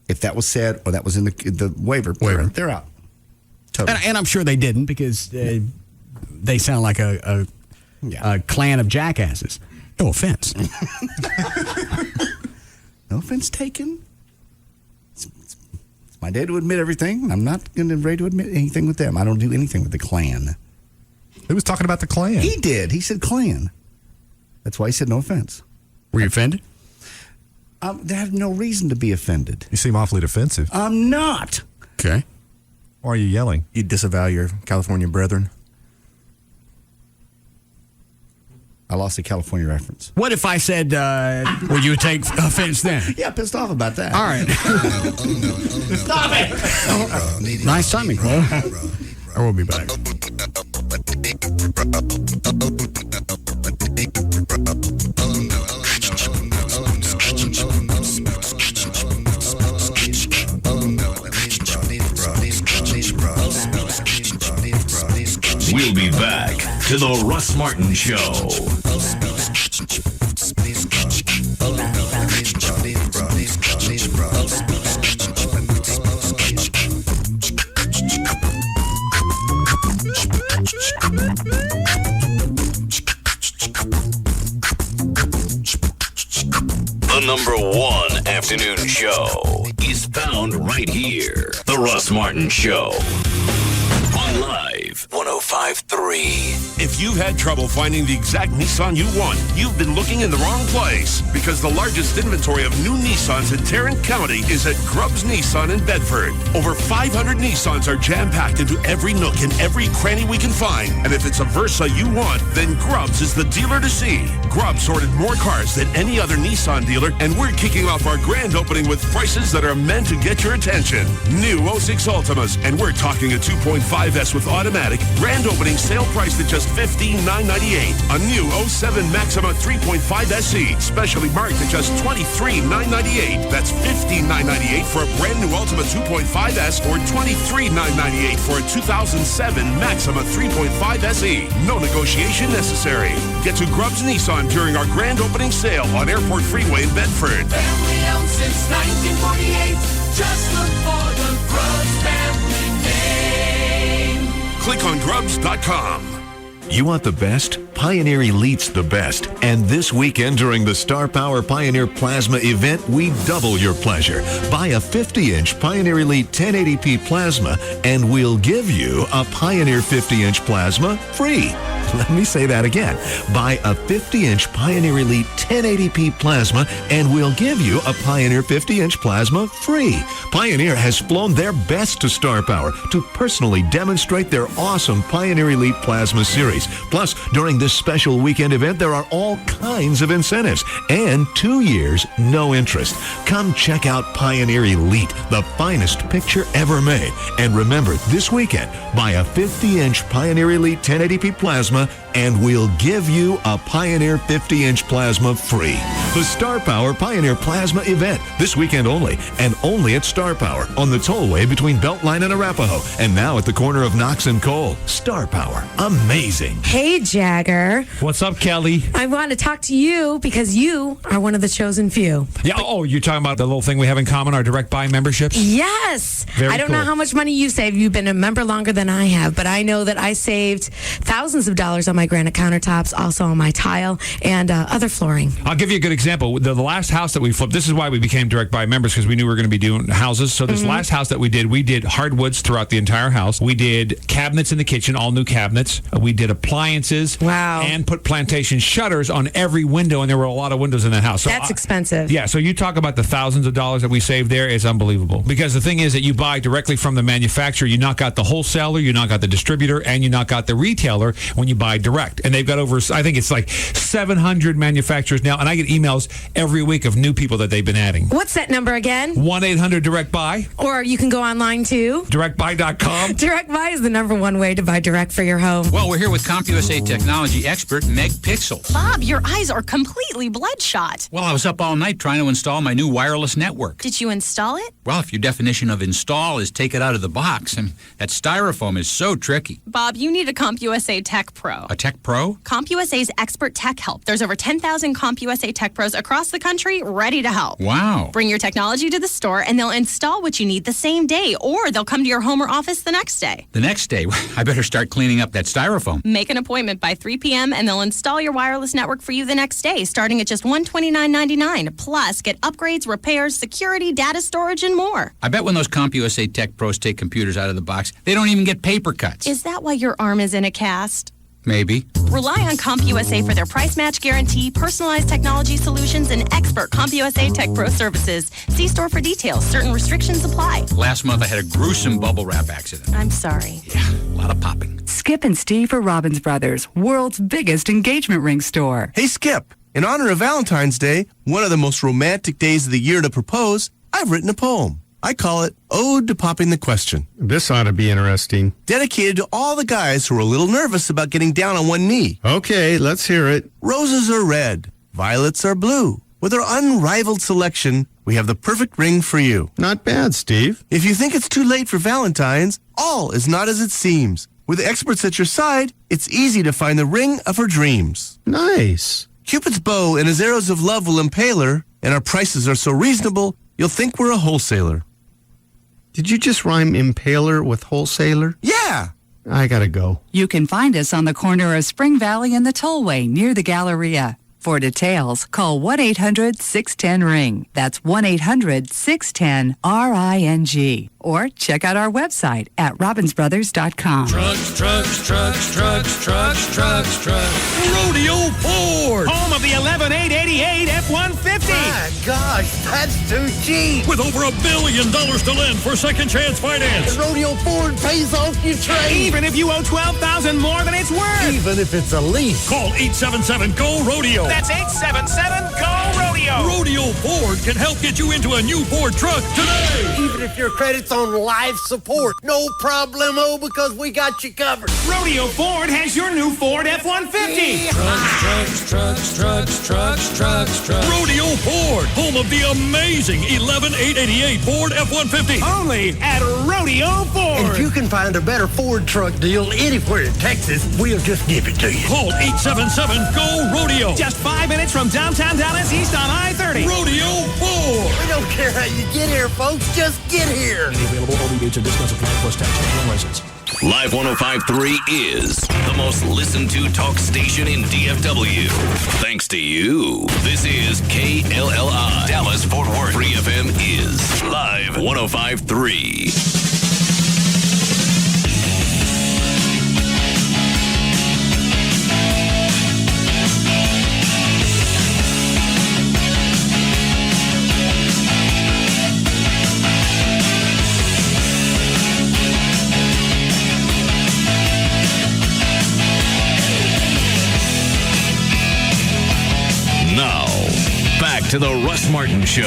If that was said, or that was in the waiver. They're out. Totally. And I'm sure they didn't, because they sound like a clan of jackasses. No offense. No offense taken. It's my day to admit everything. I'm not going to be ready to admit anything with them. I don't do anything with the clan. Who was talking about the clan? He did. He said clan. That's why he said no offense. Were you offended? They have no reason to be offended. You seem awfully defensive. I'm not. Okay. Why are you yelling? You disavow your California brethren. I lost the California reference. What if I said, would you take offense then? Yeah, pissed off about that. All right. Stop it! Nice timing, Chloe. I will be back. to the Russ Martin Show. The number one afternoon show is found right here. The Russ Martin Show. On Live 105.3. If you've had trouble finding the exact Nissan you want, you've been looking in the wrong place, because the largest inventory of new Nissans in Tarrant County is at Grubbs Nissan in Bedford. Over 500 Nissans are jam-packed into every nook and every cranny we can find. And if it's a Versa you want, then Grubbs is the dealer to see. Grubbs sorted more cars than any other Nissan dealer, and we're kicking off our grand opening with prices that are meant to get your attention. New 06 Ultimas, and we're talking a 2.5S with automatic, grand opening sale price at just $15,998. A new 07 Maxima 3.5 SE, specially marked at just $23,998. That's $15,998 for a brand new Ultima 2.5S or $23,998 for a 2007 Maxima 3.5 SE. No negotiation necessary. Get to Grubbs Nissan during our grand opening sale on Airport Freeway in Bedford. Family owned since 1948. Just look for the Grubbs family name. Click on Grubbs.com. You want the best? Pioneer Elite's the best. And this weekend during the Star Power Pioneer Plasma event, we double your pleasure. Buy a 50-inch Pioneer Elite 1080p plasma, and we'll give you a Pioneer 50-inch plasma free. Let me say that again. Buy a 50-inch Pioneer Elite 1080p plasma, and we'll give you a Pioneer 50-inch plasma free. Pioneer has flown their best to Star Power to personally demonstrate their awesome Pioneer Elite Plasma series. Plus, during this special weekend event, there are all kinds of incentives and 2 years, no interest. Come check out Pioneer Elite, the finest picture ever made. And remember, this weekend, buy a 50-inch Pioneer Elite 1080p plasma, and we'll give you a Pioneer 50-inch plasma free. The Star Power Pioneer Plasma event, this weekend only, and only at Star Power, on the tollway between Beltline and Arapahoe, and now at the corner of Knox and Cole. Star Power, amazing. Hey, Jagger. What's up, Kelly? I want to talk to you because you are one of the chosen few. Yeah. Oh, you're talking about the little thing we have in common, our direct buy memberships? Yes. Very I don't know cool. how much money you saved. You've been a member longer than I have, but I know that I saved thousands of dollars on my granite countertops, also on my tile and other flooring. I'll give you a good example. The last house that we flipped, this is why we became direct buy members, because we knew we were going to be doing houses. So this last house that we did hardwoods throughout the entire house. We did cabinets in the kitchen, all new cabinets. We did appliances. Wow. And put plantation shutters on every window, and there were a lot of windows in that house. So That's expensive. Yeah, so you talk about the thousands of dollars that we saved there is unbelievable. Because the thing is that you buy directly from the manufacturer. You knock out the wholesaler, you knock out the distributor, and you knock out the retailer when you buy direct. And they've got over, I think it's like 700 manufacturers now, and I get emails every week of new people that they've been adding. What's that number again? 1-800-DIRECT-BUY. Or you can go online too. DirectBuy.com. Direct Buy is the number one way to buy direct for your home. Well, we're here with CompUSA technology expert Meg Pixels. Bob, your eyes are completely bloodshot. Well, I was up all night trying to install my new wireless network. Did you install it? Well, if your definition of install is take it out of the box, and that styrofoam is so tricky. Bob, you need a CompUSA Tech Pro. A Tech Pro? CompUSA's expert tech help. There's over 10,000 CompUSA Tech Pros across the country ready to help. Wow. Bring your technology to the store and they'll install what you need the same day, or they'll come to your home or office the next day. The next day? I better start cleaning up that styrofoam. Make an appointment by 3 p.m. and they'll install your wireless network for you the next day, starting at just $129.99. Plus, get upgrades, repairs, security, data storage, and more. I bet when those CompUSA Tech Pros take computers out of the box, they don't even get paper cuts. Is that why your arm is in a cast? Maybe. Rely on CompUSA for their price match guarantee, personalized technology solutions, and expert CompUSA Tech Pro services. See store for details. Certain restrictions apply. Last month I had a gruesome bubble wrap accident. I'm sorry. Yeah, a lot of popping. Skip and Steve are Robbins Brothers, world's biggest engagement ring store. Hey, Skip. In honor of Valentine's Day, one of the most romantic days of the year to propose, I've written a poem. I call it Ode to Popping the Question. This ought to be interesting. Dedicated to all the guys who are a little nervous about getting down on one knee. Okay, let's hear it. Roses are red. Violets are blue. With our unrivaled selection, we have the perfect ring for you. Not bad, Steve. If you think it's too late for Valentine's, all is not as it seems. With experts at your side, it's easy to find the ring of her dreams. Nice. Cupid's bow and his arrows of love will impale her, and our prices are so reasonable, you'll think we're a wholesaler. Did you just rhyme impaler with wholesaler? Yeah! I gotta go. You can find us on the corner of Spring Valley and the Tollway near the Galleria. For details, call 1-800-610-RING. That's 1-800-610-RING. Or check out our website at robinsbrothers.com. Trucks. Rodeo Ford. Home of the 11888 F-150. My gosh, that's too cheap. With over $1 billion to lend for second chance finance. And Rodeo Ford pays off your trade. Even if you owe $12,000 more than it's worth. Even if it's a lease. Call 877-GO-RODEO. That's 877-GO-RODEO. Rodeo Ford can help get you into a new Ford truck today. Even if your credit's on life support, no problemo, because we got you covered. Rodeo Ford has your new Ford F-150. Trucks. Rodeo Ford, home of the amazing 11888 Ford F-150. Only at Rodeo Ford. And if you can find a better Ford truck deal anywhere in Texas, we'll just give it to you. Call 877-GO-RODEO. Just 5 minutes from downtown Dallas, east on I-30. Rodeo Ford. We don't care how you get here, folks. Just get here. Any available OB dates and discounts apply plus tax and license. Live 105.3 is the most listened to talk station in DFW. Thanks to you. This is KLLI. Dallas Fort Worth. Free FM is Live 105.3. Now, back to the Russ Martin Show.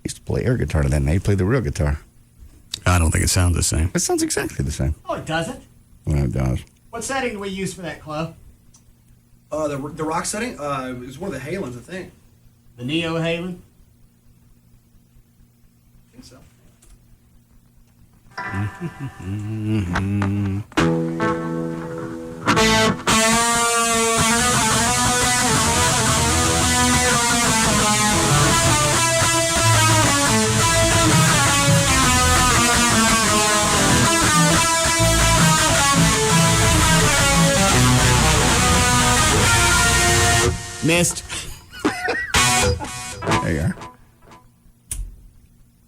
Used to play air guitar to that, and they play the real guitar. I don't think it sounds the same. It sounds exactly the same. Oh, it doesn't? Well, it does. What setting do we use for that, Club? The rock setting is one of the Halens, I think. The Neo Halen? I think so. Missed. There you are.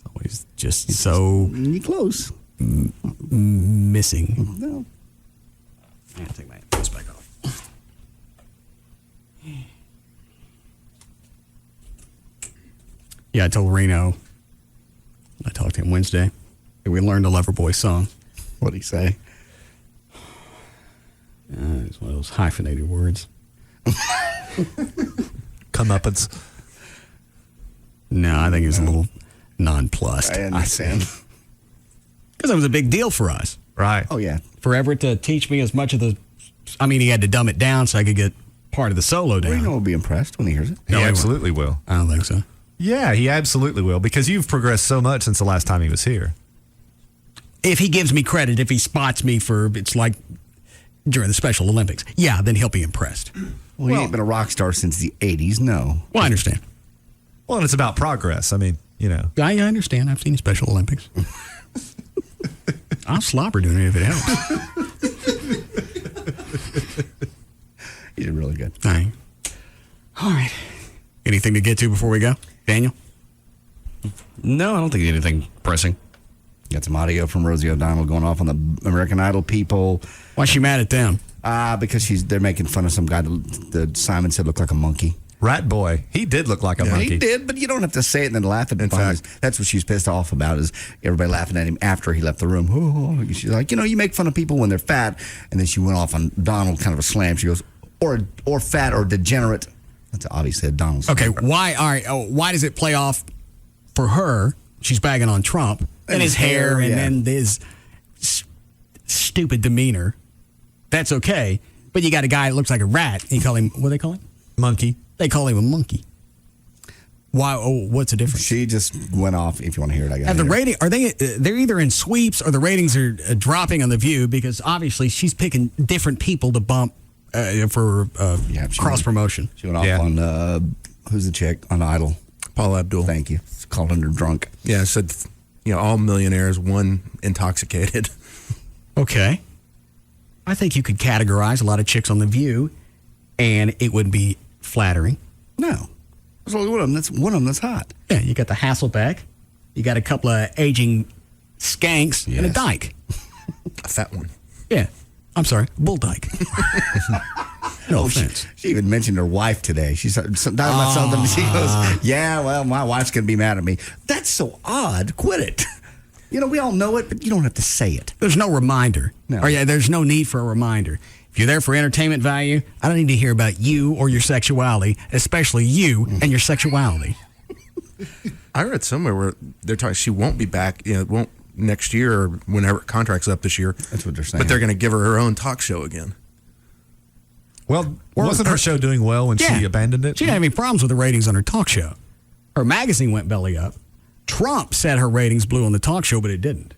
Always just so close. Missing. No. I'm going to take my headphones back off. Yeah, I told Reno. I talked to him Wednesday. We learned a Loverboy song. What'd he say? It's one of those hyphenated words. Comeuppance. No, I think it was a little nonplussed. I understand. Because it was a big deal for us. Right. Oh, yeah. For Everett to teach me as much of the... I mean, he had to dumb it down so I could get part of the solo down. Reno will be impressed when he hears it. He absolutely will. I don't think so. Yeah, he absolutely will, because you've progressed so much since the last time he was here. If he gives me credit, if he spots me for... It's like during the Special Olympics. Yeah, then he'll be impressed. Well, he ain't been a rock star since the 80s, no. Well, I understand. Well, and it's about progress. I mean, you know. I understand. I've seen Special Olympics. I'll slobber doing it if it helps. You did really good. All right. Anything to get to before we go? Daniel? No, I don't think anything pressing. Got some audio from Rosie O'Donnell going off on the American Idol people. Why's she mad at them? Because they're making fun of some guy that Simon said looked like a monkey. Rat Boy. He did look like a monkey. He did, but you don't have to say it and then laugh at him. That's what she's pissed off about, is everybody laughing at him after he left the room. Oh, she's like, you make fun of people when they're fat. And then she went off on Donald, kind of a slam. She goes, or fat or degenerate. That's obviously a Donald. Okay, why does it play off for her? She's bagging on Trump. And his hair, and then his stupid demeanor. That's okay. But you got a guy that looks like a rat. You call him, what do they call him? Monkey. They call him a monkey. Why? Oh, what's the difference? She just went off. If you want to hear it, I got Have it. the rating? Are they? They're either in sweeps or the ratings are dropping on The View because obviously she's picking different people to bump for cross promotion. She went off on who's the chick on Idol? Paula Abdul. Thank you. It's called her drunk. Yeah, it said all millionaires, one intoxicated. Okay. I think you could categorize a lot of chicks on The View, and it would be flattering. No. There's only one of them that's hot. Yeah, you got the Hasselbeck. You got a couple of aging skanks and a dyke. A fat one. Yeah. I'm sorry, bull dyke. No offense. She even mentioned her wife today. She started talking about something. She goes, "Yeah, well, my wife's gonna be mad at me." That's so odd. Quit it. We all know it, but you don't have to say it. There's no reminder. No. Or there's no need for a reminder. If you're there for entertainment value, I don't need to hear about you or your sexuality, especially you and your sexuality. I read somewhere where they're talking she won't be back. Won't next year or whenever contract's up this year. That's what they're saying. But they're going to give her own talk show again. Well, wasn't her show doing well when she abandoned it? She didn't have any problems with the ratings on her talk show. Her magazine went belly up. Trump said her ratings blew on the talk show, but it didn't.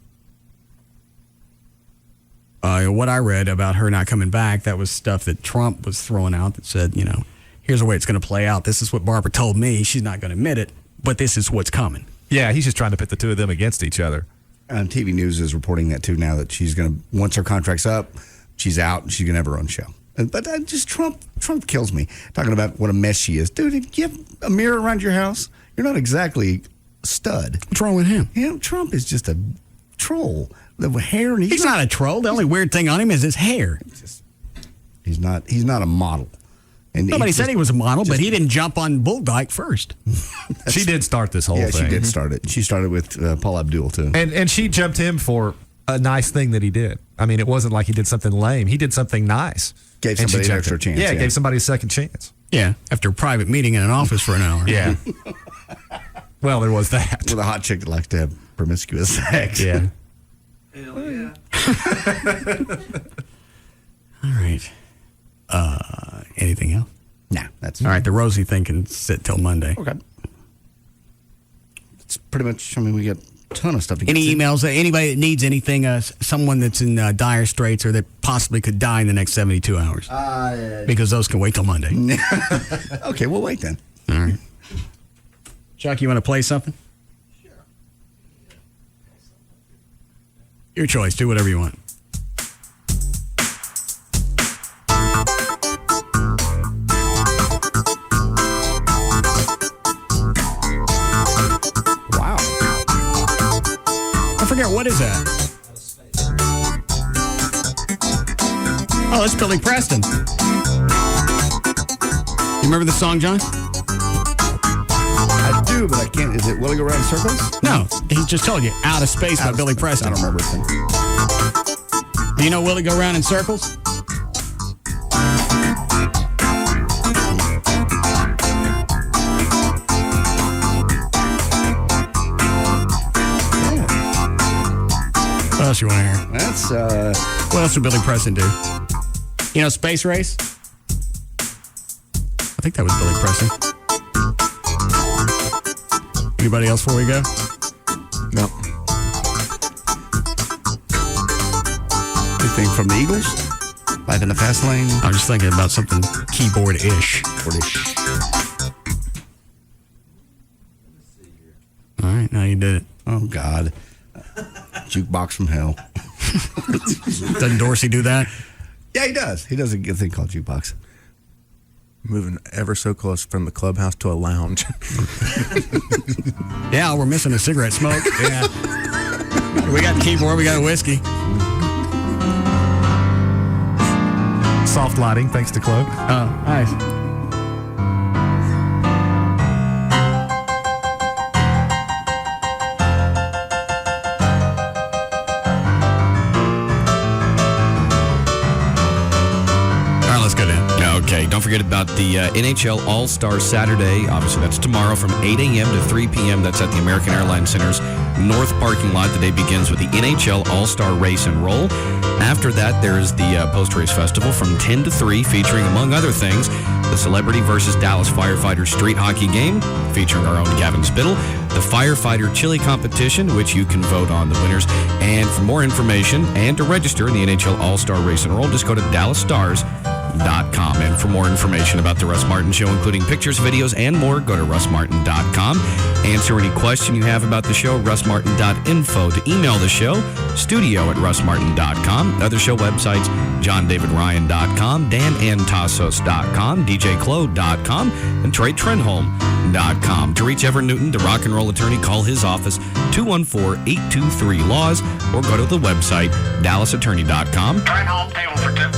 What I read about her not coming back, that was stuff that Trump was throwing out that said, here's the way it's going to play out. This is what Barbara told me. She's not going to admit it, but this is what's coming. Yeah, he's just trying to pit the two of them against each other. TV News is reporting that too now, that she's going to, once her contract's up, she's out and she's going to have her own show. But just Trump kills me. Talking about what a mess she is. Dude, do you have a mirror around your house? You're not exactly a stud. What's wrong with him? Trump is just a troll. The hair, and he's not a troll. The only weird thing on him is his hair. He's not a model. And nobody said he was a model, but he didn't jump on Bull Dyke first. She did start this whole thing. Yeah, she did start it. She started with Paul Abdul, too. And she jumped him for a nice thing that he did. I mean, it wasn't like he did something lame. He did something nice. Gave somebody an extra chance. Yeah, gave somebody a second chance. Yeah, after a private meeting in an office for an hour. Yeah. Well, there was that. With a hot chick that likes to have promiscuous sex. Yeah. Hell yeah. All right. Anything else? Nah, that's all right. The Rosie thing can sit till Monday. Okay. It's pretty much, we got a ton of stuff to get Any to. emails? Anybody that needs anything? Someone that's in dire straits or that possibly could die in the next 72 hours? Because those can wait till Monday. Okay, we'll wait then. All right. Chuck, you want to play something? Sure. Your choice. Do whatever you want. Wow. I forget, what is that? Oh, that's Billy Preston. You remember the song, John? I do, but I can't. Is it Will He Go Round in Circles? No, he just told you. Out of Space by Billy Preston. I don't remember it. Do you know Will He Go Round in Circles? What else you want to hear? That's, what else would Billy Preston do? You know Space Race? I think that was Billy Preston. Anybody else before we go? No. Anything from the Eagles? Life in the Fast Lane? I'm just thinking about something keyboard-ish. All right, now you did it. Oh, God. Jukebox from hell. Doesn't Dorsey do that? Yeah, he does. He does a good thing called Jukebox. Moving ever so close from the clubhouse to a lounge. Yeah, we're missing a cigarette smoke. Yeah. We got the keyboard, we got a whiskey. Soft lighting, thanks to Chloe. Oh, nice. All right, let's go down. Okay, don't Don't forget about the NHL All-Star Saturday. Obviously, that's tomorrow from 8 a.m. to 3 p.m. That's at the American Airlines Center's North Parking Lot. The day begins with the NHL All-Star Race and Roll. After that, there is the post-race festival from 10 to 3, featuring, among other things, the Celebrity versus Dallas Firefighters Street Hockey Game, featuring our own Gavin Spittle, the Firefighter Chili Competition, which you can vote on the winners. And for more information and to register in the NHL All-Star Race and Roll, just go to DallasStars.com. And for more information about the Russ Martin Show, including pictures, videos, and more, go to RussMartin.com. Answer any question you have about the show, RussMartin.info. To email the show, studio@RussMartin.com. Other show websites, JohnDavidRyan.com, DanAntasos.com, DJClo.com, and TreyTrenholm.com. To reach Ever Newton, the rock and roll attorney, call his office, 214-823-LAWS, or go to the website, DallasAttorney.com. Trenholm, table for two.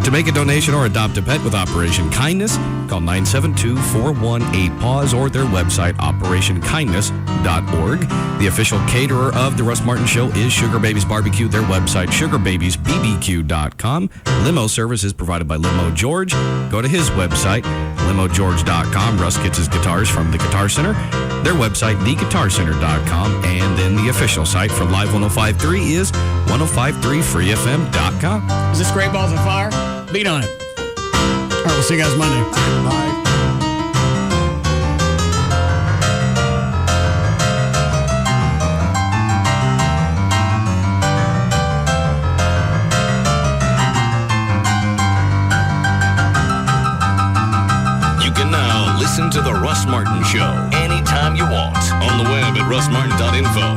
To make a donation or adopt a pet with Operation Kindness, call 972-418-PAWS or their website, operationkindness.org. The official caterer of The Russ Martin Show is Sugar Babies Barbecue. Their website, sugarbabiesbbq.com. Limo service is provided by Limo George. Go to his website, limogeorge.com. Russ gets his guitars from the Guitar Center. Their website, theguitarcenter.com. And then the official site for Live 105.3 is 1053freefm.com. Is this Great Balls of Fire? Beat on it. All right, we'll see you guys Monday. Bye. You can now listen to The Russ Martin Show anytime you want on the web at russmartin.info.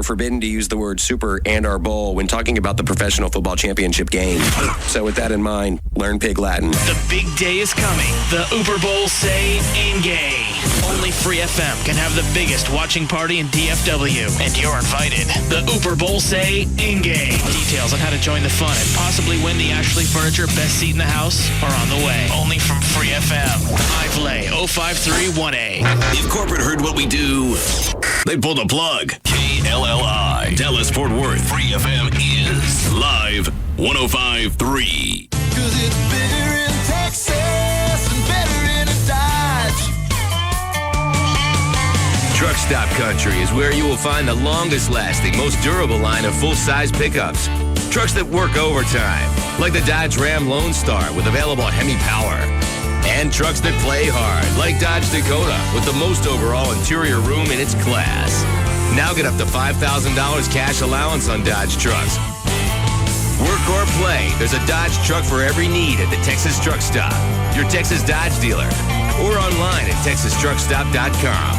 Forbidden to use the word super and or bowl when talking about the professional football championship game. So with that in mind, learn Pig Latin. The big day is coming. The Uber Bowl Say in Gay. Only Free FM can have the biggest watching party in DFW, and you're invited. The Uber Bowl Say in Gay. Details on how to join the fun and possibly win the Ashley Furniture Best Seat in the House are on the way. Only from Free FM. Ivelay 0531A. If corporate heard what we do, they pulled a plug. KLLI, Dallas Fort Worth, Free FM is live 105.3. 'Cause it's better in Texas and better in a Dodge. Truck Stop Country is where you will find the longest lasting, most durable line of full-size pickups. Trucks that work overtime, like the Dodge Ram Lone Star with available Hemi power. And trucks that play hard, like Dodge Dakota with the most overall interior room in its class. Now get up to $5,000 cash allowance on Dodge trucks. Work or play, there's a Dodge truck for every need at the Texas Truck Stop, your Texas Dodge dealer, or online at texastruckstop.com.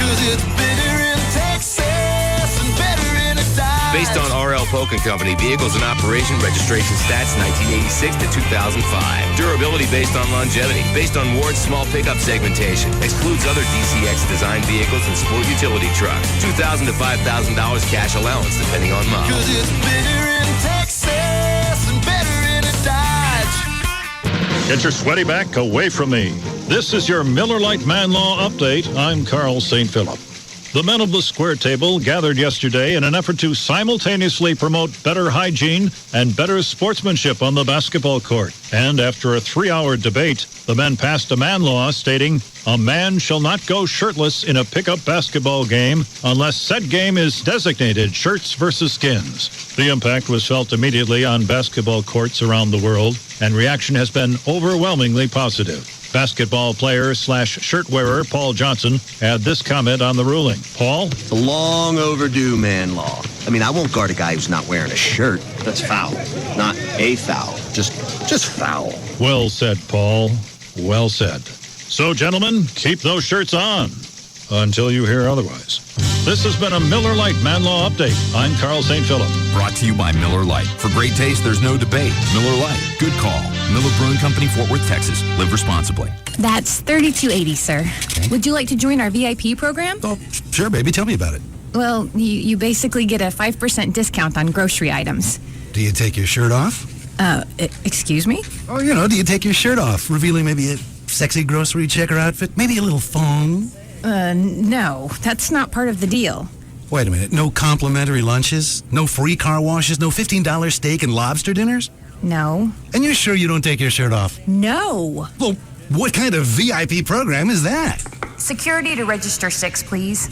'Cause it's better in Texas and better in a Dodge. Based on R.L. Polk & Company, vehicles in operation, registration stats 1986 to 2005. Durability based on longevity. Based on Ward's small pickup segmentation. Excludes other DCX designed vehicles and sport utility trucks. $2,000 to $5,000 cash allowance depending on model. 'Cause it's better in Texas and better in a Dodge. Get your sweaty back away from me. This is your Miller Lite Man Law Update. I'm Carl St. Philip. The men of the square table gathered yesterday in an effort to simultaneously promote better hygiene and better sportsmanship on the basketball court. And after a 3-hour debate, the men passed a man law stating, a man shall not go shirtless in a pickup basketball game unless said game is designated shirts versus skins. The impact was felt immediately on basketball courts around the world, and reaction has been overwhelmingly positive. Basketball player / shirt wearer Paul Johnson had this comment on the ruling. Paul? The long overdue man law. I mean, I won't guard a guy who's not wearing a shirt. That's foul. Not a foul. Just foul. Well said, Paul. Well said. So, gentlemen, keep those shirts on until you hear otherwise. This has been a Miller Lite Man Law Update. I'm Carl St. Philip. Brought to you by Miller Lite. For great taste, there's no debate. Miller Lite. Good call. Miller Brewing Company, Fort Worth, Texas. Live responsibly. That's $32.80, sir. Okay. Would you like to join our VIP program? Oh, sure, baby. Tell me about it. Well, you basically get a 5% discount on grocery items. Do you take your shirt off? Excuse me? Oh, do you take your shirt off, revealing maybe a sexy grocery checker outfit? Maybe a little thong? No, that's not part of the deal. Wait a minute, no complimentary lunches? No free car washes? No $15 steak and lobster dinners? No. And you're sure you don't take your shirt off? No. Well, what kind of VIP program is that? Security to register 6, please.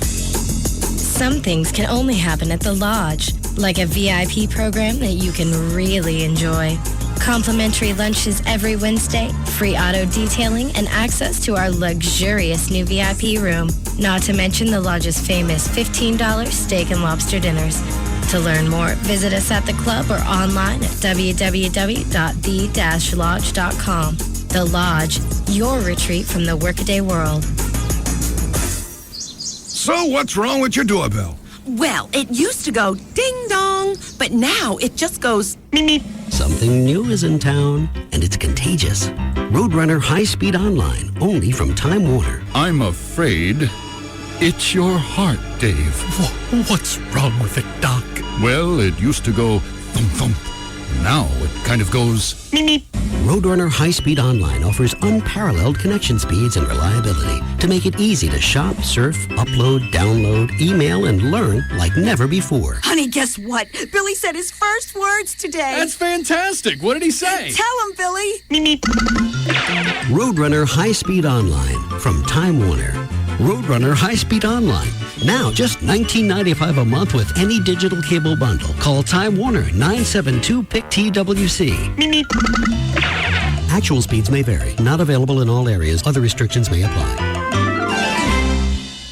Some things can only happen at the Lodge, like a VIP program that you can really enjoy. Complimentary lunches every Wednesday, free auto detailing, and access to our luxurious new VIP room. Not to mention the Lodge's famous $15 steak and lobster dinners. To learn more, visit us at the club or online at www.the-lodge.com. The Lodge, your retreat from the workaday world. So what's wrong with your doorbell? Well, it used to go ding-dong, but now it just goes meep. Something new is in town, and it's contagious. Roadrunner High-Speed Online, only from Time Warner. I'm afraid it's your heart, Dave. What's wrong with it, Doc? Well, it used to go thump-thump. Now it kind of goes meep. Roadrunner High-Speed Online offers unparalleled connection speeds and reliability to make it easy to shop, surf, upload, download, email, and learn like never before. Honey, guess what? Billy said his first words today. That's fantastic. What did he say? Tell him, Billy. Meep. Roadrunner High-Speed Online from Time Warner. Roadrunner High-Speed Online. Now just $19.95 a month with any digital cable bundle. Call Time Warner 972-PIC-TWC. Meep. Actual speeds may vary. Not available in all areas. Other restrictions may apply.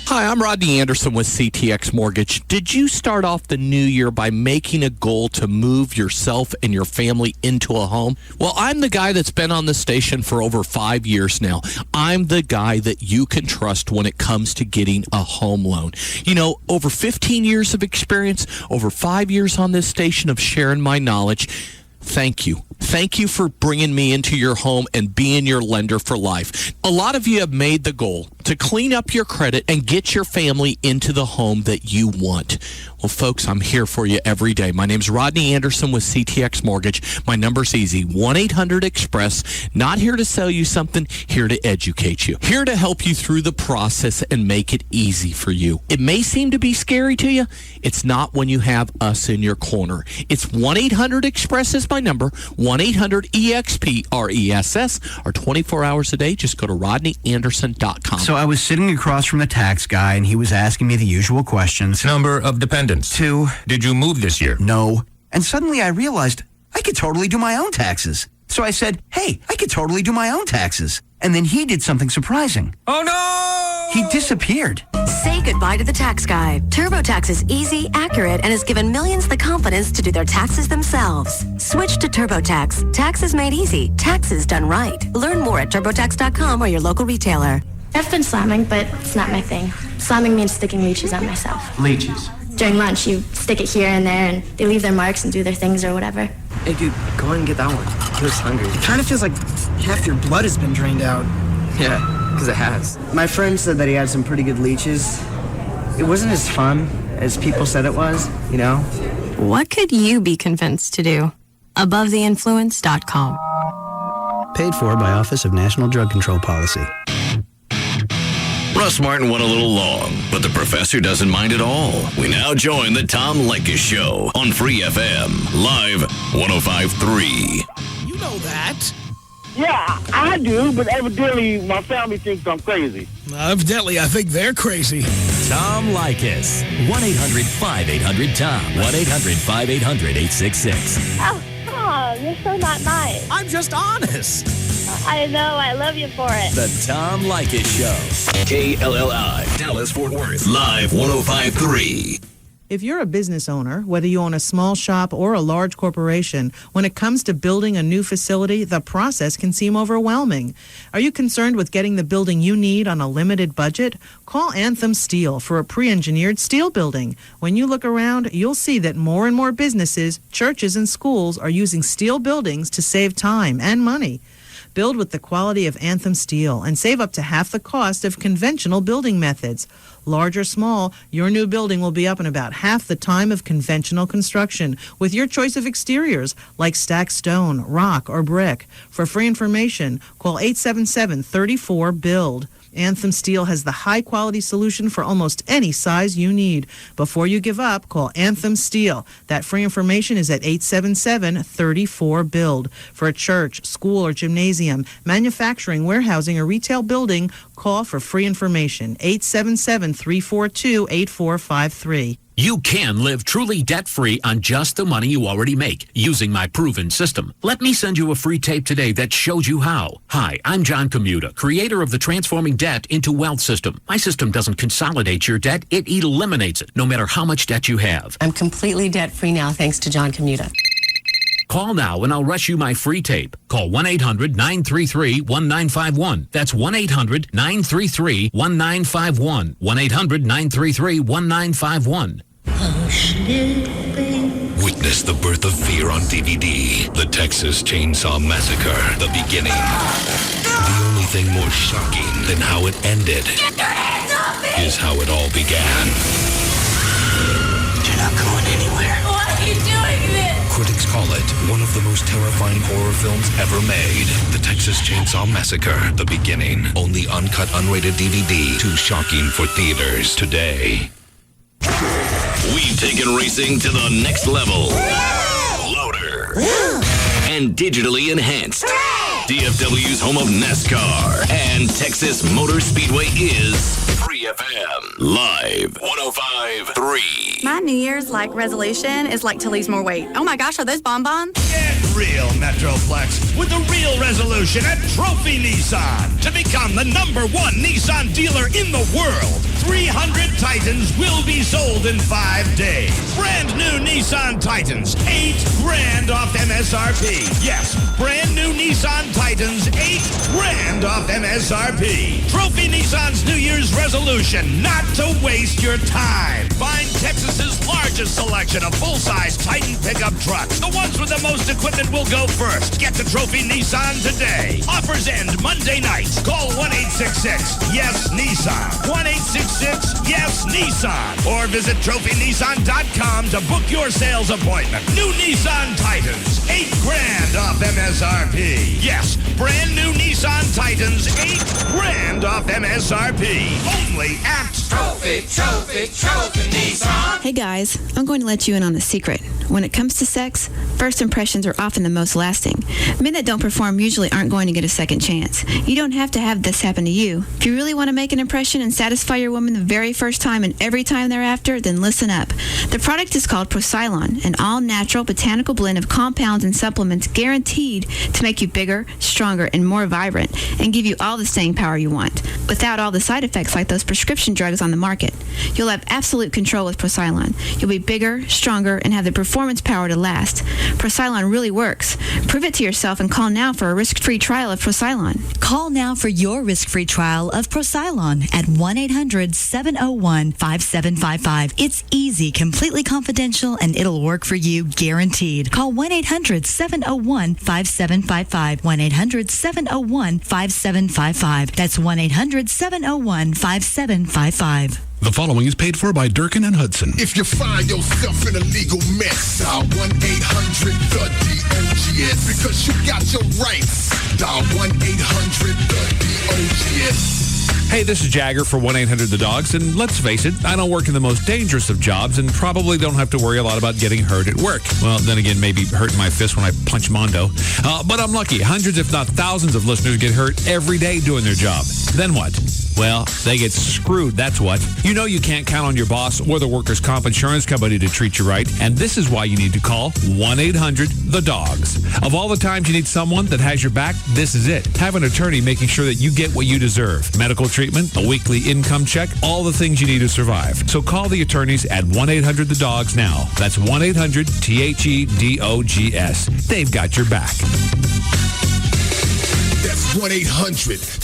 Hi, I'm Rodney Anderson with CTX Mortgage. Did you start off the new year by making a goal to move yourself and your family into a home? Well, I'm the guy that's been on the station for over 5 years now. I'm the guy that you can trust when it comes to getting a home loan. You know, over 15 years of experience, over 5 years on this station of sharing my knowledge. Thank you. Thank you for bringing me into your home and being your lender for life. A lot of you have made the goal to clean up your credit and get your family into the home that you want. Well, folks, I'm here for you every day. My name's Rodney Anderson with CTX Mortgage. My number's easy, 1-800-EXPRESS. Not here to sell you something, here to educate you. Here to help you through the process and make it easy for you. It may seem to be scary to you. It's not when you have us in your corner. It's 1-800-EXPRESS is my number, 1-800-EXPRESS, or 24 hours a day. Just go to rodneyanderson.com. So I was sitting across from the tax guy, and he was asking me the usual questions. Number of dependents. 2. Did you move this year? No. And suddenly I realized I could totally do my own taxes. So I said, hey, I could totally do my own taxes. And then he did something surprising. Oh, no! He disappeared. Say goodbye to the tax guy. TurboTax is easy, accurate, and has given millions the confidence to do their taxes themselves. Switch to TurboTax. Taxes made easy. Taxes done right. Learn more at TurboTax.com or your local retailer. I've been slamming, but it's not my thing. Slamming means sticking leeches on myself. Leeches. During lunch, you stick it here and there, and they leave their marks and do their things or whatever. Hey, dude, go ahead and get that one. He looks hungry. It kind of feels like half your blood has been drained out. Yeah, because it has. My friend said that he had some pretty good leeches. It wasn't as fun as people said it was, you know? What could you be convinced to do? AboveTheInfluence.com. Paid for by Office of National Drug Control Policy. Russ Martin went a little long, but the professor doesn't mind at all. We now join the Tom Leykis Show on Free FM, live 105.3. You know that. Yeah, I do, but evidently my family thinks I'm crazy. Evidently, I think they're crazy. Tom Leykis. 1-800-5800-TOM. 1-800-5800-866. Oh, Tom, you're so not nice. I'm just honest. I know, I love you for it. The Tom Leykis Show. KLLI, Dallas-Fort Worth, live 105.3. If you're a business owner, whether you own a small shop or a large corporation, when it comes to building a new facility, the process can seem overwhelming. Are you concerned with getting the building you need on a limited budget? Call Anthem Steel for a pre-engineered steel building. When you look around, you'll see that more and more businesses, churches, and schools are using steel buildings to save time and money. Build with the quality of Anthem steel and save up to half the cost of conventional building methods. Large or small, your new building will be up in about half the time of conventional construction with your choice of exteriors like stacked stone, rock, or brick. For free information, call 877-34-BUILD. Anthem Steel has the high-quality solution for almost any size you need. Before you give up, call Anthem Steel. That free information is at 877-34-BUILD. For a church, school, or gymnasium, manufacturing, warehousing, or retail building, call for free information. 877-342-8453. You can live truly debt-free on just the money you already make using my proven system. Let me send you a free tape today that shows you how. Hi, I'm John Commuta, creator of the Transforming Debt into Wealth system. My system doesn't consolidate your debt, it eliminates it, no matter how much debt you have. I'm completely debt-free now thanks to John Commuta. Call now and I'll rush you my free tape. Call 1-800-933-1951. That's 1-800-933-1951. 1-800-933-1951. Witness the birth of fear on DVD. The Texas Chainsaw Massacre, the beginning. The only thing more shocking than how it ended is how it all began. You're not going anywhere. Why are you doing this? Critics call it one of the most terrifying horror films ever made. The Texas Chainsaw Massacre, the beginning. Only uncut, unrated DVD. Too shocking for theaters today. We've taken racing to the next level. Louder. And digitally enhanced. DFW's home of NASCAR and Texas Motor Speedway is Free FM. Live 105.3. My New Year's resolution is to lose more weight. Oh my gosh, are those bonbons? Get real, Metroplex, with the real resolution at Trophy Nissan. To become the #1 Nissan dealer in the world, 300 Titans will be sold in 5 days. Brand new Nissan Titans, $8,000 off MSRP. Yes, brand new Nissan Titans, $8,000 off MSRP. Trophy Nissan's New Year's resolution, not to waste your time. Find Texas's largest selection of full-size Titan pickup trucks. The ones with the most equipment will go first. Get to Trophy Nissan today. Offers end Monday night. Call 1-866-YES-NISSAN. 1-866-YES-NISSAN. Or visit trophynissan.com to book your sales appointment. New Nissan Titans, $8,000 off MSRP. Yes, brand new Nissan Titans, $8,000 off MSRP. Only at Trophy Nissan. Hey guys, I'm going to let you in on a secret. When it comes to sex, first impressions are often the most lasting. Men that don't perform usually aren't going to get a second chance. You don't have to have this happen to you. If you really want to make an impression and satisfy your woman the very first time and every time thereafter, then listen up. The product is called Procylon, an all-natural botanical blend of compounds and supplements guaranteed to make you bigger, stronger, and more vibrant, and give you all the staying power you want, without all the side effects like those prescription drugs on the market. You'll have absolute control with Procylon. You'll be bigger, stronger, and have the performance power to last. Procylon really works. Prove it to yourself and call now for a risk-free trial of Procylon. Call now for your risk-free trial of Procylon at 1-800-701-5755. It's easy, completely confidential, and it'll work for you guaranteed. Call 1-800-701-5755. 1-800-701-5755. That's 1-800-701-5755. The following is paid for by Durkin and Hudson. If you find yourself in a legal mess, dial 1-800-THE-DOGS because you got your rights. Dial 1-800-THE-DOGS. Hey, this is Jagger for 1-800-THE-DOGS, and let's face it, I don't work in the most dangerous of jobs and probably don't have to worry a lot about getting hurt at work. Well, then again, maybe hurting my fist when I punch Mondo. But I'm lucky. Hundreds, if not thousands of listeners get hurt every day doing their job. Then what? Well, they get screwed, that's what. You know you can't count on your boss or the workers' comp insurance company to treat you right, and this is why you need to call 1-800-THE-DOGS. Of all the times you need someone that has your back, this is it. Have an attorney making sure that you get what you deserve. Medical treatment, a weekly income check, all the things you need to survive. So call the attorneys at 1-800-THE-DOGS now. That's 1-800-THEDOGS. They've got your back. That's 1-800-THEDOGS.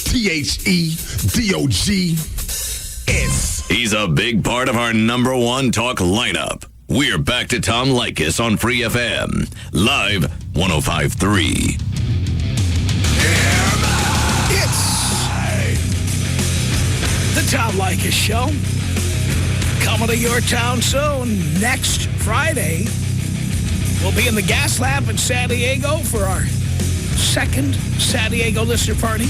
He's a big part of our #1 talk lineup. We're back to Tom Leykis on Free FM. Live 105.3. Yeah. Leykis Show. Coming to your town soon. Next Friday, we'll be in the Gas Lamp in San Diego for our second San Diego listener party.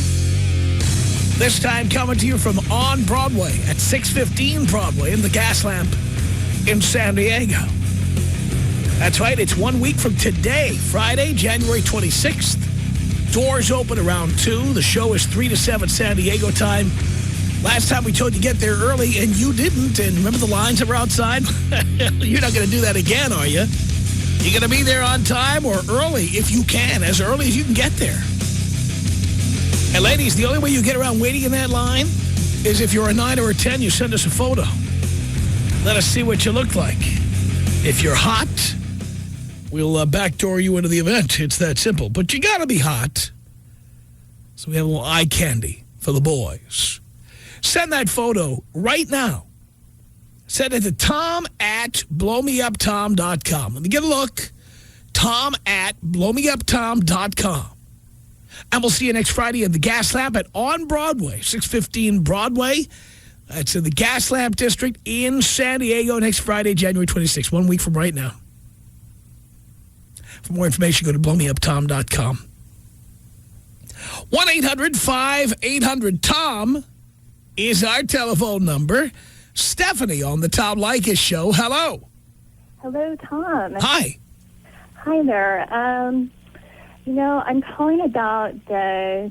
This time coming to you from On Broadway at 615 Broadway in the Gas Lamp in San Diego. That's right, it's 1 week from today, Friday, January 26th. Doors open around 2. The show is 3 to 7 San Diego time. Last time we told you to get there early, and you didn't. And remember the lines that were outside? You're not going to do that again, are you? You're going to be there on time or early if you can, as early as you can get there. And ladies, the only way you get around waiting in that line is if you're a 9 or a 10, you send us a photo. Let us see what you look like. If you're hot, we'll backdoor you into the event. It's that simple. But you got to be hot. So we have a little eye candy for the boys. Send that photo right now. Send it to tom@blowmeuptom.com. Let me get a look. tom@blowmeuptom.com. And we'll see you next Friday at the Gas Lamp at On Broadway, 615 Broadway. That's in the Gas Lamp District in San Diego next Friday, January 26th, 1 week from right now. For more information, go to blowmeuptom.com. 1-800-5800-TOM is our telephone number. Stephanie on the Tom Leykis Show. Hello. Hello, Tom. Hi. Hi there. I'm calling about the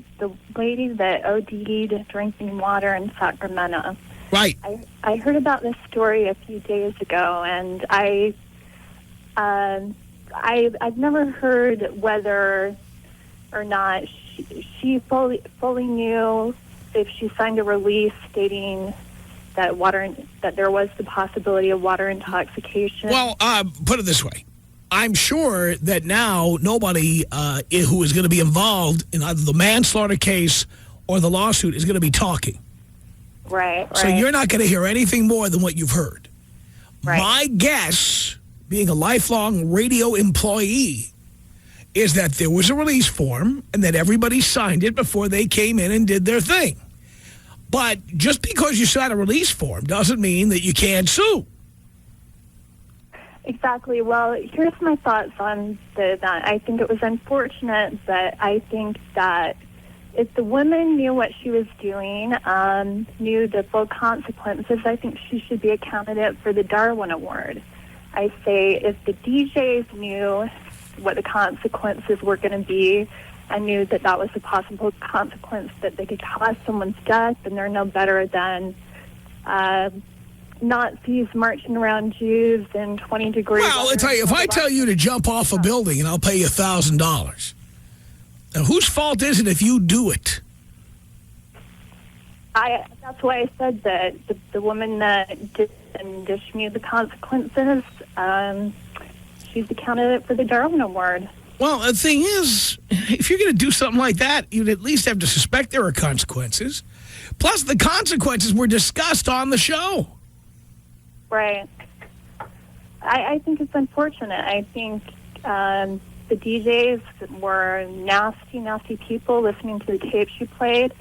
lady that OD'd drinking water in Sacramento. Right. I heard about this story a few days ago, and I've never heard whether or not she fully knew if she signed a release stating that there was the possibility of water intoxication. Well, put it this way. I'm sure that now nobody who is going to be involved in either the manslaughter case or the lawsuit is going to be talking. Right. So you're not going to hear anything more than what you've heard. Right. My guess, being a lifelong radio employee, is that there was a release form and that everybody signed it before they came in and did their thing. But just because you sign a release form doesn't mean that you can't sue. Exactly. Well, here's my thoughts on that. I think it was unfortunate, but I think that if the woman knew what she was doing, knew the full consequences, I think she should be a candidate for the Darwin Award. I say if the DJs knew what the consequences were going to be and knew that that was a possible consequence, that they could cause someone's death, and they're no better than Nazis marching around Jews in 20 degrees. Well, I'll tell you, if I tell you to jump off a building and I'll pay you $1,000, now whose fault is it if you do it? That's why I said that the woman that did and she knew the consequences, she's the candidate for the Darwin Award. Well, the thing is, if you're going to do something like that, you'd at least have to suspect there are consequences. Plus, the consequences were discussed on the show. Right. I think it's unfortunate. I think the DJs were nasty, nasty people listening to the tapes you played.